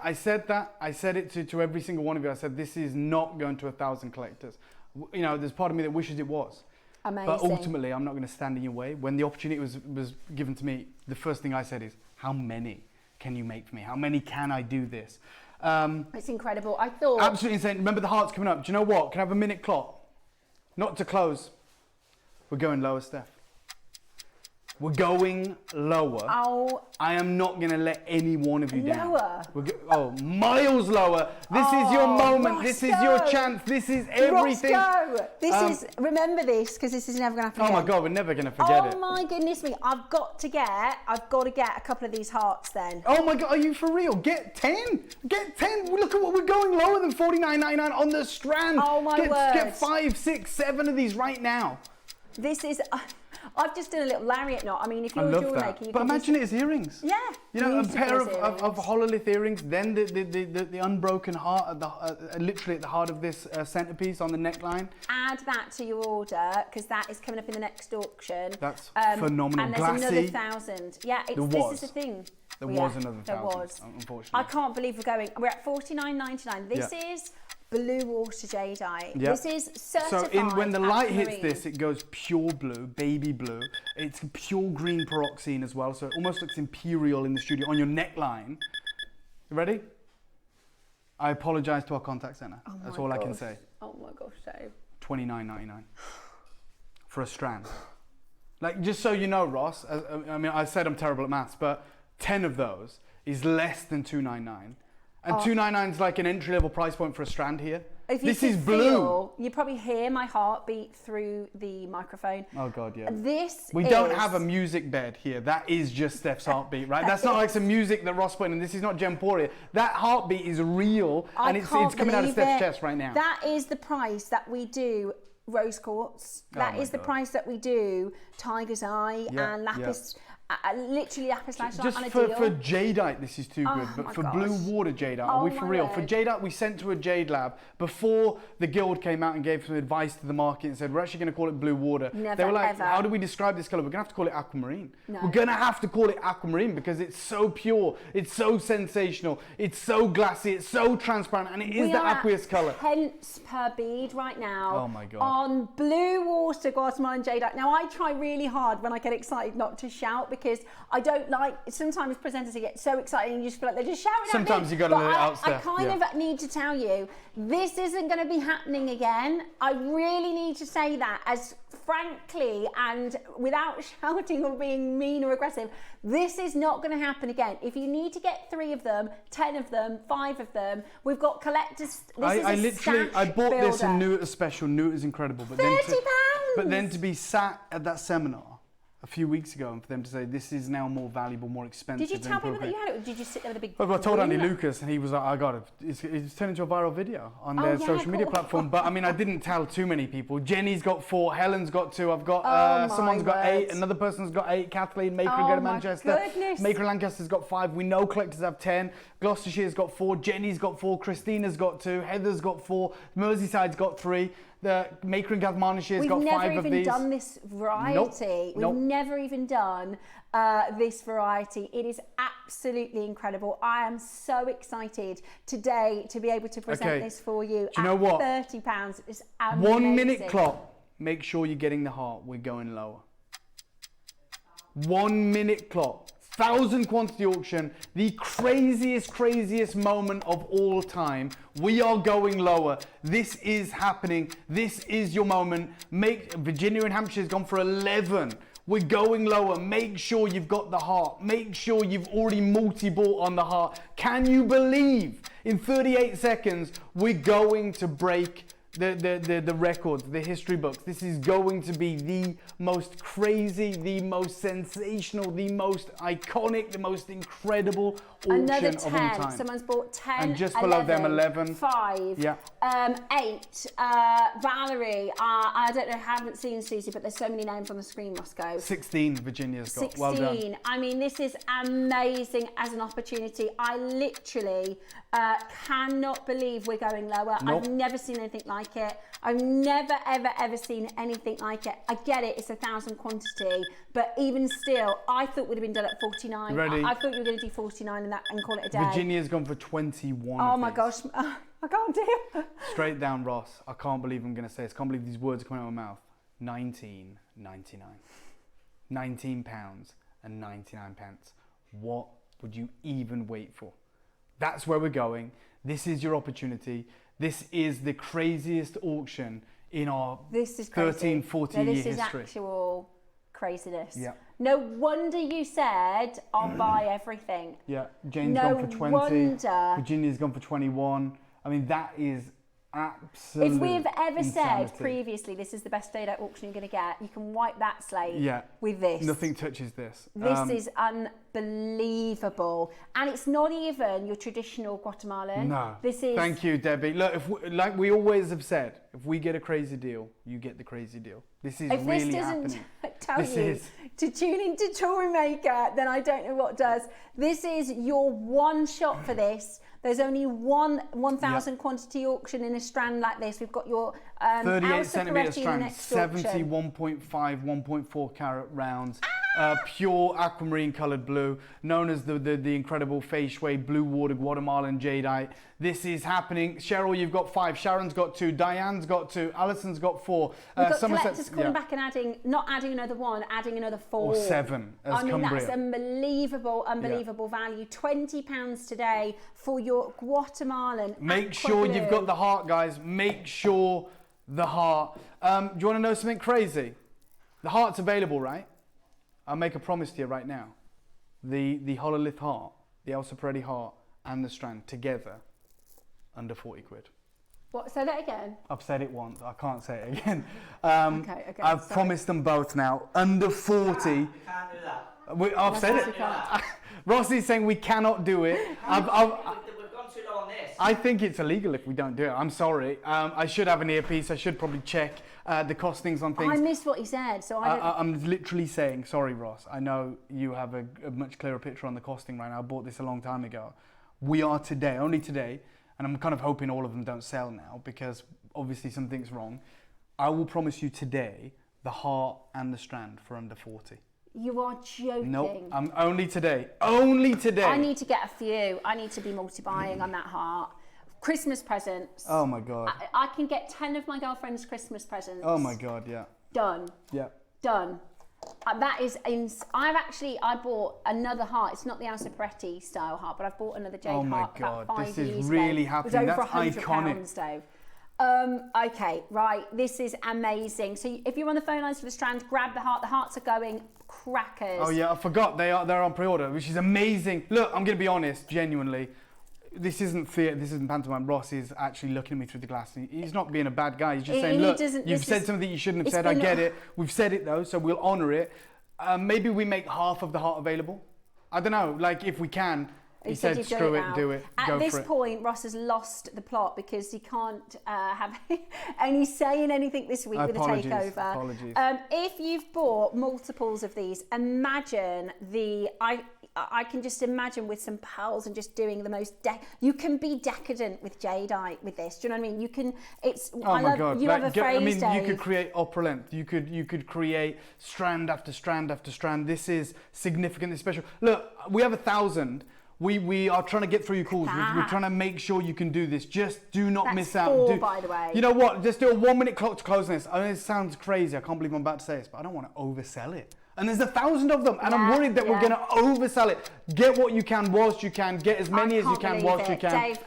I said it to every single one of you. I said this is not going to 1,000 collectors. You know, there's part of me that wishes it was. Amazing. But ultimately, I'm not going to stand in your way. When the opportunity was given to me, the first thing I said is, how many can you make for me? How many can I do this? It's incredible. I thought... Absolutely insane. Remember, the heart's coming up. Do you know what? Can I have a minute clock? Not to close. We're going lower, Steph. We're going lower. Oh. I am not going to let any one of you down. Lower? Miles lower. This is your moment. This is your chance. This is everything. This is, remember this, because this is never going to happen again. Oh my God, we're never going to forget it. Oh my goodness me. I've got to get a couple of these hearts then. Oh my God, are you for real? Get 10. Get 10. Look at what we're going lower than $49.99 on the strand. Oh my word. Get 5, 6, 7 of these right now. This is... I've just done a little lariat knot. I mean, if you're a jewellery maker, you but imagine it as earrings. Yeah. You know, a pair of hololith earrings, then the unbroken heart, literally at the heart of this centerpiece on the neckline. Add that to your order, because that is coming up in the next auction. That's phenomenal. And there's another 1,000. Yeah, this is the thing. There was another 1,000, unfortunately. I can't believe we're at $49.99. This is blue water jadeite. Yeah. This is certified. So when the light hits this, it goes pure blue, baby blue. It's pure green peroxine as well, so it almost looks imperial in the studio on your neckline. You ready? I apologise to our contact centre. That's all I can say. Oh my gosh, Dave. $29.99 for a strand. Like, just so you know, Ross, I mean, I said I'm terrible at maths, but 10 of those is less than $299. And $299 is like an entry-level price point for a strand here. This is blue. You probably hear my heartbeat through the microphone. Oh God, yeah. We don't have a music bed here. That is just Steph's heartbeat, right? That's not like some music that Ross put in. This is not Gemporia. That heartbeat is real, and it's coming out of Steph's chest right now. That is the price that we do rose quartz. That is the price that we do tiger's eye and lapis. Literally lapis lazuli Just on a for deal. jadeite, this is too good. Oh But my for gosh. blue water jadeite, Oh are we for my real? word. For jadeite, we sent to a jade lab before the guild came out and gave some advice to the market and said, we're actually going to call it blue water. Never, they were like, ever. how do we describe this colour? We're going to have to call it aquamarine. No. We're going to have to call it aquamarine because it's so pure, it's so sensational, it's so glassy, it's so transparent, and it is We the are aqueous colour. Pence per bead right now. Oh my God. On blue water Guatemalan jadeite. Now I try really hard when I get excited not to shout because I don't like. Sometimes presenters get so excited and you just feel like they're just shouting. Sometimes at me. you gotta But let it out, I Steph, kind yeah. of need to tell you this isn't going to be happening again. I really need to say that as frankly and without shouting or being mean or aggressive. This is not going to happen again. If you need to get 3 of them, 10 of them, 5 of them, we've got collectors. I bought this and knew it was special, knew it was incredible. But then £30. But then to be sat at that seminar a few weeks ago and for them to say this is now more valuable, more expensive. Did you tell people that you had it, or did you sit there with a big? Well, I told Andy balloon? Lucas, and he was like, "I got it. It's turned into a viral video on their yeah, social media cool. platform." But I mean, I didn't tell too many people. Jenny's got 4, Helen's got 2. I've got Oh, someone's my got 8, word. another person's got 8. Kathleen Maker Oh, go to my Manchester. goodness. Maker Lancaster's got 5. We know collectors have 10. Gloucestershire's got 4. Jenny's got 4. Christina's got 2. Heather's got 4. Merseyside's got 3. The Maker and Gavmanishire's got 5 of these. We've never even done this variety. Nope. We've never even done this variety. It is absolutely incredible. I am so excited today to be able to present Okay. this for you. Do you know what? £30. It's amazing. 1 minute clock. Make sure you're getting the heart. We're going lower. 1 minute clock. 1,000 quantity auction. The craziest moment of all time. We are going lower. This is happening. This is your moment. Virginia and Hampshire's gone for 11. We're going lower. Make sure you've got the heart. Make sure you've already multi-bought on the heart. Can you believe in 38 seconds we're going to break the records, the history books? This is going to be the most crazy, the most sensational, the most iconic, the most incredible auction Another of all 10. time. Someone's bought 10. And just below them, 11. 5. Yeah. 8. Valerie. I don't know. Haven't seen Susie, but there's so many names on the screen. Moscow. 16 Virginia's got. 16. Well done. I mean, this is amazing as an opportunity. I literally cannot believe we're going lower. Nope. I've never seen anything like it. I've never, ever seen anything like it. I get it, it's 1,000 quantity, but even still, I thought we'd have been done at 49. Ready? I thought you were going to do 49 and call it a day. Virginia's gone for 21. Oh of my these. gosh, I can't do it. Straight down, Ross. I can't believe I'm going to say this. I can't believe these words are coming out of my mouth. £19.99. £19 and 99 pence. What would you even wait for? That's where we're going. This is your opportunity. This is the craziest auction in our This is 13, crazy. 14 No, year this is history. actual craziness. Yeah. No wonder you said, I'll buy everything. Yeah, Jane's No gone for 20. wonder. Virginia's gone for 21. I mean, that is absolute If we've ever said insanity. previously this is the best day at auction you're going to get, you can wipe that slate Yeah. with this. Nothing touches this. This is unbelievable. And it's not even your traditional Guatemalan. No. This is... Thank you, Debbie. Look, like we always have said, if we get a crazy deal, you get the crazy deal. This is If really this doesn't happening. tell This you is. to tune into JewelleryMaker, then I don't know what does. This is your one shot for this. There's only 1,000 quantity auction in a strand like this. We've got your 38 Elsa centimetre Peretti in the strand, next 71.5, 1.4 carat rounds. Pure aquamarine coloured blue, known as the incredible Fei Shui blue water Guatemalan jadeite. This is happening. Cheryl, you've got 5. Sharon's got 2. Diane's got 2. Alison's got 4. We've got Somerset's- collectors coming back and not adding another 1, adding another 4. Or 7 as I mean, Cumbria. that's unbelievable value. £20 today for your Guatemalan. Make aqua sure blue. you've got the heart, guys. Make sure the heart. Do you want to know something crazy? The heart's available, right? I'll make a promise to you right now. The hololith heart, the Elsa Peretti heart, and the strand together, under 40 quid. What? Say that again. I've said it once. I can't say it again. Okay, I've sorry. promised them both now. Under 40. Can't do that. I've said it. Rossi's saying we cannot do it. We've gone too low on this. I think it's illegal if we don't do it. I'm sorry. I should have an earpiece. I should probably check. the costings on things. I missed what he said, so I don't... I'm literally saying, sorry, Ross, I know you have a much clearer picture on the costing right now. I bought this a long time ago. We are today, only today, and I'm kind of hoping all of them don't sell now because obviously something's wrong. I will promise you today the heart and the strand for under 40. You are joking. Nope, I'm only today. Only today. I need to get a few. I need to be multi-buying on that heart. Christmas presents. Oh my God. I can get 10 of my girlfriend's Christmas presents. Oh my God, yeah. Done. Yeah. Done. That is, I bought another heart. It's not the Alsa Peretti style heart, but I've bought another jade oh my heart God, about 5 this years is really ago. happening. It was over That's £100, iconic. Dave. Okay, right, this is amazing. So if you're on the phone lines for the strand, grab the heart. The hearts are going crackers. Oh yeah, I forgot they're on pre-order, which is amazing. Look, I'm gonna be honest, genuinely. This isn't theatre, this isn't pantomime. Ross is actually looking at me through the glass. He's not being a bad guy. He's just saying, look, you've said something you shouldn't have said. I get it. We've said it though, so we'll honour it. Maybe we make half of the heart available. I don't know, like if we can. He said, screw it, do it, go for it. At this point, Ross has lost the plot because he can't have any say in anything this week with the takeover. Apologies. If you've bought multiples of these, imagine I can just imagine with some pearls and just doing the most. You can be decadent with jadeite with this. Do you know what I mean? You can. It's. Oh my God! You have a phrase, I mean, Dave. you could create opera length. You could create strand after strand after strand. This is significantly special. Look, we have 1,000. We are trying to get through your calls. We're trying to make sure you can do this. Just do not miss out. That's 4, by the way. You know what? Just do a 1 minute clock to close this. I mean, it sounds crazy. I can't believe I'm about to say this, but I don't want to oversell it. And there's 1,000 of them, and I'm worried that we're going to oversell it. Get what you can whilst you can. Get as many as you can whilst you can. Dave,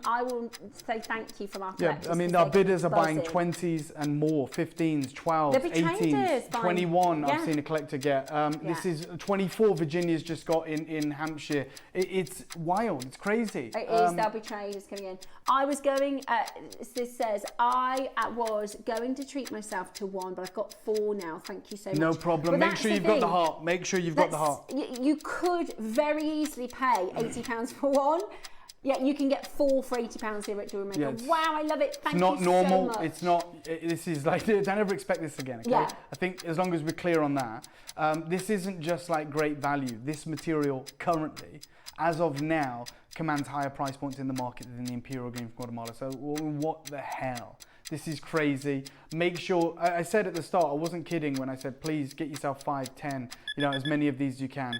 I will say thank you from our collectors. Yeah, I mean, our bidders are buying 20s and more, 15s, 12s, 18s, 21. I've seen a collector get. This is 24 Virginia's just got in Hampshire. It's wild. It's crazy. It is. There'll be traders coming in. I was going. This says I was going to treat myself to 1, but I've got 4 now. Thank you so much. No problem. Make sure you've got the heart. Make sure you've got the heart. You could very easily pay £80 for 1. Yeah, you can get 4 for £80 here at JewelleryMaker. Yeah, wow, I love it. Thank you not normal. so much. It's not. This is like. Don't ever expect this again. Okay? Yeah. I think as long as we're clear on that, this isn't just like great value. This material currently, as of now, commands higher price points in the market than the Imperial Green from Guatemala. So what the hell? This is crazy. Make sure, I said at the start, I wasn't kidding when I said, please get yourself 5, 10, as many of these as you can.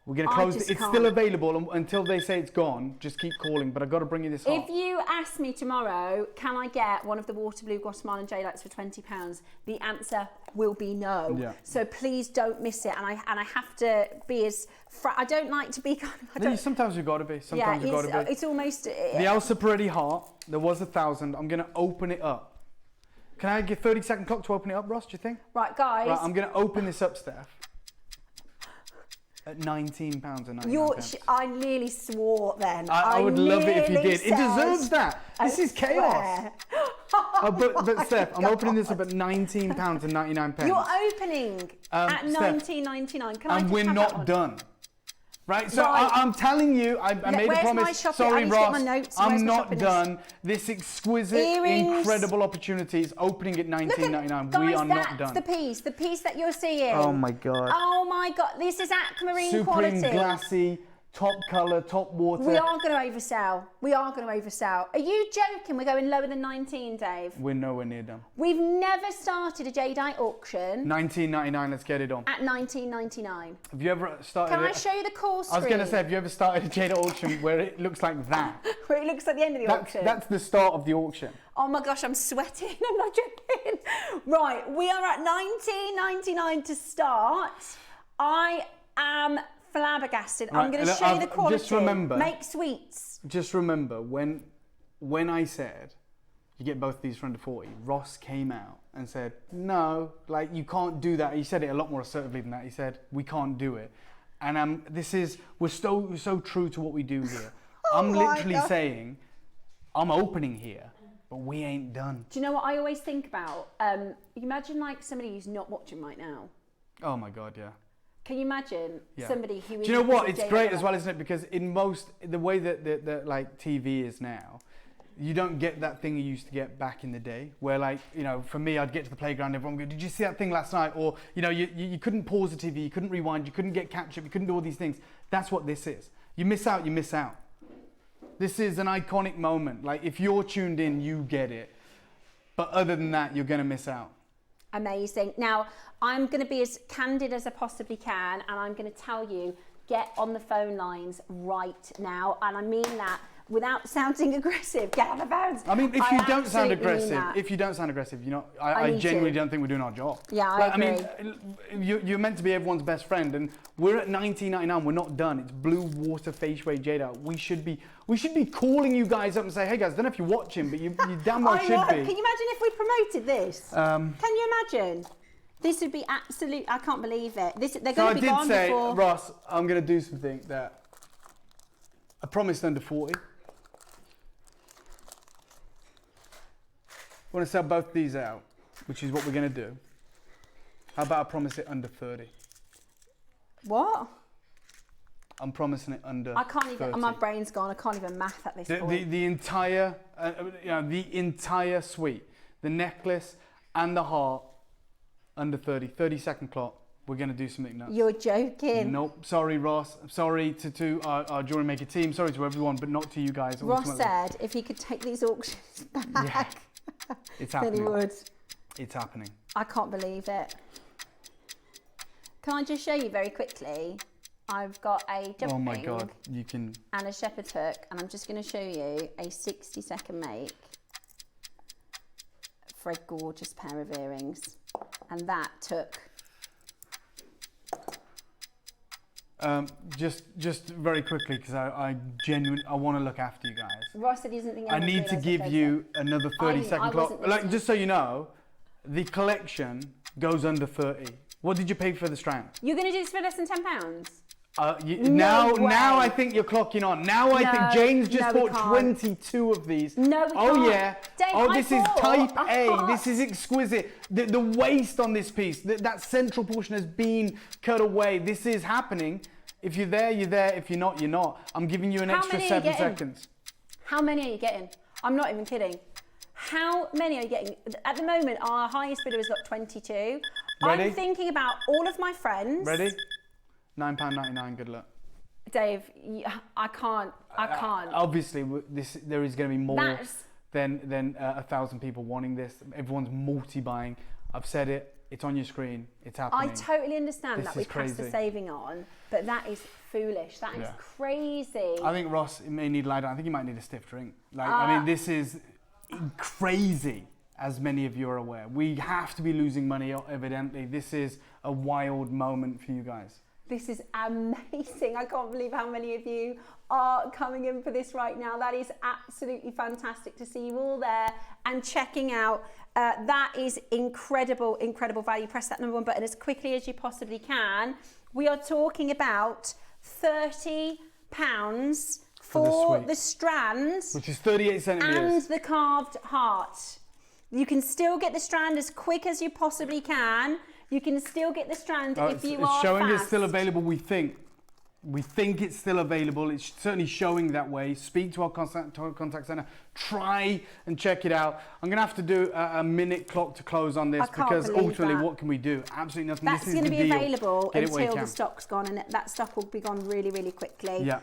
We're going to close it. It's still available until they say it's gone. Just keep calling, but I've got to bring you this heart. If you ask me tomorrow, can I get one of the water blue Guatemalan jadeites for £20? The answer will be no. Yeah. So please don't miss it. And I have to be as. I don't like to be kind of. Sometimes you've got to be. Sometimes you've got to be. It's almost. The Alsa Peretti heart. There was 1,000. I'm going to open it up. Can I give 30-second clock to open it up, Ross? Do you think? Right, guys. Right, I'm going to open this up, Steph. At £19.99. I nearly swore then. I would love it if you did. It deserves that. This is chaos. But Steph, I'm opening this up at £19.99. You're opening at £19.99. Can I just we're have not that one? done. Right, so I'm telling you, I made a promise. Sorry, Ross, I'm not done. This exquisite, incredible opportunity is opening at $19.99. We are not done. That's the piece that you're seeing. Oh my God. Oh my God, this is aquamarine quality. Supreme glassy, top colour, top water. We are going to oversell. Are you joking? We're going lower than 19, Dave? We're nowhere near done. We've never started a jadeite auction. $19.99, let's get it on. At $19.99. Have you ever started? Can I show you the call screen? I was going to say, have you ever started a jadeite auction where it looks like that? Where it looks like the end of the auction? That's the start of the auction. Oh my gosh, I'm sweating. I'm not joking. Right, we are at $19.99 to start. I am flabbergasted. Right, I'm going to show you the quality. Just remember. Make sweets. Just remember, when I said you get both of these for under 40, Ross came out and said, no, like you can't do that. He said it a lot more assertively than that. He said, we can't do it. And we're so true to what we do here. I'm literally saying, I'm opening here, but we ain't done. Do you know what I always think about? Imagine like somebody who's not watching right now. Oh my God, yeah. Can you imagine somebody who is... Do you know what? It's great as well, isn't it? Because in the way that like TV is now, You don't get that thing you used to get back in the day, where like, you know, for me, I'd get to the playground, everyone would go, did you see that thing last night? Or, you know, you couldn't pause the TV, you couldn't rewind, you couldn't get catch up, you couldn't do all these things. That's what this is. You miss out, you miss out. This is an iconic moment. Like, if you're tuned in, you get it. But other than that, you're gonna miss out. Amazing. Now, I'm gonna be as candid as I possibly can, and I'm gonna tell you, get on the phone lines right now. And I mean that without sounding aggressive. Get on the phones. I mean, if you don't sound absolutely aggressive, you're not. I genuinely don't think we're doing our job. Yeah, I agree. I mean, you're meant to be everyone's best friend, and we're at $19.99. We're not done. It's Blue Water Face Spray Jade out. We should be calling you guys up and say, hey guys, I don't know if you're watching, but you damn well should be. Can you imagine if we promoted this? Can you imagine? This would be absolute. I can't believe it. They're going to be gone before. I did say, Ross, I'm going to do something that I promised under 40. I want to sell both these out, which is what we're going to do. How about I promise it under 30? What? I'm promising it under 30. I can't even, my brain's gone, I can't even math at this point. The entire, the entire suite, the necklace and the heart, under 30, 30-second clock. We're going to do something nuts. You're joking. Nope. Sorry, Ross. Sorry to our Jewellery Maker team. Sorry to everyone, but not to you guys. Ross said if he could take these auctions back, it's happening. Then he would. It's happening. I can't believe it. Can I just show you very quickly? I've got a jump Oh my ring God, you can. and a shepherd hook, and I'm just going to show you a 60-second make for a gorgeous pair of earrings. And that took... Just very quickly, because I genuinely want to look after you guys. Ross said he doesn't think I need to give you another 30-second clock. Like, just so you know, the collection goes under 30. What did you pay for the strand? You're going to do this for less than £10? Now I think you're clocking on. Now I think James just bought 22 of these. No, we oh can't. Yeah. Dave, this is type A. This is exquisite. The waist on this piece, that central portion has been cut away. This is happening. If you're there, you're there. If you're not, you're not. I'm giving you an extra 7 seconds. How many are you getting? I'm not even kidding. How many are you getting? At the moment, our highest bidder has got 22. Ready? I'm thinking about all of my friends. Ready? £9.99, good luck. Dave, I can't. Obviously, there is going to be more than 1,000 people wanting this. Everyone's multi-buying. I've said it. It's on your screen. It's happening. I totally understand that we passed crazy. the saving on, but that is foolish. That is crazy. I think Ross may need lie down. I think he might need a stiff drink. I mean, this is crazy, as many of you are aware. We have to be losing money, evidently. This is a wild moment for you guys. This is amazing. I can't believe how many of you are coming in for this right now. That is absolutely fantastic to see you all there and checking out. That is incredible, incredible value. Press that number 1 button as quickly as you possibly can. We are talking about £30 for the strands. Which is 38 centimetres. And the carved heart. You can still get the strand as quick as you possibly can. You can still get the strand if you are showing fast. It's still available, we think. We think it's still available. It's certainly showing that way. Speak to our contact centre. Try and check it out. I'm going to have to do a minute clock to close on this because ultimately what can we do? Absolutely nothing. That's going to be available until the stock's gone, and that stock will be gone really, really quickly. Yeah.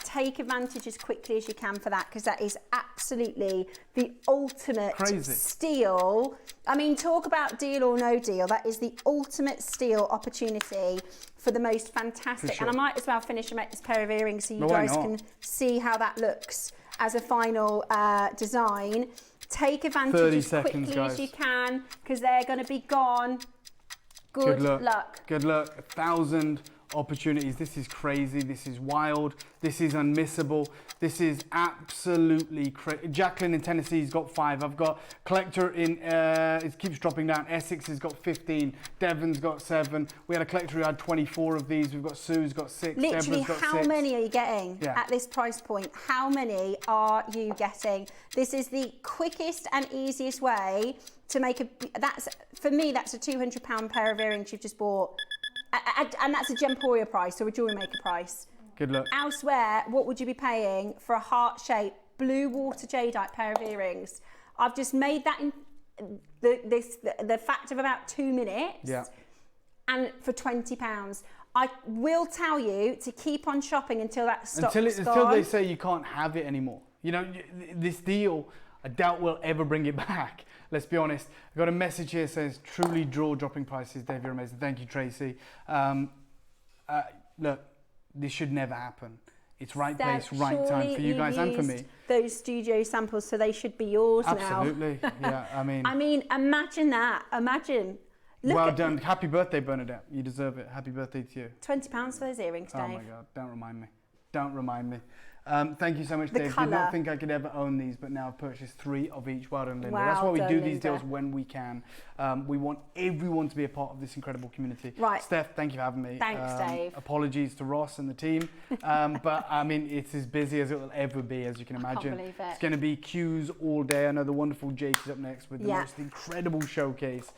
Take advantage as quickly as you can for that, because that is absolutely the ultimate steal. I mean, talk about deal or no deal. That is the ultimate steal opportunity for the most fantastic. And I might as well finish and make this pair of earrings so you guys can see how that looks as a final design. Take advantage as quickly as you can, because they're going to be gone. Good luck. Good luck. 1,000 opportunities. This is crazy. This is wild. This is unmissable. This is absolutely crazy. Jacqueline in Tennessee's got 5. I've got collector in, it keeps dropping down. Essex has got 15. Devon's got 7. We had a collector who had 24 of these. We've got Sue's got 6. Literally, Deborah's got how 6. many are you getting at this price point? How many are you getting? This is the quickest and easiest way to make for me, that's a £200 pair of earrings you've just bought. And that's a Gemporia price or a Jewellery Maker price. Good luck. Elsewhere, what would you be paying for a heart-shaped blue water jadeite pair of earrings. I've just made that in the fact of about 2 minutes. Yeah. And for £20. I will tell you to keep on shopping until that stock's gone. Until they say you can't have it anymore. You know, this deal, I doubt we'll ever bring it back. Let's be honest. I got a message here says, truly jaw-dropping prices. Dave, you're amazing. Thank you, Tracy. Look, this should never happen. It's right place, right time for you guys and for me. Those studio samples, so they should be yours now. Absolutely. Yeah, I mean, imagine that. Imagine. Well done. Happy birthday, Bernadette. You deserve it. Happy birthday to you. £20 for those earrings, Dave. Oh my God, don't remind me. Don't remind me. Thank you so much, The Dave. colour. Did not think I could ever own these, but now I've purchased 3 of each. Well done, Linda. Wow That's why we done, do these Linda. deals when we can. We want everyone to be a part of this incredible community. Right. Steph, thank you for having me. Thanks, Dave. Apologies to Ross and the team. But I mean, it's as busy as it will ever be, as you can imagine. I can't believe it. It's going to be queues all day. I know the wonderful Jake is up next with the most incredible showcase.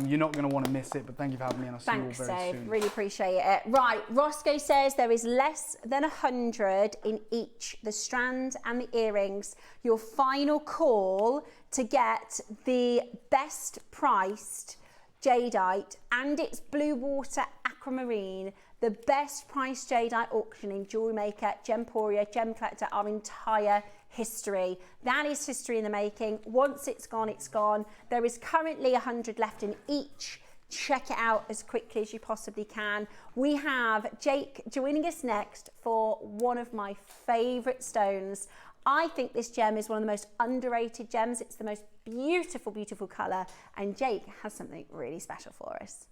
You're not going to want to miss it, but thank you for having me, and I'll see you all very Dave. soon. Really appreciate it. Right, Roscoe says there is less than 100 in each, the strand and the earrings. Your final call to get the best priced jadeite and its blue water aquamarine, the best priced jadeite auction in Jewellery Maker, Gemporia, Gem Collector, our entire history. That is history in the making. Once it's gone, it's gone. There is currently 100 left in each. Check it out as quickly as you possibly can. We have Jake joining us next for one of my favourite stones. I think this gem is one of the most underrated gems. It's the most beautiful, beautiful colour, and Jake has something really special for us.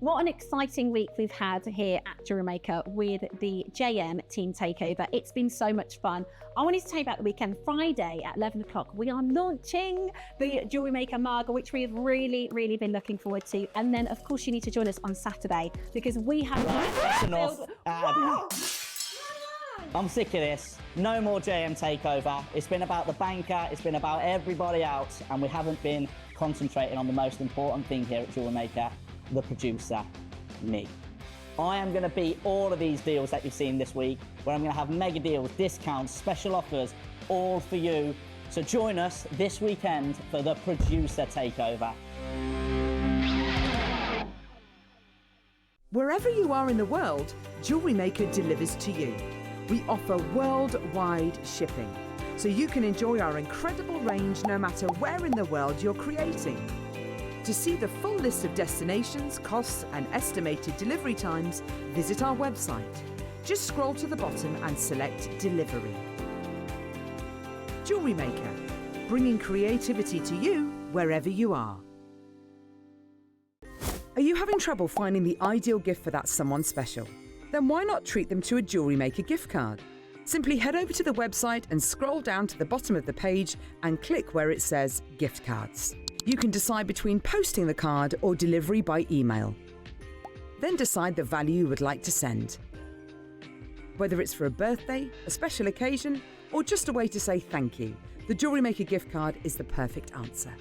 What an exciting week we've had here at JewelleryMaker with the JM Team Takeover. It's been so much fun. I wanted to tell you about the weekend. Friday at 11 o'clock, we are launching the JewelleryMaker mug, which we have really, really been looking forward to. And then, of course, you need to join us on Saturday because we have... That's enough. I'm sick of this. No more JM Takeover. It's been about the banker, it's been about everybody else, and we haven't been concentrating on the most important thing here at JewelleryMaker, the producer, me. I am going to beat all of these deals that you've seen this week, where I'm going to have mega deals, discounts, special offers, all for you. So join us this weekend for the producer takeover. Wherever you are in the world, JewelleryMaker delivers to you. We offer worldwide shipping, so you can enjoy our incredible range no matter where in the world you're creating. To see the full list of destinations, costs and estimated delivery times, visit our website. Just scroll to the bottom and select Delivery. JewelleryMaker, bringing creativity to you wherever you are. Are you having trouble finding the ideal gift for that someone special? Then why not treat them to a JewelleryMaker gift card? Simply head over to the website and scroll down to the bottom of the page and click where it says Gift Cards. You can decide between posting the card or delivery by email. Then decide the value you would like to send. Whether it's for a birthday, a special occasion, or just a way to say thank you, the JewelleryMaker gift card is the perfect answer.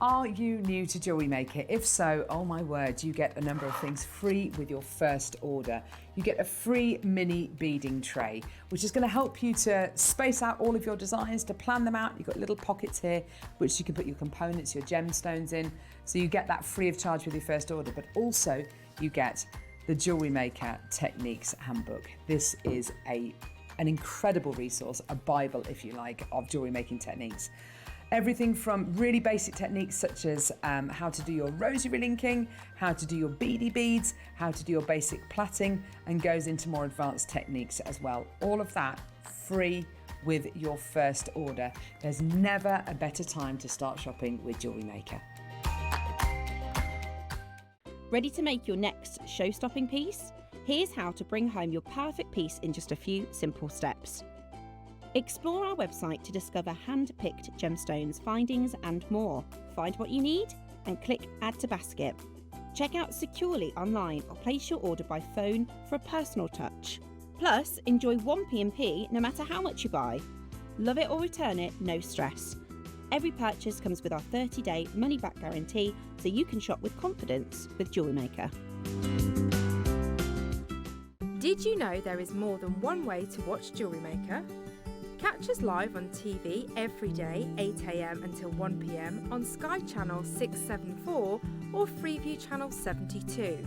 Are you new to JewelleryMaker? If so, oh my word, you get a number of things free with your first order. You get a free mini beading tray, which is going to help you to space out all of your designs, to plan them out. You've got little pockets here, which you can put your components, your gemstones in. So you get that free of charge with your first order, but also you get the JewelleryMaker Techniques Handbook. This is an incredible resource, a Bible, if you like, of jewellery making techniques. Everything from really basic techniques such as how to do your rosary linking, how to do your beady beads, how to do your basic plaiting, and goes into more advanced techniques as well. All of that free with your first order. There's never a better time to start shopping with JewelleryMaker. Ready to make your next show-stopping piece? Here's how to bring home your perfect piece in just a few simple steps. Explore our website to discover hand-picked gemstones, findings and more. Find what you need and click Add to Basket. Check out securely online or place your order by phone for a personal touch. Plus, enjoy one P&P no matter how much you buy. Love it or return it, no stress. Every purchase comes with our 30-day money-back guarantee, so you can shop with confidence with JewelleryMaker. Did you know there is more than one way to watch JewelleryMaker? Catch us live on TV every day, 8 AM until 1 PM on Sky Channel 674 or Freeview Channel 72.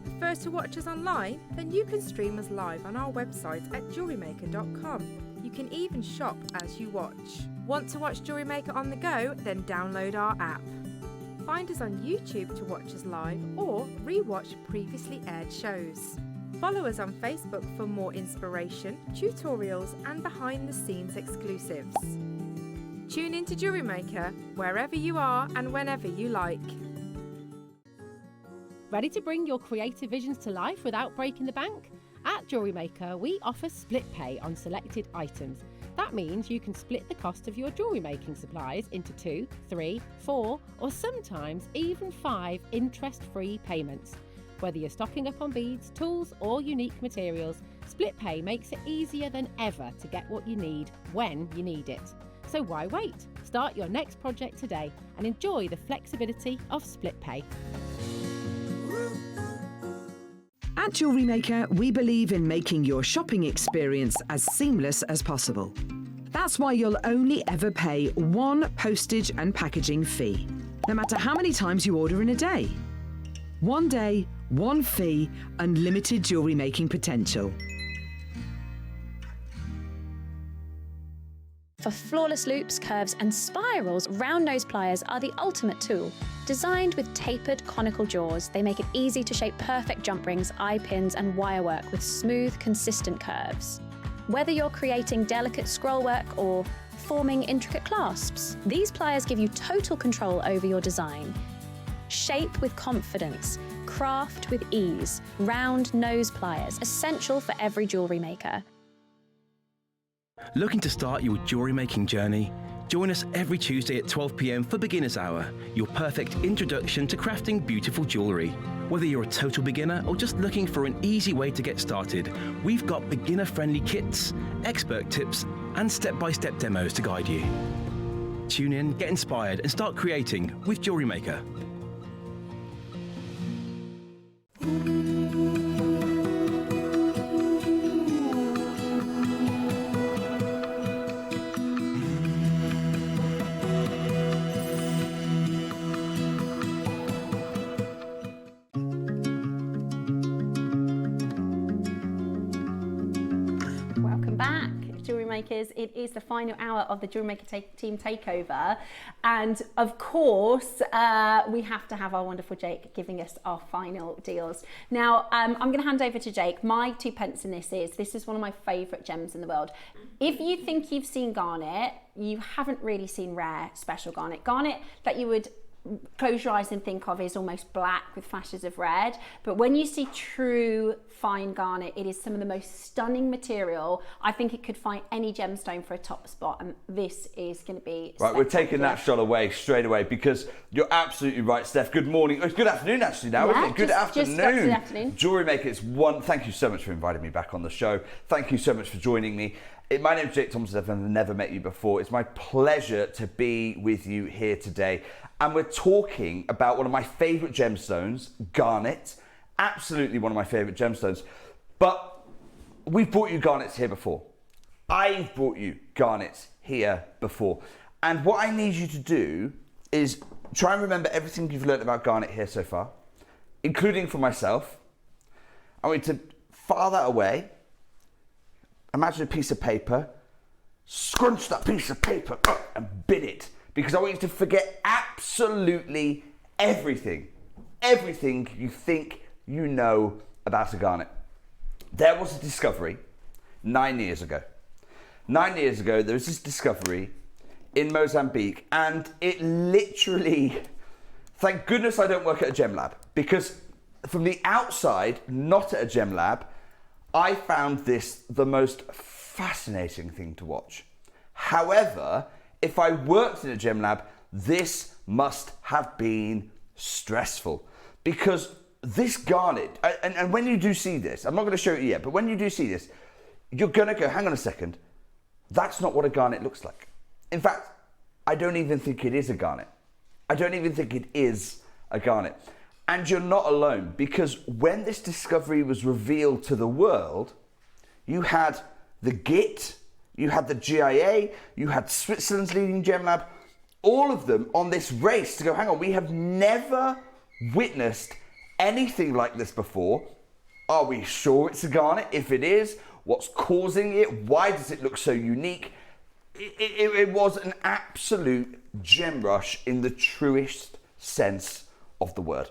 Prefer to watch us online? Then you can stream us live on our website at JewelleryMaker.com. You can even shop as you watch. Want to watch JewelleryMaker on the go? Then download our app. Find us on YouTube to watch us live or re-watch previously aired shows. Follow us on Facebook for more inspiration, tutorials and behind-the-scenes exclusives. Tune in to JewelleryMaker wherever you are and whenever you like. Ready to bring your creative visions to life without breaking the bank? At JewelleryMaker, we offer split pay on selected items. That means you can split the cost of your jewellery making supplies into 2, 3, 4, or sometimes even 5 interest-free payments. Whether you're stocking up on beads, tools, or unique materials, split pay makes it easier than ever to get what you need when you need it. So why wait? Start your next project today and enjoy the flexibility of split pay. At JewelleryMaker, we believe in making your shopping experience as seamless as possible. That's why you'll only ever pay one postage and packaging fee, no matter how many times you order in a day. One day, one fee, unlimited jewellery making potential. For flawless loops, curves and spirals, round nose pliers are the ultimate tool. Designed with tapered conical jaws, they make it easy to shape perfect jump rings, eye pins and wire work with smooth, consistent curves. Whether you're creating delicate scroll work or forming intricate clasps, these pliers give you total control over your design. Shape with confidence, craft with ease. Round nose pliers, essential for every jewellery maker. Looking to start your jewellery making journey? Join us every Tuesday at 12 PM for Beginner's Hour, your perfect introduction to crafting beautiful jewellery. Whether you're a total beginner or just looking for an easy way to get started, we've got beginner-friendly kits, expert tips, and step-by-step demos to guide you. Tune in, get inspired, and start creating with JewelleryMaker. It is the final hour of the JewelleryMaker team takeover, and of course we have to have our wonderful Jake giving us our final deals. Now I'm going to hand over to Jake. My 2 pence in this is one of my favourite gems in the world. If you think you've seen garnet, you haven't really seen rare special garnet. Garnet that you would close your eyes and think of is almost black with flashes of red, but when you see true fine garnet, it is some of the most stunning material. I think it could find any gemstone for a top spot, and this is going to be right. We're taking that shot away straight away because you're absolutely right, Steph. Good morning. It's good afternoon actually now, isn't it? Good afternoon. Just up to the afternoon. JewelleryMaker, it's one. Thank you so much for inviting me back on the show. Thank you so much for joining me. My name's Jake Thompson. I've never met you before. It's my pleasure to be with you here today. And we're talking about one of my favourite gemstones, garnet. Absolutely one of my favourite gemstones. But we've brought you garnets here before. I've brought you garnets here before. And what I need you to do is try and remember everything you've learned about garnet here so far, including for myself. I want you to file that away. Imagine a piece of paper. Scrunch that piece of paper up and bin it. Because I want you to forget absolutely everything you think you know about a garnet. There was a discovery 9 years ago. 9 years ago, there was this discovery in Mozambique, and it literally, thank goodness I don't work at a gem lab, because from the outside, not at a gem lab, I found this the most fascinating thing to watch. However, if I worked in a gem lab, this must have been stressful, because this garnet, and when you do see this, I'm not going to show it yet, but when you do see this, you're going to go, hang on a second, that's not what a garnet looks like. In fact, I don't even think it is a garnet. I don't even think it is a garnet. And you're not alone, because when this discovery was revealed to the world, you had the GIT, you had the GIA, you had Switzerland's leading gem lab, all of them on this race to go, hang on, we have never witnessed anything like this before. Are we sure it's a garnet? If it is, what's causing it? Why does it look so unique? It was an absolute gem rush in the truest sense of the word.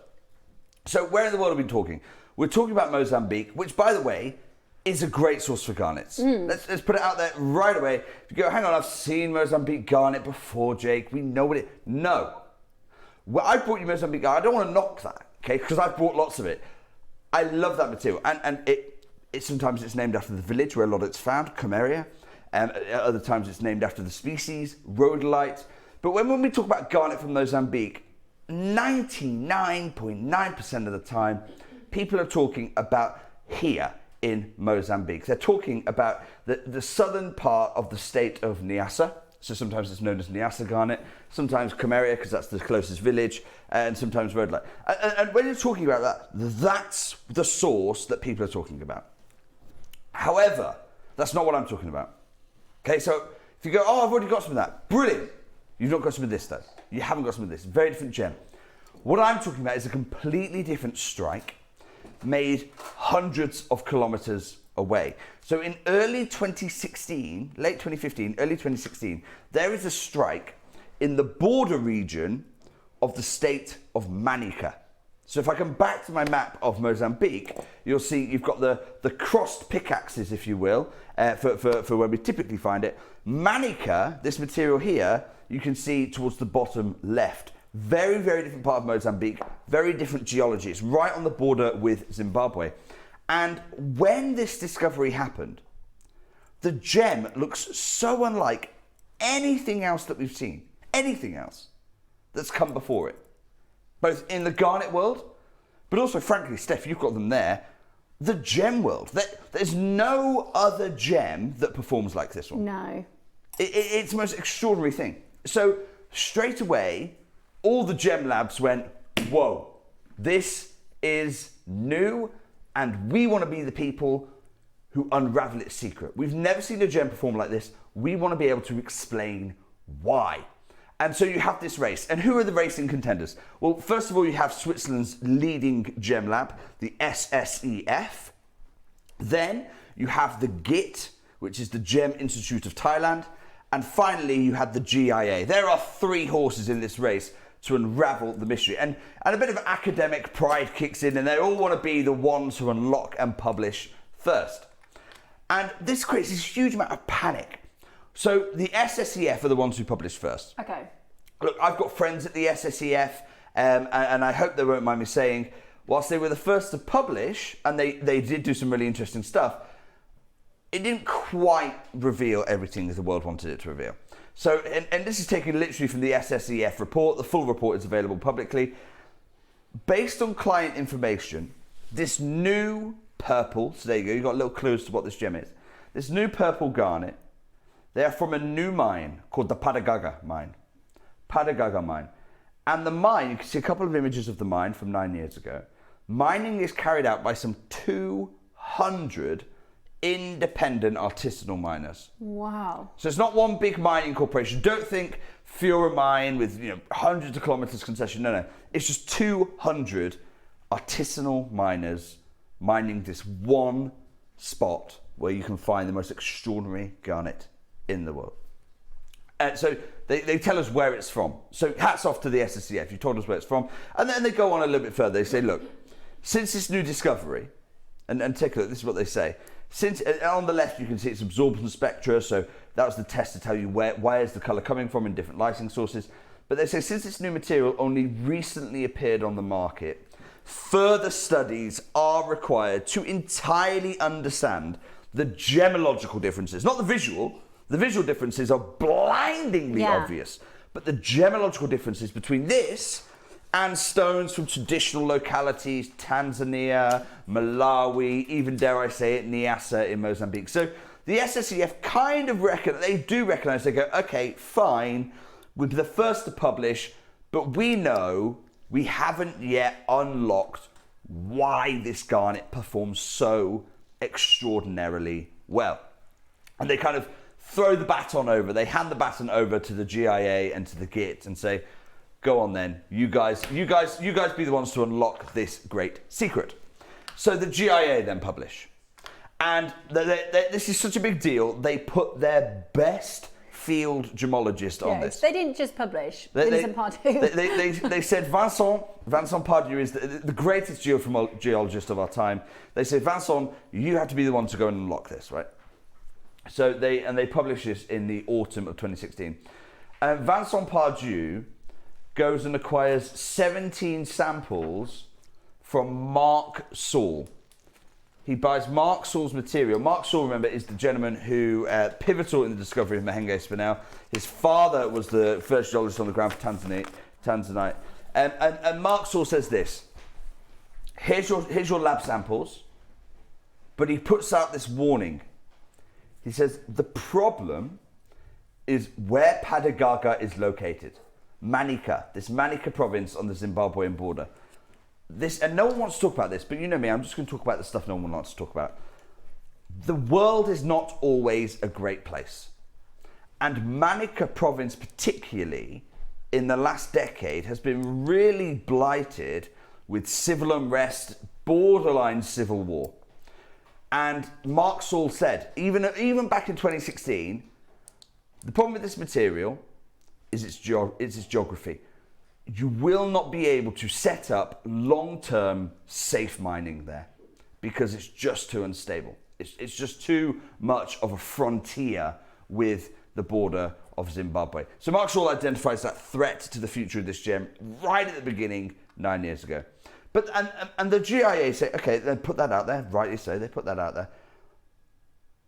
So where in the world are we talking? We're talking about Mozambique, which, by the way, is a great source for garnets. Let's put it out there right away. If you go, hang on, I've seen Mozambique garnet before, Jake. We know what it... No. Well, I brought you Mozambique garnet. I don't want to knock that, okay? Because I've brought lots of it. I love that material. And it sometimes it's named after the village where a lot of it's found, Comeria. Other times it's named after the species, rhodolite. But when we talk about garnet from Mozambique, 99.9% of the time, people are talking about here in Mozambique. They're talking about the southern part of the state of Niassa. So sometimes it's known as Niassa garnet, sometimes Comeria, because that's the closest village, and sometimes rhodolite. And when you're talking about that, that's the source that people are talking about. However, that's not what I'm talking about. Okay, so if you go, oh, I've already got some of that, brilliant. You've not got some of this though. You haven't got some of this. Very different gem. What I'm talking about is a completely different strike made hundreds of kilometers away. So in early 2016, late 2015, early 2016, there is a strike in the border region of the state of Manica. So if I come back to my map of Mozambique, you'll see you've got the crossed pickaxes, if you will, for where we typically find it. Manica, this material here, you can see towards the bottom left. Very, very different part of Mozambique, very different geology. It's right on the border with Zimbabwe. And when this discovery happened, the gem looks so unlike anything else that we've seen, anything else that's come before it, both in the garnet world, but also, frankly, Steph, you've got them there, the gem world. There's no other gem that performs like this one. No. It's the most extraordinary thing. So straight away, all the gem labs went, whoa, this is new, and we want to be the people who unravel its secret. We've never seen a gem perform like this. We want to be able to explain why. And so you have this race. And who are the racing contenders? Well, first of all, you have Switzerland's leading gem lab, the SSEF. Then you have the GIT, which is the Gem Institute of Thailand. And finally, you had the GIA. There are three horses in this race to unravel the mystery. And a bit of academic pride kicks in, and they all want to be the ones who unlock and publish first. And this creates this huge amount of panic. So the SSEF are the ones who publish first. Okay. Look, I've got friends at the SSEF, and I hope they won't mind me saying, whilst they were the first to publish, and they did do some really interesting stuff, it didn't quite reveal everything that the world wanted it to reveal. So, and this is taken literally from the SSEF report. The full report is available publicly. Based on client information, this new purple, so there you go, you've got little clues to what this gem is. This new purple garnet, they are from a new mine called the Padagaga mine. Padagaga mine. And the mine, you can see a couple of images of the mine from 9 years ago. Mining is carried out by some 200 independent artisanal miners. Wow. So it's not one big mining corporation. Don't think Fiora Mine with hundreds of kilometers concession. No. It's just 200 artisanal miners mining this one spot where you can find the most extraordinary garnet in the world. And so they tell us where it's from. So hats off to the SSEF. You told us where it's from. And then they go on a little bit further. They say, look, since this new discovery, and take a look, this is what they say. Since on the left you can see its absorption spectra, so that was the test to tell you where is the colour coming from in different lighting sources. But they say since this new material only recently appeared on the market, further studies are required to entirely understand the gemological differences, not the visual. The visual differences are blindingly obvious, but the gemological differences between this and stones from traditional localities, Tanzania, Malawi, even dare I say it, Niassa in Mozambique. So the SSEF kind of they do recognise, they go, okay, fine, We'll be the first to publish, but we know we haven't yet unlocked why this garnet performs so extraordinarily well. And they kind of throw the baton over, they hand the baton over to the GIA and to the GIT and say, go on then, you guys be the ones to unlock this great secret. So the GIA then publish. And this is such a big deal, they put their best field gemologist on this. They didn't just publish Vincent Pardue. They said Vincent Pardue is the greatest geologist of our time. They said, Vincent, you have to be the one to go and unlock this, right? So they published this in the autumn of 2016. And Vincent Pardue goes and acquires 17 samples from Mark Saul. He buys Mark Saul's material. Mark Saul, remember, is the gentleman who pivotal in the discovery of Mahenge Spinel. His father was the first geologist on the ground for Tanzanite. And Mark Saul says this, here's your lab samples, but he puts out this warning. He says, the problem is where Padagaga is located. Manica, this Manica province on the Zimbabwean border. This, and no one wants to talk about this, but you know me, I'm just going to talk about the stuff no one wants to talk about. The world is not always a great place. And Manica province particularly, in the last decade, has been really blighted with civil unrest, borderline civil war. And Mark Saul said, even back in 2016, the problem with this material is its geography. You will not be able to set up long-term safe mining there because it's just too unstable. It's just too much of a frontier with the border of Zimbabwe. So Mark Saul identifies that threat to the future of this gem right at the beginning 9 years ago. But and the GIA say, okay, they put that out there, rightly so, they put that out there.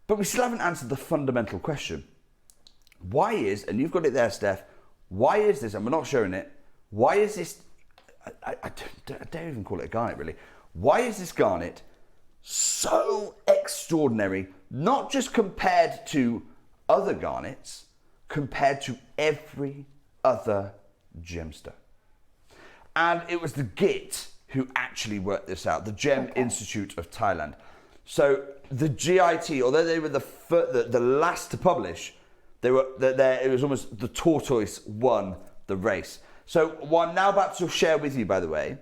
But we still haven't answered the fundamental question. Why is, and you've got it there, Steph, why is this, and we're not showing it, why is this, I don't even call it a garnet really, why is this garnet so extraordinary, not just compared to other garnets, compared to every other gemstone? And it was the GIT who actually worked this out, the Gem Institute of Thailand. So the GIT, although they were the last to publish, it was almost the tortoise won the race. So what I'm now about to share with you, by the way,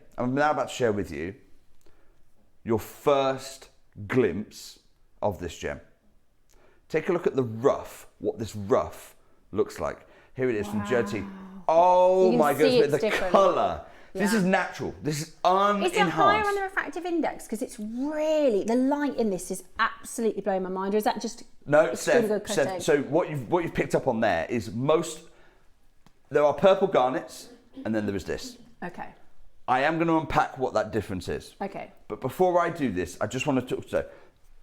your first glimpse of this gem. Take a look at the rough, what this rough looks like. Here it is from JT. Oh my goodness, the colour. Yeah. This is natural. This is unenhanced. Is it higher on the refractive index? Because it's really, the light in this is absolutely blowing my mind. Or is that just Steph, so what you've picked up on there is there are purple garnets and then there is this. Okay. I am going to unpack what that difference is. Okay. But before I do this, I just want to talk. So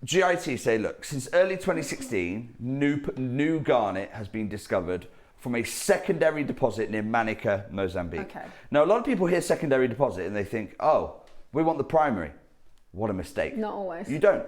GIT say, look, since early 2016, new garnet has been discovered from a secondary deposit near Manica, Mozambique. Okay. Now, a lot of people hear secondary deposit and they think, oh, we want the primary. What a mistake. Not always. You don't.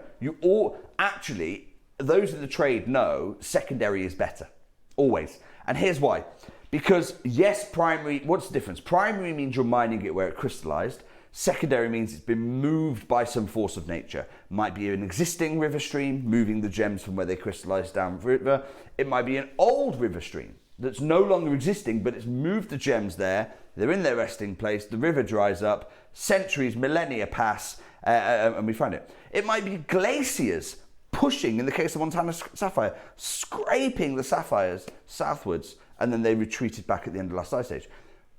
Actually, those in the trade know secondary is better. Always. And here's why. Because yes, primary, what's the difference? Primary means you're mining it where it crystallized. Secondary means it's been moved by some force of nature. Might be an existing river stream, moving the gems from where they crystallized down the river. It might be an old river stream that's no longer existing, but it's moved the gems there. They're in their resting place. The river dries up. Centuries, millennia pass, and we find it. It might be glaciers pushing, in the case of Montana Sapphire, scraping the sapphires southwards, and then they retreated back at the end of last ice age.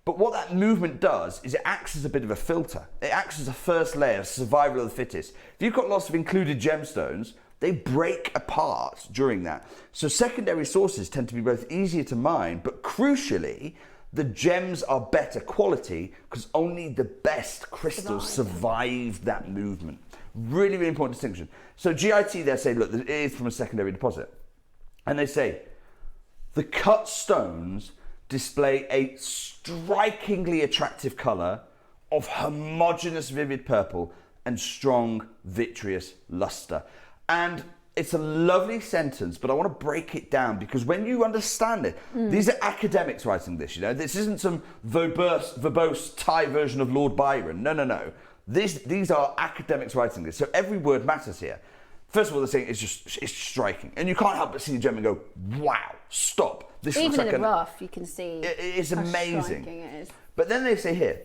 But what that movement does is it acts as a bit of a filter. It acts as a first layer, survival of the fittest. If you've got lots of included gemstones, they break apart during that. So secondary sources tend to be both easier to mine, but crucially, the gems are better quality because only the best crystals survive that movement. Really, really important distinction. So GIT, they say, look, it is from a secondary deposit. And they say, the cut stones display a strikingly attractive colour of homogeneous vivid purple and strong vitreous luster. And it's a lovely sentence, but I want to break it down because when you understand it, these are academics writing this, you know. This isn't some verbose Thai version of Lord Byron. No. These are academics writing this. So every word matters here. First of all, the thing is it's striking. And you can't help but see the gem and go, wow, stop. This Even looks like in the rough, you can see it's how amazing. striking it is. But then they say here,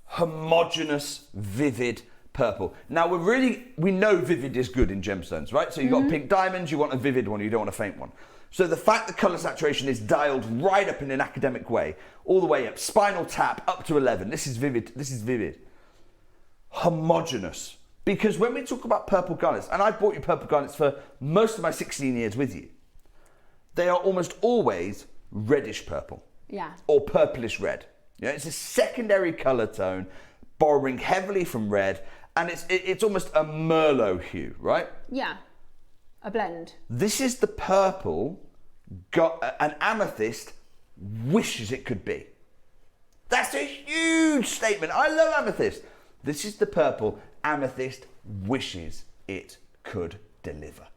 homogeneous, vivid purple. Now we know vivid is good in gemstones, right? So you've got pink diamonds, you want a vivid one, you don't want a faint one. So the fact that colour saturation is dialed right up in an academic way, all the way up, spinal tap up to 11, this is vivid. Homogeneous. Because when we talk about purple garnets, and I've bought you purple garnets for most of my 16 years with you, they are almost always reddish purple. Yeah. Or purplish red. You know, it's a secondary colour tone, borrowing heavily from red, and it's almost a Merlot hue, right? Yeah, a blend. This is the purple an amethyst wishes it could be. That's a huge statement. I love amethyst. This is the purple amethyst wishes it could deliver.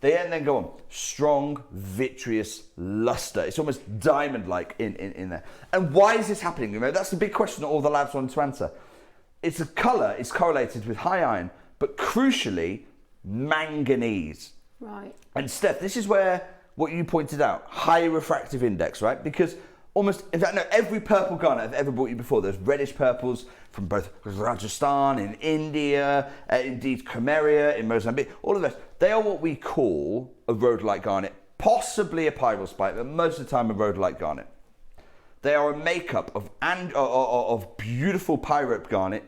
They then go on, strong, vitreous luster. It's almost diamond-like in there. And why is this happening? You know, that's the big question that all the labs want to answer. It's a colour is correlated with high iron, but crucially, manganese. Right. And Steph, this is where what you pointed out, high refractive index, right? Because almost, in fact, no, every purple garnet I've ever bought you before, those reddish purples from both Rajasthan, in India, indeed Comeria, in Mozambique, all of those, they are what we call a rhodolite garnet, possibly a pyrospite, but most of the time a rhodolite garnet. They are a makeup of beautiful pyrope garnet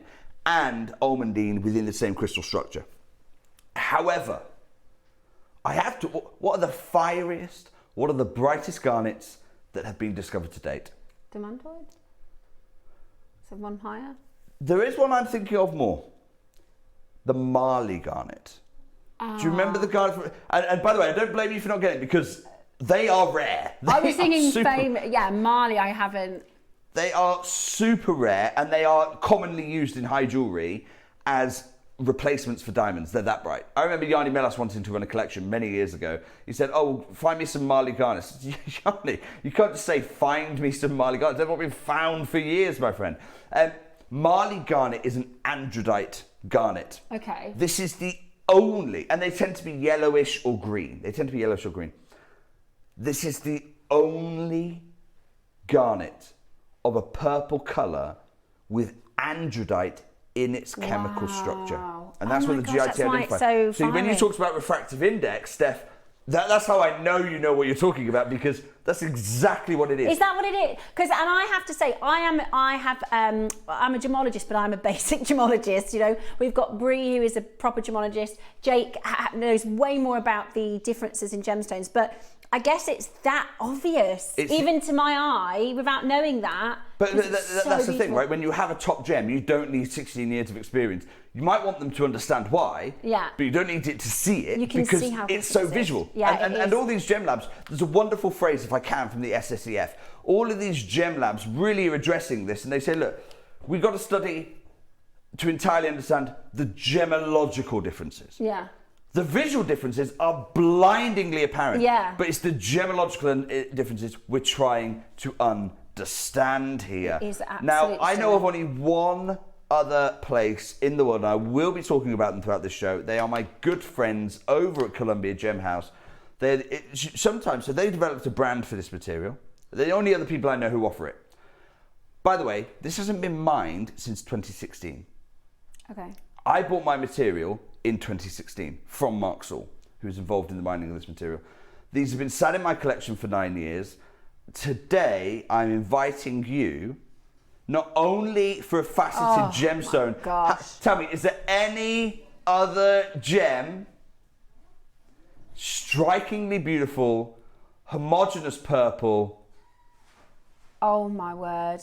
and almandine within the same crystal structure. However, what are the fieriest, what are the brightest garnets that have been discovered to date? Demantoid? Is there one higher? There is one I'm thinking of more. The Marley garnet. Do you remember the garnet? And by the way, I don't blame you for not getting it because they are rare. I was thinking Marley, I haven't. They are super rare and they are commonly used in high jewellery as replacements for diamonds. They're that bright. I remember Yanni Melas wanting to run a collection many years ago. He said, oh, find me some Marley garnets. Yanni, you can't just say, find me some Marley garnets. They've not been found for years, my friend. Marley garnet is an androdite garnet. Okay. This is the only, and they tend to be yellowish or green. This is the only garnet of a purple colour with androdite in its chemical structure. And that's where the GIT identifies. So when you talked about refractive index, Steph, that's how I know you know what you're talking about because that's exactly what it is. Is that what it is? Because, and I have to say, I'm a gemologist, but I'm a basic gemologist. You know, we've got Bree, who is a proper gemologist. Jake knows way more about the differences in gemstones, but I guess it's that obvious, even to my eye, without knowing that. But that's the thing, right? When you have a top gem, you don't need 16 years of experience. You might want them to understand why, but you don't need it to see it because see how it's so visual. Yeah, and all these gem labs, there's a wonderful phrase, if I can, from the SSEF. All of these gem labs really are addressing this, and they say, look, we've got to study to entirely understand the gemological differences. Yeah. The visual differences are blindingly apparent. Yeah. But it's the gemological differences we're trying to understand here. It is absolutely now, I know of only one other place in the world, and I will be talking about them throughout this show. They are my good friends over at Columbia Gem House. So they developed a brand for this material. They're the only other people I know who offer it. By the way, this hasn't been mined since 2016. Okay. I bought my material in 2016 from Mark Saul, who's involved in the mining of this material. These have been sat in my collection for 9 years. Today, I'm inviting you, not only for a faceted gemstone. Tell me, is there any other gem, strikingly beautiful, homogeneous purple? Oh my word.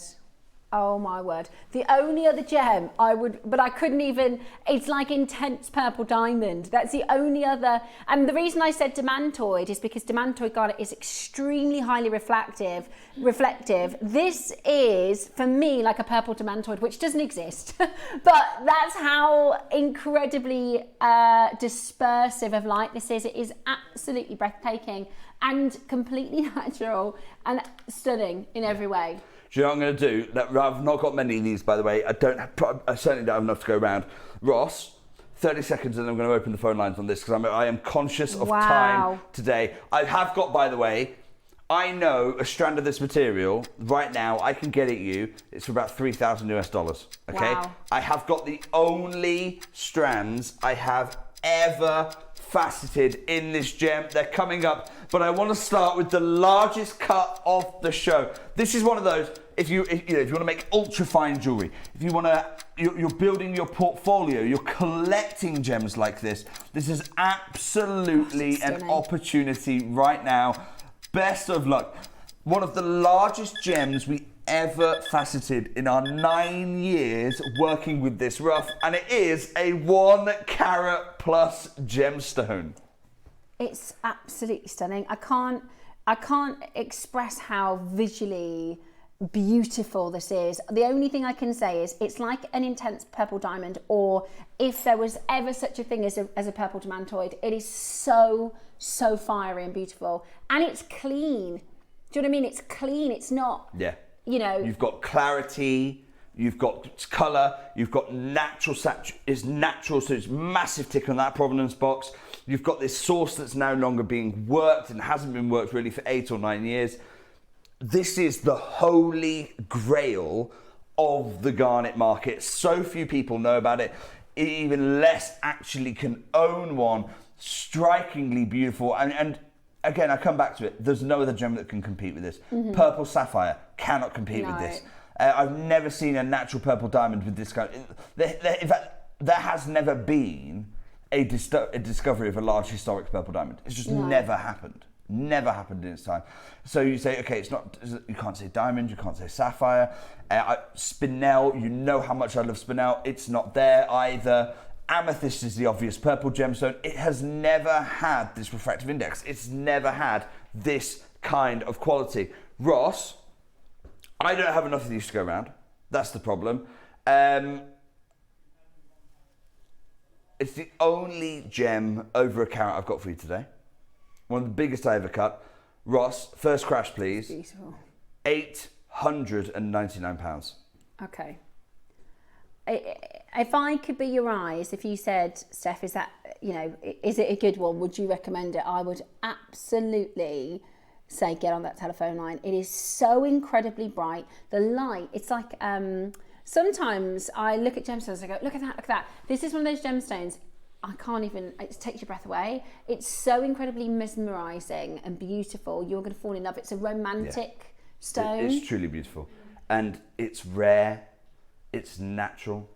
Oh my word. The only other gem but I couldn't even, it's like intense purple diamond. That's the only other, and the reason I said demantoid is because demantoid garnet is extremely highly reflective. This is, for me, like a purple demantoid, which doesn't exist, but that's how incredibly dispersive of light this is. It is absolutely breathtaking and completely natural and stunning in every way. Do you know what I'm going to do? I've not got many of these, by the way. I certainly don't have enough to go around. Ross, 30 seconds and I'm going to open the phone lines on this because I am conscious of time today. I have got, by the way, I know a strand of this material right now, I can get it you. It's for about $3,000 US. Okay? Wow. I have got the only strands I have ever faceted in this gem. They're coming up, but I want to start with the largest cut of the show. This is one of those, if you want to make ultra fine jewelry, if you want to, you're building your portfolio, you're collecting gems like this. This is absolutely an opportunity right now. Best of luck. One of the largest gems we ever faceted in our 9 years working with this rough, and it is a 1 carat plus gemstone. It's absolutely stunning. I can't express how visually beautiful this is. The only thing I can say is it's like an intense purple diamond, or if there was ever such a thing as a purple demantoid, it is so fiery and beautiful, and it's clean. Do you know what I mean? It's clean. It's not. Yeah. You know. You've got clarity. You've got colour. You've got natural. It's natural, so it's massive tick on that provenance box. You've got this source that's no longer being worked and hasn't been worked really for 8 or 9 years. This is the holy grail of the garnet market. So few people know about it. Even less actually can own one. Strikingly beautiful. And again, I come back to it. There's no other gem that can compete with this. Mm-hmm. Purple sapphire cannot compete with this. I've never seen a natural purple diamond with this kind. In fact, there has never been a discovery of a large historic purple diamond. It's just never happened. Never happened in its time. So you say, okay, it's not. You can't say diamond. You can't say sapphire. Spinel. You know how much I love spinel. It's not there either. Amethyst is the obvious purple gemstone. It has never had this refractive index. It's never had this kind of quality. Ross, I don't have enough of these to go around. That's the problem. It's the only gem over a carat I've got for you today. One of the biggest I ever cut. Ross, first crash, please. Beautiful. £899. Okay. If I could be your eyes, if you said, Steph, is that, is it a good one? Would you recommend it? I would absolutely say get on that telephone line. It is so incredibly bright. The light, it's like, sometimes I look at gemstones, I go, look at that, look at that. This is one of those gemstones, I can't even, it takes your breath away. It's so incredibly mesmerising and beautiful. You're going to fall in love. It's a romantic stone. It's truly beautiful. And it's rare. It's natural.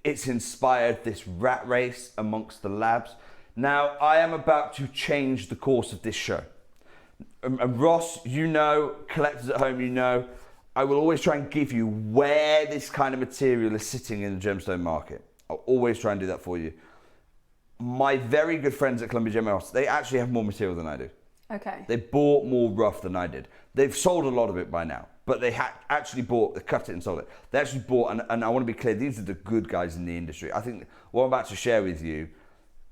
It's inspired this rat race amongst the labs. Now, I am about to change the course of this show. And Ross, collectors at home, I will always try and give you where this kind of material is sitting in the gemstone market. I'll always try and do that for you. My very good friends at Columbia Gem House, they actually have more material than I do. Okay. They bought more rough than I did. They've sold a lot of it by now, but they actually bought, they cut it and sold it. They actually bought, and I want to be clear, these are the good guys in the industry. I think what I'm about to share with you,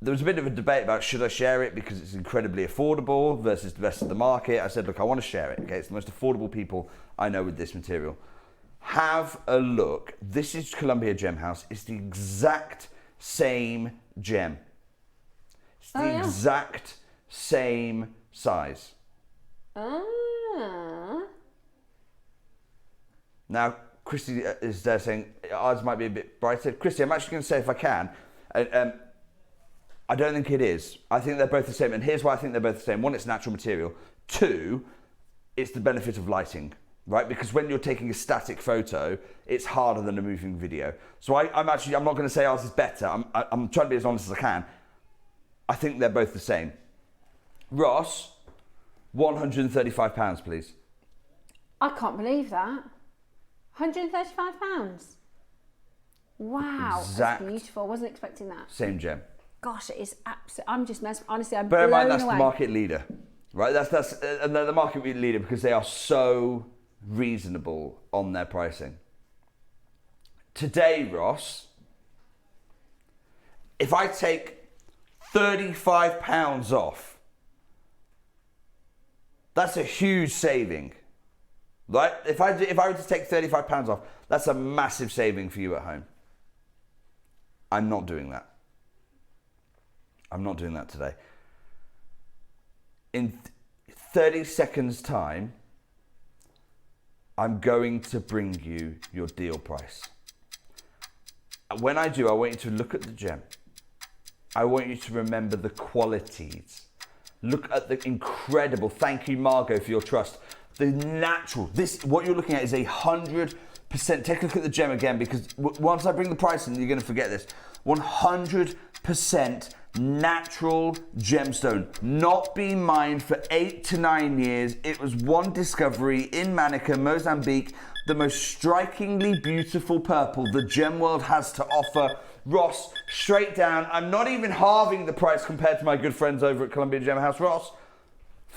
there was a bit of a debate about should I share it because it's incredibly affordable versus the rest of the market. I said, look, I want to share it. Okay, it's the most affordable people I know with this material. Have a look. This is Columbia Gem House. It's the exact same gem. It's the exact same size. Now, Christy is there saying ours might be a bit brighter. Christy, I'm actually going to say if I can, I don't think it is. I think they're both the same. And here's why I think they're both the same. One, it's natural material. Two, it's the benefit of lighting, right? Because when you're taking a static photo, it's harder than a moving video. So I'm not going to say ours is better. I'm trying to be as honest as I can. I think they're both the same. Ross, £135, please. I can't believe that. £135. Wow, Exact that's beautiful. I wasn't expecting that. Same gem. Gosh, it is absolutely. I'm just mesmerised. Honestly, I'm Bear in blown mind that's away. the market leader, right? That's and they're the market leader because they are so reasonable on their pricing. Today, Ross, if I take £35 off, that's a huge saving, right? If I were to take £35 off, that's a massive saving for you at home. I'm not doing that. I'm not doing that today. In 30 seconds time, I'm going to bring you your deal price. When I do, I want you to look at the gem. I want you to remember the qualities. Look at the incredible, thank you Margot for your trust. The natural, what you're looking at is 100%, take a look at the gem again because once I bring the price in, you're gonna forget this. 100% natural gemstone, not been mined for 8 to 9 years. It was one discovery in Manica, Mozambique, the most strikingly beautiful purple the gem world has to offer. Ross, straight down, I'm not even halving the price compared to my good friends over at Columbia Gem House. Ross,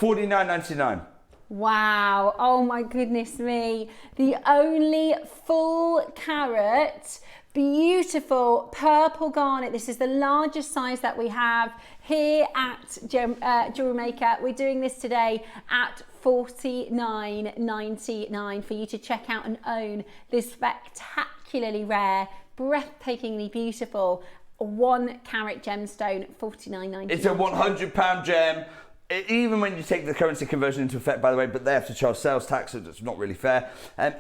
$49.99. Wow, oh my goodness me. The only full carat, beautiful purple garnet. This is the largest size that we have here at JewelleryMaker. We're doing this today at $49.99 for you to check out and own this spectacularly rare, breathtakingly beautiful 1 carat gemstone, $49.99. It's a £100 gem. Even when you take the currency conversion into effect, by the way, but they have to charge sales tax, so it's not really fair.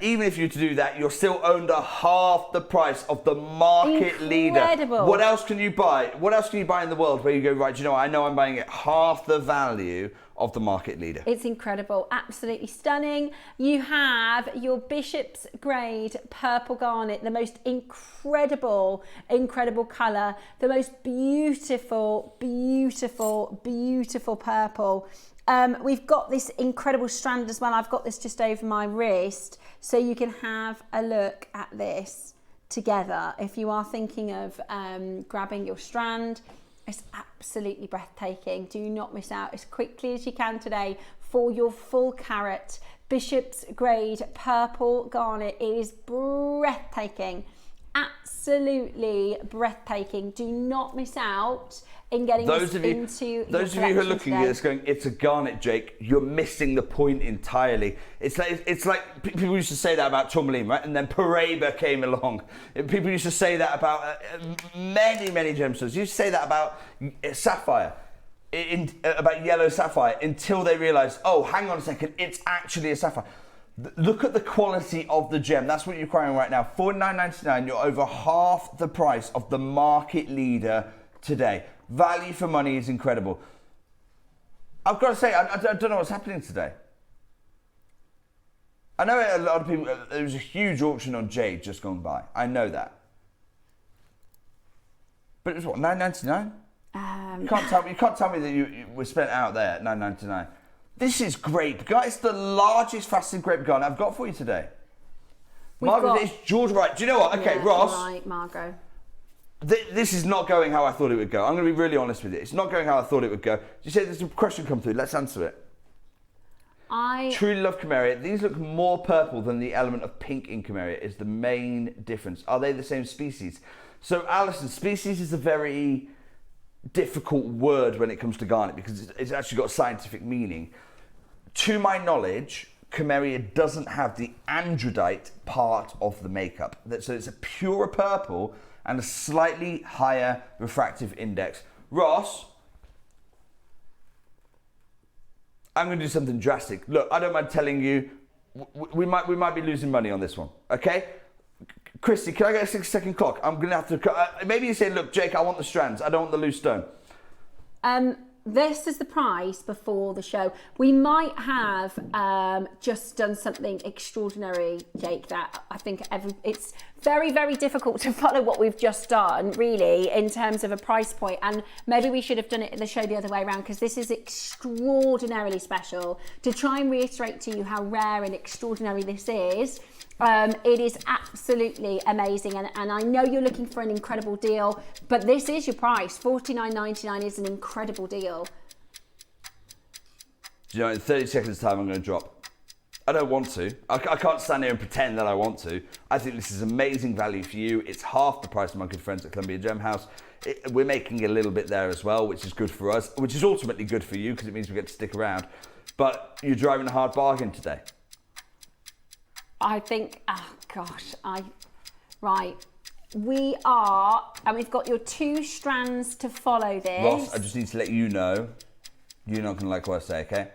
Even if you were to do that, you're still owned at half the price of the market leader. What else can you buy? What else can you buy in the world where you go, right, do you know what? I know I'm buying it half the value of the market leader. It's incredible, absolutely stunning. You have your Bishop's Grade purple garnet, the most incredible colour, the most beautiful purple. We've got this incredible strand as well. I've got this just over my wrist, so you can have a look at this together. If you are thinking of grabbing your strand, it's absolutely breathtaking. Do not miss out as quickly as you can today for your full carat Bishop's Grade purple garnet. It is breathtaking, absolutely breathtaking. Do not miss out in getting Those this of you who are looking at this going, it's a garnet, Jake, you're missing the point entirely. It's like people used to say that about tourmaline, right? And then Paraiba came along. People used to say that about many gemstones. You used to say that about sapphire, about yellow sapphire, until they realised, oh, hang on a second, it's actually a sapphire. Look at the quality of the gem. That's what you're crying right now. $49.99, you're over half the price of the market leader today. Value for money is incredible. I've got to say, I don't know what's happening today. I know a lot of people, there was a huge auction on jade just gone by. I know that. But it was what, $9.99? You can't tell me that you were spent out there at $9.99. This is grape. Guys, the largest faceted grape garnet I've got for you today. Margot, it's George Wright. Do you know what? Okay, yeah, Ross. Right, Margot. This is not going how I thought it would go. I'm going to be really honest with you. It's not going how I thought it would go. You said there's a question come through. Let's answer it. I truly love Camellia. These look more purple than the element of pink in Camellia is the main difference. Are they the same species? So, Alison, species is a very difficult word when it comes to garnet because it's actually got scientific meaning. To my knowledge, Camellia doesn't have the andradite part of the makeup. So it's a purer purple and a slightly higher refractive index. Ross, I'm going to do something drastic. Look, I don't mind telling you, we might be losing money on this one, okay? Christy, can I get a 6-second clock? I'm going to have to... maybe you say, look, Jake, I want the strands. I don't want the loose stone. This is the price before the show. We might have just done something extraordinary, Jake, that I think it's very, very difficult to follow what we've just done, really, in terms of a price point. And maybe we should have done it in the show the other way around, because this is extraordinarily special. To try and reiterate to you how rare and extraordinary this is, it is absolutely amazing. And I know you're looking for an incredible deal, but this is your price. $49.99 is an incredible deal. Do you know, in 30 seconds time, I'm going to drop. I don't want to. I can't stand here and pretend that I want to. I think this is amazing value for you. It's half the price of my good friends at Columbia Gem House. We're making a little bit there as well, which is good for us, which is ultimately good for you because it means we get to stick around. But you're driving a hard bargain today. I think, oh gosh, right. We are, and we've got your 2 strands to follow this. Ross, I just need to let you know, you're not going to like what I say, okay?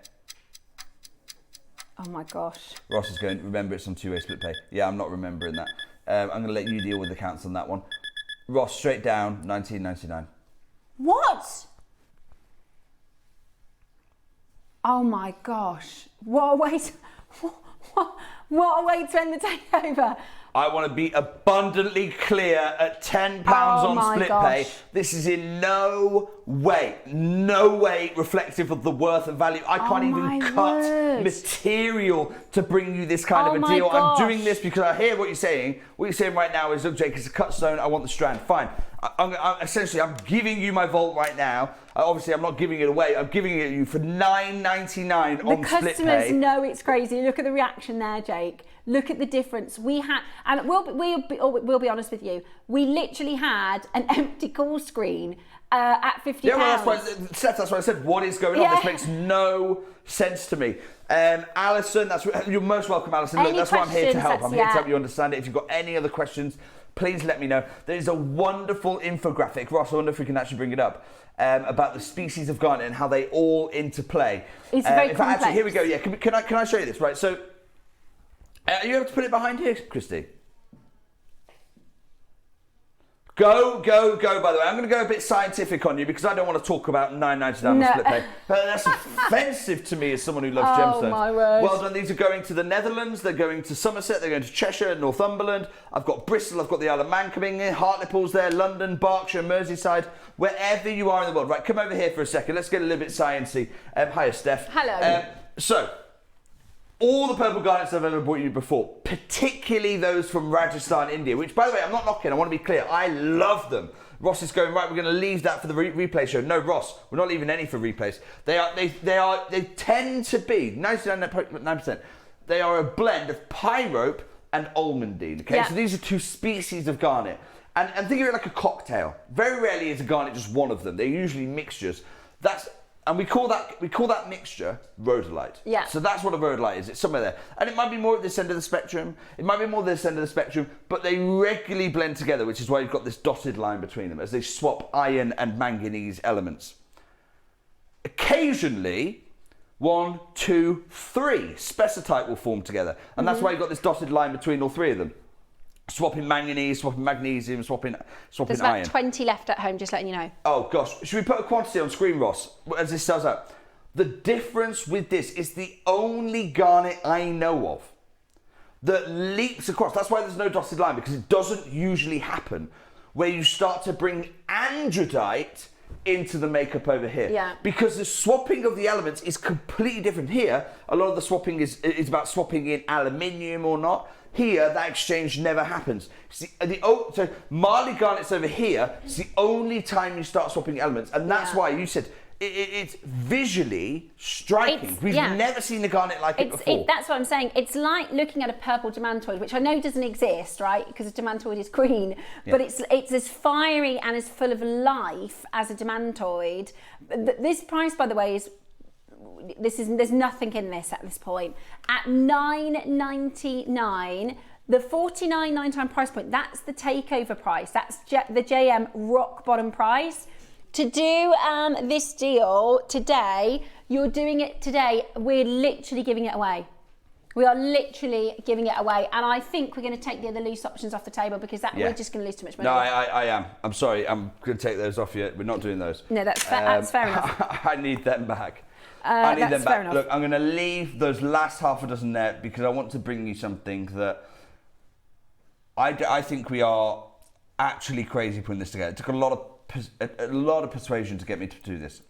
Oh my gosh. Ross is going, remember it's on 2-way split pay. Yeah, I'm not remembering that. I'm going to let you deal with the counts on that one. Ross, straight down, $19.99. What? Oh my gosh. What a way to, what a way to end the takeover. I want to be abundantly clear at £10 on split pay. This is in no way reflective of the worth and value. I can't even cut material to bring you this kind of a deal. I'm doing this because I hear what you're saying. What you're saying right now is, look, Jake, it's a cut stone. I want the strand. Fine. I'm giving you my vault right now. Obviously, I'm not giving it away. I'm giving it to you for $9.99 on split pay. The customers know it's crazy. Look at the reaction there, Jake. Look at the difference. We had, and we'll be honest with you, we literally had an empty call screen at £50. Yeah, well, that's why I said, what is going on? This makes no sense to me. Alison, you're most welcome, Alison. Look, that's why I'm here to help. I'm here to help you understand it. If you've got any other questions, please let me know. There is a wonderful infographic, Ross, I wonder if we can actually bring it up, about the species of garnet and how they all interplay. It's very complex. Actually, here we go. Yeah, can I show you this? Right, so are you able to put it behind here, Christy? Go, by the way. I'm going to go a bit scientific on you because I don't want to talk about $9.99 on split pay. But that's offensive to me as someone who loves gemstones. My word. Well done. These are going to the Netherlands. They're going to Somerset. They're going to Cheshire, Northumberland. I've got Bristol. I've got the Isle of Man coming in. Hartlepool's there. London, Berkshire, Merseyside. Wherever you are in the world. Right, come over here for a second. Let's get a little bit sciencey. Hiya, Steph. Hello. So, all the purple garnets I've ever brought you before, particularly those from Rajasthan, India, which, by the way, I'm not knocking, I want to be clear, I love them. Ross is going, right, we're going to leave that for the replay show. No, Ross, we're not leaving any for replays. They tend to be, 99%, they are a blend of pyrope and almandine, okay? Yeah. So these are 2 species of garnet. And think of it like a cocktail. Very rarely is a garnet just one of them. They're usually mixtures. And we call that mixture rhodolite. Yeah. So that's what a rhodolite is. It's somewhere there. And it might be more at this end of the spectrum. It might be more at this end of the spectrum, but they regularly blend together, which is why you've got this dotted line between them as they swap iron and manganese elements. Occasionally, 1, 2, 3 spessartite will form together. And that's why you've got this dotted line between all 3 of them. Swapping manganese, swapping magnesium, swapping There's iron. about 20 left at home, just letting you know. Oh gosh, should we put a quantity on screen, Ross, as this does out? The difference with this is the only garnet I know of that leaps across. That's why there's no dotted line, because it doesn't usually happen where you start to bring andradite into the makeup over here. Yeah. Because the swapping of the elements is completely different. Here, a lot of the swapping is about swapping in aluminium or not. Here, that exchange never happens. So Marley garnets over here, it's the only time you start swapping elements. And that's why you said it's visually striking. We've never seen a garnet like it before. That's what I'm saying. It's like looking at a purple demantoid, which I know doesn't exist, right? Because a demantoid is green. Yeah. But it's as fiery and as full of life as a demantoid. This price, by the way, is... there's nothing in this at this point. At $9.99, the $49.99 price point, that's the takeover price. That's the JM rock bottom price. To do this deal today, you're doing it today, we're literally giving it away. We are literally giving it away. And I think we're going to take the other loose options off the table because we're just going to lose too much money. No, I am. I'm sorry. I'm going to take those off you. We're not doing those. No, that's fair enough. I need them back. I need them back. Look, I'm going to leave those last half a dozen there because I want to bring you something that I think we are actually crazy putting this together. It took a lot of persuasion to get me to do this.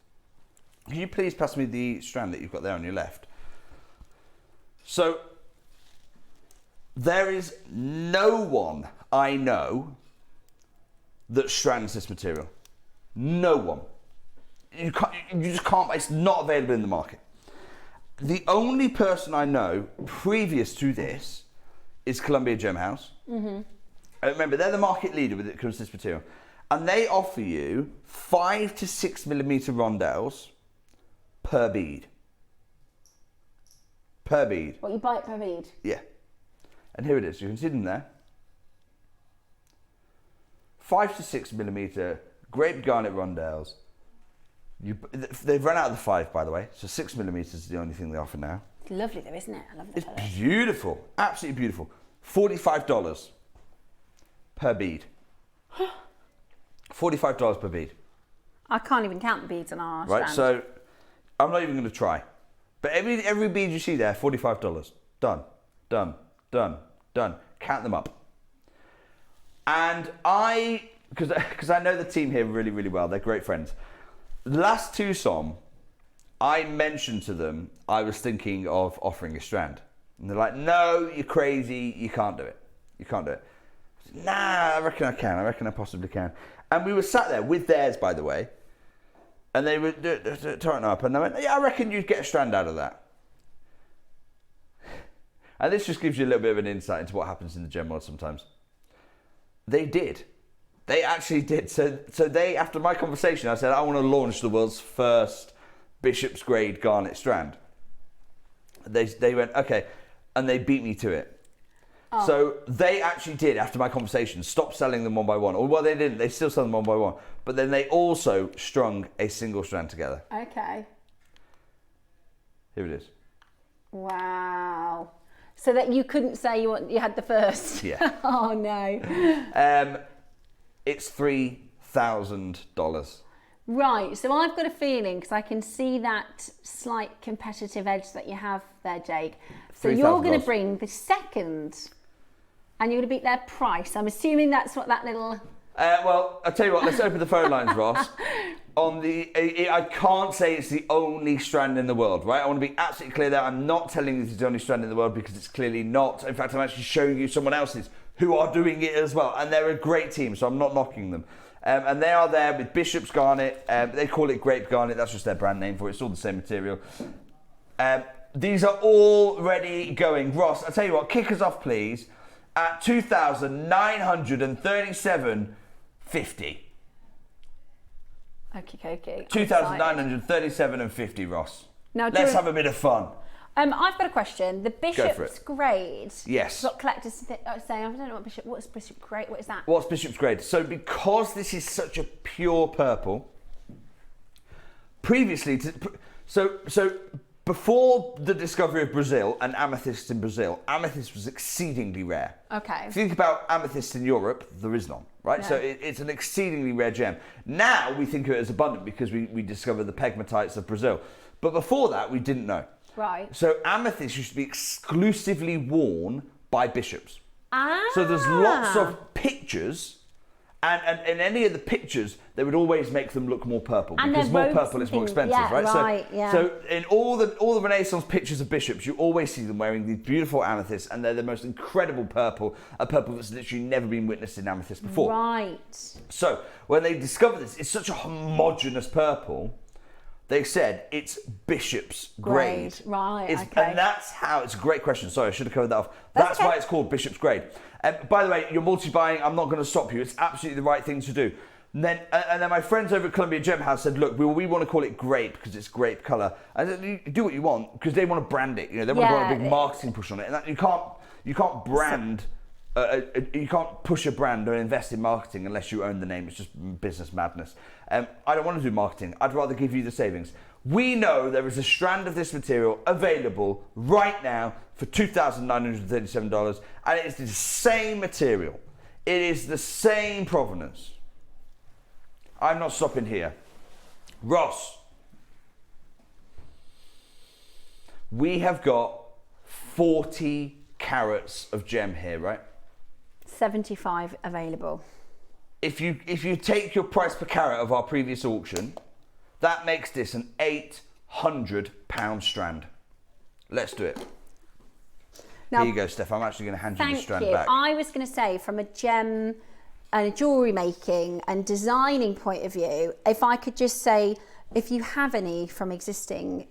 Can you please pass me the strand that you've got there on your left? So, there is no one I know that strands this material. No one. You just can't, it's not available in the market. The only person I know previous to this is Columbia Gem House. Mm-hmm. Remember, they're the market leader when it comes to this material. And they offer you 5 to 6 millimeter rondelles per bead. Per bead. What, you buy it per bead? Yeah. And here it is. You can see them there. 5 to 6 millimeter grape garnet rondelles. They've run out of the 5, by the way. So 6 millimeters is the only thing they offer now. It's lovely though, isn't it? I love the colour. It's beautiful. Absolutely beautiful. $45 per bead. $45 per bead. I can't even count the beads on our Right, strand. so I'm not even going to try. But every bead you see there, $45. Done. Done. Done. Done. Count them up. And because I know the team here really, really well. They're great friends. Last Tucson, I mentioned to them I was thinking of offering a strand. And they're like, no, you're crazy. You can't do it. You can't do it. I said, nah, I reckon I can. I reckon I possibly can. And we were sat there with theirs, by the way. And they were turning up. And I went, yeah, I reckon you'd get a strand out of that. And this just gives you a little bit of an insight into what happens in the gem world sometimes. They did. They actually did. So they, after my conversation, I said, I want to launch the world's first Bishop's grade garnet strand. They went, okay. And they beat me to it. Oh. So they actually did, after my conversation, stop selling them one by one. Or, well, they didn't. They still sell them one by one. But then they also strung a single strand together. Okay. Here it is. Wow. So that you couldn't say you had the first? Yeah. Oh, no. It's $3,000. Right, so I've got a feeling, because I can see that slight competitive edge that you have there, Jake. So you're going to bring the second, and you're going to beat their price. I'm assuming that's what that little... Well, I'll tell you what, let's open the phone lines, Ross. I can't say it's the only strand in the world, right? I want to be absolutely clear there. I'm not telling you it's the only strand in the world because it's clearly not. In fact, I'm actually showing you someone else's who are doing it as well. And they're a great team, so I'm not knocking them. And they are there with Bishop's Garnet. They call it Grape Garnet. That's just their brand name for it. It's all the same material. These are already going. Ross, I'll tell you what, kick us off, please, at $2,937.50. Okay. $2,937.50, Ross. Now, let's have a bit of fun. I've got a question. The Bishop's grade. Yes. What collectors saying? I don't know what's Bishop's grade. What is that? What's Bishop's grade? So because this is such a pure purple, previously, so before the discovery of Brazil and amethyst in Brazil, amethyst was exceedingly rare. Okay. If you think about amethyst in Europe, there is none, right? No. So it's an exceedingly rare gem. Now we think of it as abundant because we discovered the pegmatites of Brazil. But before that, we didn't know. Right. So amethyst used to be exclusively worn by bishops. Ah. So there's lots of pictures, and in any of the pictures, they would always make them look more purple because more purple is more expensive, right? So in all the Renaissance pictures of bishops, you always see them wearing these beautiful amethysts, and they're the most incredible purple, a purple that's literally never been witnessed in amethyst before. Right. So when they discovered this, it's such a homogeneous purple. They said it's Bishop's grade. Right, okay. And that's how, it's a great question. Sorry, I should have covered that off. That's okay. Why it's called Bishop's grade. By the way, you're multi-buying. I'm not going to stop you. It's absolutely the right thing to do. And then my friends over at Columbia Gem House said, look, we want to call it grape because it's grape colour. And I said, you do what you want because they want to brand it. They want to put a big marketing push on it. And that, you can't brand... you can't push a brand or invest in marketing unless you own the name. It's just business madness. I don't want to do marketing. I'd rather give you the savings. We know there is a strand of this material available right now for $2,937, and it is the same material. It is the same provenance. I'm not stopping here. Ross, we have got 40 carats of gem here, right? $75 available. If you take your price per carat of our previous auction, that makes this an £800 strand. Let's do it. Now, here you go, Steph. I'm actually going to hand you the strand back. I was going to say, from a gem and a jewellery making and designing point of view, if I could just say, if you have any from existing,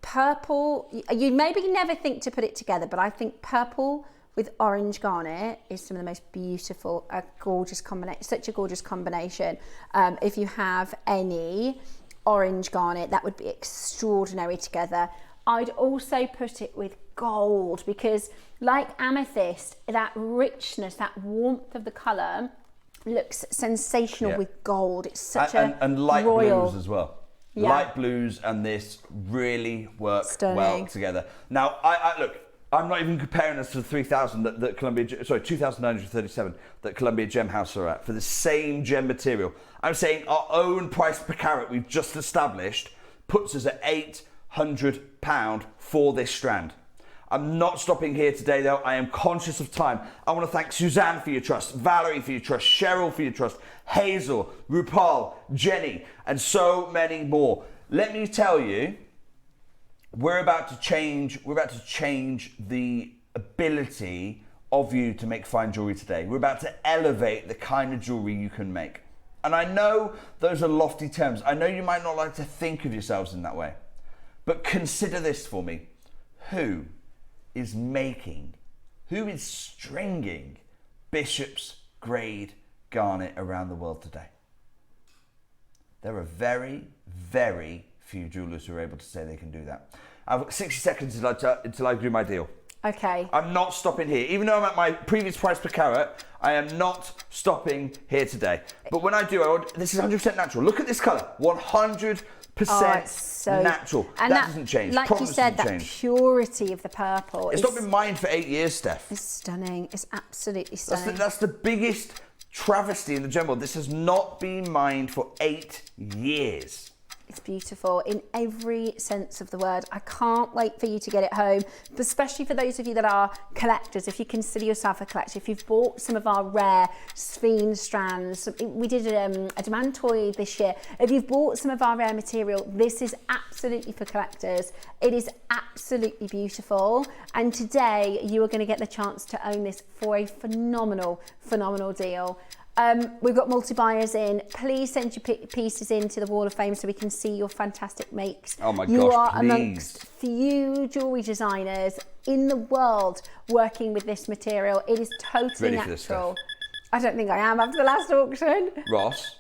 purple, you maybe never think to put it together, but I think purple with orange garnet is some of the most beautiful, gorgeous combination, such a gorgeous combination. If you have any orange garnet, that would be extraordinary together. I'd also put it with gold, because like amethyst, that richness, that warmth of the colour looks sensational with gold. It's such and light royal blues as well. Yeah. Light blues and this really work Stunning. well together. Now, I look, I'm not even comparing us to the 3,000 that Columbia, sorry, 2,937 that Columbia Gem House are at for the same gem material. I'm saying our own price per carat we've just established puts us at £800 for this strand. I'm not stopping here today though. I am conscious of time. I want to thank Suzanne for your trust, Valerie for your trust, Cheryl for your trust, Hazel, Rupal, Jenny, and so many more. Let me tell you, we're about to change the ability of you to make fine jewelry today. We're about to elevate the kind of jewelry you can make. And I know those are lofty terms. I know you might not like to think of yourselves in that way, but consider this for me. Who is stringing Bishop's grade garnet around the world today? There are very, very few jewellers who are able to say they can do that. I've got 60 seconds until I do my deal. Okay. I'm not stopping here. Even though I'm at my previous price per carat, I am not stopping here today. But when I do, this is 100% natural. Look at this colour. 100% natural. And that doesn't change. Like you said, that purity of the purple. It's not been mined for 8 years, Steph. It's stunning. It's absolutely stunning. That's the biggest travesty in the gem world. This has not been mined for 8 years. It's beautiful in every sense of the word. I can't wait for you to get it home, especially for those of you that are collectors. If you consider yourself a collector, if you've bought some of our rare Sphene strands, we did a demand toy this year. If you've bought some of our rare material, this is absolutely for collectors. It is absolutely beautiful. And today you are going to get the chance to own this for a phenomenal, phenomenal deal. We've got multi-buyers in. Please send your pieces into the Wall of Fame so we can see your fantastic makes. Oh my you gosh, are please. amongst few jewellery designers in the world working with this material. It is totally natural. I don't think I am after the last auction. Ross,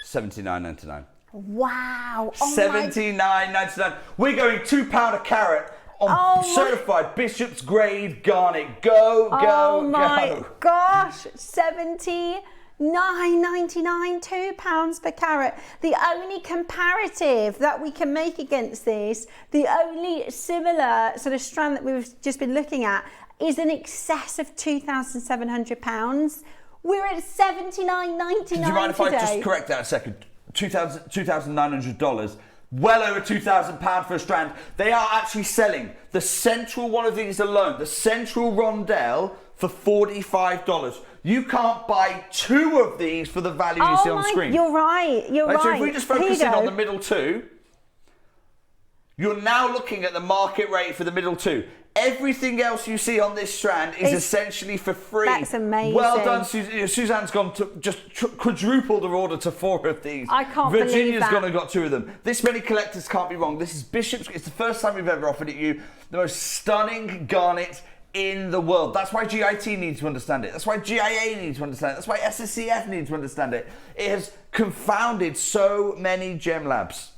$79.99. Wow. Oh $79.99. We're going £2 a carat on certified Bishop's grade garnet. Go, oh my gosh, $79.99, £2 per carat. The only comparative that we can make against this, the only similar sort of strand that we've just been looking at, is in excess of £2,700. We're at $79.99 Do you mind if I just correct that a second? $2,900. Well over £2,000 for a strand. They are actually selling the central one of these alone, the central rondelle, for $45. You can't buy two of these for the value you see on screen. You're right, you're right. So if we just focus in on the middle two, you're now looking at the market rate for the middle two. Everything else you see on this strand is essentially for free. That's amazing. Well done, Suzanne's gone to just quadrupled her order to 4 of these. I can't believe that. Virginia's gone and got 2 of them. This many collectors can't be wrong. This is Bishop's. It's the first time we've ever offered it you. The most stunning garnet in the world. That's why GIT needs to understand it. That's why GIA needs to understand it. That's why SSCF needs to understand it. It has confounded so many gem labs.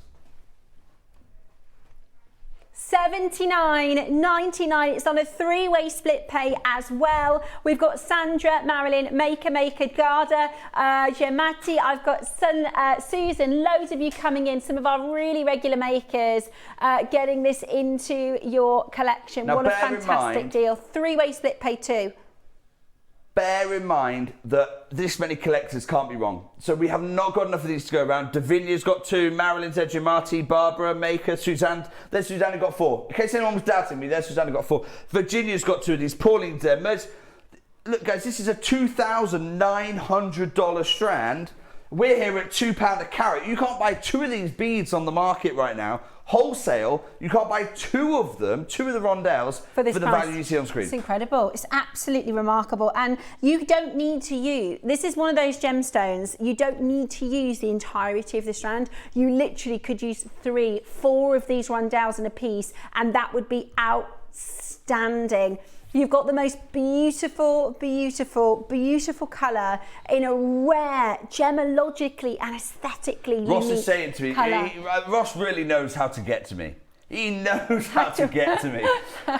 $79.99. It's on a 3-way split pay as well. We've got Sandra, Marilyn, Maker, Garda, Gemati. I've got Susan, loads of you coming in. Some of our really regular makers getting this into your collection. Now, what a fantastic deal. 3-way split pay too. Bear in mind that this many collectors can't be wrong. So we have not got enough of these to go around. Davinia's got 2, Marilyn's Edgemati, Barbara, Maker, Suzanne. There's Suzanne who got 4. In case anyone was doubting me, there's Suzanne who got 4. Virginia's got 2 of these. Pauline's there. look, guys, this is a $2,900 strand. We're here at £2 a carat. You can't buy 2 of these beads on the market right now. Wholesale, you can't buy 2 of them, 2 of the rondelles for the value you see on screen. It's incredible. It's absolutely remarkable. And you don't need to use, this is one of those gemstones, you don't need to use the entirety of the strand. You literally could use 3, 4 of these rondelles in a piece, and that would be outstanding. You've got the most beautiful, beautiful, beautiful colour in a rare, gemologically and aesthetically Ross unique is saying to me, Ross really knows how to get to me. He knows how to get to me.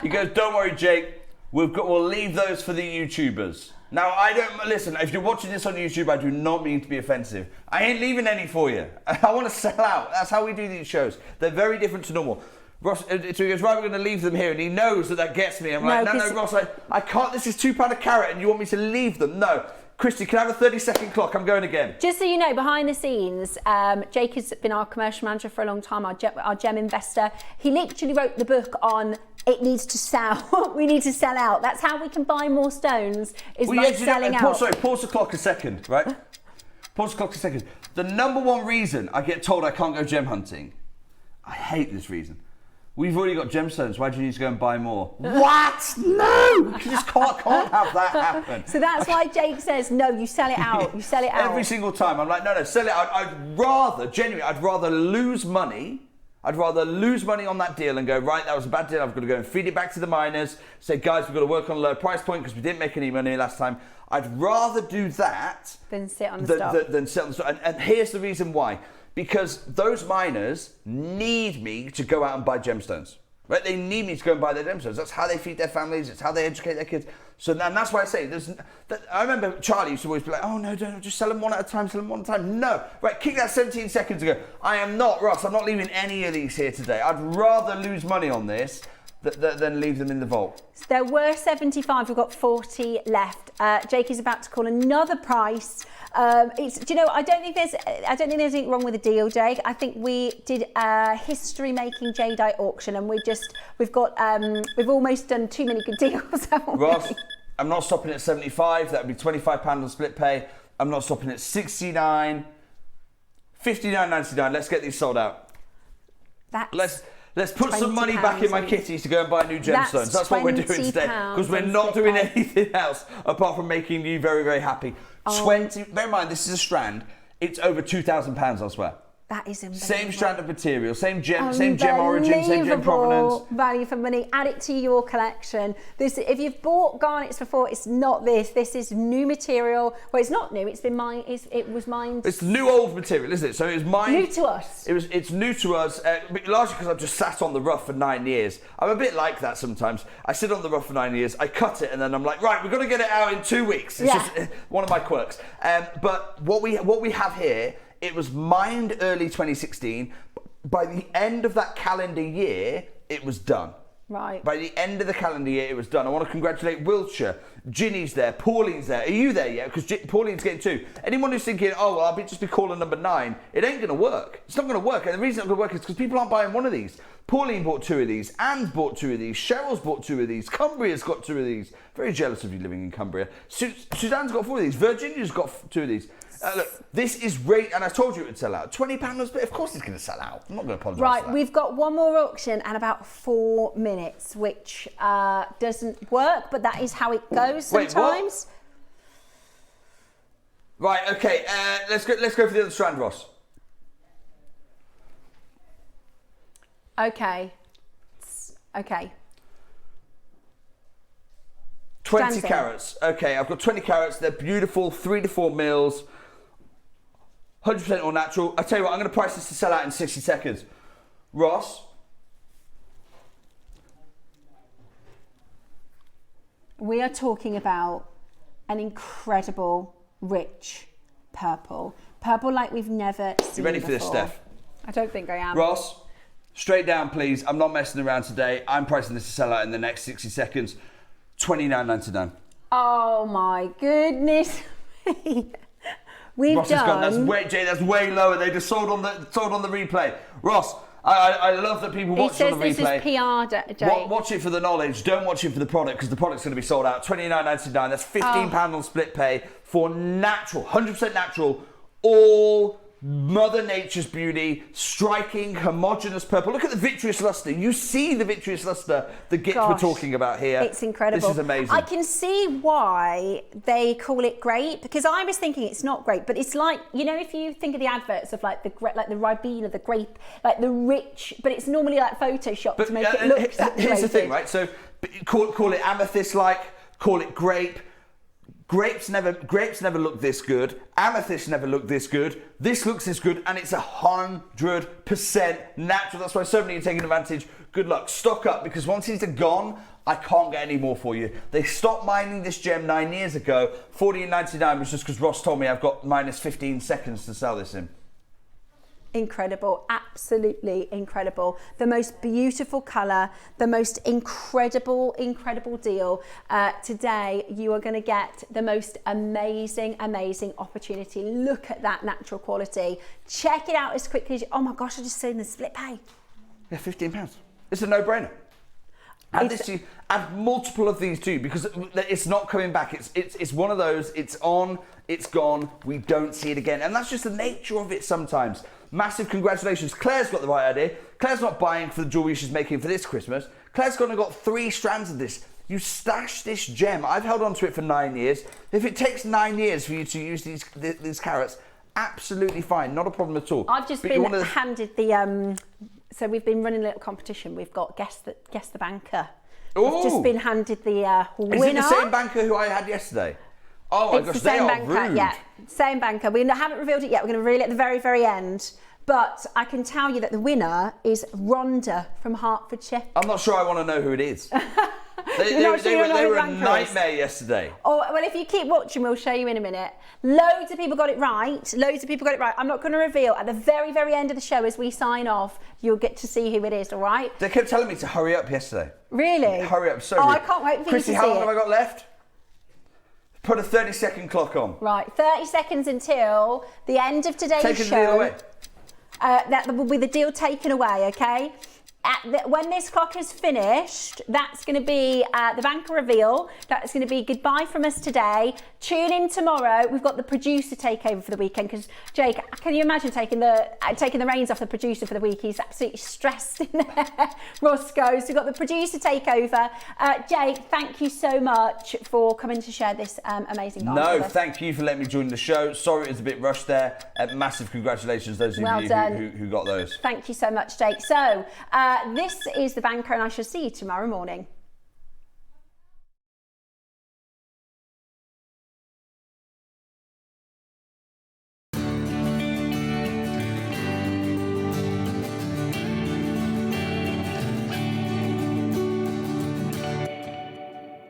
He goes, don't worry, Jake, we'll leave those for the YouTubers. Now, I don't, listen, if you're watching this on YouTube, I do not mean to be offensive. I ain't leaving any for you. I want to sell out. That's how we do these shows. They're very different to normal. Ross, so he goes, right, we're going to leave them here, and he knows that gets me. I'm like, no, Ross, I can't, this is £2 a carat, and you want me to leave them? No. Christy, can I have a 30-second clock? I'm going again. Just so you know, behind the scenes, Jake has been our commercial manager for a long time, our gem investor. He literally wrote the book on it needs to sell. We need to sell out. That's how we can buy more stones, is by selling out. Pause the clock a second, right? Pause the clock a second. The number one reason I get told I can't go gem hunting, I hate this reason. We've already got gemstones. Why do you need to go and buy more? What? No! You just can't have that happen. So that's why Jake says, no, you sell it out. You sell it out. Every single time. I'm like, no, sell it out. I'd rather lose money. I'd rather lose money on that deal and go, right, that was a bad deal. I've got to go and feed it back to the miners. Say, guys, we've got to work on a low price point because we didn't make any money last time. I'd rather do that than sit on the stock. Than sit on the stock. And here's the reason why. Because those miners need me to go out and buy gemstones, right? They need me to go and buy their gemstones. That's how they feed their families. It's how they educate their kids. So, and that's why I say, I remember Charlie used to always be like, oh no, don't just sell them one at a time, sell them one at a time. No, right, kick that 17 seconds ago. I am not, Ross, I'm not leaving any of these here today. I'd rather lose money on this than leave them in the vault. So there were 75, we've got 40 left. Jake is about to call another price. Do you know, I don't think there's anything wrong with the deal, Jake. I think we did a history-making jadeite auction, and we've almost done too many good deals, haven't we? Ross, I'm not stopping at 75. That would be £25 on split pay. I'm not stopping at 69, 59.99. Let's get these sold out. Let's put some money back in my kitties to go and buy new gemstones. That's what we're doing today, because we're not doing anything else apart from making you very, very happy. Bear in mind, this is a strand. It's over £2,000, I swear. That is unbelievable. Same strand of material, same gem origin, same gem provenance. Value for money. Add it to your collection. If you've bought garnets before, it's not this. This is new material. Well, it's not new. It's been mined. It was mined. It's new old material, isn't it? So it was mined. New to us. It's new to us, largely because I've just sat on the rough for 9 years. I'm a bit like that sometimes. I sit on the rough for 9 years. I cut it, and then I'm like, right, we've got to get it out in 2 weeks. It's just one of my quirks. But what we have here. It was mined early 2016. By the end of that calendar year, it was done. Right. By the end of the calendar year, it was done. I want to congratulate Wiltshire. Ginny's there. Pauline's there. Are you there yet? Because Pauline's getting 2. Anyone who's thinking, oh, well, I'll just be calling number 9, it ain't going to work. It's not going to work. And the reason it's not going to work is because people aren't buying one of these. Pauline bought 2 of these. Anne's bought 2 of these. Cheryl's bought 2 of these. Cumbria's got 2 of these. Very jealous of you living in Cumbria. Suzanne's got 4 of these. Virginia's got 2 of these. Look, this is great, and I told you it would sell out. £20, but of course it's going to sell out. I'm not going to apologise. Right, for that. we've got one more auction and about 4 minutes, which doesn't work, but that is how it goes sometimes. Wait, what? Right, okay. Let's go for the other strand, Ross. Okay. 20 carats. Okay, I've got 20 carats. They're beautiful, 3 to 4 mils. 100% all natural. I tell you what, I'm going to price this to sell out in 60 seconds. Ross? We are talking about an incredible, rich purple. Purple like we've never seen You ready for this, Steph? I don't think I am. Ross, straight down, please. I'm not messing around today. I'm pricing this to sell out in the next 60 seconds. $29.99. Oh my goodness me. We've Ross done. Has gone, that's way lower. They just sold on the replay. Ross, I love that people watch it on the replay. He says this is PR, Jake. Watch it for the knowledge. Don't watch it for the product because the product's going to be sold out. £29.99. That's £15 on split pay for natural, 100% natural, all Mother Nature's beauty, striking, homogeneous purple. Look at the vitreous luster. You see the vitreous luster the gits we're talking about here. It's incredible. This is amazing. I can see why they call it grape, because I was thinking it's not grape, but it's like, you know, if you think of the adverts of like the Ribena, the grape, like the rich, but it's normally like photoshopped to make it look saturated. Here's the thing, right? So call it amethyst-like, call it grape. Grapes never look this good. Amethyst never look this good. This looks this good, and it's 100% natural. That's why so many are taking advantage. Good luck. Stock up, because once these are gone, I can't get any more for you. They stopped mining this gem 9 years ago. $14.99 was just because Ross told me I've got minus 15 seconds to sell this in. Incredible, absolutely incredible. The most beautiful colour, the most incredible deal. Today, you are going to get the most amazing opportunity. Look at that natural quality. Check it out as quickly as you... Oh my gosh, I just seen the split pay. Yeah, £15. It's a no-brainer. Add multiple of these too, because it's not coming back. It's one of those, it's on, it's gone, we don't see it again. And that's just the nature of it sometimes. Massive congratulations. Claire's got the right idea. Claire's not buying for the jewellery she's making for this Christmas. Claire's got 3 strands of this. You stash this gem. I've held on to it for 9 years. If it takes 9 years for you to use these carats, absolutely fine. Not a problem at all. I've just been handed the... So we've been running a little competition. We've got Guess the Banker. I've just been handed the winner. Is it the same banker who I had yesterday? Oh my gosh, they are rude. Yeah, same banker. We haven't revealed it yet. We're going to reveal it at the very, very end. But I can tell you that the winner is Rhonda from Hertfordshire. I'm not sure I want to know who it is. They were a nightmare yesterday. Oh, well, if you keep watching, we'll show you in a minute. Loads of people got it right. I'm not going to reveal. At the very, very end of the show, as we sign off, you'll get to see who it is, all right? They kept telling me to hurry up yesterday. Really? Hurry up, so rude. I can't wait for Chrissy, you to see how long have I got left? Put a 30-second clock on. Right, 30 seconds until the end of today's show. Taking the deal away. That will be the deal taken away, okay? When this clock is finished, that's going to be the banker reveal. That's going to be goodbye from us today. Tune in tomorrow. We've got the producer takeover for the weekend, because Jake, can you imagine taking the reins off the producer for the week? He's absolutely stressed in there. Roscoe. So we've got the producer takeover. Jake, thank you so much for coming to share this amazing art with us. Thank you for letting me join the show. Sorry it was a bit rushed there. Massive congratulations those of you who got those. Thank you so much, Jake. So this is the banker, and I shall see you tomorrow morning.